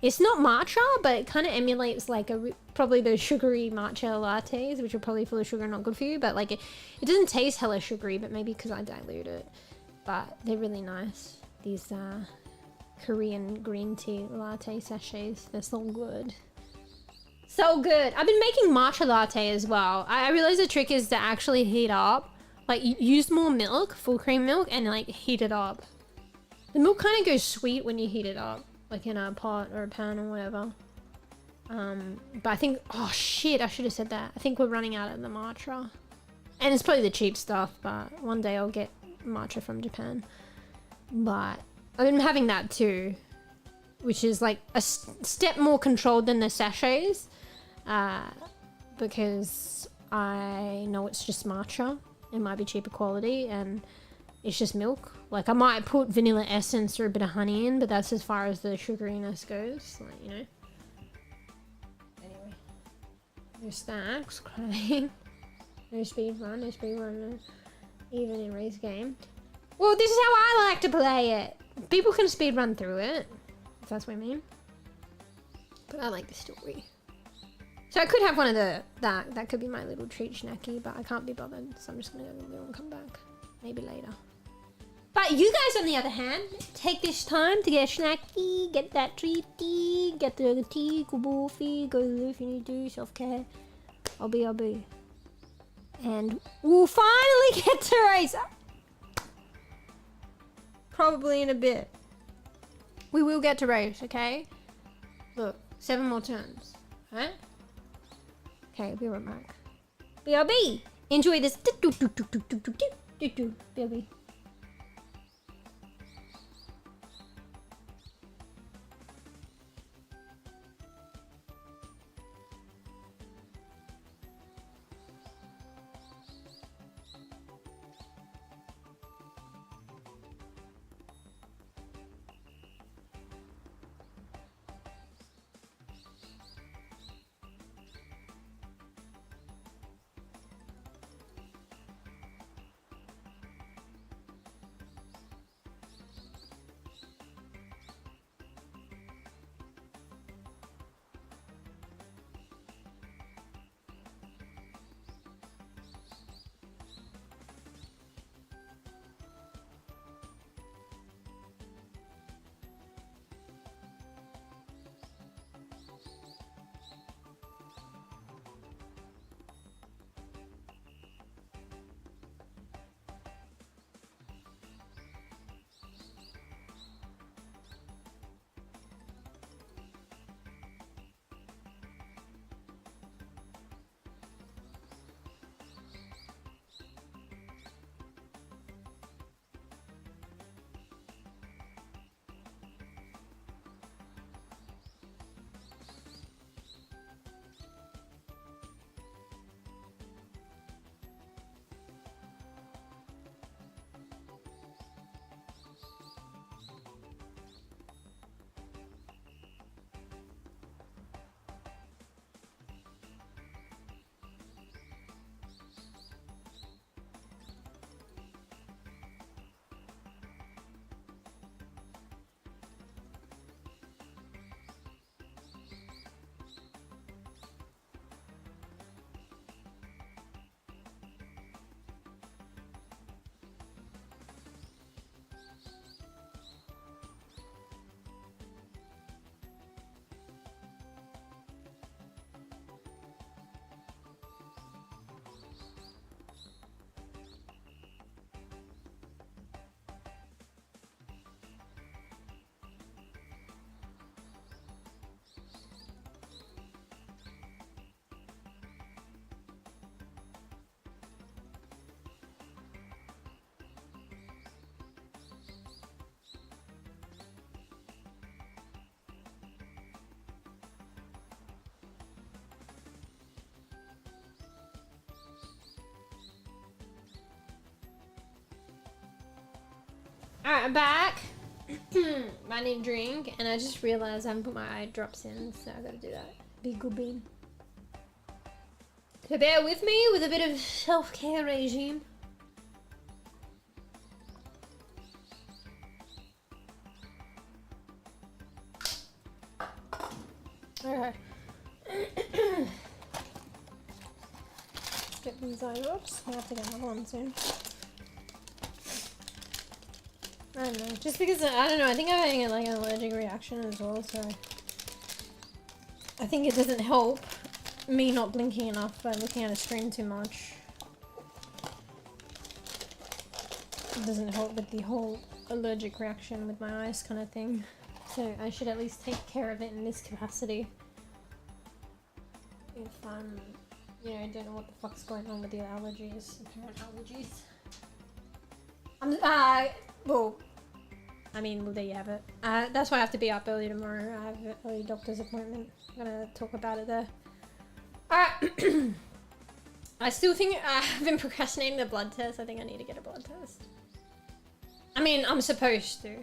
It's not matcha, but it kind of emulates like probably those sugary matcha lattes, which are probably full of sugar and not good for you. But like it doesn't taste hella sugary, but maybe because I dilute it. But they're really nice. These Korean green tea latte sachets. They're so good. So good. I've been making matcha latte as well. I realized the trick is to actually heat up. Like, use more milk, full cream milk, and like heat it up. The milk kind of goes sweet when you heat it up. like in a pot or a pan or whatever. But I think, oh shit, I should have said that. I think we're running out of the matcha. And it's probably the cheap stuff, but one day I'll get matcha from Japan. But I've been having that too, which is like a step more controlled than the sachets, because I know it's just matcha. It might be cheaper quality and it's just milk. Like I might put vanilla essence or a bit of honey in, but that's as far as the sugariness goes, like, you know. Anyway, no snacks, crying, no speed run, even in race game. Well, this is how I like to play it. People can speed run through it, if that's what I mean. But I like the story. So I could have one of that could be my little treat snacky, but I can't be bothered, so I'm just gonna go to the middle and come back. Maybe later. But you guys, on the other hand, take this time to get snacky, get that treaty, get the tea, go boofy, go if you need to, self-care. I'll be. And we'll finally get to race. Probably in a bit. We will get to race, okay? Look, 7 more turns. Alright? Okay, be right back. BRB! Enjoy this. BRB. Alright, I'm back. I need a drink, and I just realized I haven't put my eye drops in, so I gotta do that. Be good bean. So bear with me with a bit of self-care regime. Okay. Get these eye drops. I have to get another one soon. I don't know, just because, I don't know, I think I'm having like an allergic reaction as well, so I think it doesn't help me not blinking enough by looking at a screen too much. It doesn't help with the whole allergic reaction with my eyes kind of thing. So I should at least take care of it in this capacity. If you know, don't know what the fuck's going on with your allergies, apparent allergies. Well, I mean, well, there you have it. That's why I have to be up early tomorrow. I have an early doctor's appointment. I'm gonna talk about it there. Alright. I still think I've been procrastinating the blood test. I think I need to get a blood test. I mean, I'm supposed to.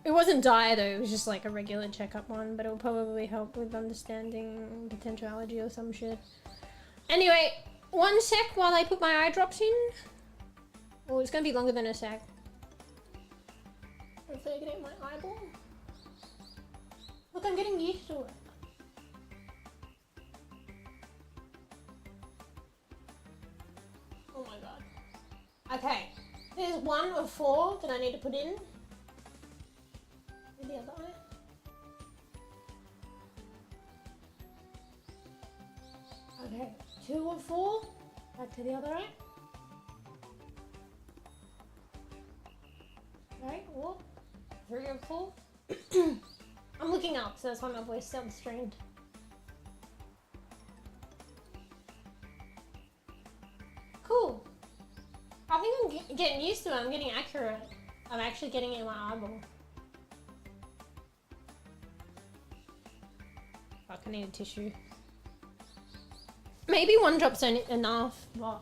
It wasn't dire though, it was just like a regular checkup one, but it'll probably help with understanding potential allergy or some shit. Anyway, one sec while I put my eye drops in. Oh, it's gonna be longer than a sec. Hopefully I can hit my eyeball. Look, I'm getting used to it. Oh my god. Okay, there's 1 of 4 that I need to put in. The other eye. Okay, 2 of 4. Back to the other eye. Okay, whoop. 3 of 4. I'm looking up, so that's why my voice sounds strained. Cool. I think I'm getting used to it. I'm getting accurate. I'm actually getting it in my eyeball. Fuck, I need a tissue. Maybe 1 drop's enough. What?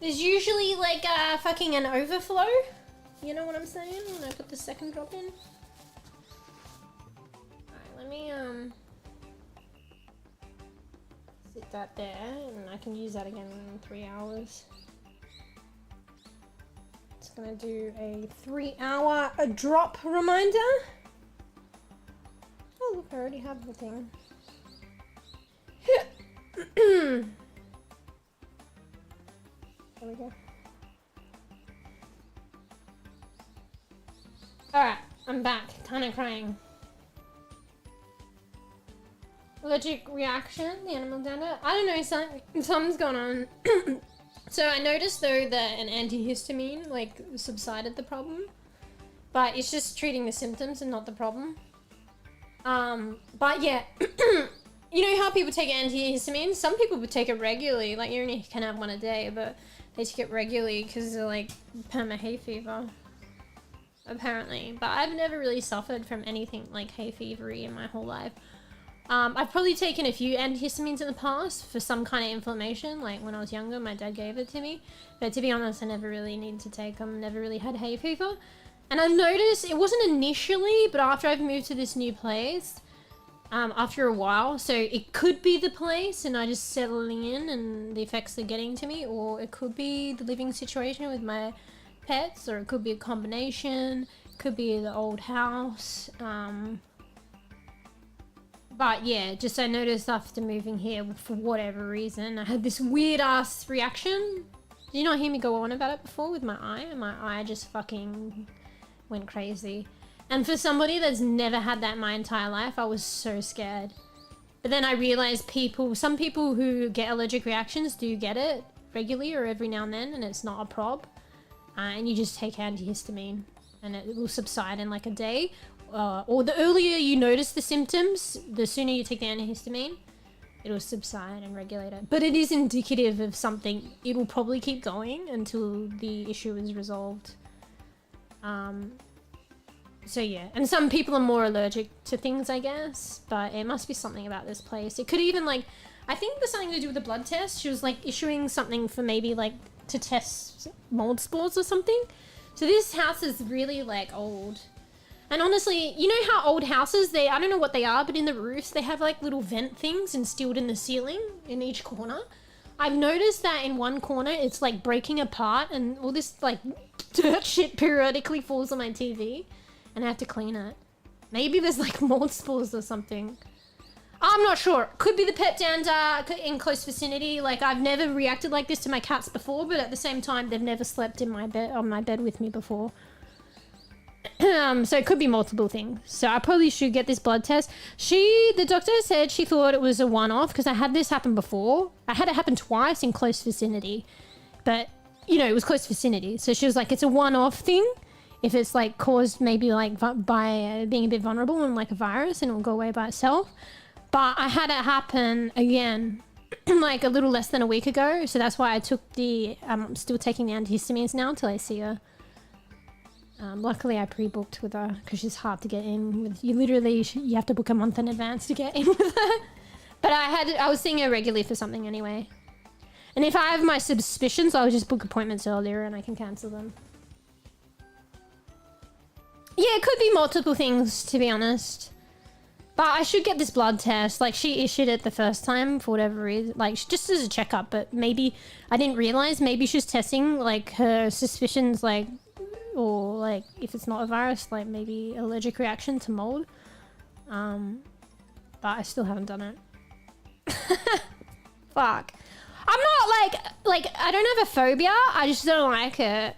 There's usually like fucking an overflow. You know what I'm saying? When I put the 2nd drop in. Alright, let me sit that there, and I can use that again in 3 hours. It's gonna do a 3-hour drop reminder. Oh look, I already have the thing. There we go. Alright, I'm back. Kinda crying. Allergic reaction, the animal data. I don't know, something's going on. So I noticed though that an antihistamine like subsided the problem. But it's just treating the symptoms and not the problem. But yeah, you know how people take antihistamines? Some people would take it regularly, like you only can have 1 a day, but they take it regularly because they're like perma hay fever, apparently. But I've never really suffered from anything like hay fevery in my whole life. I've probably taken a few antihistamines in the past for some kind of inflammation, like when I was younger, my dad gave it to me. But to be honest, I never really needed to take them, never really had hay fever. And I've noticed, it wasn't initially, but after I've moved to this new place, after a while, so it could be the place and I just settling in and the effects are getting to me, or it could be the living situation with my pets, or it could be a combination, could be the old house. But yeah, just I noticed after moving here, for whatever reason, I had this weird ass reaction. Did you not hear me go on about it before with my eye? And my eye just fucking went crazy. And for somebody that's never had that in my entire life, I was so scared. But then I realized some people who get allergic reactions do get it regularly or every now and then, and it's not a prob. And you just take antihistamine and it will subside in like a day. Or the earlier you notice the symptoms, the sooner you take the antihistamine, it'll subside and regulate it. But it is indicative of something. It will probably keep going until the issue is resolved. So yeah, and some people are more allergic to things, I guess, but it must be something about this place. It could even like, I think there's something to do with the blood test. She was like issuing something for maybe like to test mold spores or something. So this house is really like old. And honestly, you know how old houses, I don't know what they are, but in the roofs, they have like little vent things instilled in the ceiling in each corner. I've noticed that in one corner, it's like breaking apart and all this like dirt shit periodically falls on my TV. And I have to clean it. Maybe there's like mold spores or something. I'm not sure. Could be the pet dander in close vicinity. Like I've never reacted like this to my cats before, but at the same time, they've never slept in my bed on my bed with me before. So it could be multiple things. So I probably should get this blood test. The doctor said she thought it was a one-off because I had this happen before. I had it happen twice in close vicinity, but you know, it was close vicinity. So she was like, it's a one-off thing. if it's like caused maybe like by being a bit vulnerable and like a virus, and it'll go away by itself. But I had it happen again like a little less than a week ago, so that's why I took I'm still taking the antihistamines now till I see her. Luckily I pre-booked with her because she's hard to get in with. You have to book a month in advance to get in with her. But I was seeing her regularly for something anyway. And if I have my suspicions, I'll just book appointments earlier and I can cancel them. Yeah, it could be multiple things, to be honest. But I should get this blood test. Like, she issued it the first time for whatever reason. Like, just as a checkup, but maybe I didn't realize. Maybe she's testing, like, her suspicions, like, or, like, if it's not a virus, like, maybe allergic reaction to mold. But I still haven't done it. Fuck. I'm not, like, I don't have a phobia. I just don't like it.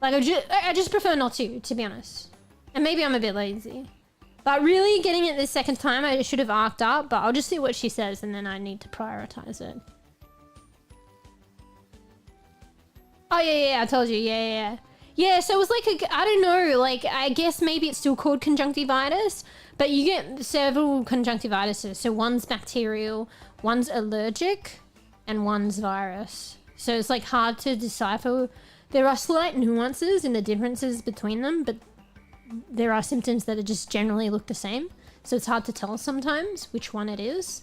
Like, I just prefer not to be honest. And maybe I'm a bit lazy. But really, getting it the second time, I should have arced up, but I'll just see what she says and then I need to prioritize it. Oh, yeah, I told you. Yeah. Yeah, so it was like I don't know, like, I guess maybe it's still called conjunctivitis, but you get several conjunctivitis. So one's bacterial, one's allergic, and one's virus. So it's like hard to decipher. There are slight nuances in the differences between them, but there are symptoms that are just generally look the same. So it's hard to tell sometimes which one it is.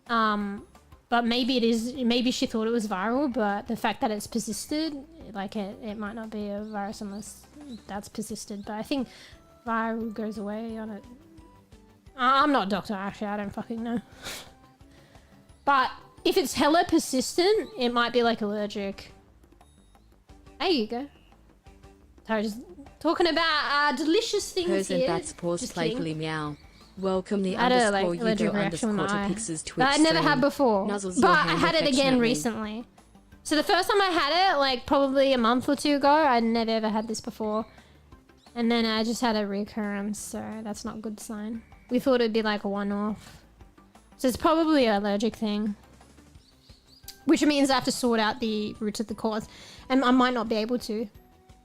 But maybe it is, maybe she thought it was viral, but the fact that it's persisted, like it might not be a virus unless that's persisted. But I think viral goes away on it. I'm not a doctor, actually, I don't fucking know. But if it's hella persistent, it might be like allergic. There you go. Sorry, just talking about delicious things
Hers
here.
and Bats paused
Just
playfully
kidding.
meow. Welcome the
I had a, like,
underscore
allergic
Yugo
reaction with
underscore
my
to
eye.
Pix's Twitch
That I never
stream.
had before.
Nuzzles
But
your
I
hand
had it again
affectionately.
recently. So the first time I had it, like probably a month or two ago, I'd never ever had this before. And then I just had a recurrence, so that's not a good sign. We thought it'd be like a one-off. So it's probably an allergic thing. Which means I have to sort out the roots of the cause. And I might not be able to.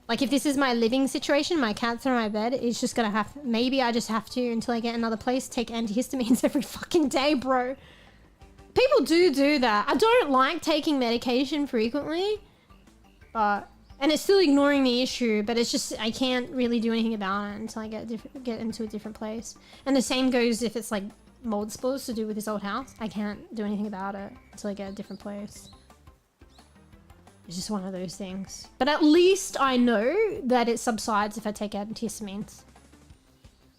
Like, if this is my living situation, my cats are in my bed, it's just gonna have... Maybe I just have to, until I get another place, take antihistamines every fucking day, bro. People do that. I don't like taking medication frequently. But... And it's still ignoring the issue, but it's just... I can't really do anything about it until I get into a different place. And the same goes if it's, like, mold spores to do with this old house. I can't do anything about it until I get a different place. It's just one of those things. But at least I know that it subsides if I take antihistamines.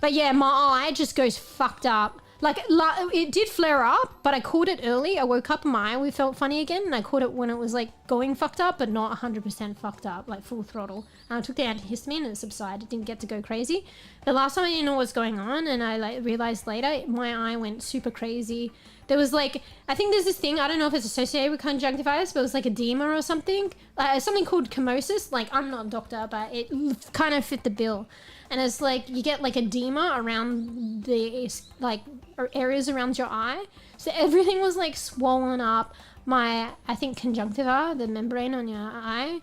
But yeah, my eye just goes fucked up. Like, it did flare up, but I caught it early. I woke up and my eye felt funny again, and I caught it when it was like going fucked up, but not 100% fucked up, like full throttle. And I took the antihistamine and it subsided. It didn't get to go crazy. The last time I didn't know what was going on, and I like realized later, my eye went super crazy. There was like, I think there's this thing, I don't know if it's associated with conjunctivitis, but it was like edema or something. Something called chemosis. Like, I'm not a doctor, but it kind of fit the bill. And it's like, you get like edema around the, like, areas around your eye. So everything was like swollen up. My, I think conjunctiva, the membrane on your eye,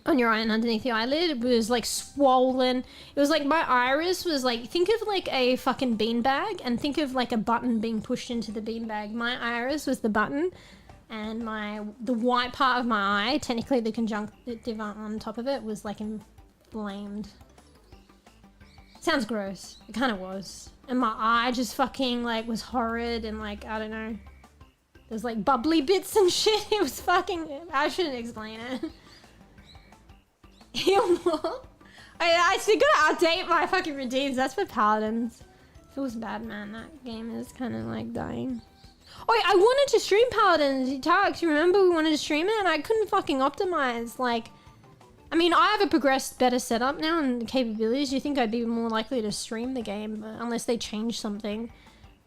on your eye and underneath the eyelid, was like swollen. It was like my iris was like, think of like a fucking beanbag and think of like a button being pushed into the beanbag. My iris was the button, and the white part of my eye, technically the conjunctiva on top of it, was like inflamed. Sounds gross. It kind of was. And my eye just fucking like was horrid, and like, I don't know. There's like bubbly bits and shit. It was fucking, I shouldn't explain it. I still gotta update my fucking redeems. That's for paladins. Feels bad, man. That game is kind of like dying. Oh, I wanted to stream paladins. Tarks, you remember we wanted to stream it, and I couldn't fucking optimize. Like, I mean, I have a progressed better setup now and capabilities. You think I'd be more likely to stream the game, but unless they change something.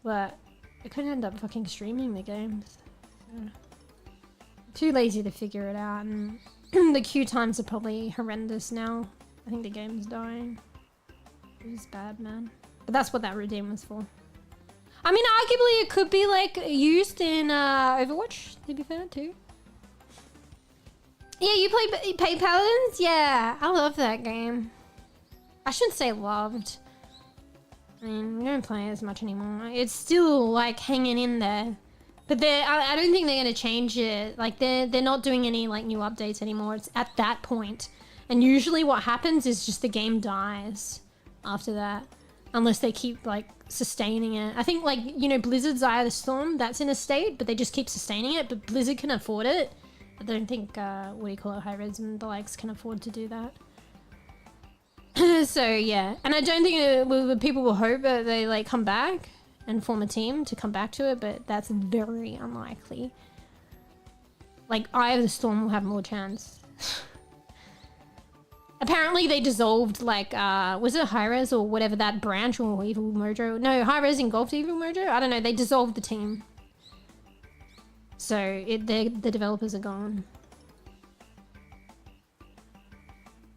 But I couldn't end up fucking streaming the game. So, too lazy to figure it out, and the queue times are probably horrendous now. I think the game's dying. It was bad, man. But that's what that redeem was for. I mean, arguably it could be like used in Overwatch, to be fair, too. Yeah, you play Paladins? Yeah, I love that game. I shouldn't say loved. I mean, we don't play it as much anymore. It's still like hanging in there. But I don't think they're gonna change it. Like they're not doing any like new updates anymore. It's at that point. And usually what happens is just the game dies after that. Unless they keep like sustaining it. I think like, you know, Blizzard's Eye of the Storm, that's in a state, but they just keep sustaining it. But Blizzard can afford it. I don't think, h0rse and the likes can afford to do that. So yeah, and I don't think people will hope that they like come back and form a team to come back to it, but that's very unlikely. Like Eye of the Storm will have more chance. Apparently they dissolved like was it h0rse or whatever that branch, or Evil Mojo? No, h0rse engulfed Evil Mojo. I don't know. They dissolved the team, so the developers are gone.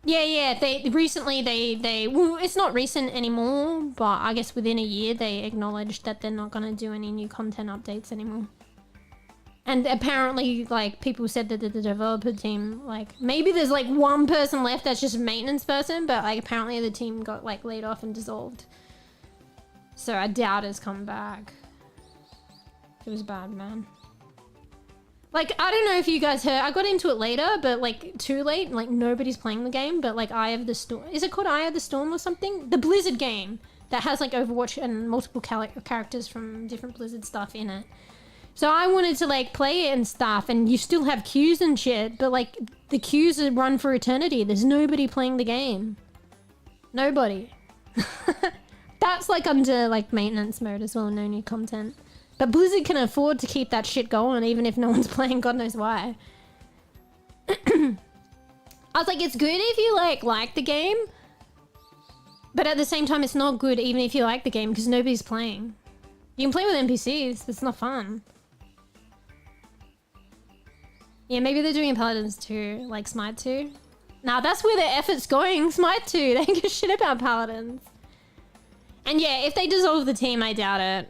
Yeah. They recently well, it's not recent anymore, but I guess within a year they acknowledged that they're not gonna do any new content updates anymore. And apparently, like, people said that the developer team, like, maybe there's like one person left that's just a maintenance person, but like apparently the team got like laid off and dissolved. So I doubt it's come back. It was bad, man. Like, I don't know if you guys heard, I got into it later, but like too late, like nobody's playing the game, but like Eye of the Storm, is it called Eye of the Storm or something? The Blizzard game that has like Overwatch and multiple characters from different Blizzard stuff in it. So I wanted to like play it and stuff, and you still have queues and shit, but like the queues are run for eternity. There's nobody playing the game. Nobody. That's like under like maintenance mode as well, no new content. But Blizzard can afford to keep that shit going even if no one's playing, God knows why. I was like, it's good if you like the game, but at the same time it's not good even if you like the game because nobody's playing. You can play with NPCs, it's not fun. Yeah, maybe they're doing Paladins too, like Smite 2. Nah, that's where their effort's going, Smite 2. They don't give a shit about Paladins. And yeah, if they dissolve the team, I doubt it.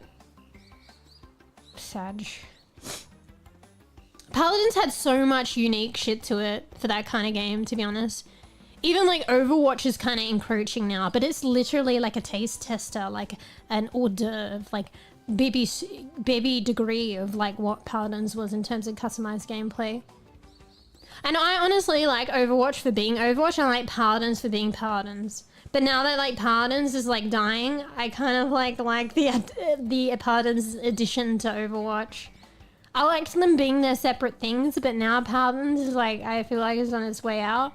Sad. Paladins had so much unique shit to it for that kind of game, to be honest. Even like Overwatch is kind of encroaching now, but it's literally like a taste tester, like an hors d'oeuvre, like bEbE degree of like what Paladins was in terms of customized gameplay. And I honestly like Overwatch for being Overwatch, and I like Paladins for being Paladins. But now that like Paladins is like dying, I kind of like the Paladins addition to Overwatch. I liked them being their separate things, but now Paladins is like, I feel like it's on its way out.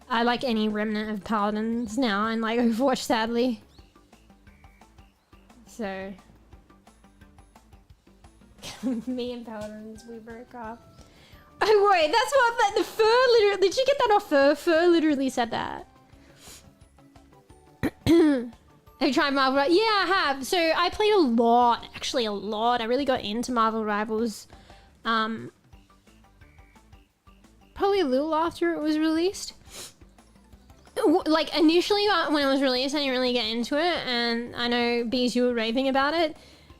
I like any remnant of Paladins now and like Overwatch, sadly. So me and Paladins, we broke up. Oh wait, that's what the fur literally, did you get that off Fur? Fur literally said that. Have you tried Marvel Rivals? Yeah, I have. So I played a lot, actually a lot. I really got into Marvel Rivals. Probably a little after it was released. Like initially when it was released, I didn't really get into it, and I know Bees, you were raving about it,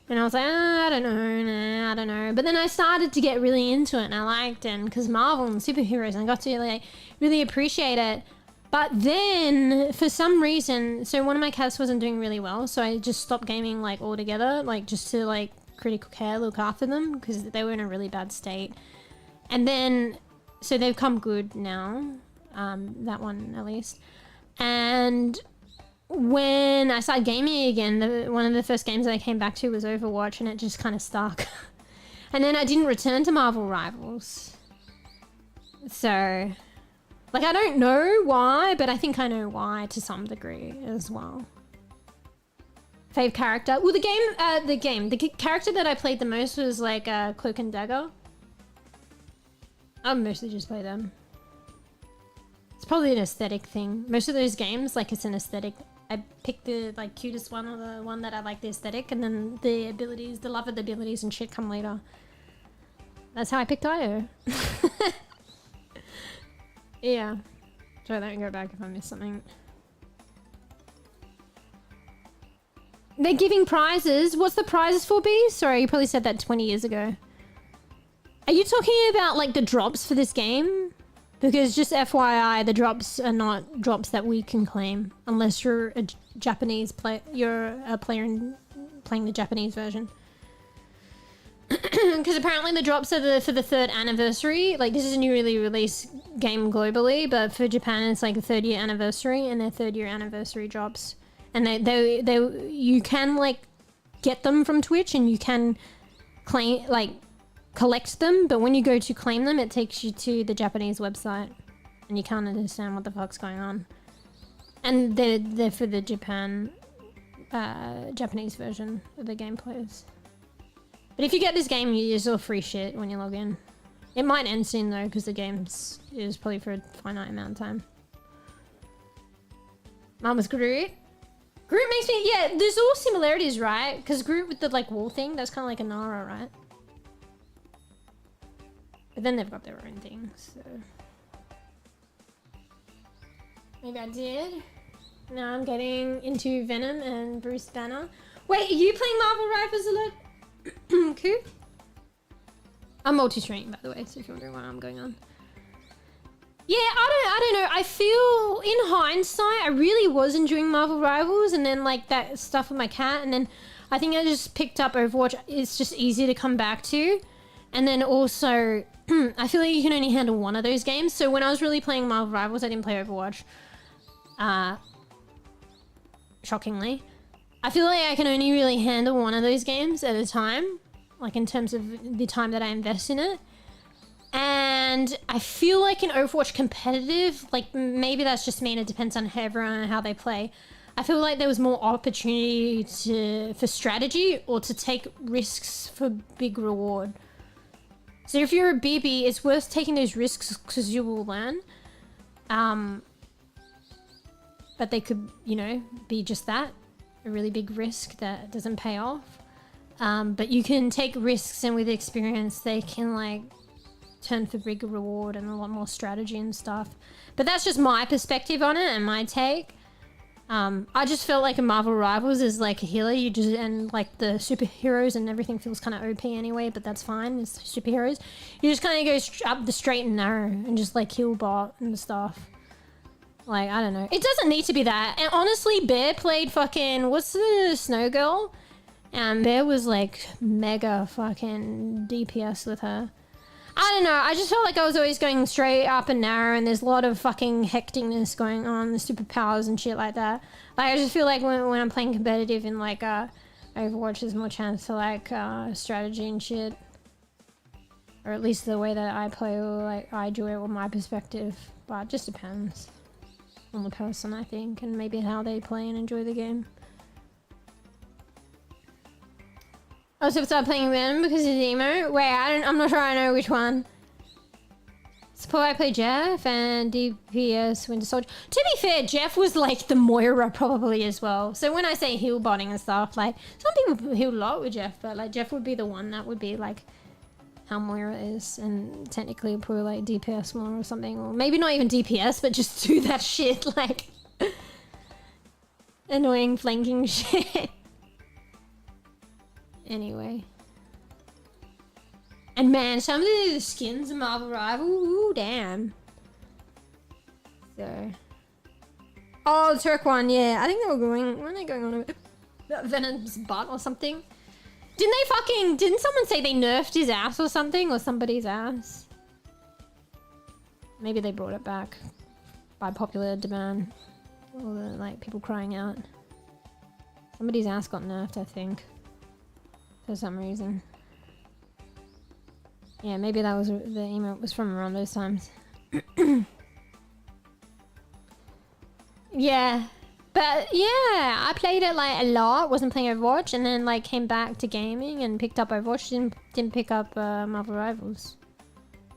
and I was like, I don't know, I don't know. But then I started to get really into it, and I liked it because Marvel and superheroes, and I got to like really appreciate it. But then for some reason, so one of my cats wasn't doing really well, so I just stopped gaming like altogether, like just to like critical care, look after them because they were in a really bad state. And then so they've come good now, that one at least. And when I started gaming again, one of the first games that I came back to was Overwatch, and it just kind of stuck. And then I didn't return to Marvel Rivals. So like, I don't know why, but I think I know why to some degree as well. Fave character? Well, the character that I played the most was like Cloak and Dagger. I mostly just play them. It's probably an aesthetic thing. Most of those games, like, it's an aesthetic. I pick the like cutest one or the one that I like the aesthetic, and then the abilities, the love of the abilities and shit come later. That's how I picked IO. Yeah. Try that and go back if I miss something. They're giving prizes. What's the prizes for, B? Sorry, you probably said that 20 years ago. Are you talking about like the drops for this game? Because just FYI, the drops are not drops that we can claim unless you're a Japanese player. You're a player playing the Japanese version. Because apparently the drops are for the 3rd anniversary. Like, this is a newly released game globally, but for Japan it's like the 3rd year anniversary, and their 3rd year anniversary drops. And they you can like get them from Twitch, and you can claim like collect them, but when you go to claim them, it takes you to the Japanese website, and you can't understand what the fuck's going on. And they're for the Japanese version of the gameplays. But if you get this game, you use all free shit when you log in. It might end soon though, because the game is probably for a finite amount of time. Mama's Groot. Groot makes me, yeah, there's all similarities, right? Because Groot with the like wall thing, that's kind of like a Nara, right? But then they've got their own things, so. Maybe I did. Now I'm getting into Venom and Bruce Banner. Wait, are you playing Marvel Rivals a lot? Cool. I'm multi-streaming, by the way, so if you're wondering why I'm going on. Yeah, I don't know. I feel, in hindsight, I really was enjoying Marvel Rivals, and then like that stuff with my cat, and then I think I just picked up Overwatch. It's just easy to come back to. And then also, I feel like you can only handle one of those games. So when I was really playing Marvel Rivals, I didn't play Overwatch. Shockingly. I feel like I can only really handle one of those games at a time. Like in terms of the time that I invest in it. And I feel like in Overwatch competitive, like maybe that's just me and it depends on everyone and how they play. I feel like there was more opportunity for strategy or to take risks for big reward. So if you're a bEbE, it's worth taking those risks because you will learn. But they could, you know, be just that. A really big risk that doesn't pay off. But you can take risks, and with experience, they can like turn for bigger reward and a lot more strategy and stuff. But that's just my perspective on it and my take. I just felt like in Marvel Rivals is like a healer. You just, and like the superheroes and everything feels kind of OP anyway, but that's fine. It's superheroes. You just kind of go up the straight and narrow and just like heal bot and stuff. Like, I don't know. It doesn't need to be that. And honestly, bEbE played fucking, what's the snow girl? And bEbE was like mega fucking DPS with her. I don't know, I just felt like I was always going straight up and narrow, and there's a lot of fucking hecticness going on, the superpowers and shit like that. Like, I just feel like when I'm playing competitive in like Overwatch, there's more chance to like strategy and shit. Or at least the way that I play, or like I do it with my perspective. But it just depends on the person, I think, and maybe how they play and enjoy the game. I also started playing Venom because it's emo. Wait, I'm not sure I know which one. Suppose I play Jeff and DPS Winter Soldier. To be fair, Jeff was like the Moira probably as well. So when I say heal botting and stuff, like some people heal a lot with Jeff, but like Jeff would be the one that would be like how Moira is, and technically probably like DPS more or something, or maybe not even DPS, but just do that shit like annoying flanking shit. Anyway. And man, some of the skins in Marvel Rival, ooh, damn. So. Oh, the Turk one, yeah. I think they were going, weren't they going on about Venom's butt or something? Didn't someone say they nerfed his ass or something? Or somebody's ass? Maybe they brought it back by popular demand. All the, like, people crying out. Somebody's ass got nerfed, I think. For some reason. Yeah, maybe that was the emote was from around those times. Yeah. But yeah, I played it like a lot, wasn't playing Overwatch, and then like came back to gaming and picked up Overwatch, didn't pick up Marvel Rivals.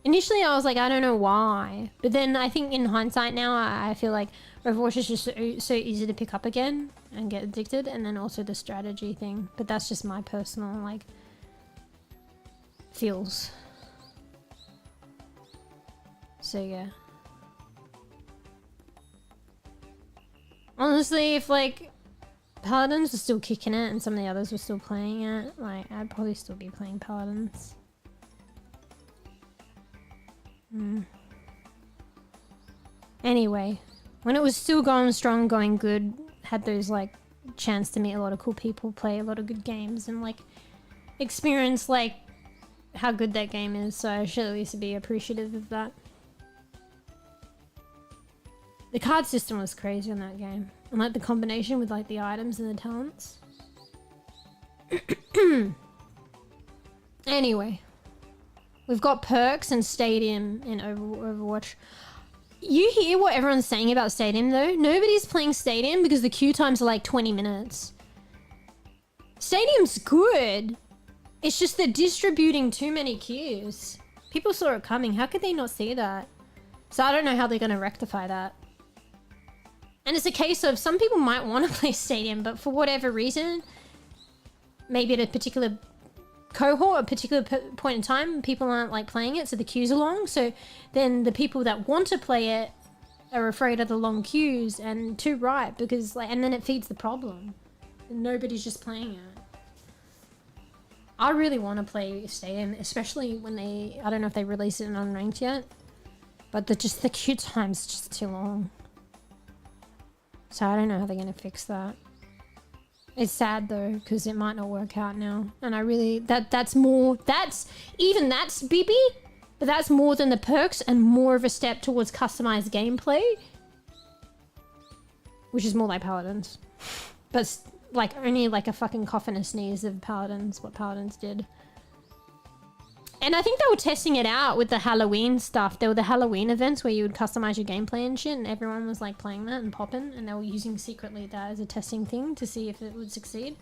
Initially I was like, I don't know why. But then I think in hindsight now, I feel like Overwatch is just so easy to pick up again and get addicted, and then also the strategy thing. But that's just my personal like feels. So yeah. Honestly, if like Paladins were still kicking it and some of the others were still playing it, like I'd probably still be playing Paladins. Anyway, when it was still going strong, going good, had those like chance to meet a lot of cool people, play a lot of good games, and like experience like how good that game is. So I should at least be appreciative of that. The card system was crazy on that game, and like the combination with like the items and the talents. Anyway, we've got perks and stadium in Overwatch. You hear what everyone's saying about stadium though? Nobody's playing stadium because the queue times are like 20 minutes. Stadium's good. It's just they're distributing too many queues. People saw it coming. How could they not see that? So I don't know how they're going to rectify that. And it's a case of some people might want to play stadium, but for whatever reason, maybe at a particular cohort, a particular point in time, people aren't like playing it, so the queues are long. So then the people that want to play it are afraid of the long queues, and too right, because like, and then it feeds the problem. And nobody's just playing it. I really want to play stadium, especially when they, I don't know if they released it in unranked yet, but the queue time's just too long. So I don't know how they're going to fix that. It's sad though, because it might not work out now. And I really, that's bEbE, but that's more than the perks and more of a step towards customized gameplay. Which is more like Paladins. But like only like a fucking cough and a sneeze of Paladins, what Paladins did. And I think they were testing it out with the Halloween stuff. There were the Halloween events where you would customize your gameplay and shit, and everyone was like playing that and popping, and they were using secretly that as a testing thing to see if it would succeed.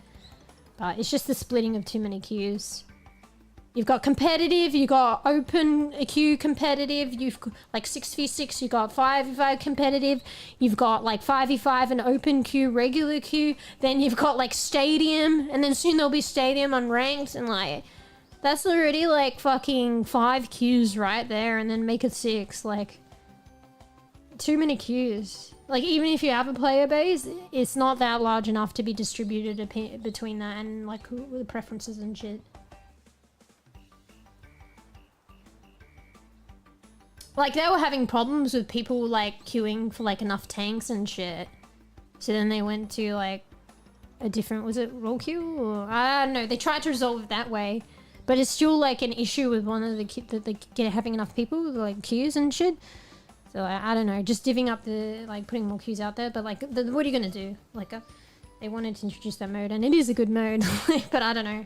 But it's just the splitting of too many queues. You've got competitive, you've got open queue competitive, you've got like 6v6, you've got 5v5 competitive, you've got like 5v5 and open queue, regular queue, then you've got like stadium, and then soon there'll be stadium unranked, and like... That's already like fucking 5 queues right there, and then make it 6. Like, too many queues. Like, even if you have a player base, it's not that large enough to be distributed between that and like the preferences and shit. Like, they were having problems with people like queuing for like enough tanks and shit. So then they went to like a different, was it roll queue? Or I don't know. They tried to resolve it that way. But it's still like an issue with one of the having enough people like queues and shit. So like, I don't know, just divvying up the like putting more queues out there. But like, what are you gonna do? Like, they wanted to introduce that mode, and it is a good mode. But I don't know.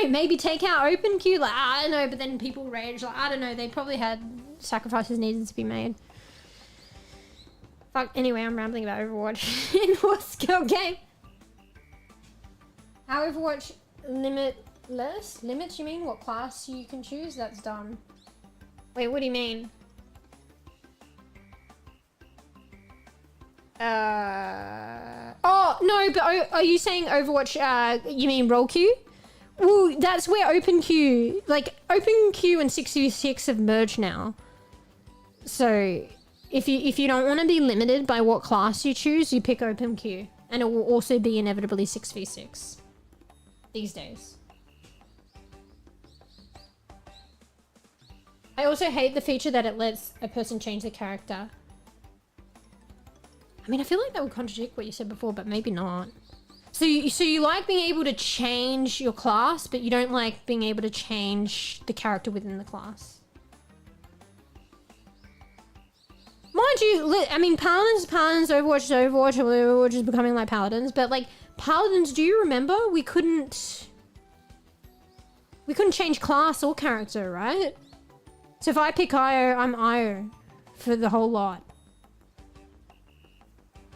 Maybe take out open queue. Like, I don't know. But then people rage. Like, I don't know. They probably had sacrifices needed to be made. Fuck. Anyway, I'm rambling about Overwatch. In horse girl game. How Overwatch limits, you mean? What class you can choose? That's dumb. Wait, what do you mean? Oh, no, but are you saying Overwatch, you mean roll queue? Well, that's where open queue, like, open queue and 6v6 have merged now. So, if you don't want to be limited by what class you choose, you pick open queue. And it will also be inevitably 6v6. These days. I also hate the feature that it lets a person change their character. I mean, I feel like that would contradict what you said before, but maybe not. So you like being able to change your class, but you don't like being able to change the character within the class. Mind you, I mean, Paladins, Overwatch is becoming like Paladins, but like, Paladins, do you remember? We couldn't change class or character, right? So if I pick 𝖘𝖚𝖕𝖕𝖕𝖕, I'm 𝖘𝖚 for the whole lot.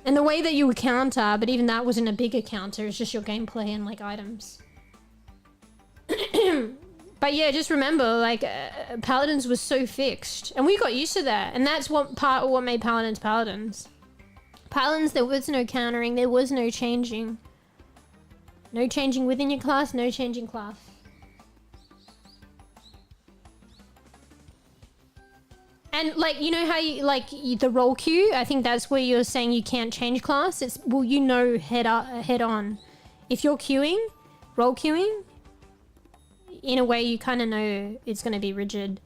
And the way that you would counter, but even that wasn't a bigger counter, it's just your gameplay and like items. But yeah, just remember, like, Paladins was so fixed. And we got used to that. And that's part of what made Paladins Paladins. Paladins, there was no countering, there was no changing. No changing within your class, no changing class. And like, you know how you like the roll queue? I think that's where you're saying you can't change class. It's, well, you know, head on. If you're queuing, roll queuing, in a way you kind of know it's going to be rigid.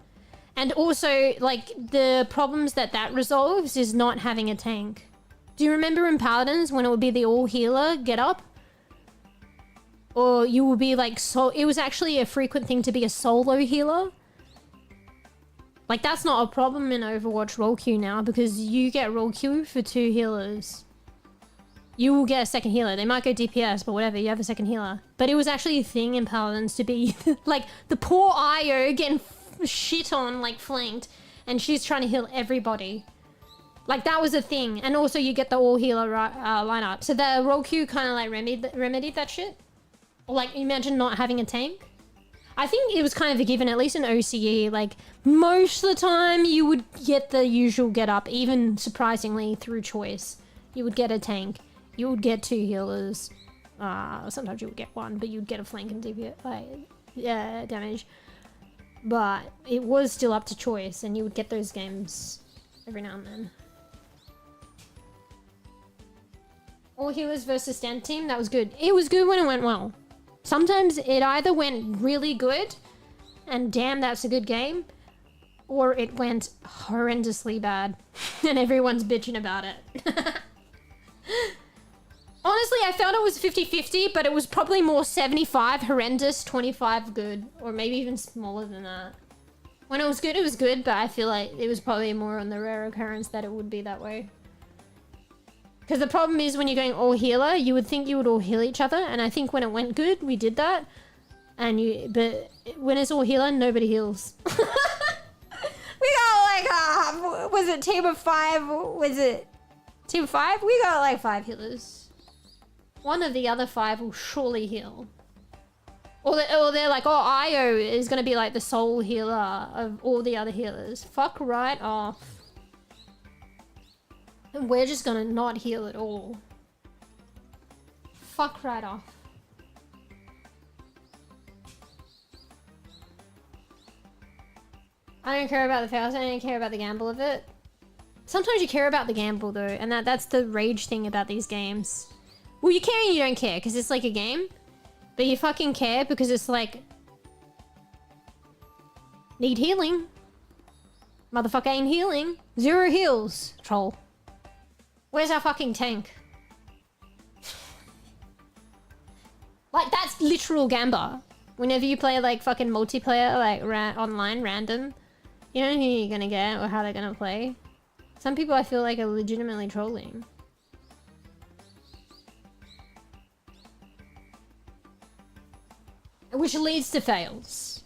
And also, like, the problems that resolves is not having a tank. Do you remember in Paladins when it would be the all healer get up? Or you would be like, it was actually a frequent thing to be a solo healer. Like, that's not a problem in Overwatch role queue now because you get role queue for 2 healers. You will get a second healer. They might go DPS, but whatever, you have a second healer. But it was actually a thing in Paladins to be like the poor Io getting shit on, like flanked, and she's trying to heal everybody. Like, that was a thing. And also you get the all healer lineup. So the role queue kind of like remedied that shit. Or like, imagine not having a tank. I think it was kind of a given, at least in OCE, like most of the time you would get the usual get up, even surprisingly through choice. You would get a tank. You would get 2 healers. Sometimes you would get 1, but you'd get a flank and DPS, like, damage. But it was still up to choice, and you would get those games every now and then. All healers versus stand team, that was good. It was good when it went well. Sometimes it either went really good, and damn, that's a good game, or it went horrendously bad, and everyone's bitching about it. Honestly, I felt it was 50-50, but it was probably more 75 horrendous, 25 good, or maybe even smaller than that. When it was good, but I feel like it was probably more on the rare occurrence that it would be that way. Because the problem is when you're going all healer, you would think you would all heal each other, and I think when it went good, we did that. But when it's all healer, nobody heals. We got like, was it team of 5? Was it team 5? We got like 5 healers. One of the other 5 will surely heal. Or they're like, oh, Io is going to be like the sole healer of all the other healers. Fuck right off. And we're just going to not heal at all. Fuck right off. I don't care about the fails. I don't care about the gamble of it. Sometimes you care about the gamble though, and that's the rage thing about these games. Well, you care and you don't care because it's like a game, but you fucking care because it's like, need healing. Motherfucker ain't healing. 0 heals. Troll. Where's our fucking tank? Like, that's literal gamba. Whenever you play like fucking multiplayer, like online random, you don't know who you're gonna get or how they're gonna play. Some people I feel like are legitimately trolling. Which leads to fails.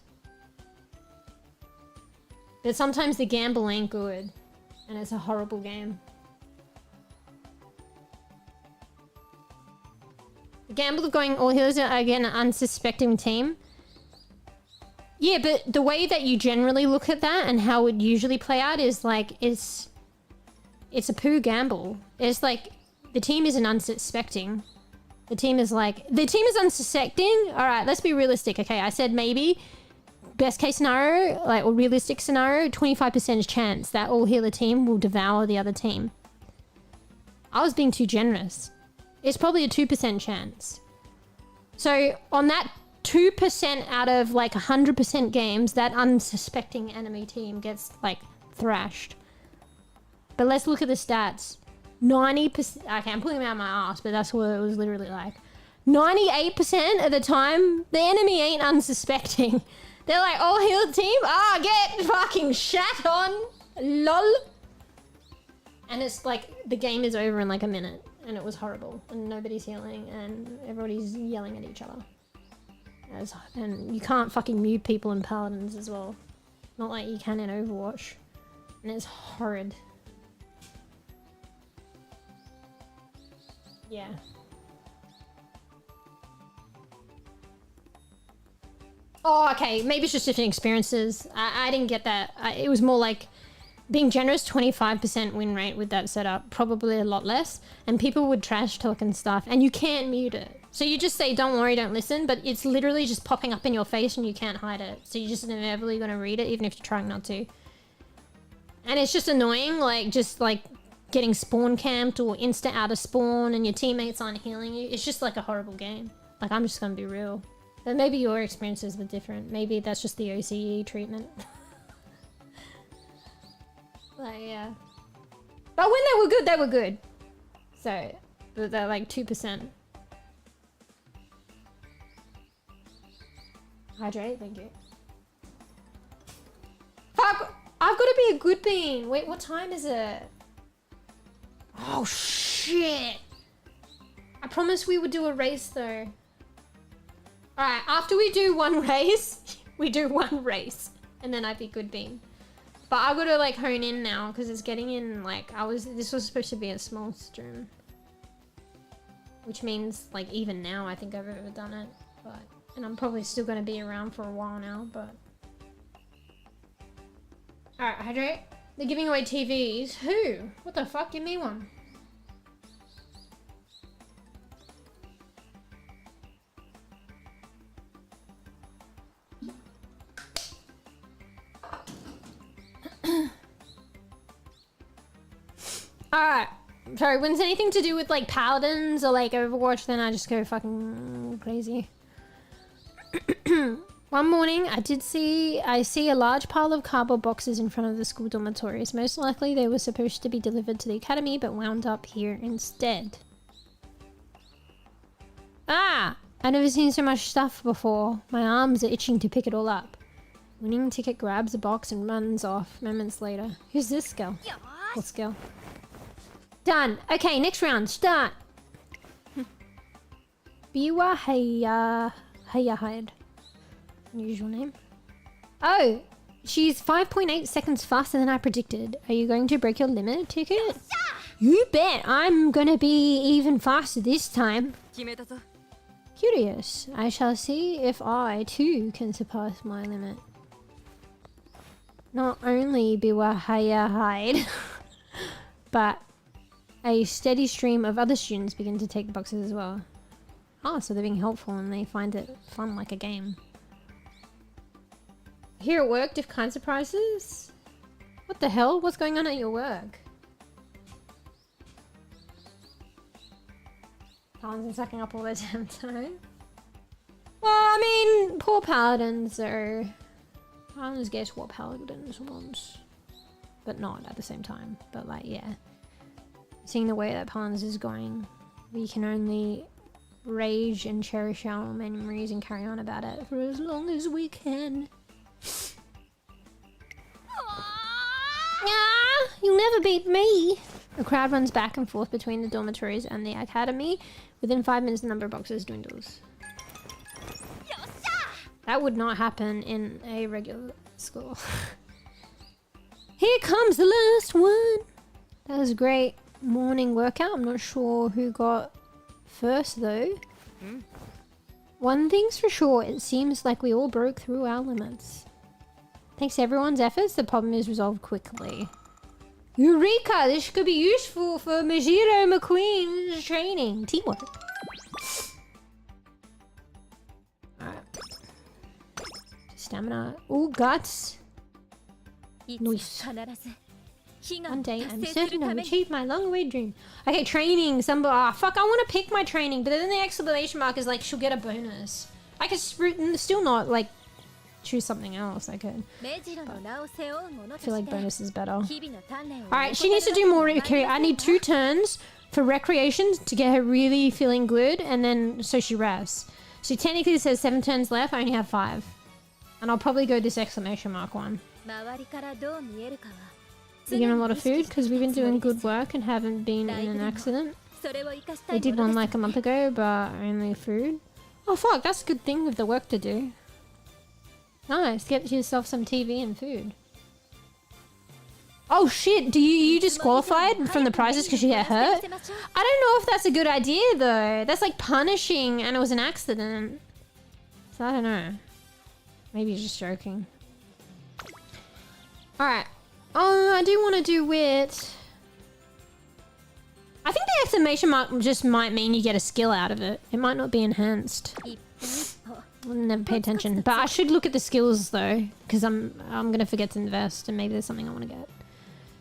But sometimes the gamble ain't good. And it's a horrible game. The gamble of going all healers again, an unsuspecting team. Yeah, but the way that you generally look at that and how it usually play out is like, it's a poo gamble. It's like, the team isn't unsuspecting. The team is unsuspecting. All right, let's be realistic. Okay, I said maybe best case scenario, like, or realistic scenario, 25% chance that all healer team will devour the other team. I was being too generous. It's probably a 2% chance. So on that 2% out of like 100% games, that unsuspecting enemy team gets like thrashed. But let's look at the stats. 90%, okay, I'm pulling them out of my ass, but that's what it was literally like. 98% of the time, the enemy ain't unsuspecting. They're like, oh, heal team? Ah, get fucking shat on. Lol. And it's like, the game is over in like a minute. And it was horrible. And nobody's healing. And everybody's yelling at each other. And you can't fucking mute people in Paladins as well. Not like you can in Overwatch. And it's horrid. Yeah. Oh, okay. Maybe it's just different experiences. I didn't get that. It was more like being generous, 25% win rate with that setup. Probably a lot less. And people would trash talk and stuff. And you can't mute it. So you just say, don't worry, don't listen. But it's literally just popping up in your face and you can't hide it. So you're just inevitably going to read it, even if you're trying not to. And it's just annoying, like, just like getting spawn camped or insta out of spawn and your teammates aren't healing you. It's just like a horrible game. Like, I'm just gonna be real. But maybe your experiences were different. Maybe that's just the OCE treatment. Like, yeah. But when they were good, they were good. So, but they're like 2%. Hydrate, thank you. Fuck! I've got to be a good bean. Wait, what time is it? Oh, shit. I promised we would do a race, though. Alright, after we do one race, we do one race. And then I'd be good bean. But I've got to, like, hone in now, because it's getting in, like, this was supposed to be a small stream. Which means, like, even now, I think I've overdone it. But, and I'm probably still going to be around for a while now, but... Alright, hydrate. They're giving away TVs. Who? What the fuck? Give me one. Alright. Sorry, when it's anything to do with like paladins or like Overwatch, then I just go fucking crazy. One morning, I see a large pile of cardboard boxes in front of the school dormitories. Most likely they were supposed to be delivered to the academy, but wound up here instead. Ah! I've never seen so much stuff before. My arms are itching to pick it all up. Winning ticket grabs a box and runs off moments later. Who's this girl? What's girl? Done. Okay, next round. Start. bEbE. Unusual name. Oh, she's 5.8 seconds faster than I predicted. Are you going to break your limit ticket? You bet. I'm gonna be even faster this time. Curious. I shall see if I too can surpass my limit. Not only bEbE, but a steady stream of other students begin to take boxes as well. Oh, so they're being helpful and they find it fun like a game. Here at work, diff kind surprises? What the hell? What's going on at your work? Paladins are sucking up all their damn time. Well, I mean, poor paladins are... Paladins guess what paladins want. But not at the same time. But like, yeah. Seeing the way that paladins is going, we can only rage and cherish our memories and carry on about it for as long as we can. Ah, you'll never beat me. The crowd runs back and forth between the dormitories and the academy. Within 5 minutes, the number of boxes dwindles. That would not happen in a regular school. Here comes the last one. That was a great morning workout. I'm not sure who got first though. One thing's for sure, it seems like we all broke through our limits. Thanks to everyone's efforts, the problem is resolved quickly. Eureka! This could be useful for Majiro McQueen's training. Teamwork. Alright. Stamina. Ooh, guts. Nice. One day I'm certain I'll achieve my long-awaited dream. Okay, training. Fuck, I want to pick my training, but then the exclamation mark is like, she'll get a bonus. I could still not, like, choose something else. I could. I feel like bonus is better. Alright, she needs to do more recreation. I need 2 turns for recreation to get her really feeling good, and then so she rests. So technically it says 7 turns left, I only have 5. And I'll probably go this exclamation mark one. We're getting a lot of food because we've been doing good work and haven't been in an accident. I did one like a month ago, but only food. Oh fuck, that's a good thing with the work to do. Nice, get yourself some TV and food. Oh shit, do you disqualified from the prizes because you get hurt? I don't know if that's a good idea though. That's like punishing and it was an accident. So I don't know. Maybe he's just joking. Alright. Oh, I do want to do wit. I think the exclamation mark just might mean you get a skill out of it. It might not be enhanced. I'll never pay attention. But I should look at the skills though, because I'm gonna forget to invest and maybe there's something I want to get.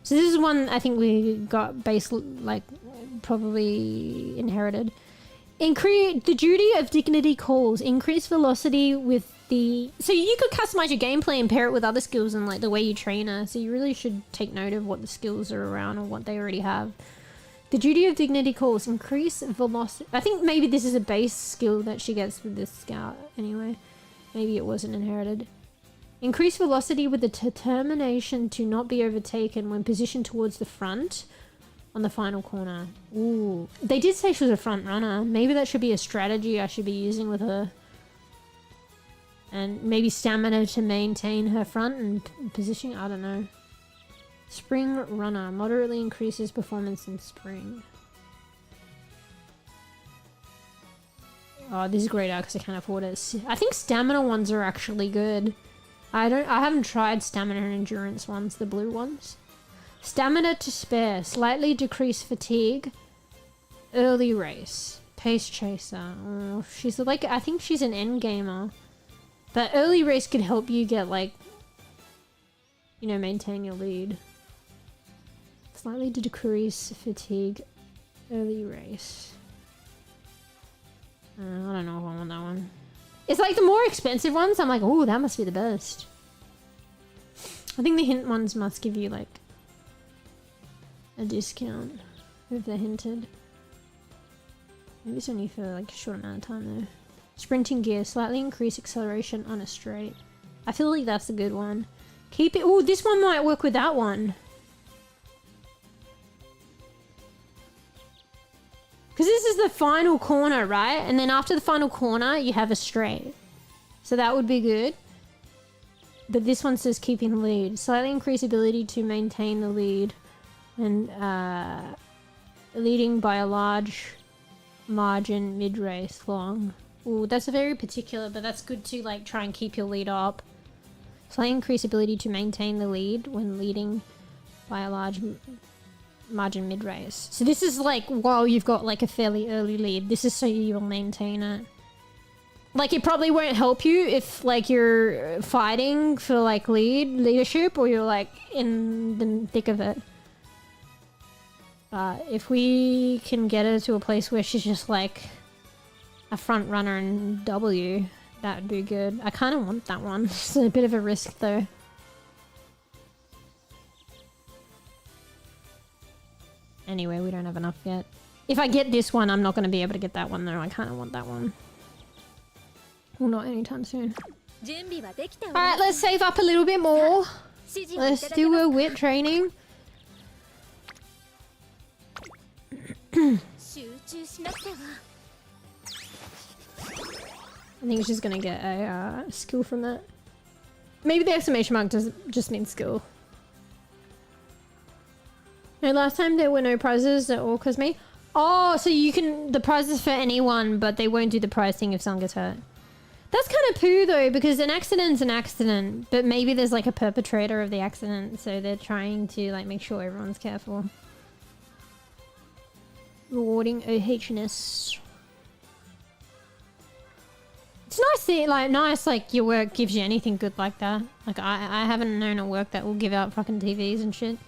So this is one I think we got probably inherited. The duty of dignity calls. Increase velocity with So you could customize your gameplay and pair it with other skills and like the way you train her. So you really should take note of what the skills are around or what they already have. The duty of dignity calls increase velocity. I think maybe this is a base skill that she gets with this scout anyway. Maybe it wasn't inherited. Increase velocity with the determination to not be overtaken when positioned towards the front on the final corner. Ooh. They did say she was a front runner. Maybe that should be a strategy I should be using with her. And maybe stamina to maintain her front and positioning. I don't know. Spring runner. Moderately increases performance in spring. Oh, this is grayed out because I can't afford it. I think stamina ones are actually good. I haven't tried stamina and endurance ones, the blue ones. Stamina to spare. Slightly decrease fatigue. Early race. Pace chaser. Oh, she's like, I think she's an end gamer. But early race could help you get like, you know, maintain your lead. Slightly to decrease fatigue. Early race. I don't know if I want that one. It's like the more expensive ones, I'm like, oh, that must be the best. I think the hint ones must give you like a discount if they're hinted. Maybe it's only for like a short amount of time though. Sprinting gear, slightly increase acceleration on a straight. I feel like that's a good one. Keep it. Oh, this one might work with that one. Because this is the final corner, right? And then after the final corner, you have a straight. So that would be good. But this one says keeping the lead. Slightly increase ability to maintain the lead. And leading by a large margin mid-race long. Ooh, that's a very particular, but that's good to like try and keep your lead up. Slightly increase ability to maintain the lead when leading by a large margin mid-race. So this is like while you've got like a fairly early lead. This is so you'll maintain it. Like it probably won't help you if like you're fighting for like leadership or you're like in the thick of it. If we can get her to a place where she's just like a front runner in W, that would be good. I kind of want that one. It's a bit of a risk though. Anyway, we don't have enough yet. If I get this one, I'm not going to be able to get that one though. I kind of want that one. Well, not anytime soon. Alright, let's save up a little bit more. Let's do a wit training. I think she's gonna get a skill from that. Maybe the exclamation mark just means skill. No, last time there were no prizes at all because me. Oh, so you can the prizes for anyone, but they won't do the prize thing if someone gets hurt. That's kind of poo though, because an accident's an accident, but maybe there's like a perpetrator of the accident, so they're trying to like make sure everyone's careful. Rewarding OH-ness. It's nice like your work gives you anything good like that. Like I haven't known a work that will give out fucking TVs and shit.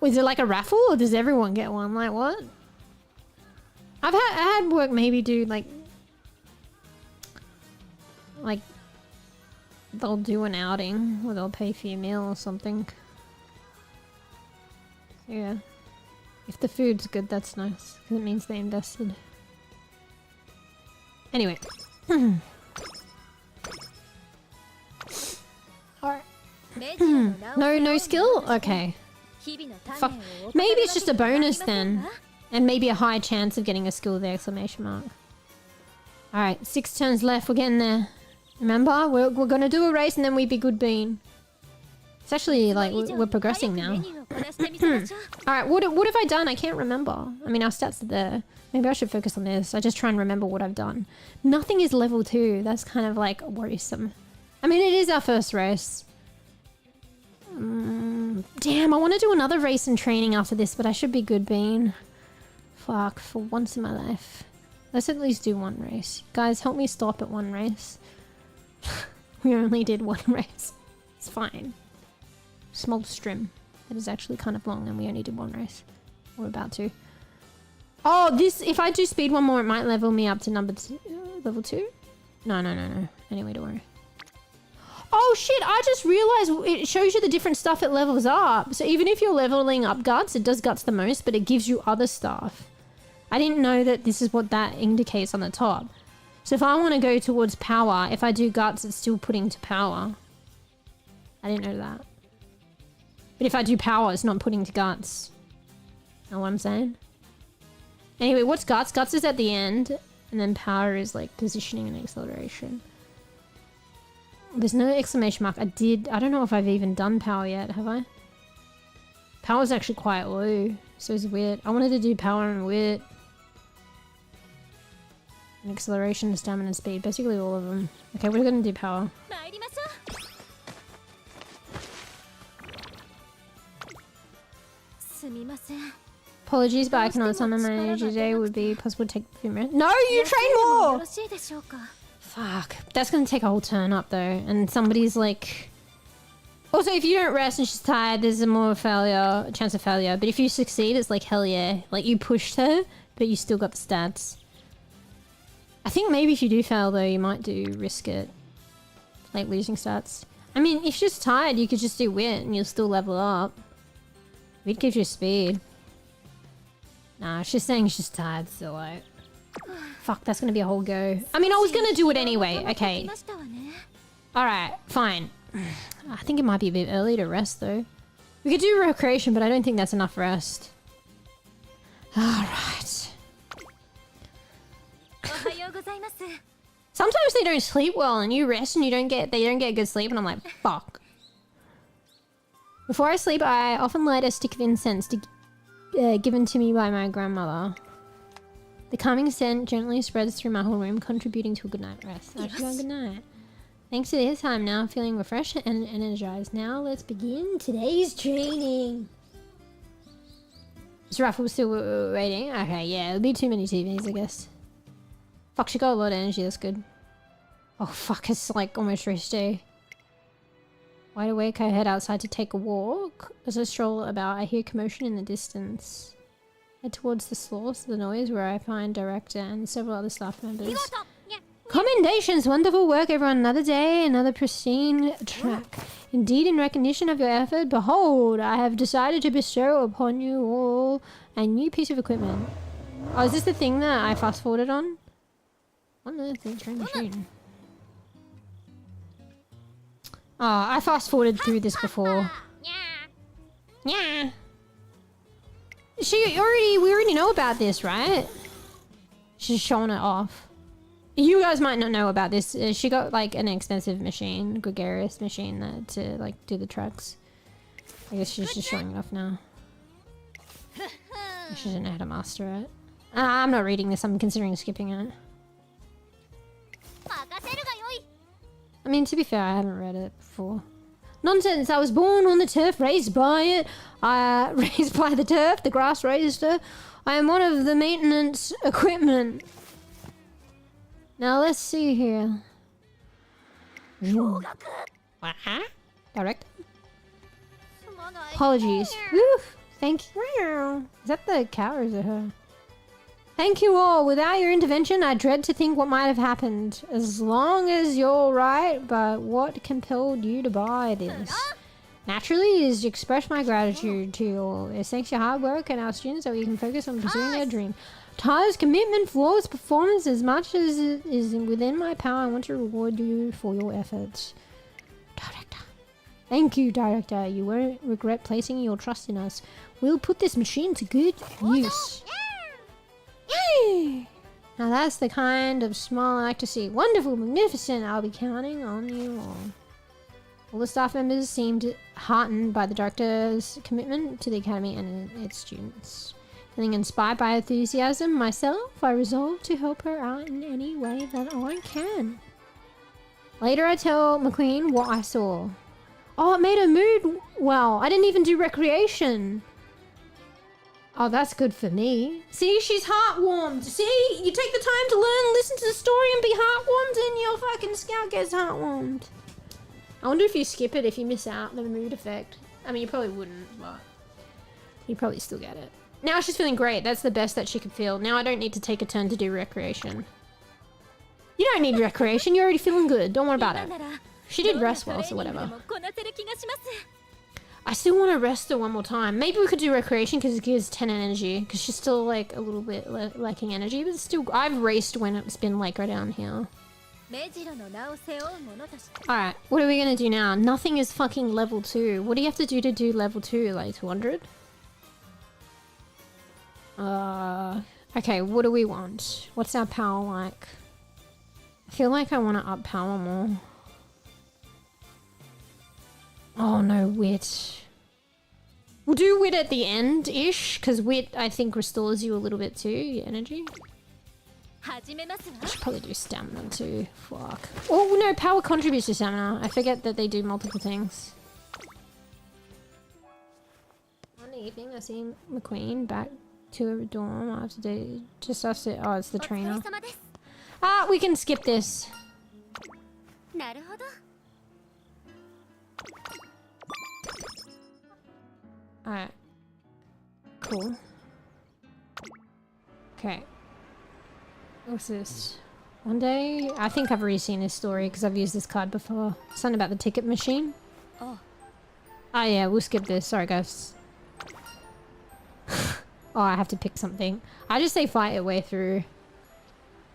Was it like a raffle or does everyone get one? Like what? I had work maybe do like they'll do an outing or they'll pay for your meal or something. Yeah. If the food's good, that's nice because it means they invested. Anyway. Alright. No skill? Okay. Fuck. Maybe it's just a bonus then. And maybe a high chance of getting a skill with the exclamation mark. Alright, 6 turns left. We're getting there. Remember? We're gonna do a race and then we be good bean. It's actually like we're progressing now. Alright, what have I done? I can't remember. I mean, our stats are there. Maybe I should focus on this. I just try and remember what I've done. Nothing is level 2. That's kind of like worrisome. I mean, it is our first race. Damn, I want to do another race and training after this, but I should be good bean. Fuck, for once in my life. Let's at least do one race. Guys, help me stop at one race. We only did one race. It's fine. Small strim. That is actually kind of long and we only did one race. We're about to. Oh, this, if I do speed one more, it might level me up to level 2. No. Anyway, don't worry. Oh shit, I just realized it shows you the different stuff it levels up. So even if you're leveling up guts, it does guts the most, but it gives you other stuff. I didn't know that this is what that indicates on the top. So if I want to go towards power, if I do guts, it's still putting to power. I didn't know that. But if I do power, it's not putting to guts. Know what I'm saying? Anyway, what's guts? Guts is at the end, and then power is like positioning and acceleration. There's no exclamation mark. I don't know if I've even done power yet, have I? Power's actually quite low, so it's weird. I wanted to do power and wit. And acceleration, stamina, and speed. Basically all of them. Okay, we're gonna do power. Apologies, but I cannot summon my energy today. Would be possible to take a few minutes. No, you train more! Fuck. That's gonna take a whole turn up though. And somebody's like... Also, if you don't rest and she's tired, there's a more chance of failure. But if you succeed, it's like hell yeah. Like you pushed her, but you still got the stats. I think maybe if you do fail though, you might risk it. Like losing stats. I mean, if she's tired, you could just do wit and you'll still level up. Wit gives you speed. Nah, she's saying she's tired, so like... Fuck, that's gonna be a whole go. I mean, I was gonna do it anyway. Okay. Alright, fine. I think it might be a bit early to rest though. We could do recreation, but I don't think that's enough rest. Alright. Sometimes they don't sleep well and you rest and they don't get good sleep and I'm like, fuck. Before I sleep, I often light a stick of incense given to me by my grandmother. The calming scent gently spreads through my whole room, contributing to a good night rest. Yes. Good night. Thanks to this, I'm now feeling refreshed and energized. Now let's begin today's training. Is Raffle still waiting? Okay, yeah, it'll be too many TVs, I guess. Fuck, she got a lot of energy, that's good. Oh fuck, it's like almost race day. Wide awake, I head outside to take a walk. As I stroll about, I hear commotion in the distance. Head towards the source of the noise where I find director and several other staff members. Commendations! Wonderful work everyone. Another day, another pristine track. Indeed, in recognition of your effort, behold, I have decided to bestow upon you all a new piece of equipment. Oh, is this the thing that I fast forwarded on? What on earth is train machine? Oh, I fast forwarded through this before. Yeah. We already know about this, right? She's showing it off. You guys might not know about this. She got like an expensive machine, gregarious machine to like do the trucks. I guess she's just showing it off now. She doesn't know how to master it. I'm not reading this. I'm considering skipping it. I mean, to be fair, I haven't read it before. Nonsense! I was born on the turf, raised by it. Raised by the turf, the grass raised her. I am one of the maintenance equipment. Now let's see here. Director? Apologies. Woo! Thank you. Is that the cow or is it her? Thank you all. Without your intervention, I dread to think what might have happened. As long as you're right, but what compelled you to buy this? Naturally, is to express my gratitude to you all. It's thanks to your hard work and our students that we can focus on pursuing their dream. Tyler's commitment, flawless performance, as much as it is within my power, I want to reward you for your efforts. Director. Thank you, Director. You won't regret placing your trust in us. We'll put this machine to good use. Yay! Now that's the kind of smile I like to see. Wonderful, magnificent. I'll be counting on you all. All the staff members seemed heartened by the Director's commitment to the Academy and its students. Feeling inspired by enthusiasm myself, I resolved to help her out in any way that I can. Later I tell McQueen what I saw. Oh, it made her mood well. I didn't even do recreation. Oh, that's good for me. See, she's heartwarmed. See, you take the time to learn, listen to the story and be heartwarmed and your fucking scout gets heartwarmed. I wonder if you skip it, if you miss out the mood effect. I mean, you probably wouldn't, but you probably still get it. Now she's feeling great. That's the best that she could feel. Now I don't need to take a turn to do recreation. You don't need recreation. You're already feeling good. Don't worry about it. She did rest well, so whatever. I still want to rest her one more time. Maybe we could do recreation because it gives 10 energy. Because she's still like a little bit lacking energy. But still, I've raced when it's been like right down here. Alright, what are we going to do now? Nothing is fucking level 2. What do you have to do level 2? Like 200? Okay, what do we want? What's our power like? I feel like I want to up power more. Oh no, wit. We'll do wit at the end-ish, because wit, I think, restores you a little bit too, your energy. I should probably do stamina too. Fuck. Oh no, power contributes to stamina. I forget that they do multiple things. One evening, I see McQueen back to her dorm after day. Just after. Oh, it's the trainer. Ah, we can skip this. Alright. Cool. Okay. What's this? One day? I think I've already seen this story because I've used this card before. Something about the ticket machine. Oh yeah, we'll skip this. Sorry guys. Oh, I have to pick something. I just say fight your way through.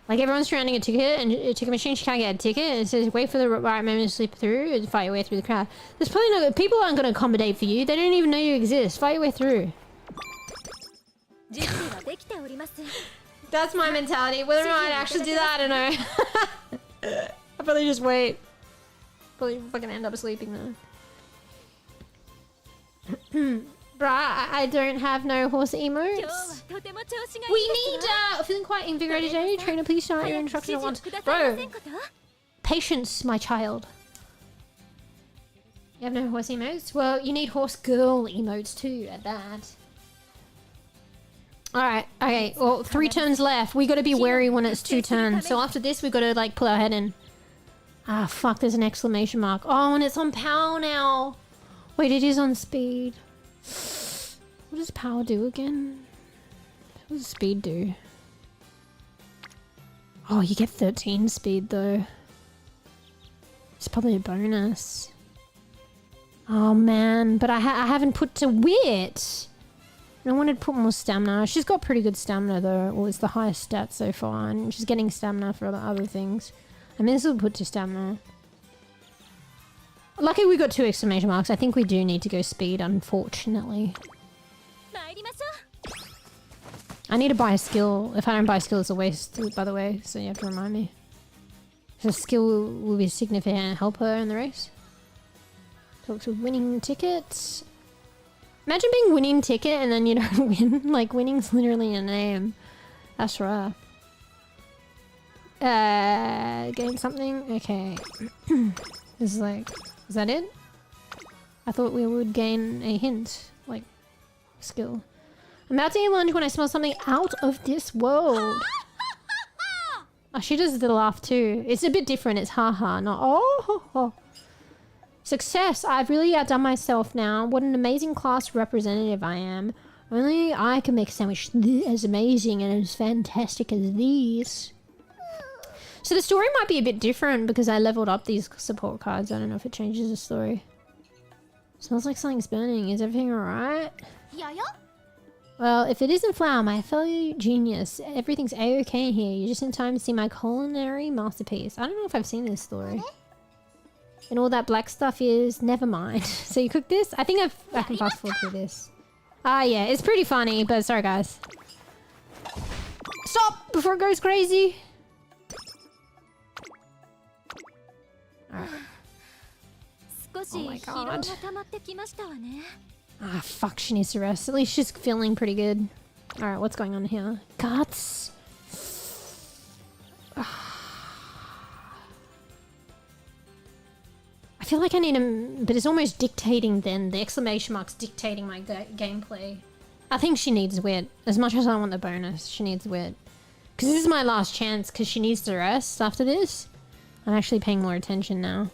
Like everyone's surrounding a ticket and a ticket machine, she can't get a ticket. And it says wait for the right moment to slip through and fight your way through the crowd. There's probably no people aren't going to accommodate for you. They don't even know you exist. Fight your way through. That's my mentality. Whether or not I'd actually do that, I don't know. I'll probably just wait. Probably fucking end up sleeping though. Bruh, I don't have no horse emotes. We need, feeling quite invigorated today. Trainer, please start your instruction at once. Bro, patience, my child. You have no horse emotes? Well, you need horse girl emotes too, at that. Alright, okay, well, 3 turns left. We gotta be wary when it's 2 turns. So after this, we gotta, like, pull our head in. Ah, fuck, there's an exclamation mark. Oh, and it's on power now. Wait, it is on speed. What does power do again? What does speed do? Oh, you get 13 speed though. It's probably a bonus. Oh man, but I haven't put to wit. I wanted to put more stamina. She's got pretty good stamina though. Well, it's the highest stat so far, and she's getting stamina for other things. I mean, this will put to stamina. Lucky we got 2 exclamation marks. I think we do need to go speed, unfortunately. I need to buy a skill. If I don't buy a skill, it's a waste, by the way, so you have to remind me. The skill will be a significant helper in the race. Talk to winning tickets. Imagine being winning ticket and then you don't win. Like, winning's literally a name. That's rough. Gain something? Okay. This is like... Is that it? I thought we would gain a hint. Like, skill. I'm about to eat lunch when I smell something out of this world. Oh, she does the laugh too. It's a bit different. It's haha, not oh ho ho. Success! I've really outdone myself now. What an amazing class representative I am. Only I can make a sandwich as amazing and as fantastic as these. So the story might be a bit different because I leveled up these support cards. I don't know if it changes the story. Smells like something's burning. Is everything alright? Well, if it isn't flour, my fellow genius, everything's a-okay here. You're just in time to see my culinary masterpiece. I don't know if I've seen this story. And all that black stuff is... Never mind. So you cook this? I think I can fast forward through this. Ah, yeah. It's pretty funny, but sorry, guys. Stop! Before it goes crazy! Alright. Oh my god. Ah, fuck, she needs to rest. At least she's feeling pretty good. Alright, what's going on here? Guts! I feel like I need a... But it's almost dictating then. The exclamation mark's dictating my gameplay. I think she needs wit. As much as I want the bonus, she needs wit. Because this is my last chance, because she needs to rest after this. I'm actually paying more attention now.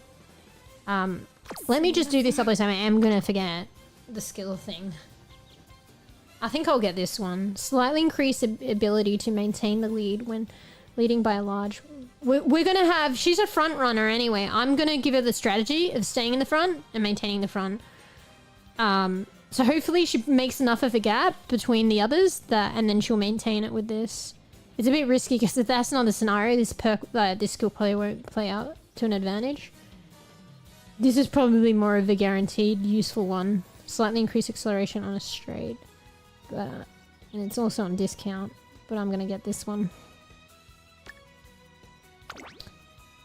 Let me just do this otherwise I am gonna forget the skill thing. I think I'll get this one. Slightly increase ability to maintain the lead when Leading by a large... We're gonna have... She's a front runner anyway. I'm gonna give her the strategy of staying in the front and maintaining the front. So hopefully she makes enough of a gap between the others and then she'll maintain it with this. It's a bit risky because if that's not the scenario, this skill probably won't play out to an advantage. This is probably more of a guaranteed useful one. Slightly increased acceleration on a straight. And it's also on discount. But I'm gonna get this one.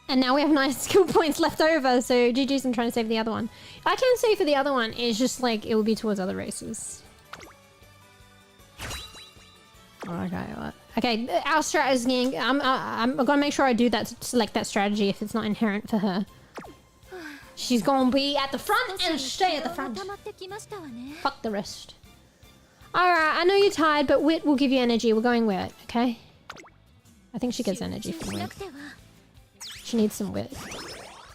And now we have 9 skill points left over, so GG's I'm trying to save the other one. I can say for the other one, it's just like, it will be towards other races. Okay, our strategy, I'm gonna make sure I do that to select that strategy if it's not inherent for her. She's gonna be at the front and stay at the front. Fuck the rest. Alright, I know you're tired, but wit will give you energy. We're going wit, okay? I think she gets energy from wit. She needs some wit.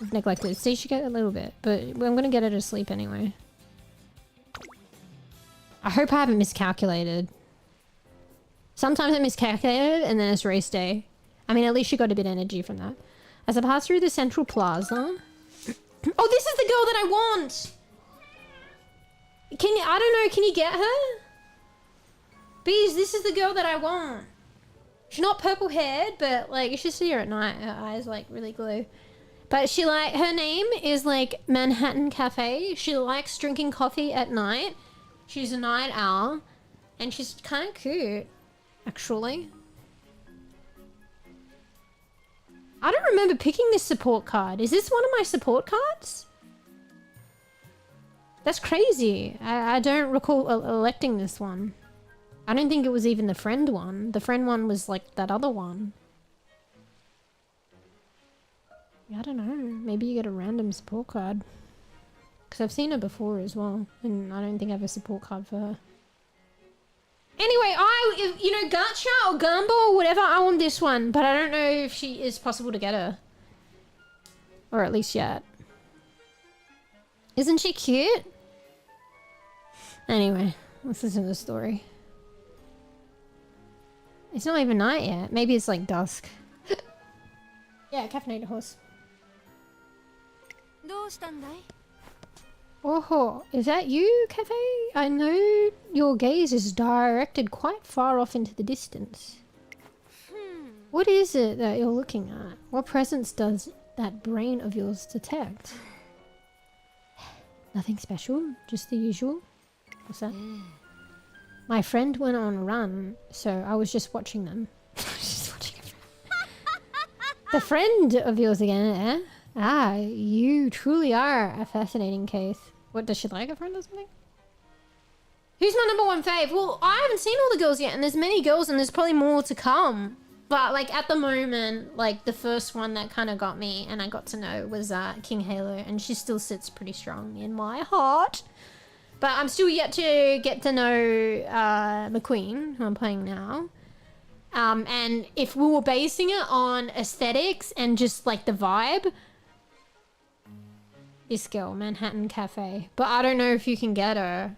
I've neglected. See, she got a little bit, but I'm gonna get her to sleep anyway. I hope I haven't miscalculated. Sometimes I miscalculated and then it's race day. I mean, at least she got a bit of energy from that. As I pass through the central plaza... Oh, this is the girl that I want! Can you... I don't know, can you get her? Bees, this is the girl that I want. She's not purple haired, but like you should see her at night. Her eyes like really glow. But she like, her name is like Manhattan Cafe. She likes drinking coffee at night. She's a night owl. And she's kind of cute, actually. I don't remember picking this support card. Is this one of my support cards? That's crazy. I don't recall electing this one. I don't think it was even the friend one. The friend one was like that other one. I don't know. Maybe you get a random support card. Because I've seen her before as well. And I don't think I have a support card for her. Anyway, you know, Gacha or Gamba or whatever, I want this one. But I don't know if she is possible to get her. Or at least yet. Isn't she cute? Anyway, let's listen to the story. It's not even night yet. Maybe it's like dusk. Yeah, caffeinated horse. Oh, is that you, Cafe? I know your gaze is directed quite far off into the distance. What is it that you're looking at? What presence does that brain of yours detect? Nothing special, just the usual. What's that? My friend went on a run, so I was just watching them. Just watching them. The friend of yours again, eh? Ah, you truly are a fascinating case. What, does she like a friend or something? Who's my number one fave? Well, I haven't seen all the girls yet, and there's many girls, and there's probably more to come. But, like, at the moment, like, the first one that kind of got me, and I got to know, was King Halo, and she still sits pretty strong in my heart. But I'm still yet to get to know McQueen, who I'm playing now. And if we were basing it on aesthetics and just, like, the vibe... This girl, Manhattan Cafe. But I don't know if you can get her.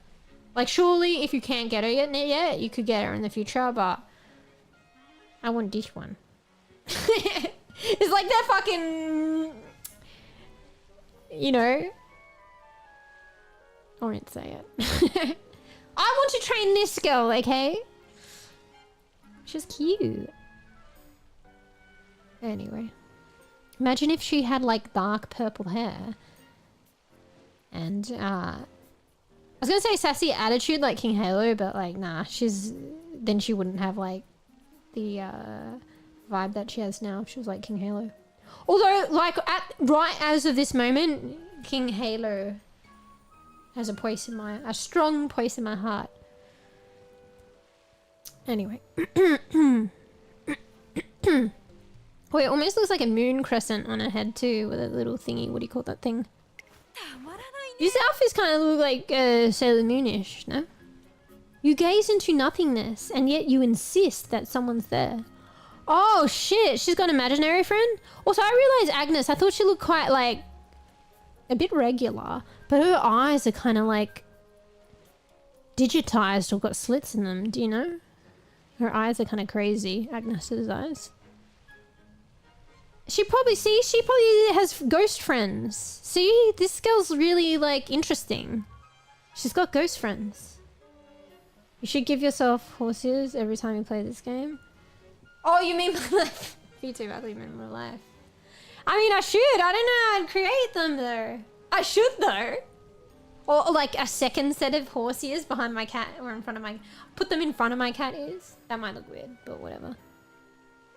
Like, surely if you can't get her yet, you could get her in the future, but... I want this one. It's like that fucking... You know... I won't say it. I want to train this girl, okay? She's cute. Anyway. Imagine if she had, like, dark purple hair. And, I was gonna say sassy attitude like King Halo, but, like, nah. Then she wouldn't have, like, the, vibe that she has now if she was like King Halo. Although, like, right as of this moment, King Halo... has a strong place in my heart. Anyway. Oh, it almost looks like a moon crescent on her head too, with a little thingy. What do you call that thing? These outfits kind of look like Sailor Moonish, no? You gaze into nothingness, and yet you insist that someone's there. Oh shit, she's got an imaginary friend? Also, I realized Agnes, I thought she looked quite like... a bit regular, but her eyes are kind of like digitized or got slits in them. Do you know? Her eyes are kind of crazy. Agnes's eyes. She probably has ghost friends. See, this girl's really like interesting. She's got ghost friends. You should give yourself horses every time you play this game. Oh, you mean like VTuber? I thought you meant real life. I mean, I should. I don't know how to create them though. I should though. Or like a second set of horse ears behind my cat or in front of my... Put them in front of my cat ears. That might look weird, but whatever.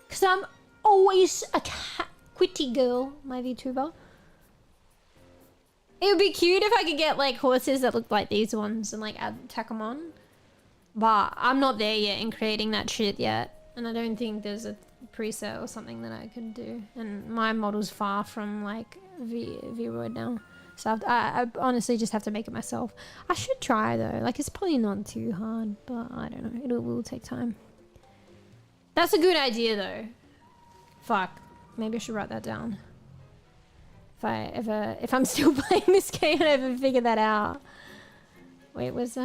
Because I'm always a cat quitty girl, my VTuber. It would be cute if I could get like horses that look like these ones and like tack them on. But I'm not there yet in creating that shit yet. And I don't think there's a preset or something that I could do. And my model's far from like VRChat now. So I honestly just have to make it myself. I should try though. Like it's probably not too hard, but I don't know. It will take time. That's a good idea though. Fuck. Maybe I should write that down. If I'm still playing this game and I ever figure that out. Wait, was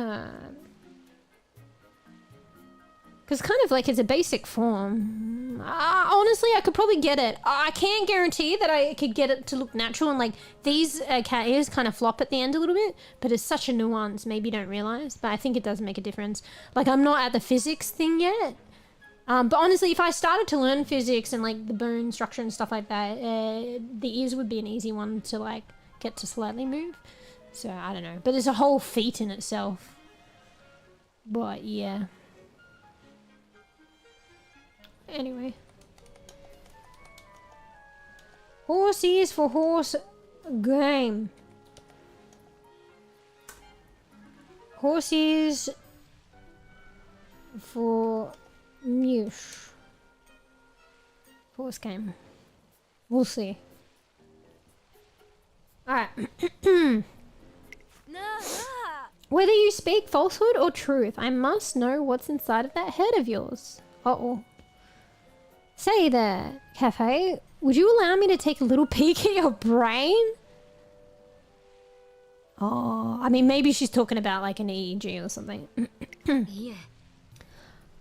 because kind of like it's a basic form. Honestly, I could probably get it. I can't guarantee that I could get it to look natural, and like these cat ears kind of flop at the end a little bit, but it's such a nuance, maybe you don't realize, but I think it does make a difference. Like I'm not at the physics thing yet. But honestly, if I started to learn physics and like the bone structure and stuff like that, the ears would be an easy one to like get to slightly move. So I don't know, but it's a whole feat in itself. But yeah. Anyway. Horse ears for horse game. Horse ears for Mewsh. Horse game. We'll see. Alright. Whether you speak falsehood or truth, I must know what's inside of that head of yours. Uh-oh. Say there, Cafe, would you allow me to take a little peek at your brain? Oh, I mean, maybe she's talking about like an EEG or something.
Yeah.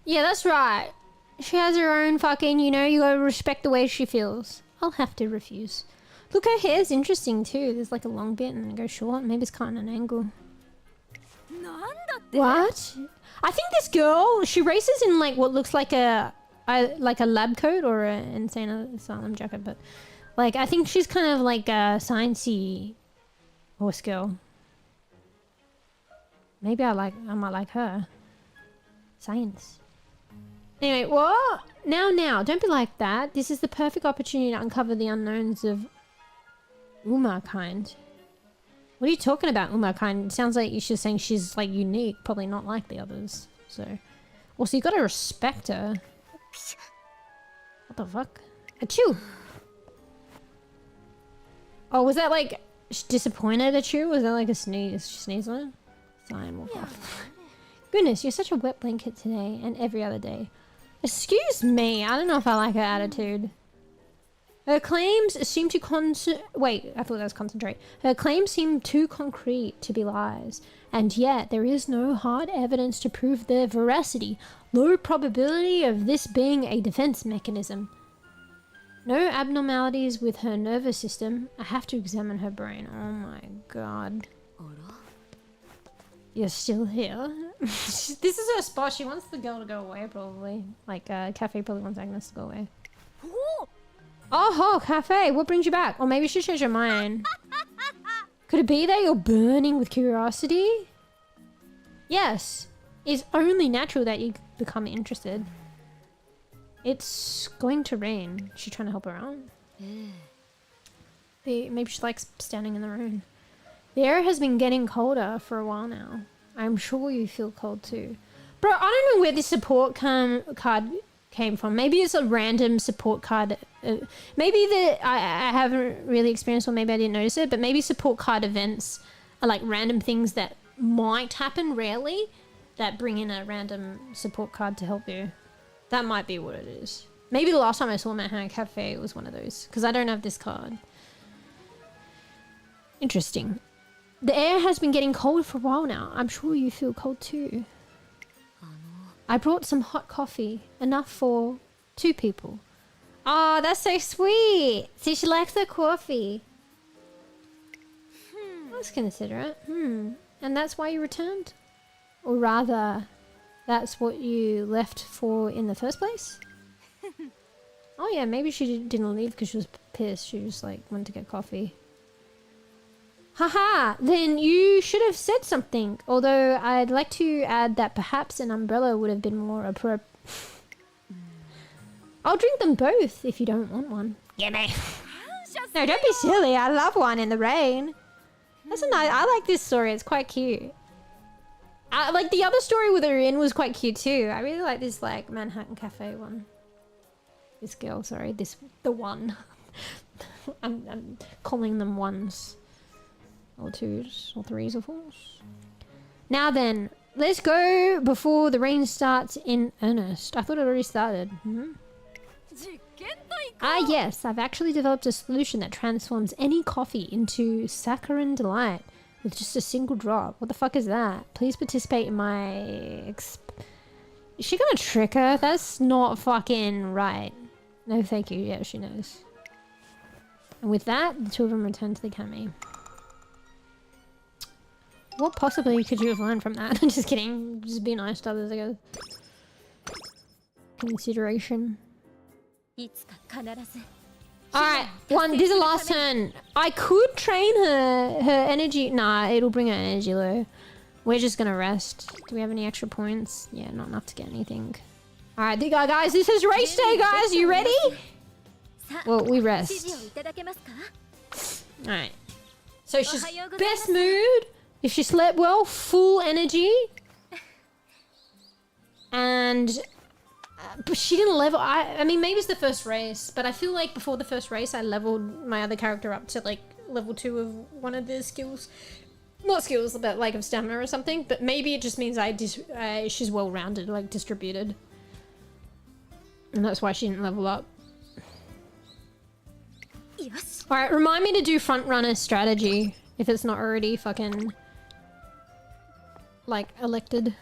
Yeah, that's right. She has her own fucking, you know, you gotta respect the way she feels. I'll have to refuse. Look, her hair's interesting too. There's like a long bit and it goes short. Maybe it's cut on an angle. What? I think this girl, she races in like what looks like a lab coat or an insane asylum jacket, but like I think she's kind of like a sciencey horse girl. Maybe I might like her. Science. Anyway, what? Now, don't be like that. This is the perfect opportunity to uncover the unknowns of Uma-kind. What are you talking about, Uma-kind? It sounds like you're just saying she's like unique, probably not like the others. So, also you gotta respect her. What the fuck? Achoo! Oh, was that like disappointed Achoo? Was that like a sneeze? She sneezed on it? Sign, walk off. Goodness, you're such a wet blanket today and every other day. Excuse me, I don't know if I like her attitude. Her claims seem to wait, I thought that was concentrate. Her claims seem too concrete to be lies, and yet there is no hard evidence to prove their veracity. Low probability of this being a defense mechanism. No abnormalities with her nervous system. I have to examine her brain. Oh my god. You're still here? This is her spot. She wants the girl to go away, probably. Like, Cafe probably wants Agnes to go away. Oh, Cafe, what brings you back? Or maybe she changed her mind. Could it be that you're burning with curiosity? Yes. It's only natural that you become interested. It's going to rain. Is she trying to help her out? Maybe she likes standing in the rain. The air has been getting colder for a while now. I'm sure you feel cold too. Bro, I don't know where this support card came from. Maybe it's a random support card. Maybe I haven't really experienced, or maybe I didn't notice it, but maybe support card events are like random things that might happen rarely that bring in a random support card to help you. That might be what it is. Maybe the last time I saw Manhattan Cafe was one of those, because I don't have this card. Interesting. The air has been getting cold for a while now. I'm sure you feel cold too. I brought some hot coffee, enough for 2 people. Oh, that's so sweet. See, she likes her coffee. That's considerate. And that's why you returned? Or rather, that's what you left for in the first place? Oh yeah, maybe she didn't leave because she was pissed. She just like went to get coffee. Haha, then you should have said something. Although I'd like to add that perhaps an umbrella would have been more appropriate. I'll drink them both if you don't want one. Gimme. No, don't be silly. I love one in the rain. That's a nice. I like this story. It's quite cute. Like the other story with her in was quite cute too. I really like this like Manhattan Cafe one. This girl, sorry, the one. I'm calling them ones, or twos, or threes, or fours. Now then, let's go before the rain starts in earnest. I thought it already started. Ah yes, I've actually developed a solution that transforms any coffee into saccharine delight with just a single drop. What the fuck is that? Please participate in my Is she gonna trick her? That's not fucking right. No thank you. Yeah, she knows. And with that, the two of them return to the cami. What possibly could you have learned from that? Just kidding. Just be nice to others, I guess. Consideration. Alright, this is the last turn. I could train her energy. Nah, it'll bring her energy low. We're just gonna rest. Do we have any extra points? Yeah, not enough to get anything. Alright, guys, this is race day, guys. You ready? Well, we rest. Alright. So she's best mood. If she slept well, full energy. And... but she didn't level. I mean, maybe it's the first race, but I feel like before the first race, I leveled my other character up to like level 2 of one of the skills. Not skills, but like of stamina or something. But maybe it just means she's well-rounded, like distributed. And that's why she didn't level up. Alright, remind me to do front runner strategy if it's not already fucking like elected.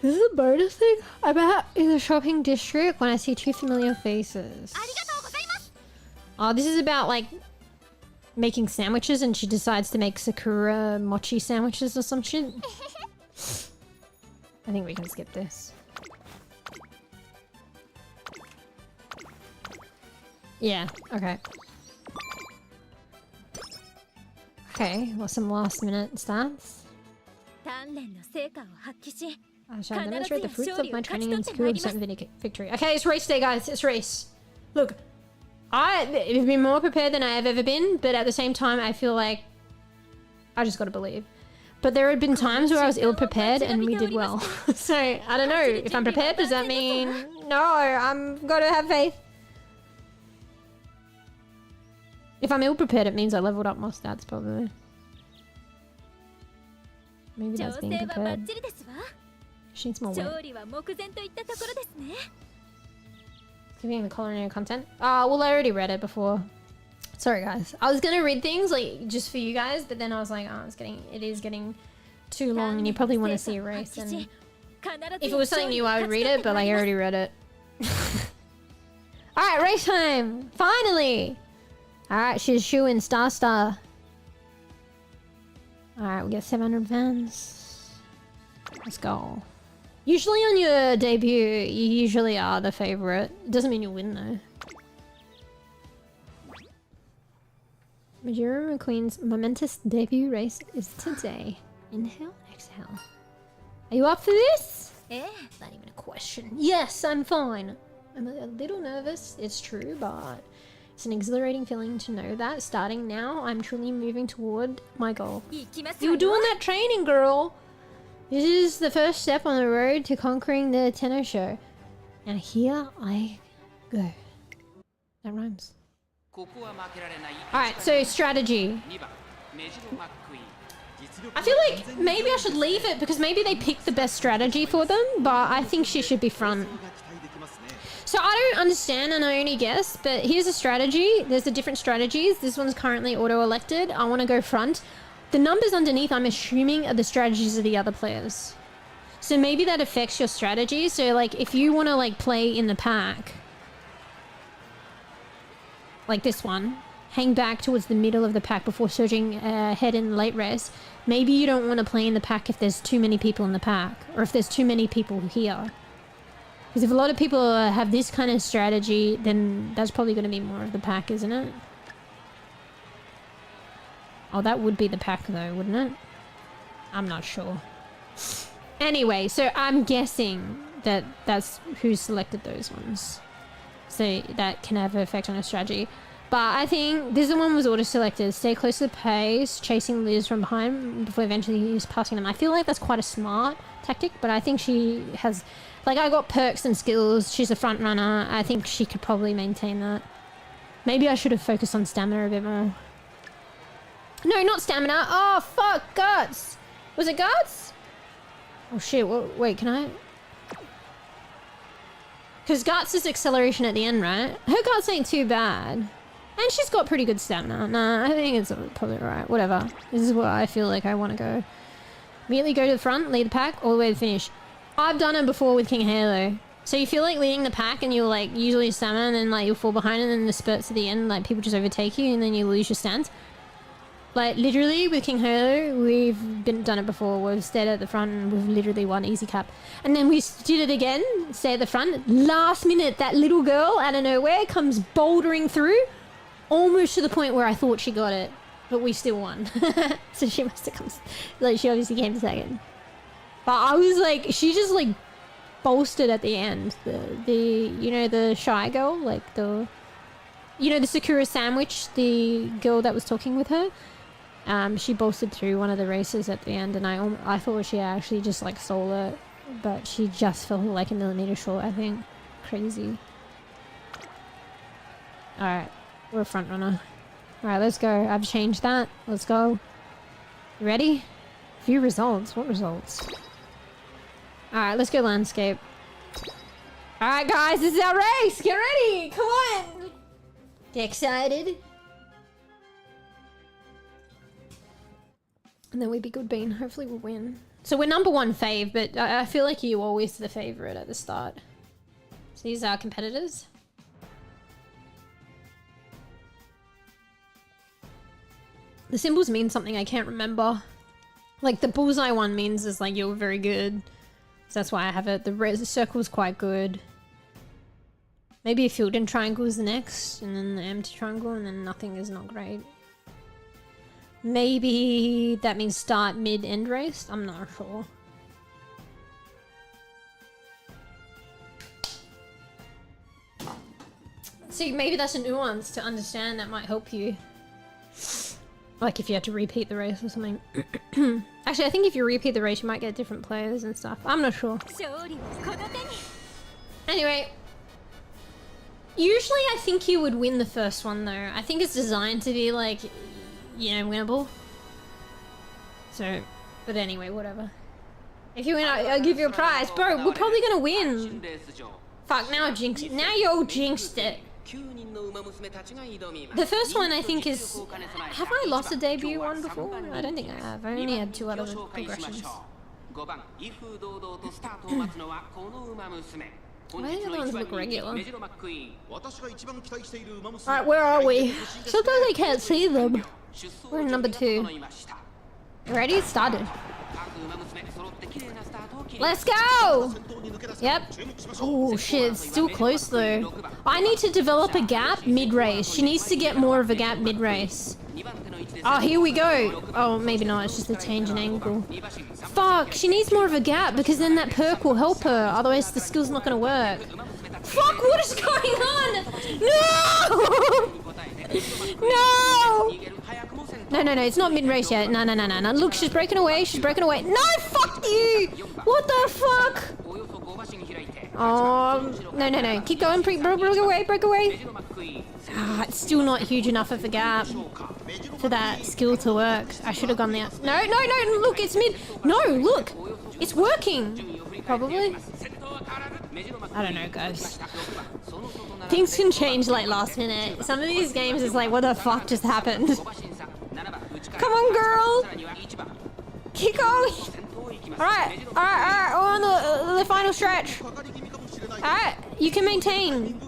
This is a bonus thing? I'm out in the shopping district when I see two familiar faces. Oh, this is about like making sandwiches and she decides to make Sakura mochi sandwiches or some shit. I think we can skip this. Yeah, okay. Okay, well, some last minute stats. I shall demonstrate the fruits of my training and skill of certain victory. Okay, it's race day, guys. It's race. Look, I've been more prepared than I have ever been, but at the same time, I feel like I just gotta believe. But there had been times where I was ill-prepared and we did well. So, I don't know. If I'm prepared, does that mean... No, I'm gotta have faith. If I'm ill-prepared, it means I leveled up more stats, probably. Maybe that's being prepared. She needs more weight. Giving the culinary content. Well, I already read it before. Sorry, guys. I was gonna read things like just for you guys, but then I was like, oh, it is getting too long, and you probably want to see a race. And if it was something new, I would read it, but I already read it. All right, race time! Finally. All right, she's shooing Star. All right, we get 700 fans. Let's go. Usually on your debut, you usually are the favorite. Doesn't mean you win though. Majora McQueen's momentous debut race is today. Inhale, exhale. Are you up for this? Not even a question. Yes, I'm fine. I'm a little nervous, it's true, but it's an exhilarating feeling to know that starting now, I'm truly moving toward my goal. You were doing that training, girl! This is the first step on the road to conquering the tenor show. Now here I go. That rhymes. Alright, so strategy. I feel like maybe I should leave it because maybe they picked the best strategy for them, but I think she should be front. So I don't understand and I only guess, but here's a strategy. There's the different strategies. This one's currently auto-elected. I want to go front. The numbers underneath, I'm assuming, are the strategies of the other players. So maybe that affects your strategy. So like if you want to like play in the pack, like this one, hang back towards the middle of the pack before surging ahead in late race, maybe you don't want to play in the pack if there's too many people in the pack, or if there's too many people here. Because if a lot of people have this kind of strategy, then that's probably going to be more of the pack, isn't it? Oh, that would be the pack though, wouldn't it? I'm not sure. Anyway, so I'm guessing that that's who selected those ones. So that can have an effect on a strategy. But I think this one was auto-selected. Stay close to the pace, chasing leaders from behind before eventually he's passing them. I feel like that's quite a smart tactic, but I think she has... Like, I got perks and skills. She's a front runner. I think she could probably maintain that. Maybe I should have focused on stamina a bit more. No, not stamina. Oh, fuck. Guts. Was it guts? Oh, shit. Wait, can I... Because guts is acceleration at the end, right? Her guts ain't too bad. And she's got pretty good stamina. Nah, I think it's probably alright. Whatever. This is where I feel like I want to go. Immediately go to the front, lead the pack, all the way to the finish. I've done it before with King Halo. So you feel like leading the pack and you'll like usually stamina and then like you'll fall behind and then the spurts at the end, like people just overtake you and then you lose your stance. Like literally with King Halo, we've done it before. We've stayed at the front and we've literally won easy cap. And then we did it again, stay at the front. Last minute, that little girl out of nowhere comes bouldering through. Almost to the point where I thought she got it, but we still won. So she must have come, like she obviously came second. But I was like, she just like bolstered at the end. The you know, the shy girl, like the, you know, the Sakura sandwich, the girl that was talking with her. She bolstered through one of the races at the end, and I thought she actually just like stole it, but she just fell like a millimeter short, I think. Crazy. Alright, we're a front runner. Alright, let's go. I've changed that. Let's go. You ready? View results. What results? Alright, let's go landscape. Alright guys, this is our race! Get ready! Come on! Get excited? And then we'd be good bean. Hopefully we'll win. So we're number one fave, but I feel like you always the favourite at the start. So these are our competitors. The symbols mean something I can't remember. Like the bullseye one means is like you're very good. So that's why I have it. The circle's quite good. Maybe a filled in triangle is the next, and then the empty triangle, and then nothing is not great. Maybe that means start, mid, end race? I'm not sure. See, maybe that's a nuance to understand that might help you. Like if you had to repeat the race or something. Actually, I think if you repeat the race, you might get different players and stuff. I'm not sure. Anyway. Usually I think you would win the first one though. I think it's designed to be like, you know, winnable. So, but anyway, whatever. If you win, I'll give you a prize. Bro, we're probably gonna win. Fuck, now I jinxed it. Now you all jinxed it. The first one I think is... Have I lost a debut one before? I don't think I have. I only had 2 other progressions. Why do the other ones look regular? Alright, where are we? Sometimes I can't see them. We're in number 2. Ready? Started. Let's go! Yep. Oh shit, it's still close though. I need to develop a gap mid-race. She needs to get more of a gap mid-race. Oh, here we go. Oh, maybe not. It's just a change in angle. Fuck, she needs more of a gap because then that perk will help her. Otherwise the skill's not gonna work. Fuck, what is going on? No! No! No, it's not mid-race yet. No. Look, she's breaking away. She's breaking away. No, fuck you! What the fuck? Oh, no. Keep going. Break away. Ah, it's still not huge enough of a gap for that skill to work. I should have gone there. No. Look, it's mid. No, look. It's working. Probably. I don't know, guys. Things can change like last minute. Some of these games is like, what the fuck just happened? Come on, girl! Keep going! Alright, we're on the final stretch. Alright, you can maintain.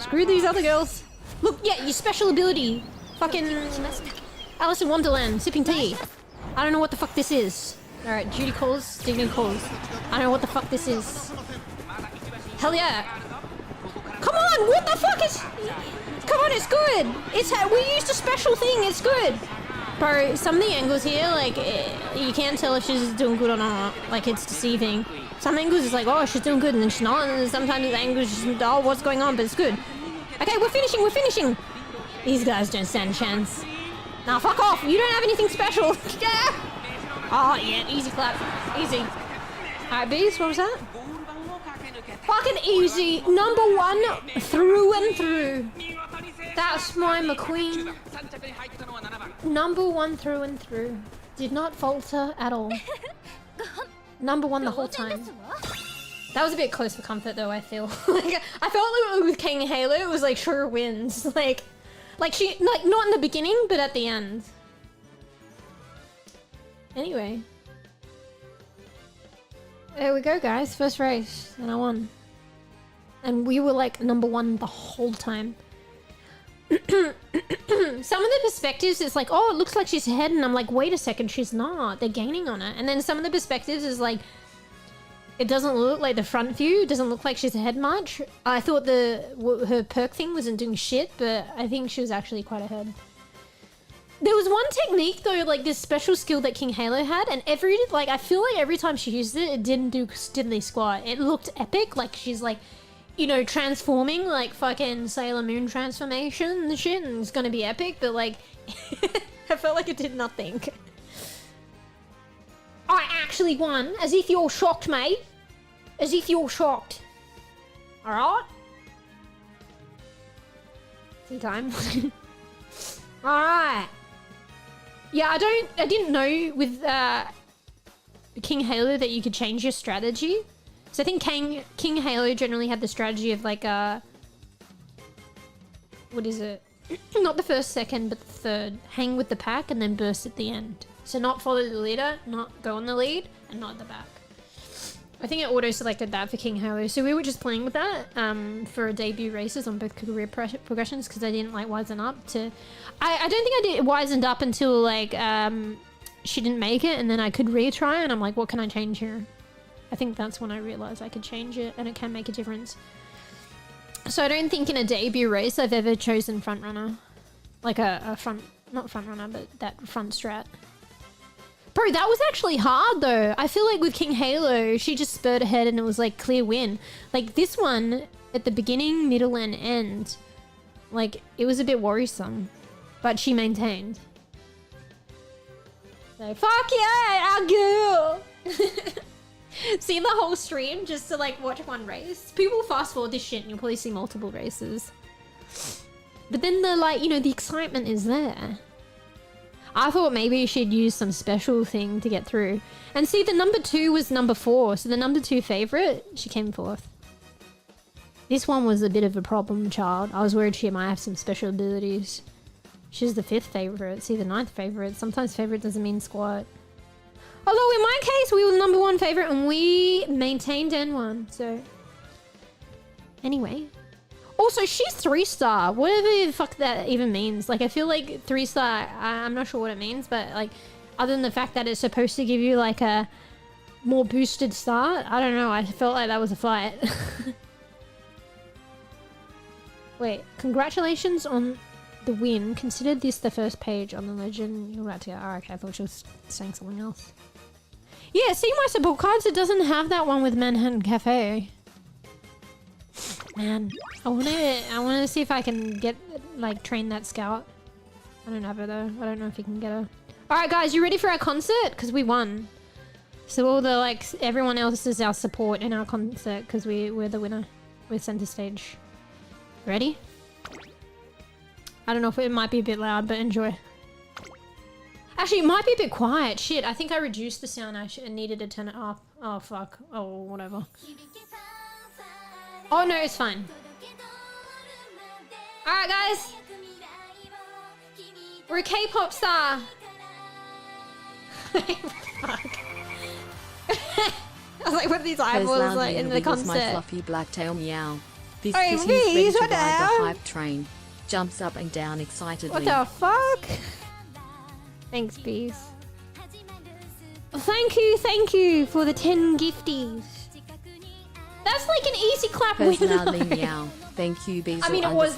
Screw these other girls. Yeah, your special ability. Fucking Alice in Wonderland, sipping tea. I don't know what the fuck this is. Alright, duty calls, dignity calls. I don't know what the fuck this is. Hell yeah. Come on, what the fuck is... Come on, it's good. We used a special thing, it's good. Bro, some of the angles here, like, you can't tell if she's doing good or not. Like, it's deceiving. Some angles is like, oh, she's doing good, and then she's not. And sometimes the angles is just, oh, what's going on? But it's good. Okay, we're finishing. These guys don't stand a chance. Nah, fuck off. You don't have anything special. Yeah. Oh, yeah, easy clap. Easy. Alright, bees, what was that? Fucking easy. Number 1 through and through. That's my McQueen. Number 1 through and through. Did not falter at all. Number 1 the whole time. That was a bit close for comfort though, I feel. Like, I felt like with King Halo, it was like sure wins. Like she, like, not in the beginning, but at the end. Anyway. There we go, guys. First race. And I won. And we were like number 1 the whole time. Some of the perspectives is like, oh, it looks like she's ahead, and I'm like, wait a second, she's not. They're gaining on it. And then some of the perspectives is like, it doesn't look like the front view. It doesn't look like she's ahead much. I thought her perk thing wasn't doing shit, but I think she was actually quite ahead. There was one technique though, like this special skill that King Halo had, and I feel like every time she used it, it didn't do diddly squat. It looked epic, like she's like, you know, transforming like fucking Sailor Moon transformation and shit, and it's gonna be epic, but like, I felt like it did nothing. I actually won, as if you're shocked, mate. As if you're shocked. Alright? Tea time. Alright. Yeah, I didn't know with King Halo that you could change your strategy. So I think King Halo generally had the strategy of like what is it? Not the first, second, but the third. Hang with the pack and then burst at the end. So not follow the leader, not go on the lead, and not at the back. I think it auto-selected that for King Halo. So we were just playing with that for debut races on both career progressions because I didn't like wisen up to... I don't think I did wisened up until like she didn't make it, and then I could retry, and I'm like, what can I change here? I think that's when I realized I could change it, and it can make a difference. So I don't think in a debut race I've ever chosen front runner. Like a front... Not front runner, but that front strat. Bro, that was actually hard though. I feel like with King Halo, she just spurred ahead and it was like clear win. Like this one, at the beginning, middle, and end, like it was a bit worrisome, but she maintained. So fuck yeah, our girl! See the whole stream just to like watch one race? People fast forward this shit and you'll probably see multiple races. But then the like, you know, the excitement is there. I thought maybe she'd use some special thing to get through. And see, the number 2 was number 4. So the number 2 favorite, she came 4th. This one was a bit of a problem child. I was worried she might have some special abilities. She's the 5th favorite. See, the 9th favorite. Sometimes favorite doesn't mean squat. Although in my case, we were the number 1 favorite and we maintained N1. So anyway. Also, she's 3-star. Whatever the fuck that even means. Like, I feel like 3-star, I'm not sure what it means, but like, other than the fact that it's supposed to give you like a more boosted start, I don't know. I felt like that was a fight. Wait, congratulations on the win. Consider this the first page on the legend you're about to get. Oh, okay, I thought she was saying something else. Yeah, see my support cards? It doesn't have that one with Manhattan Cafe. Man, I wanna see if I can get, like, train that scout. I don't have her though. I don't know if you can get her. Alright guys, you ready for our concert? Because we won. So all the, like, everyone else is our support in our concert because we're the winner. We're center stage. Ready? I don't know if it might be a bit loud, but enjoy. Actually, it might be a bit quiet. Shit, I think I reduced the sound. I needed to turn it up. Oh, fuck. Oh, whatever. Oh no, it's fine. Alright guys. We're a K-pop star. Fuck. I was like, what are these eyeballs like in the concert?
My fluffy black tail meow. This
kitty
is ready to ride the hype train. jumps up and down excitedly.
What the fuck? Thanks, bees. Thank you for the 10 gifties. That's like an easy clap win.
Personally, meow. Thank you, bees.
I mean, it was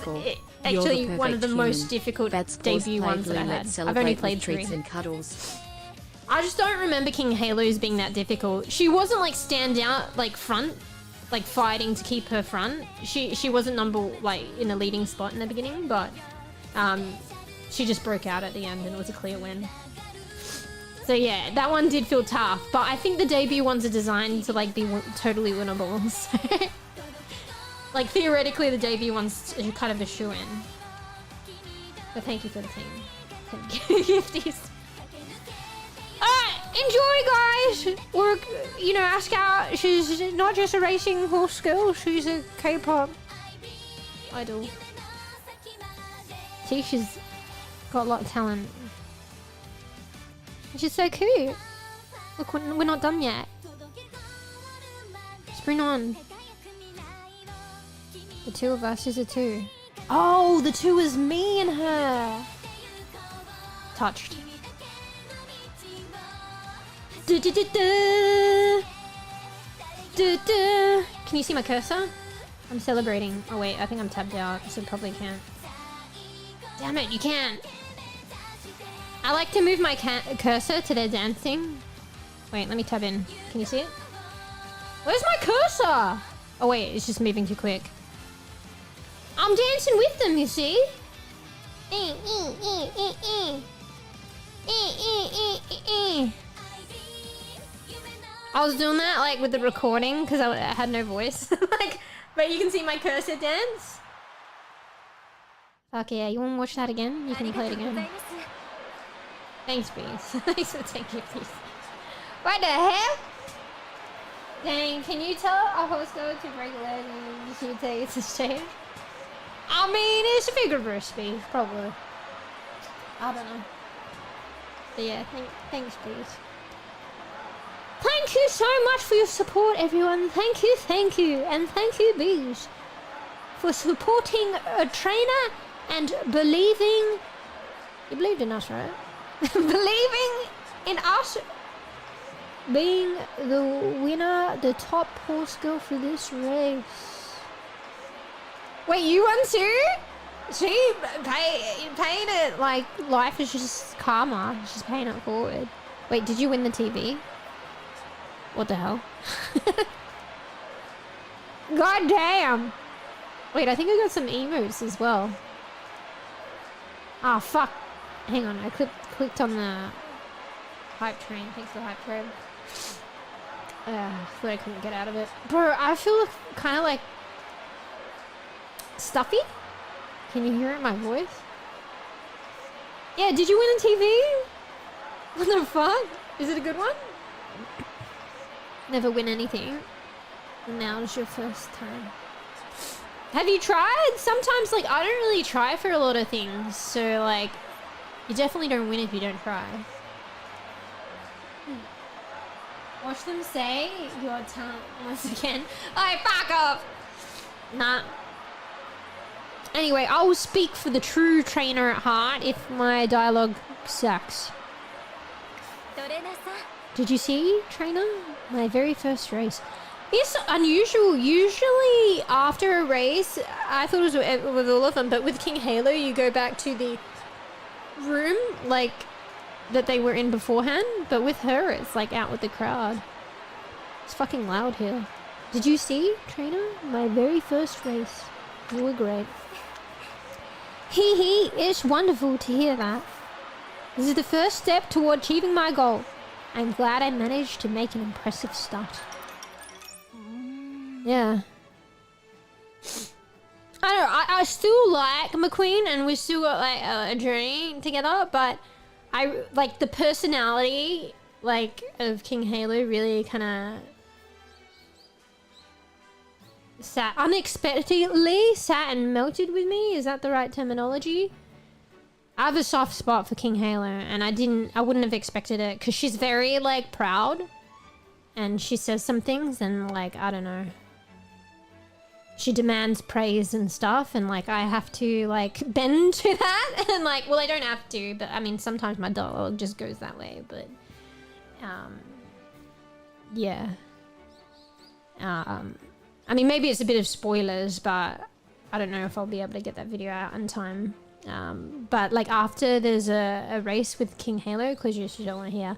actually
the
one of the
human.
most difficult
That's
debut ones that I had. I've only played 3.
treats and cuddles.
I just don't remember King Halo's being that difficult. She wasn't like stand out like front, like fighting to keep her front. She wasn't in a leading spot in the beginning, but she just broke out at the end and it was a clear win. So yeah, that one did feel tough, but I think the debut ones are designed to like be totally winnable. So, like theoretically, the debut ones are kind of a shoe-in. But thank you for the team. Thank you, gifties. Enjoy, guys. We're, Asuka, she's not just a racing horse girl, she's a K-pop idol. See, she's got a lot of talent. She's so cute. Look, we're not done yet. Spring on. The 2 of us is a 2. Oh, the 2 is me and her. Touched. Du, du, du, du. Du, du. Can you see my cursor? I'm celebrating. Oh wait, I think I'm tabbed out, so probably can't. Damn it, you can't. I like to move my cursor to their dancing. Wait, let me tab in. Can you see it? Where's my cursor? Oh wait, it's just moving too quick. I'm dancing with them, you see? I was doing that like with the recording because I had no voice. But you can see my cursor dance. Fuck yeah, you want to watch that again? You can play it again. Thanks, bees. Thanks for taking these. What the hell? Dang, can you tell a host go to regular and she takes the stage? I mean, it's a figure of speed, probably. I don't know. But yeah, thanks, bees. Thank you so much for your support, everyone. Thank you, and thank you, bees, for supporting a trainer and believing. You believed in us, right? Believing in us being the winner, the top horse girl for this race. Wait, you won too? She paying it like life is just karma. She's paying it forward. Wait, did you win the TV? What the hell? God damn! Wait, I think I got some emotes as well. Ah, fuck. Hang on, I clicked on the hype train. Thanks for the hype train. Thought I couldn't get out of it. Bro, I feel kind of like stuffy. Can you hear it in my voice? Yeah, did you win a TV? What the fuck? Is it a good one? Never win anything. Now is your first time. Have you tried? Sometimes, like, I don't really try for a lot of things. So, like, you definitely don't win if you don't try. Watch them say your talent once again. Alright, back up! Nah. Anyway, I will speak for the true trainer at heart if my dialogue sucks. Did you see, trainer? My very first race. It's unusual. Usually after a race, I thought it was with all of them, but with King Halo, you go back to the room, like, that they were in beforehand. But with her, it's like out with the crowd. It's fucking loud here. Did you see, trainer? My very first race. You were great. Hee, it's wonderful to hear that. This is the first step toward achieving my goal. I'm glad I managed to make an impressive start. Yeah. I don't know, I still like McQueen and we still got like a journey together, but I like the personality like of King Halo really kind of unexpectedly sat and melted with me. Is that the right terminology? I have a soft spot for King Halo and I wouldn't have expected it because she's very like proud and she says some things and like, I don't know. she demands praise and stuff, and like I have to like bend to that, and like, well, I don't have to, but I mean sometimes my dog just goes that way, but yeah. I mean, maybe it's a bit of spoilers, but I don't know if I'll be able to get that video out in time. But like after there's a race with King Halo, because you don't want to hear,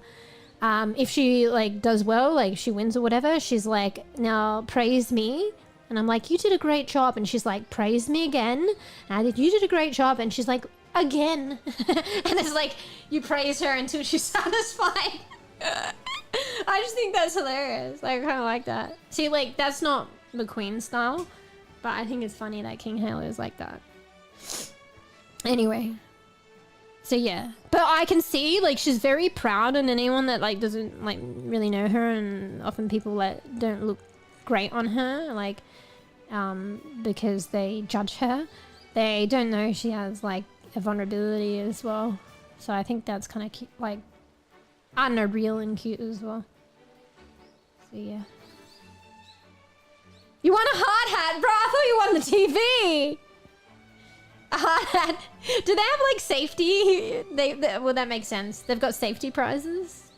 if she like does well, like she wins or whatever, she's like, now praise me. And I'm like, you did a great job. And she's like, praise me again. And you did a great job. And she's like, again. And it's like, you praise her until she's satisfied. I just think that's hilarious. I kind of like that. See, like, that's not the Queen style, but I think it's funny that King Halo is like that. Anyway. So yeah. But I can see, like, she's very proud, and anyone that, like, doesn't, like, really know her, and often people that don't look great on her, like, because they judge her, they don't know she has, like, a vulnerability as well. So I think that's kind of cute, like, I don't know, real and cute as well. So yeah. You won a hard hat, bro! I thought you won the TV! A hard hat. Do they have like safety? Well, that makes sense. They've got safety prizes.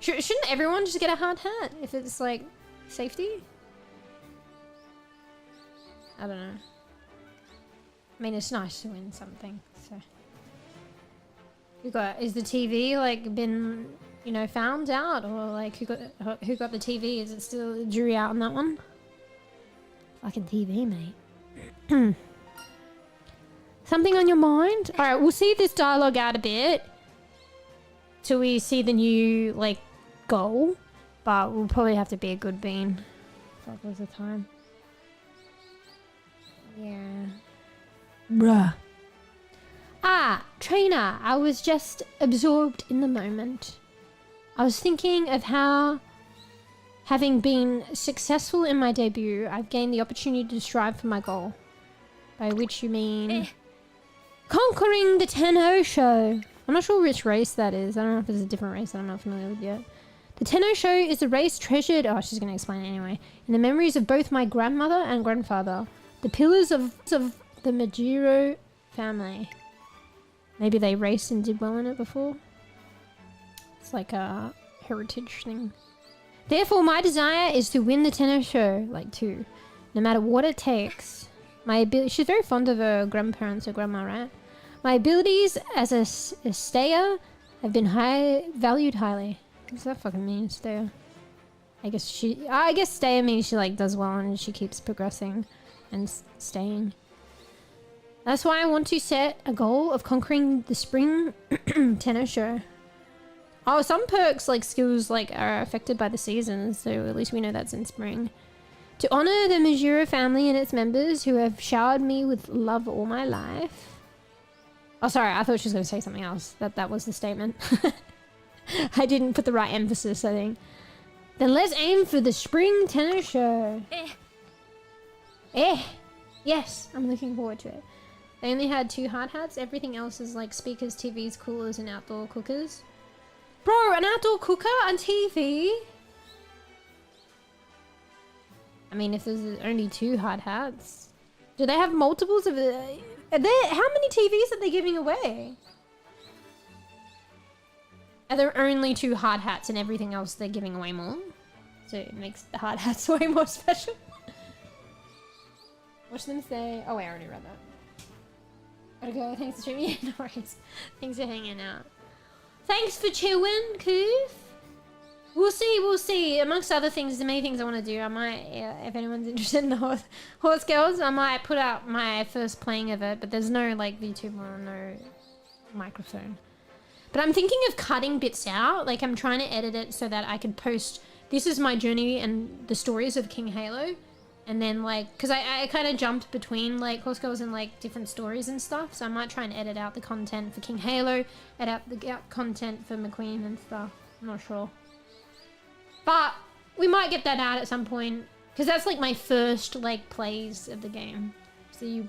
Shouldn't everyone just get a hard hat if it's like safety? I don't know. I mean, it's nice to win something. So, is the TV like been, you know, found out, or like who got the TV? Is it still a jury out on that one? Fucking TV, mate. Something on your mind? All right, we'll see this dialogue out a bit till we see the new like goal, but we'll probably have to be a good bean. Fuck, was the time? Yeah. Bruh. Ah, trainer, I was just absorbed in the moment. I was thinking of how, having been successful in my debut, I've gained the opportunity to strive for my goal. By which you mean conquering the h0rse. I'm not sure which race that is. I don't know if it's a different race that I'm not familiar with yet. The h0rse is a race treasured, oh, she's going to explain it anyway, in the memories of both my grandmother and grandfather, the pillars of the MeewGeo family. Maybe they raced and did well in it before. It's like a heritage thing. Therefore, my desire is to win the h0rse, like too, no matter what it takes. My ability, she's very fond of her grandparents or grandma, right? My abilities as a stayer have been valued highly. What does that fucking mean, stayer? I guess stayer means she like does well and she keeps progressing and staying. That's why I want to set a goal of conquering the spring h0rse. Oh, some perks like skills like are affected by the seasons, so at least we know that's in spring. To honor the MeewGeo family and its members who have showered me with love all my life. Oh, sorry, I thought she was going to say something else. That was the statement. I didn't put the right emphasis, I think. Then let's aim for the spring h0rse. Yes, I'm looking forward to it. They only had 2 hard hats. Everything else is like speakers, TVs, coolers, and outdoor cookers. Bro, an outdoor cooker on TV? I mean, if there's only 2 hard hats. Do they have multiples of it? How many TVs are they giving away? Are there only 2 hard hats and everything else they're giving away more? So it makes the hard hats way more special. Watch them say... Oh wait, I already read that. Gotta go, thanks for streaming. Yeah, no worries. Thanks for hanging out. Thanks for chewing, Koof. We'll see. Amongst other things, the many things I want to do, I might, if anyone's interested in the horse girls, I might put out my first playing of it, but there's no like VTuber or no microphone. But I'm thinking of cutting bits out. Like I'm trying to edit it so that I can post, this is my journey and the stories of King Halo. And then like, because I kind of jumped between like horse girls and like different stories and stuff. So I might try and edit out the content for King Halo, edit out the content for McQueen and stuff. I'm not sure. But we might get that out at some point. Because that's like my first like plays of the game. So you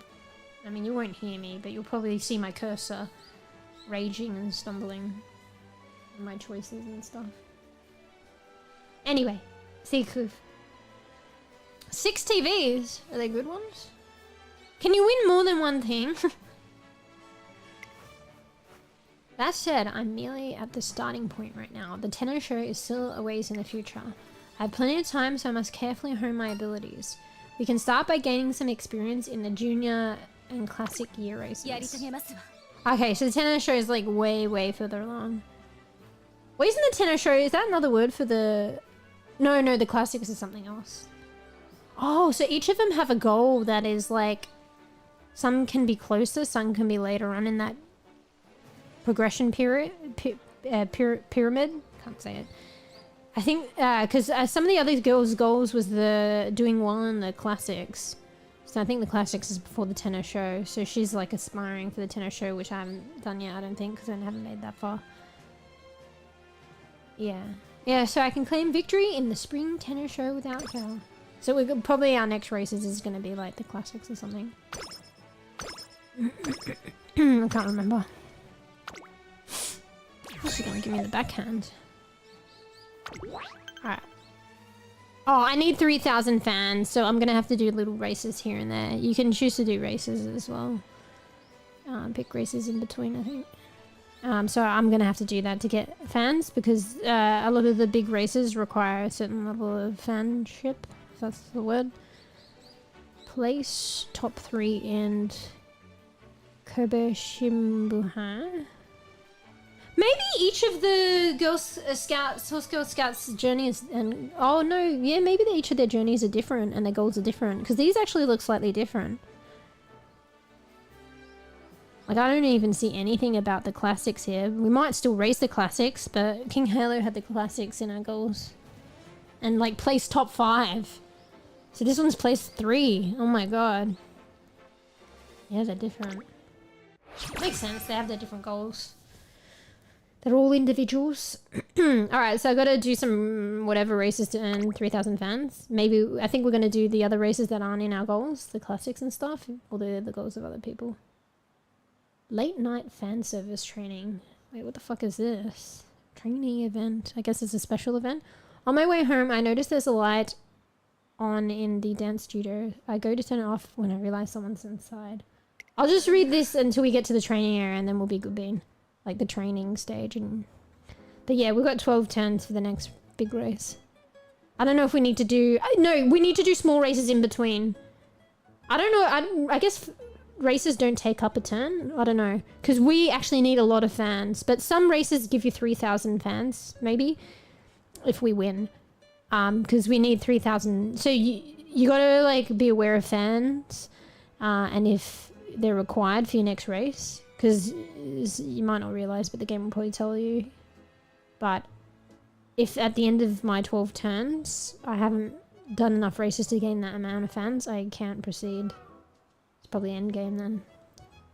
won't hear me, but you'll probably see my cursor raging and stumbling. And my choices and stuff. Anyway, see Koof. 6 TVs. Are they good ones? Can you win more than one thing? That said, I'm merely at the starting point right now. The tenor show is still a ways in the future. I have plenty of time, so I must carefully hone my abilities. We can start by gaining some experience in the junior and classic year races. Okay, so the tenor show is like way further along. Wait, isn't the tenor show, is that another word for the... No, the classics is something else. Oh, so each of them have a goal that is like... Some can be closer, some can be later on in that progression period, pyramid. Can't say it. I think because some of the other girls' goals was the doing well in the classics. So I think the classics is before the tenor show. So she's like aspiring for the tenor show, which I haven't done yet. I don't think because I haven't made that far. Yeah. So I can claim victory in the spring tenor show without fail. So we could, probably our next races is going to be like the classics or something. I can't remember. She's gonna give me the backhand. Alright. Oh, I need 3,000 fans, so I'm gonna have to do little races here and there. You can choose to do races as well. Pick races in between, I think. So I'm gonna have to do that to get fans, because a lot of the big races require a certain level of fanship, if that's the word. Place top 3 and Kobe-shimbuhan. Maybe each of the Horse Girl Scouts journeys and... Oh no, yeah, maybe each of their journeys are different and their goals are different. Because these actually look slightly different. Like, I don't even see anything about the classics here. We might still race the classics, but King Halo had the classics in our goals. And, like, place top 5. So this one's place 3. Oh my god. Yeah, they're different. Makes sense, they have their different goals. They're all individuals. Alright, so I gotta do some whatever races to earn 3,000 fans. Maybe, I think we're gonna do the other races that aren't in our goals, the classics and stuff, or the goals of other people. Late night fan service training. Wait, what the fuck is this? Training event. I guess it's a special event. On my way home, I noticed there's a light on in the dance studio. I go to turn it off when I realize someone's inside. I'll just read this until we get to the training area and then we'll be good bean. Like the training stage. But yeah, we've got 12 turns for the next big race. I don't know if we need to do... No, we need to do small races in between. I don't know. I guess races don't take up a turn. I don't know. Because we actually need a lot of fans. But some races give you 3,000 fans, maybe. If we win. Because we need 3,000. So you gotta like be aware of fans. And if they're required for your next race. Because you might not realise, but the game will probably tell you. But if at the end of my 12 turns, I haven't done enough races to gain that amount of fans, I can't proceed. It's probably end game then.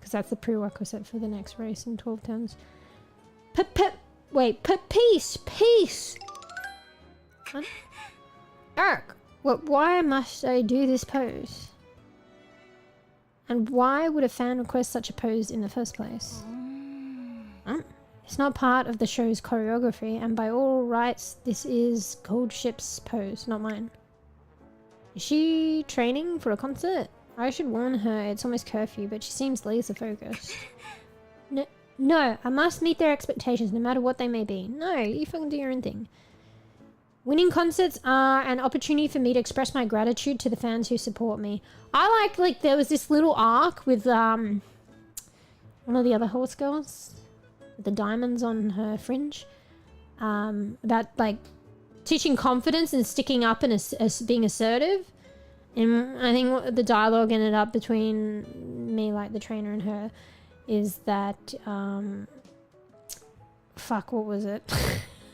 Because that's the prerequisite for the next race in 12 turns. Peace! What? Eric! Why must I do this pose? And why would a fan request such a pose in the first place? It's not part of the show's choreography, and by all rights, this is Gold Ship's pose, not mine. Is she training for a concert? I should warn her, it's almost curfew, but she seems laser focused. No, I must meet their expectations, no matter what they may be. No, you fucking do your own thing. Winning concerts are an opportunity for me to express my gratitude to the fans who support me. I like there was this little arc with one of the other horse girls with the diamonds on her fringe about like teaching confidence and sticking up and being assertive. And I think what the dialogue ended up between me, like the trainer, and her is that fuck, what was it?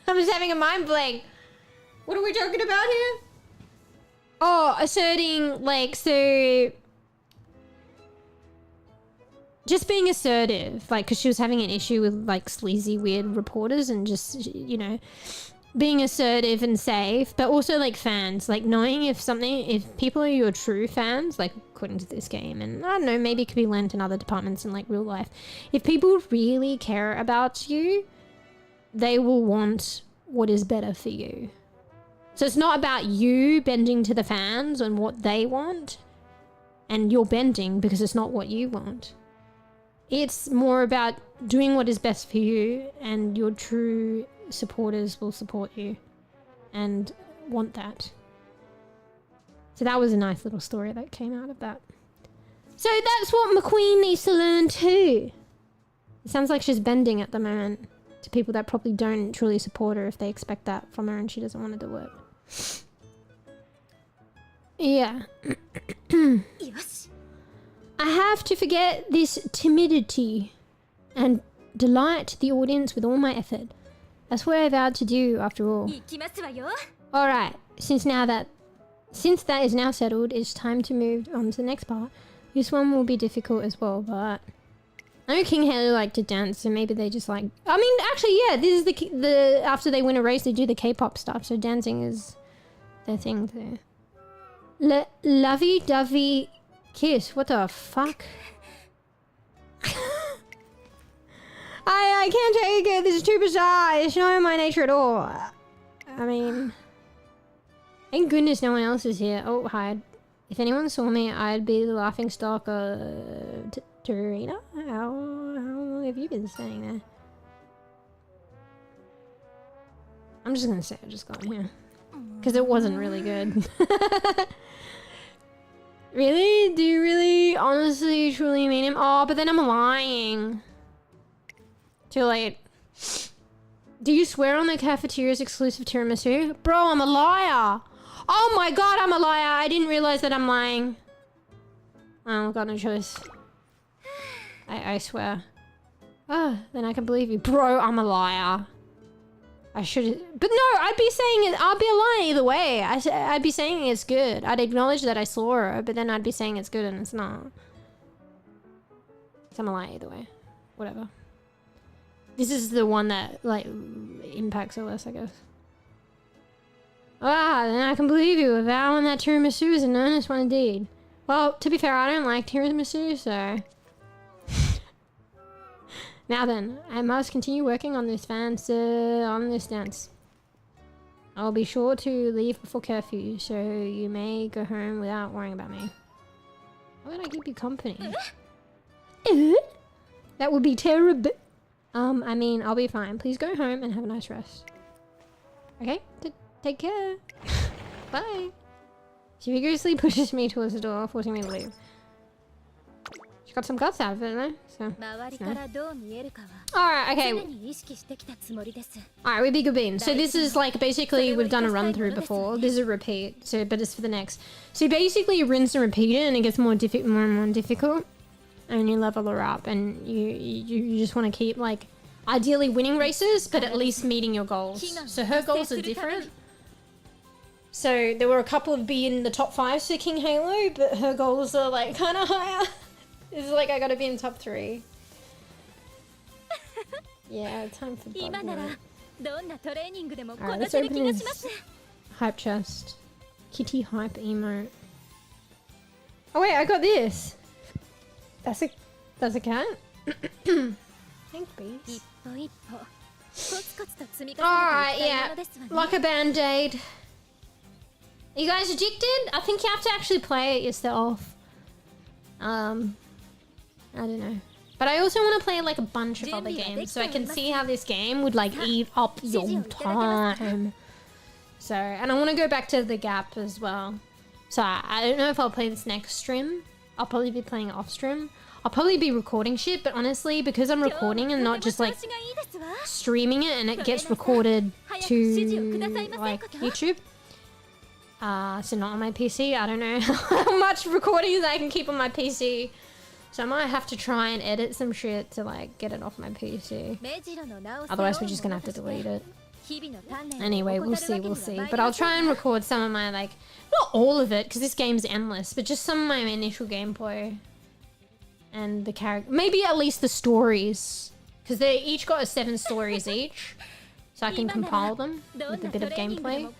I'm just having a mind blank. What are we talking about here? Oh, asserting, like, so... Just being assertive, like, because she was having an issue with, like, sleazy, weird reporters and just, you know, being assertive and safe, but also, like, fans, like, knowing if people are your true fans, like, according to this game, and I don't know, maybe it could be learned in other departments in, like, real life. If people really care about you, they will want what is better for you. So it's not about you bending to the fans and what they want, and you're bending because it's not what you want. It's more about doing what is best for you, and your true supporters will support you and want that. So that was a nice little story that came out of that. So that's what McQueen needs to learn too. It sounds like she's bending at the moment to people that probably don't truly support her if they expect that from her and she doesn't want to do it. Yeah. I have to forget this timidity and delight the audience with all my effort. That's what I vowed to do after all. Alright, since that is now settled, it's time to move on to the next part. This one will be difficult as well, but I know King Haley liked to dance, so maybe they just like... I mean, actually, yeah, this is the after they win a race, they do the K-pop stuff, so dancing is their thing too. Lovey-dovey kiss. What the fuck? I can't take it. This is too bizarre. It's not in my nature at all. I mean... Thank goodness no one else is here. Oh, hide. If anyone saw me, I'd be the laughing stock of Tarina. How long have you been staying there? I'm just gonna say I just got here. Because it wasn't really good. Really? Do you really, honestly, truly mean him? Oh, but then I'm lying. Too late. Do you swear on the cafeteria's exclusive tiramisu? Bro, I'm a liar! Oh my god, I'm a liar! I didn't realize that I'm lying. Oh, got no choice. I swear. Ah, then I can believe you. Bro, I'm a liar. I should... But no, I'd be saying it... I'll be a liar either way. I'd be saying it's good. I'd acknowledge that I saw her, but then I'd be saying it's good and it's not. So I'm a liar either way. Whatever. This is the one that, like, impacts her less, I guess. Ah, then I can believe you. Avowing that tiramisu is an earnest one indeed. Well, to be fair, I don't like tiramisu, so... Now then, I must continue working on this dance. I'll be sure to leave before curfew, so you may go home without worrying about me. Why would I keep you company? That would be terrible. I mean, I'll be fine. Please go home and have a nice rest. Okay? Take care. Bye. She vigorously pushes me towards the door, forcing me to leave. She got some guts out of it, though. So, alright, okay. Alright, we be good beans. So this is like basically we've done a run through before. This is a repeat. So, but it's for the next. So basically you rinse and repeat it, and it gets more and more difficult. And you level her up, and you just want to keep like ideally winning races, but at least meeting your goals. So her goals are different. So there were a couple of being in the top 5 for King Halo, but her goals are like kind of higher. It's like I gotta be in top 3. Yeah, time for bug mode. Alright, let's open his hype chest. Kitty hype emote. Oh wait, I got this. That's a cat? Thanks, bees. Alright, yeah. Like a band-aid. Are you guys addicted? I think you have to actually play it yourself. I don't know. But I also want to play like a bunch of other games, so I can see how this game would like eat up your time. So, and I want to go back to the Gap as well. So I don't know if I'll play this next stream. I'll probably be playing off stream. I'll probably be recording shit, but honestly, because I'm recording and not just like streaming it, and it gets recorded to like YouTube. So not on my PC. I don't know how much recordings I can keep on my PC. So I might have to try and edit some shit to like get it off my PC. Otherwise we're just gonna have to delete it. Anyway, we'll see. But I'll try and record some of my like, not all of it, because this game's endless, but just some of my initial gameplay. And the character, maybe at least the stories. Because they each got 7 stories each. So I can compile them with a bit of gameplay.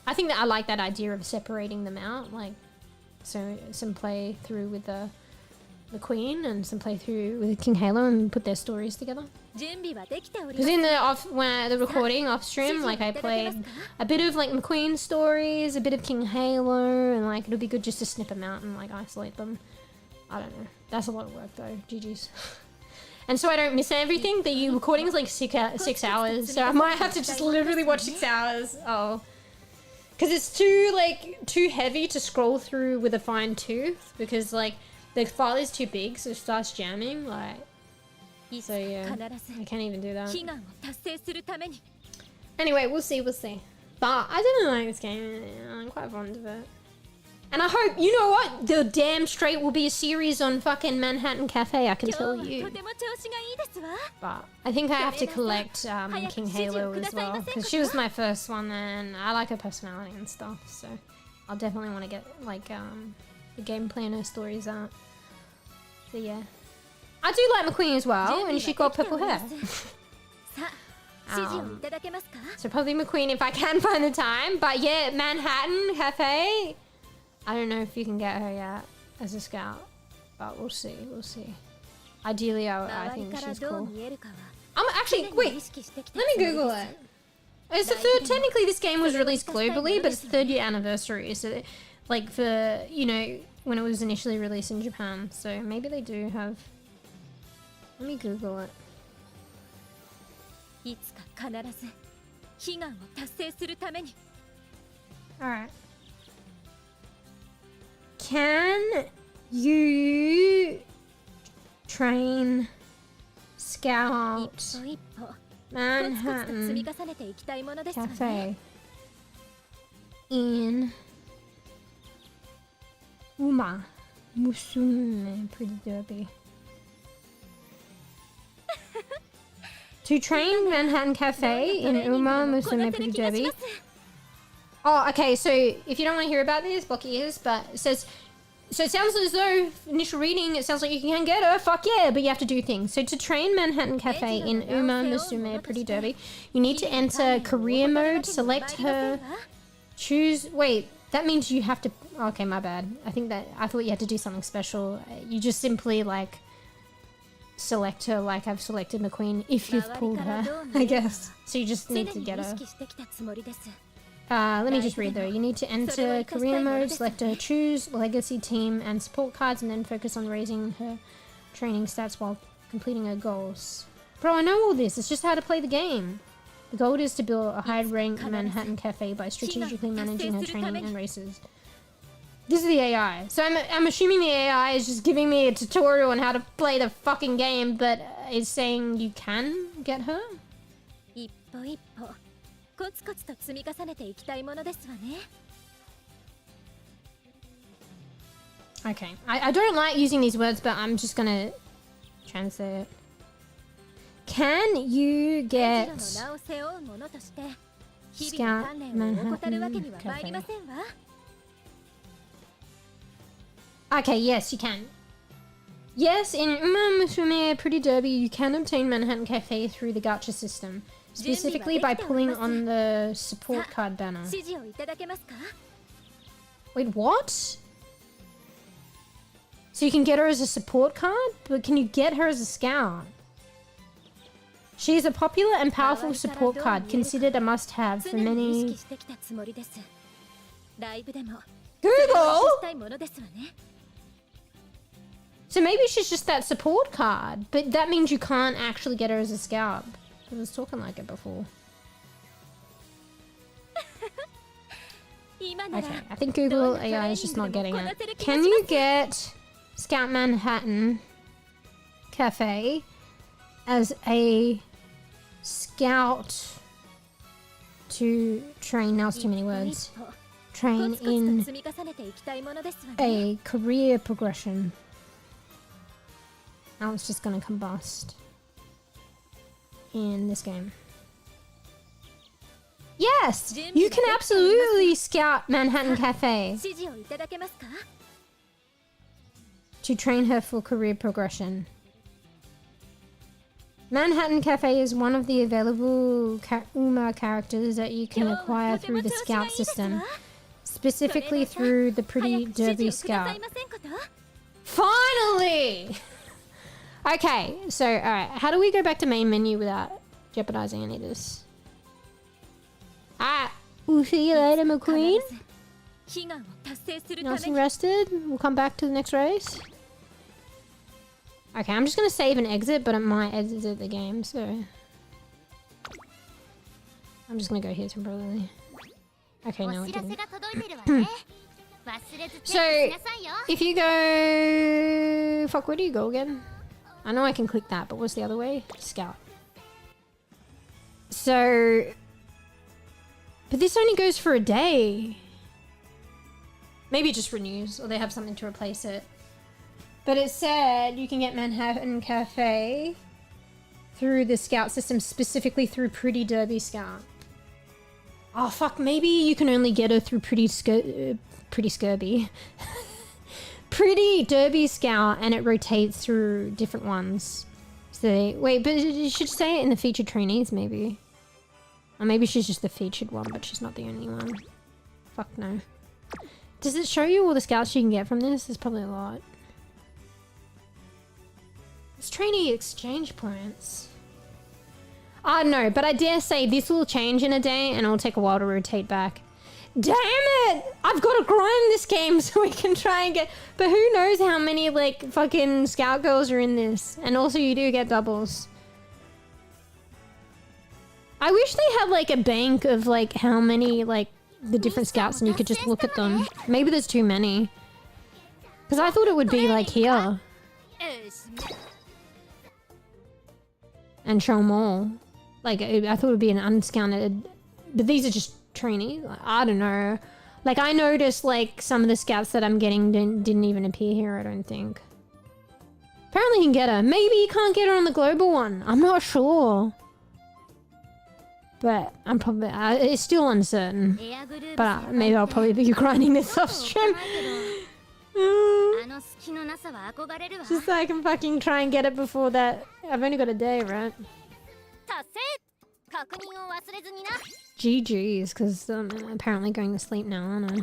I think that I like that idea of separating them out, like, so some play through with the the Queen and some playthrough with King Halo and put their stories together. Because in the recording off stream, like I played a bit of like McQueen stories, a bit of King Halo, and like it'll be good just to snip them out and like isolate them. I don't know. That's a lot of work though. GG's. And so I don't miss everything. The recording is like 6 hours, so I might have to just literally watch 6 hours. Oh, because it's too heavy to scroll through with a fine tooth. Because like the file is too big, so it starts jamming. Like, so yeah, I can't even do that. Anyway, we'll see. But I didn't like this game. I'm quite fond of it. And I hope, you know what? The damn straight will be a series on fucking Manhattan Cafe, I can tell you. But I think I have to collect King Halo as well, because she was my first one and I like her personality and stuff, so I'll definitely want to get like the gameplay and her stories out. So yeah. I do like McQueen as well, and she got purple hair. So probably McQueen if I can find the time, but yeah, Manhattan Cafe. I don't know if you can get her yet as a scout, but we'll see. Ideally, I think she's cool. I'm actually, wait, let me Google it. It's the third, technically this game was released globally, but it's the 3rd year anniversary, so like for, you know, when it was initially released in Japan, so maybe they do have, let me Google it. Alright. Can you train scout Manhattan Cafe in Umamusume Pretty Derby? To train Manhattan Cafe in Umamusume Pretty Derby. Oh, okay, so if you don't want to hear about this, block your ears, but it says, so it sounds as though, initial reading, it sounds like you can get her, fuck yeah, but you have to do things. So to train Manhattan Cafe in Umamusume Pretty Derby, you need to enter career mode, select her, choose, wait, that means you have to, okay, my bad. I thought you had to do something special. You just simply, like, select her like I've selected McQueen if you've pulled her, I guess. So you just need to get her. Let me just read though. You need to enter career mode, select her, choose legacy team and support cards, and then focus on raising her training stats while completing her goals. Bro, I know all this. It's just how to play the game. The goal is to build a high-rank Manhattan Cafe by strategically managing her training and races. This is the AI. So I'm assuming the AI is just giving me a tutorial on how to play the fucking game, but is saying you can get her? Okay, I don't like using these words, but I'm just gonna translate it. Can you get Scout Manhattan Cafe? Okay, yes, you can. Yes, in Umamusume Pretty Derby, you can obtain Manhattan Cafe through the gacha system. Specifically by pulling on the support card banner. Wait, what? So you can get her as a support card? But can you get her as a scout? She is a popular and powerful support card, considered a must-have for many... Google? So maybe she's just that support card, but that means you can't actually get her as a scout. I was talking like it before. Okay, I think Google AI is just not getting it. Can you get Scout Manhattan Cafe as a scout to train? Now it's too many words. Train in a career progression. Now it's just gonna combust in this game. Yes! You can absolutely scout Manhattan Cafe to train her for career progression. Manhattan Cafe is one of the available Uma characters that you can acquire through the scout system, specifically through the Pretty Derby Scout. Finally! Okay, so, alright. How do we go back to main menu without jeopardizing any of this? Ah! We'll see you later, McQueen. Nothing rested. We'll come back to the next race. Okay, I'm just gonna save and exit, but it might exit the game, so... I'm just gonna go here temporarily. Okay, no, it didn't. So, if you go... Fuck, where do you go again? I know I can click that, but what's the other way? Scout. So... But this only goes for a day. Maybe it just renews, or they have something to replace it. But it said you can get Manhattan Cafe through the Scout system, specifically through Pretty Derby Scout. Oh fuck, maybe you can only get her through Pretty Scurby. Pretty Derby Scout, and it rotates through different ones. So wait, but you should say it in the featured trainees, maybe. Or maybe she's just the featured one, but she's not the only one. Fuck no. Does it show you all the scouts you can get from this? There's probably a lot. It's trainee exchange points. I don't know, but I dare say this will change in a day and it'll take a while to rotate back. Damn it! I've got to grind this game so we can try and get... But who knows how many, like, fucking scout girls are in this. And also you do get doubles. I wish they had, like, a bank of, like, how many, like, the different scouts and you could just look at them. Maybe there's too many. Because I thought it would be, like, here. And show them all. Like, I thought it would be an unscounted... But these are just trainees. Like, I don't know. Like, I noticed, like, some of the scouts that I'm getting didn't even appear here, I don't think. Apparently you can get her. Maybe you can't get her on the global one. I'm not sure. But I'm probably... it's still uncertain. But maybe I'll probably be grinding this off stream. Just so I can fucking try and get it before that. I've only got a day, right? GG's, because I'm apparently going to sleep now, aren't I?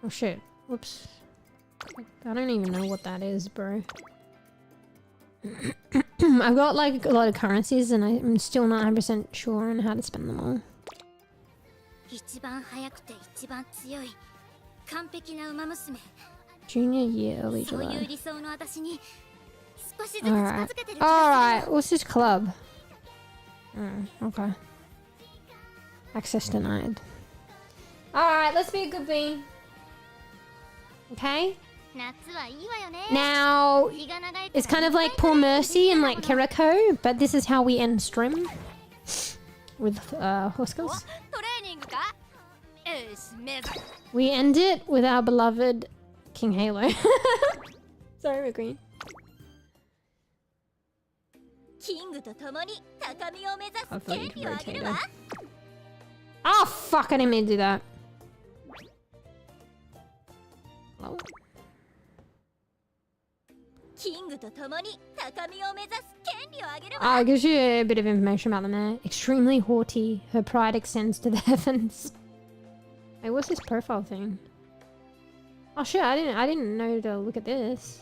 Oh shit. Whoops. I don't even know what that is, bro. I've got like a lot of currencies and I'm still not 100% sure on how to spend them all. Junior year, early July. Alright. Alright, what's this club? Okay. Access denied. Alright, let's be a good bean. Okay? Now, it's kind of like Poor Mercy and like Kiriko, but this is how we end stream. With horse girls. We end it with our beloved King Halo. Sorry, we're green. I thought you could rotate it. Oh fuck, I didn't mean to do that. Hello? It gives you a bit of information about them there. Extremely haughty. Her pride extends to the heavens. Hey, what's this profile thing? Oh shit, I didn't know to look at this.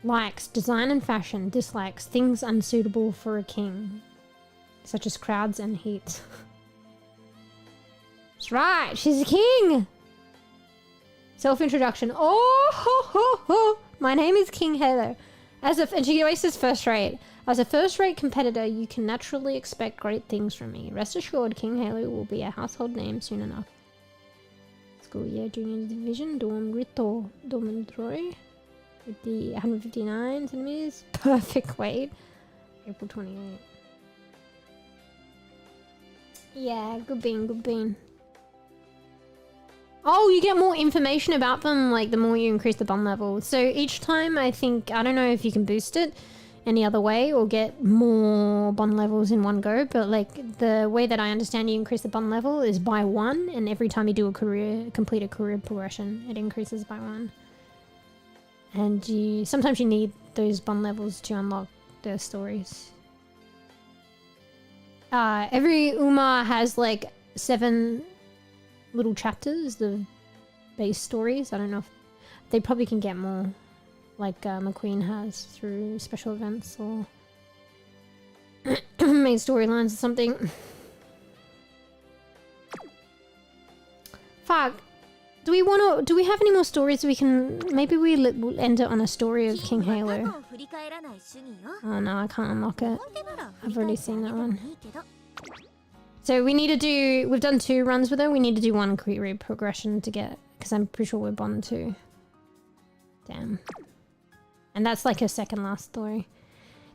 Likes, design and fashion. Dislikes, things unsuitable for a king. Such as crowds and heat. That's right, she's a king! Self-introduction. Oh, ho, ho, ho. My name is King Halo. And she always says first rate. As a first-rate competitor, you can naturally expect great things from me. Rest assured, King Halo will be a household name soon enough. School year, junior division, Dorm Rito, Dormitory. With the 159 centimeters. Perfect weight. April 28. Yeah, good bean, good bean. Oh, you get more information about them, like, the more you increase the bond level. So each time, I think... I don't know if you can boost it any other way or get more bond levels in one go, but, like, the way that I understand you increase the bond level is by 1, and every time you do complete a career progression, it increases by 1. And sometimes you need those bond levels to unlock the stories. Every Uma has, like, 7... little chapters, the base stories. I don't know if they probably can get more, like McQueen has through special events or main storylines or something. Fuck. Do we have any more stories we can... Maybe we'll end it on a story of King Halo. Oh no, I can't unlock it. I've already seen that one. So we need to do... We've done 2 runs with her. We need to do 1 quick read progression to get... Because I'm pretty sure we're bond 2. Damn. And that's like her second last story.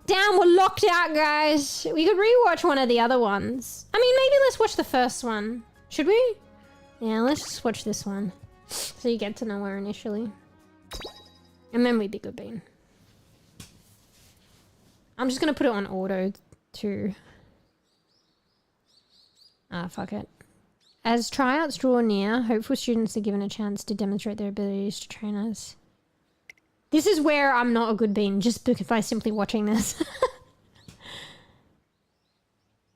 Damn, we're locked out, guys. We could rewatch one of the other ones. I mean, maybe let's watch the first one. Should we? Yeah, let's just watch this one. So you get to know her initially. And then we be good bean. I'm just gonna put it on auto too. Ah, fuck it. As tryouts draw near, hopeful students are given a chance to demonstrate their abilities to trainers. This is where I'm not a good bean, just by simply watching this.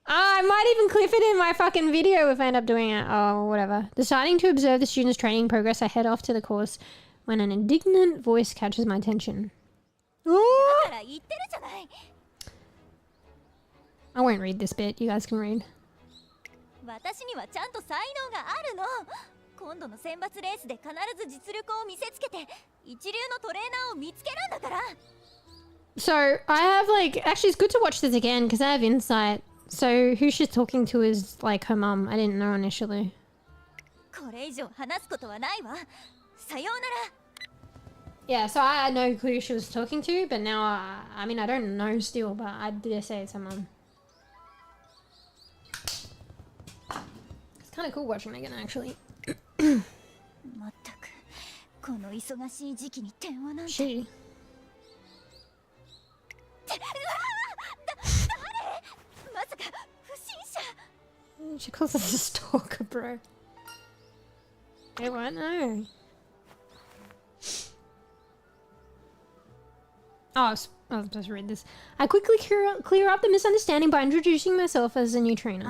I might even clip it in my fucking video if I end up doing it. Oh, whatever. Deciding to observe the students' training progress, I head off to the course when an indignant voice catches my attention. Oh! I won't read this bit. You guys can read. So, I have like... Actually, it's good to watch this again because I have insight. So, who she's talking to is like her mum. I didn't know initially. Yeah, so I had no clue who she was talking to, but now I mean, I don't know still, but I dare say it's her mum. It's kind of cool watching it again, actually. She. She calls us a stalker, bro. Hey, what? No. Oh, I was supposed to read this. I quickly clear up the misunderstanding by introducing myself as a new trainer.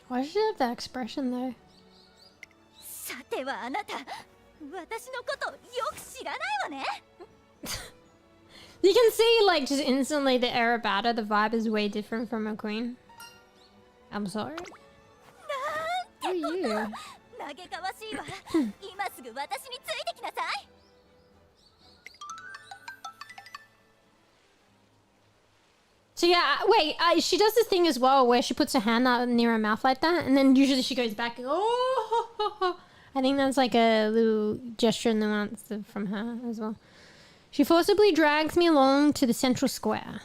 Why does she have that expression though? You can see like just instantly the air about her, the vibe is way different from McQueen. I'm sorry. Who are you? So yeah, wait, she does this thing as well where she puts her hand out near her mouth like that, and then usually she goes back and oh, I think that's like a little gesture and nuance from her as well. She forcibly drags me along to the central square.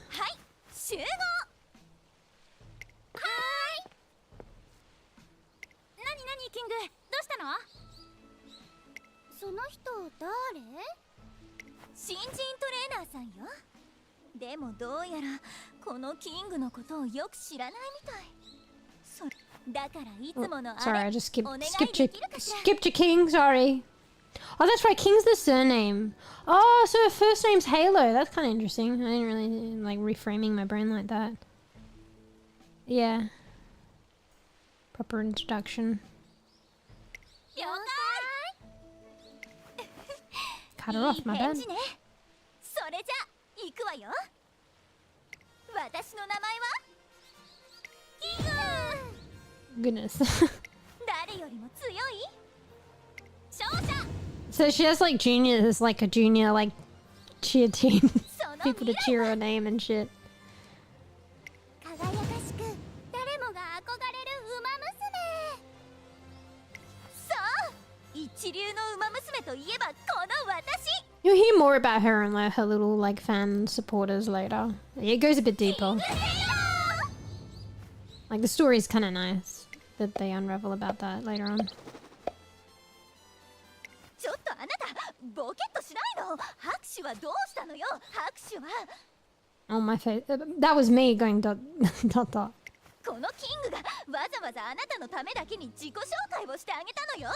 Sorry, I just skipped your King, sorry. Oh, that's right, King's the surname. Oh, so her first name's Halo. That's kind of interesting. I didn't really like reframing my brain like that. Yeah. Proper introduction. Cut her off, my bad. Goodness. So she has like juniors, like a junior like cheer team. People to cheer her name and shit. You'll hear more about her and like her little like fan supporters later. It goes a bit deeper. Like the story's kind of nice that they unravel about that later on. Oh my face! That was me going dot dot dot.
わざわざあなたのためだけに自己紹介をしてあげたのよ。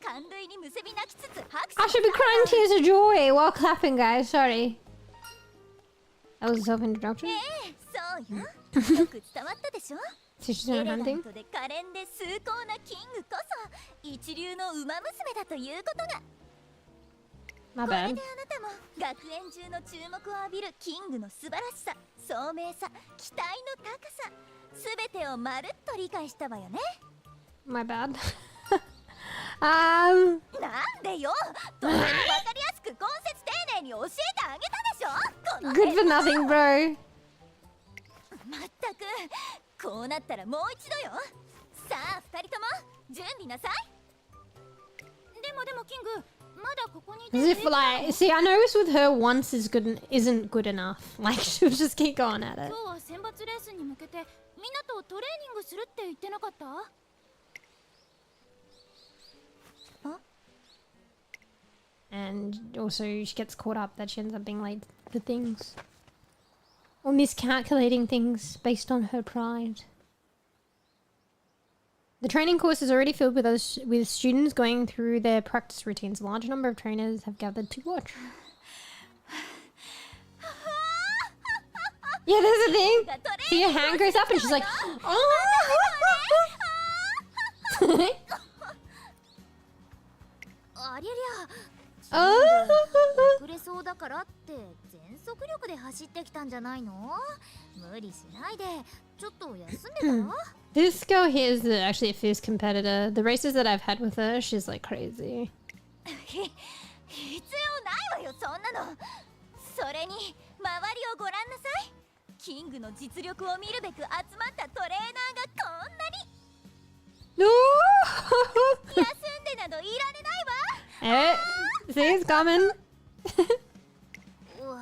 感類にむせび泣きつつ拍手
I should be crying tears of joy while clapping, guys. Sorry. That was a self-introduction.
そうよ。よく伝わったでしょ。
So she's
エ
doing
レガン
hunting.
トで可憐で崇高なキングこそ一流の馬娘だということが。
My
これ
bad.
であなたも学園中の注目を浴びるキングの素晴らしさ、聡明さ、期待の高さ、すべてをまるっと理解したわよね。
My bad.
なんでよ。とってもわかりやすく根節丁寧に教えてあげたでしょ。この
Good for nothing, bro.
まったくこうなったらもう一度よ。さあ二人とも準備なさい。でもキング、まだここにいて
As if like, see, I noticed with her once is good isn't good enough. Like she'll just keep going at it.
今日は選抜レースに向けてみんなとトレーニングするって言ってなかった？
And also she gets caught up that she ends up being late for things. Or miscalculating things based on her pride. The training course is already filled with students going through their practice routines. A large number of trainers have gathered to watch. Yeah, there's a thing. See, her hand goes up and she's like, oh.
ありゃりゃ。
Oh.
遅れそうだからって全速力で走ってきたんじゃないの？無理しないでちょっと休めば？
This girl here is actually a fierce competitor. The races that I've had with her, she's like crazy.
必要ないわよそんなの。それに周りをご覧なさい。キングの実力を見るべく集まったトレーナーがこんなに。
No.
休んでなどいられないわ。
Eh, see, it's coming.
うわ、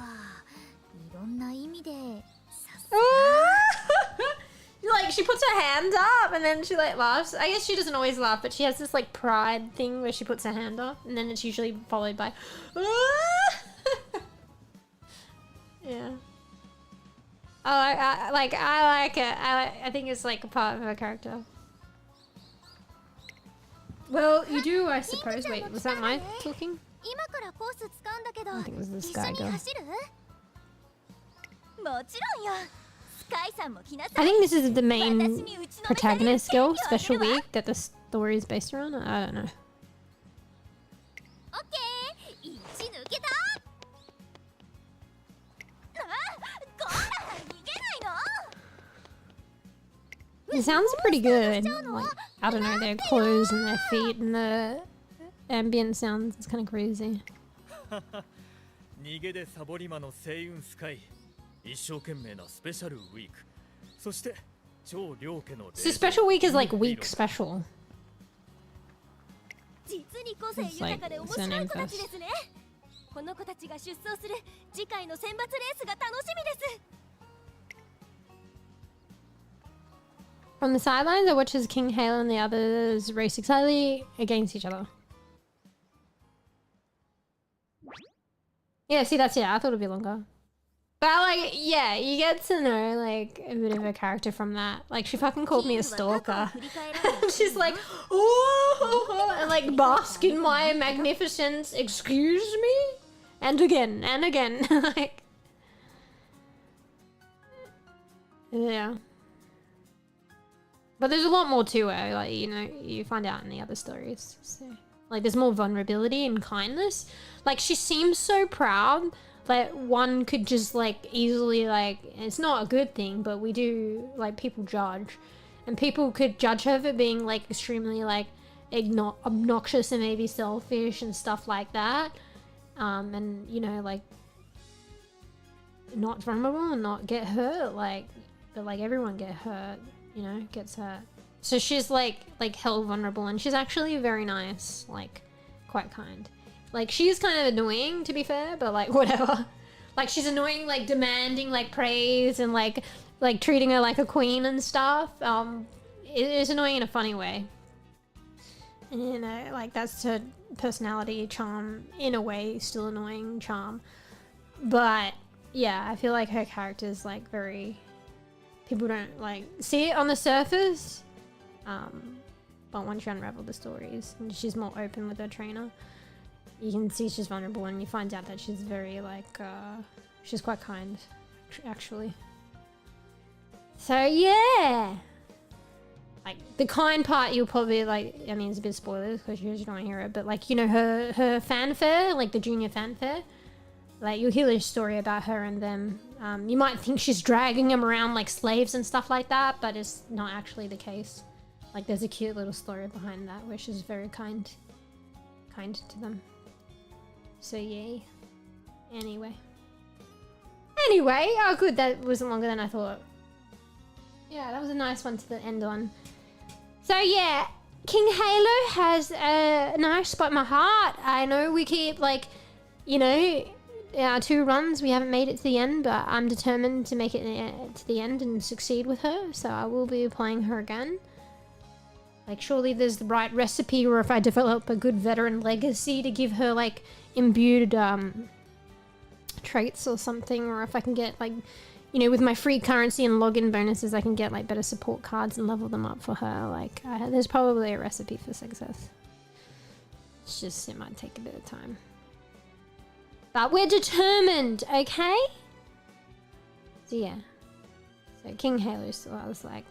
いろんな意味でさす
Like she puts her hand up and then she like laughs. I guess she doesn't always laugh, but she has this like pride thing where she puts her hand up and then it's usually followed by yeah. I like it. I think it's like a part of her character. Well, you do, I suppose. Wait, was that my talking?
今からコース使うんだけど
I think it was this
一緒
guy
に
girl.
走る？もちろんよ。スカイさんも来なさ
I
い。
think this is the main
私に打ちのめされる
protagonist
権
girl,
利をあげ
special
るわ。
week that the story is based around. I don't know.
オッケー、一抜けた。こら逃げないの。
It sounds pretty good. Like, I don't know, their clothes and their feet and the ambient sounds. It's kind of crazy.
逃げでサボり魔の星雲スカイ一生懸命なスペシャルウィークそして超両家の
So special week is like week special.
実に個性豊かで面白い子たちですね。この子たちが出走する次回の選抜レースが楽しみです。
From the sidelines, I watch as King Hale and the others race excitedly against each other. Yeah, see, that's it. I thought it'd be longer. But like, yeah, you get to know like a bit of a character from that. Like, she fucking called me a stalker. She's like, oh, and like bask in my magnificence. Excuse me, and again and again. Like, yeah. But there's a lot more to her, like, you know, you find out in the other stories. So, like, there's more vulnerability and kindness. Like, she seems so proud that one could just, like, easily, like, it's not a good thing, but we do, like, people judge. And people could judge her for being, like, extremely, like, obnoxious and maybe selfish and stuff like that. And, you know, like, not vulnerable and not get hurt, like, but, like, everyone get hurt. You know, gets hurt. So she's like hell vulnerable, and she's actually very nice, like quite kind. Like she's kind of annoying to be fair, but like whatever. Like she's annoying, like demanding like praise and like treating her like a queen and stuff. It is annoying in a funny way. And, you know, like that's her personality charm in a way, still annoying charm. But yeah, I feel like her character is like very. People don't like see it on the surface. But once you unravel the stories, and she's more open with her trainer, you can see she's vulnerable, and you find out that she's very like she's quite kind, actually. So yeah, like the kind part you'll probably like. I mean, it's a bit spoilers because you don't want to hear it, but like, you know, her fanfare, like the junior fanfare. Like, you'll hear a story about her and them. You might think she's dragging them around like slaves and stuff like that, but it's not actually the case. Like, there's a cute little story behind that where she's very kind to them. So, yay. Anyway, oh good, that wasn't longer than I thought. Yeah, that was a nice one to end on. So, yeah, King Halo has a nice spot in my heart. I know we keep, like, you know, our 2 runs, we haven't made it to the end, but I'm determined to make it to the end and succeed with her, so I will be playing her again. Like, surely there's the right recipe, or if I develop a good veteran legacy to give her, like, imbued traits or something, or if I can get, like, you know, with my free currency and login bonuses, I can get, like, better support cards and level them up for her. Like, there's probably a recipe for success. It's just, it might take a bit of time. But we're determined, okay? So yeah. So King Halo still has like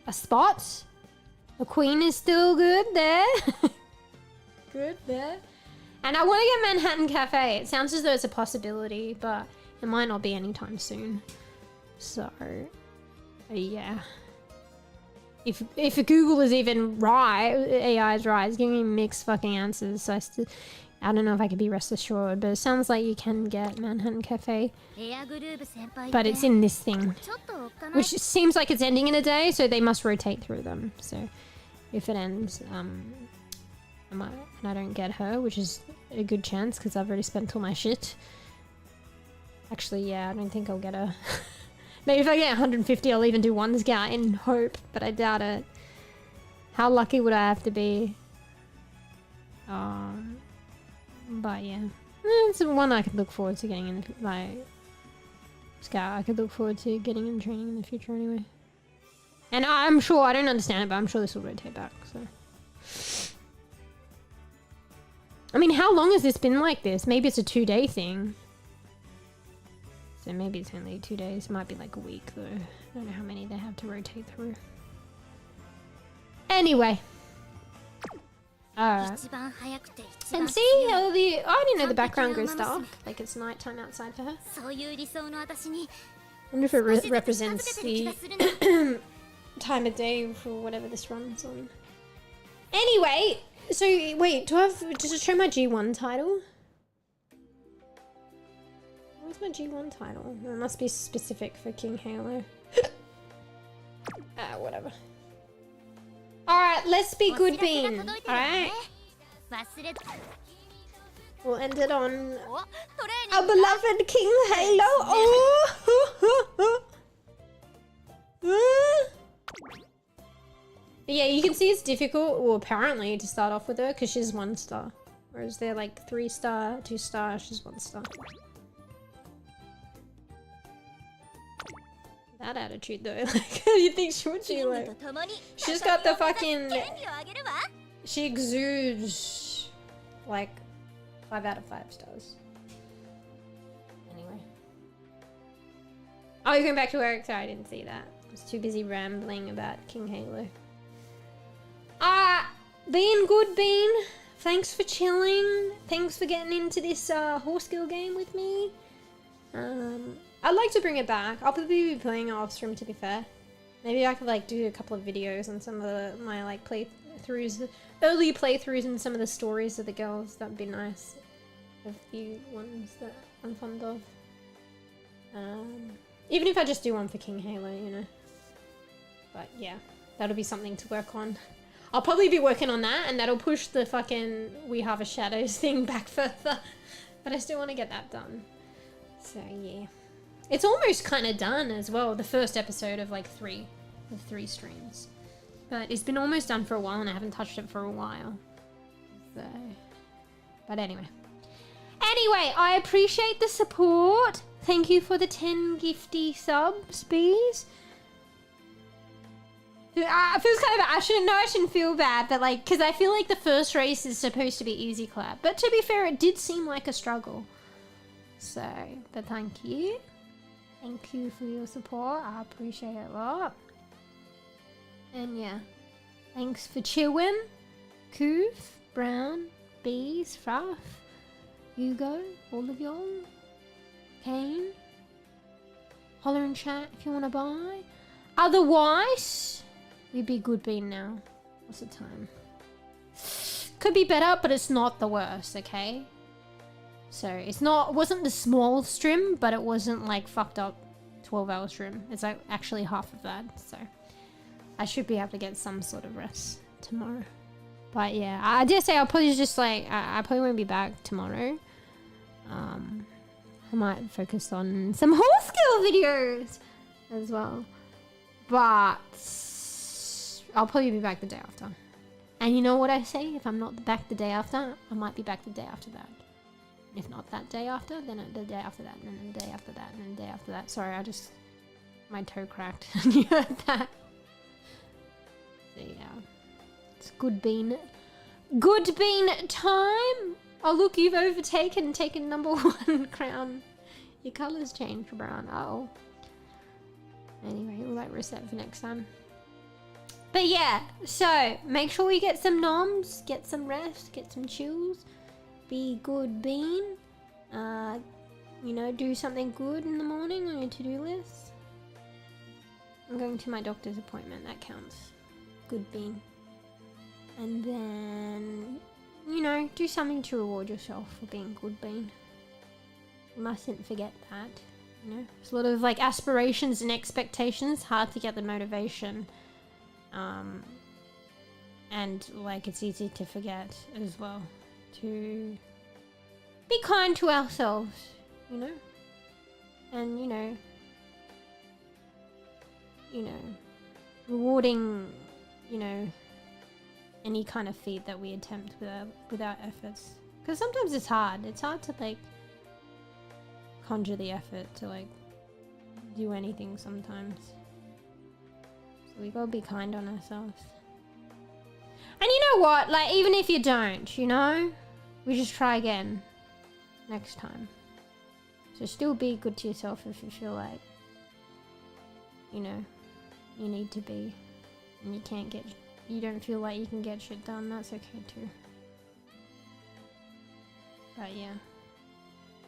a spot. The Queen is still good there. Good there. And I want to get Manhattan Cafe. It sounds as though it's a possibility, but it might not be anytime soon. So, yeah. If Google is even right, AI is right, it's giving me mixed fucking answers. So I don't know if I could be rest assured, but it sounds like you can get Manhattan Cafe. But it's in this thing, which seems like it's ending in a day, so they must rotate through them. So if it ends, and I don't get her, which is a good chance because I've already spent all my shit. Actually, yeah, I don't think I'll get her. Maybe if I get 150, I'll even do one scout in hope, but I doubt it. How lucky would I have to be? But yeah, it's one I could look forward to getting in, like, scout. I could look forward to getting in training in the future anyway. And I'm sure, I don't understand it, but I'm sure this will rotate back, so. I mean, how long has this been like this? Maybe it's a 2-day thing. So maybe it's only 2 days. It might be like a week though. I don't know how many they have to rotate through. Anyway. Alright. And see, I didn't know the background goes dark. Like it's nighttime outside for her. I wonder if it represents the time of day for whatever this runs on. Anyway, so wait, does it show my G1 title? What's my G1 title? It must be specific for King Halo. Whatever. Alright, let's be good bean. Alright. We'll end it on our beloved King Halo. Oh! Yeah, you can see it's difficult, well, apparently, to start off with her because she's 1 star. Whereas they're like 3 star, 2 star, she's 1 star. That attitude though, like, you think she would be like... She's got the fucking... She exudes like 5 out of 5 stars. Anyway. Oh, you're going back to work? Sorry, I didn't see that. I was too busy rambling about King Halo. Bean, good Bean. Thanks for chilling. Thanks for getting into this horse skill game with me. I'd like to bring it back. I'll probably be playing it off stream, to be fair. Maybe I could like do a couple of videos on some of my like playthroughs, early playthroughs, and some of the stories of the girls. That'd be nice. A few ones that I'm fond of. Even if I just do one for King Halo, you know. But yeah, that'll be something to work on. I'll probably be working on that, and that'll push the fucking We Harvest Shadows thing back further. But I still want to get that done. So yeah. It's almost kind of done as well, the first episode of like 3 streams. But it's been almost done for a while and I haven't touched it for a while. So, but anyway. Anyway, I appreciate the support. Thank you for the 10 gifty subs, please. It feels kind of, I shouldn't feel bad, but like, because I feel like the first race is supposed to be easy clap. But to be fair, it did seem like a struggle. So, but thank you. Thank you for your support. I appreciate it a lot. And yeah, thanks for chewing. Koof, Brown, Bees, Fruff, Hugo, all of y'all. Kane. Holler in chat if you want to buy. Otherwise, we'd be good bean now. What's the time? Could be better, but it's not the worst, okay? So it's not, wasn't the small stream, but it wasn't like fucked up 12-hour stream. It's like actually half of that, so I should be able to get some sort of rest tomorrow. But yeah, I dare say I'll probably just like, I probably won't be back tomorrow. I might focus on some horse skill videos as well. But I'll probably be back the day after. And you know what I say? If I'm not back the day after, I might be back the day after that. If not that day after, then the day after that, and then the day after that, and then the day after that. Sorry, my toe cracked. You heard that? So yeah. It's good bean time! Oh look, you've taken number 1 crown. Your colours changed, Brown. Oh. Anyway, we'll like reset for next time. But yeah, so make sure you get some noms, get some rest, get some chills. Be good bean. You know, do something good in the morning on your to-do list. I'm going to my doctor's appointment, that counts. Good bean. And then, you know, do something to reward yourself for being good bean. You mustn't forget that, you know. There's a lot of like aspirations and expectations, hard to get the motivation. And like it's easy to forget as well. To be kind to ourselves, you know, and you know, rewarding, you know, any kind of feat that we attempt with our efforts. Because sometimes it's hard. It's hard to like conjure the effort to like do anything sometimes. So we gotta be kind on ourselves. And you know what? Like, even if you don't, you know, we just try again next time. So still be good to yourself if you feel like, you know, you need to be, and you don't feel like you can get shit done. That's okay too. But yeah,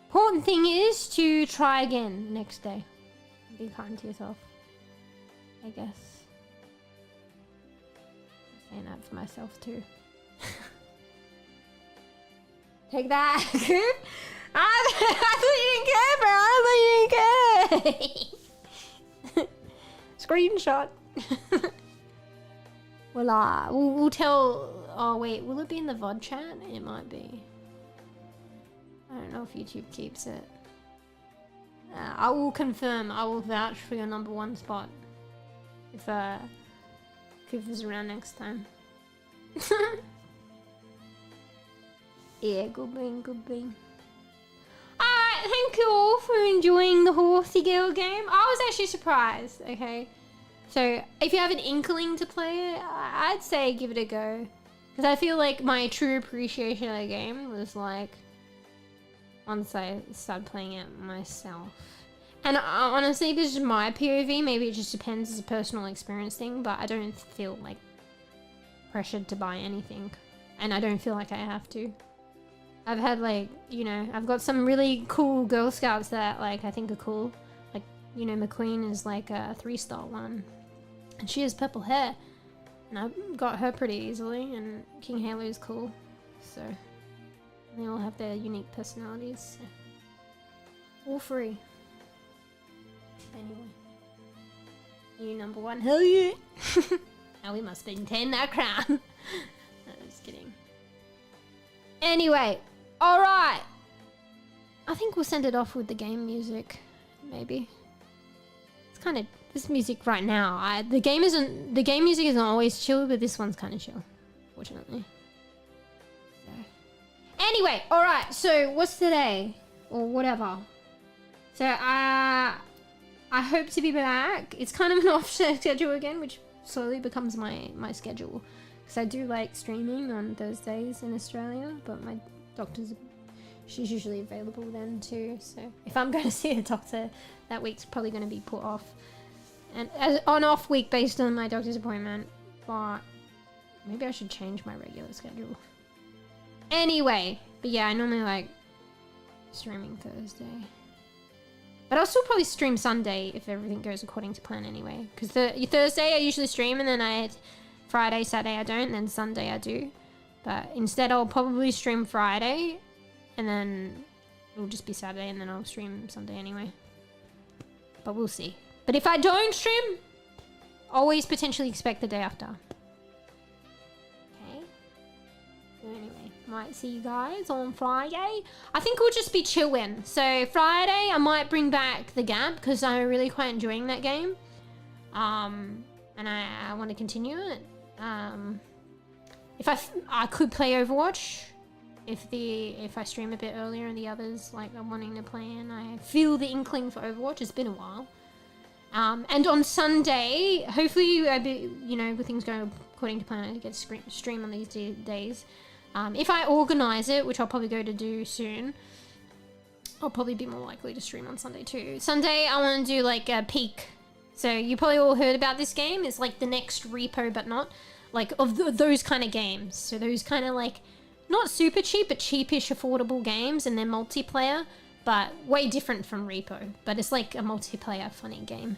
important thing is to try again next day. Be kind to yourself, I guess. Saying that for myself too. Take that, Coop. I thought you didn't care, bro. I thought you didn't care. Screenshot. We'll tell. Oh wait, will it be in the VRChat? It might be. I don't know if YouTube keeps it. I will confirm. I will vouch for your number 1 spot if Coop is around next time. Yeah, good bean, good bean. Alright, thank you all for enjoying the Horsey Girl game. I was actually surprised, okay? So, if you have an inkling to play it, I'd say give it a go. Because I feel like my true appreciation of the game was like, once I started playing it myself. And honestly, this is my POV, maybe it just depends, it's a personal experience thing, but I don't feel like pressured to buy anything. And I don't feel like I have to. I've had like, you know, I've got some really cool Girl Scouts that like I think are cool. Like, you know, McQueen is like a 3-star one. And she has purple hair. And I got her pretty easily, and King Halo is cool. So, they all have their unique personalities. So. All free. Anyway. You number 1. Hell yeah! Now we must maintain that crown. No, just kidding. Anyway, alright. I think we'll send it off with the game music. Maybe. It's kind of this music right now. The game music isn't always chill, but this one's kind of chill, fortunately. So. Anyway, alright, so what's today? Or whatever. So I hope to be back. It's kind of an off schedule again, which slowly becomes my schedule. Because I do like streaming on Thursdays in Australia, but my doctor's, she's usually available then too. So if I'm going to see a doctor, that week's probably going to be put off. And on off week based on my doctor's appointment, but maybe I should change my regular schedule. Anyway, but yeah, I normally like streaming Thursday. But I'll still probably stream Sunday if everything goes according to plan anyway. Because Thursday I usually stream, and then Friday, Saturday I don't, and then Sunday I do. But instead I'll probably stream Friday, and then it'll just be Saturday, and then I'll stream Sunday anyway. But we'll see. But if I don't stream, always potentially expect the day after. Okay. So anyway, might see you guys on Friday. I think we'll just be chilling. So Friday, I might bring back the Gap because I'm really quite enjoying that game. And I want to continue it. If I could play Overwatch if I stream a bit earlier and the others like are wanting to play, and I feel the inkling for Overwatch. It's been a while. And on Sunday, hopefully, with things going according to plan, I get a stream on these days. If I organise it, which I'll probably go to do soon, I'll probably be more likely to stream on Sunday too. Sunday, I want to do like a peak. So you probably all heard about this game. It's like the next Repo, but not like of those kind of games. So those kind of like not super cheap, but cheapish, affordable games, and they're multiplayer. But way different from Repo. But it's like a multiplayer funny game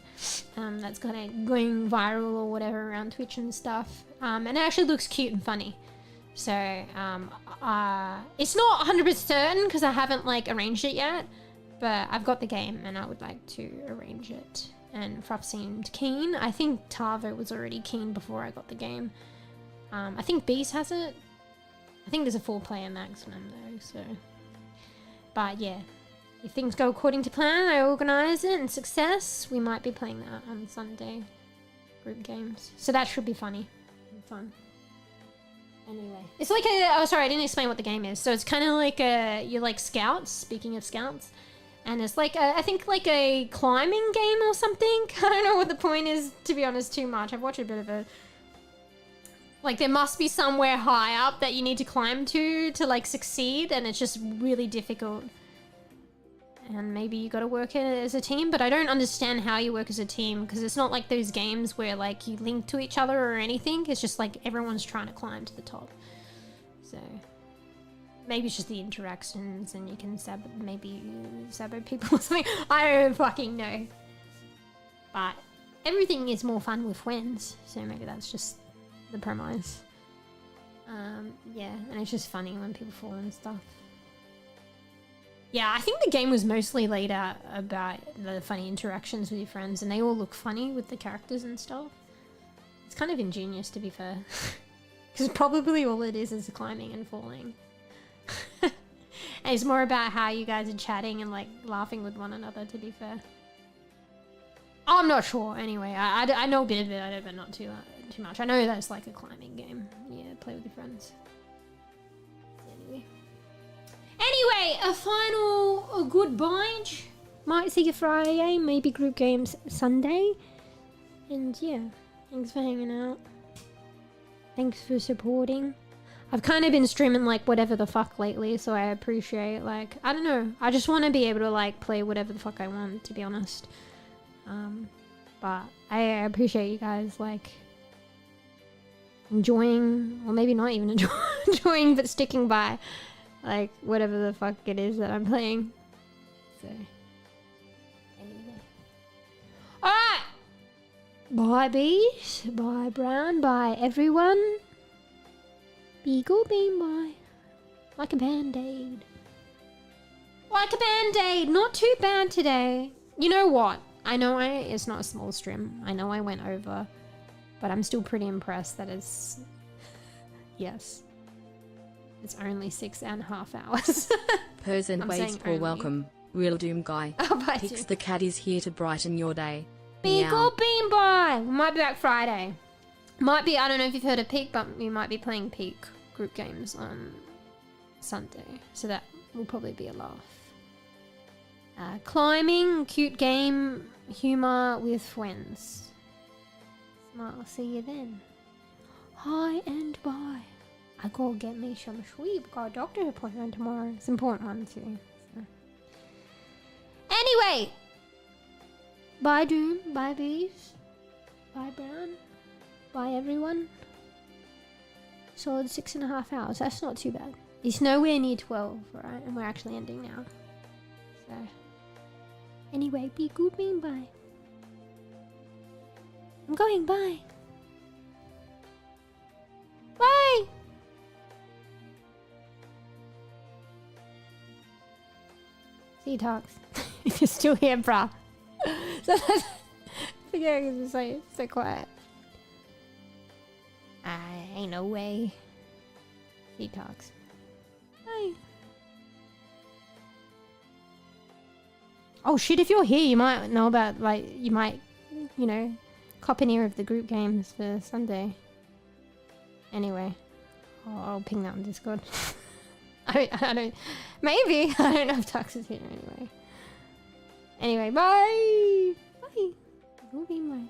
that's kind of going viral or whatever around Twitch and stuff. And it actually looks cute and funny. So it's not 100% certain because I haven't like arranged it yet. But I've got the game and I would like to arrange it. And Fruff seemed keen. I think Tavo was already keen before I got the game. I think Beast has it. I think there's a 4-player maximum though. So, but yeah. If things go according to plan, I organise it, and success, we might be playing that on Sunday. Group games. So that should be funny and fun. Anyway. It's like oh sorry, I didn't explain what the game is. So it's kind of like you're like scouts, speaking of scouts. And it's like, I think like a climbing game or something. I don't know what the point is, to be honest, too much. I've watched a bit of it. Like there must be somewhere high up that you need to climb to like succeed, and it's just really difficult. And maybe you gotta work as a team, but I don't understand how you work as a team, because it's not like those games where like you link to each other or anything. It's just like everyone's trying to climb to the top. So maybe it's just the interactions, and you can sabo people or something. I don't fucking know. But everything is more fun with friends, so maybe that's just the premise. Yeah, and it's just funny when people fall and stuff. Yeah, I think the game was mostly laid out about the funny interactions with your friends, and they all look funny with the characters and stuff. It's kind of ingenious, to be fair. Because probably all it is climbing and falling. And it's more about how you guys are chatting and like laughing with one another, to be fair. I'm not sure, anyway. I know a bit of it, but not too much. I know that's like a climbing game. Yeah, play with your friends. Anyway, a final goodbye. Might see you Friday, maybe group games Sunday. And yeah, thanks for hanging out. Thanks for supporting. I've kind of been streaming like whatever the fuck lately, so I appreciate like, I don't know. I just want to be able to like play whatever the fuck I want, to be honest. But I appreciate you guys like enjoying, or maybe not even enjoying, but sticking by. Like, whatever the fuck it is that I'm playing. So, anyway. Alright! Bye, bees. Bye, Brown. Bye, everyone. Beagle beam, bye. Like a band-aid. Like a band-aid. Not too bad today. You know what? I know it's not a small stream. I know I went over. But I'm still pretty impressed that it's... Yes. It's only 6.5 hours.
Purrs and waves for welcome. Real Doom Guy.
Oh, bye.
Pix the cat is here to brighten your day.
Beagle Bean Boy! We might be back Friday. Might be, I don't know if you've heard of Peak, but we might be playing Peak group games on Sunday. So that will probably be a laugh. Climbing, cute game, humor with friends. I'll see you then. Hi and bye. I gotta get me some sleep. Got a doctor appointment tomorrow. It's an important one too. So. Anyway. Bye Doom. Bye Bees. Bye Brown. Bye everyone. Solid 6.5 hours. That's not too bad. It's nowhere near 12, right? And we're actually ending now. So. Anyway, be good, being bye. I'm going, bye. Bye! See talks. If you're still here, brah. Sometimes I forget because it's so quiet. Ain't no way. He talks. Bye. Oh shit, if you're here, you might know about, like, you might, you know, cop an ear of the group games for Sunday. Anyway. I'll ping that on Discord. I don't, maybe. I don't know if Tux is here anyway. Anyway, bye! Bye! We'll be bye.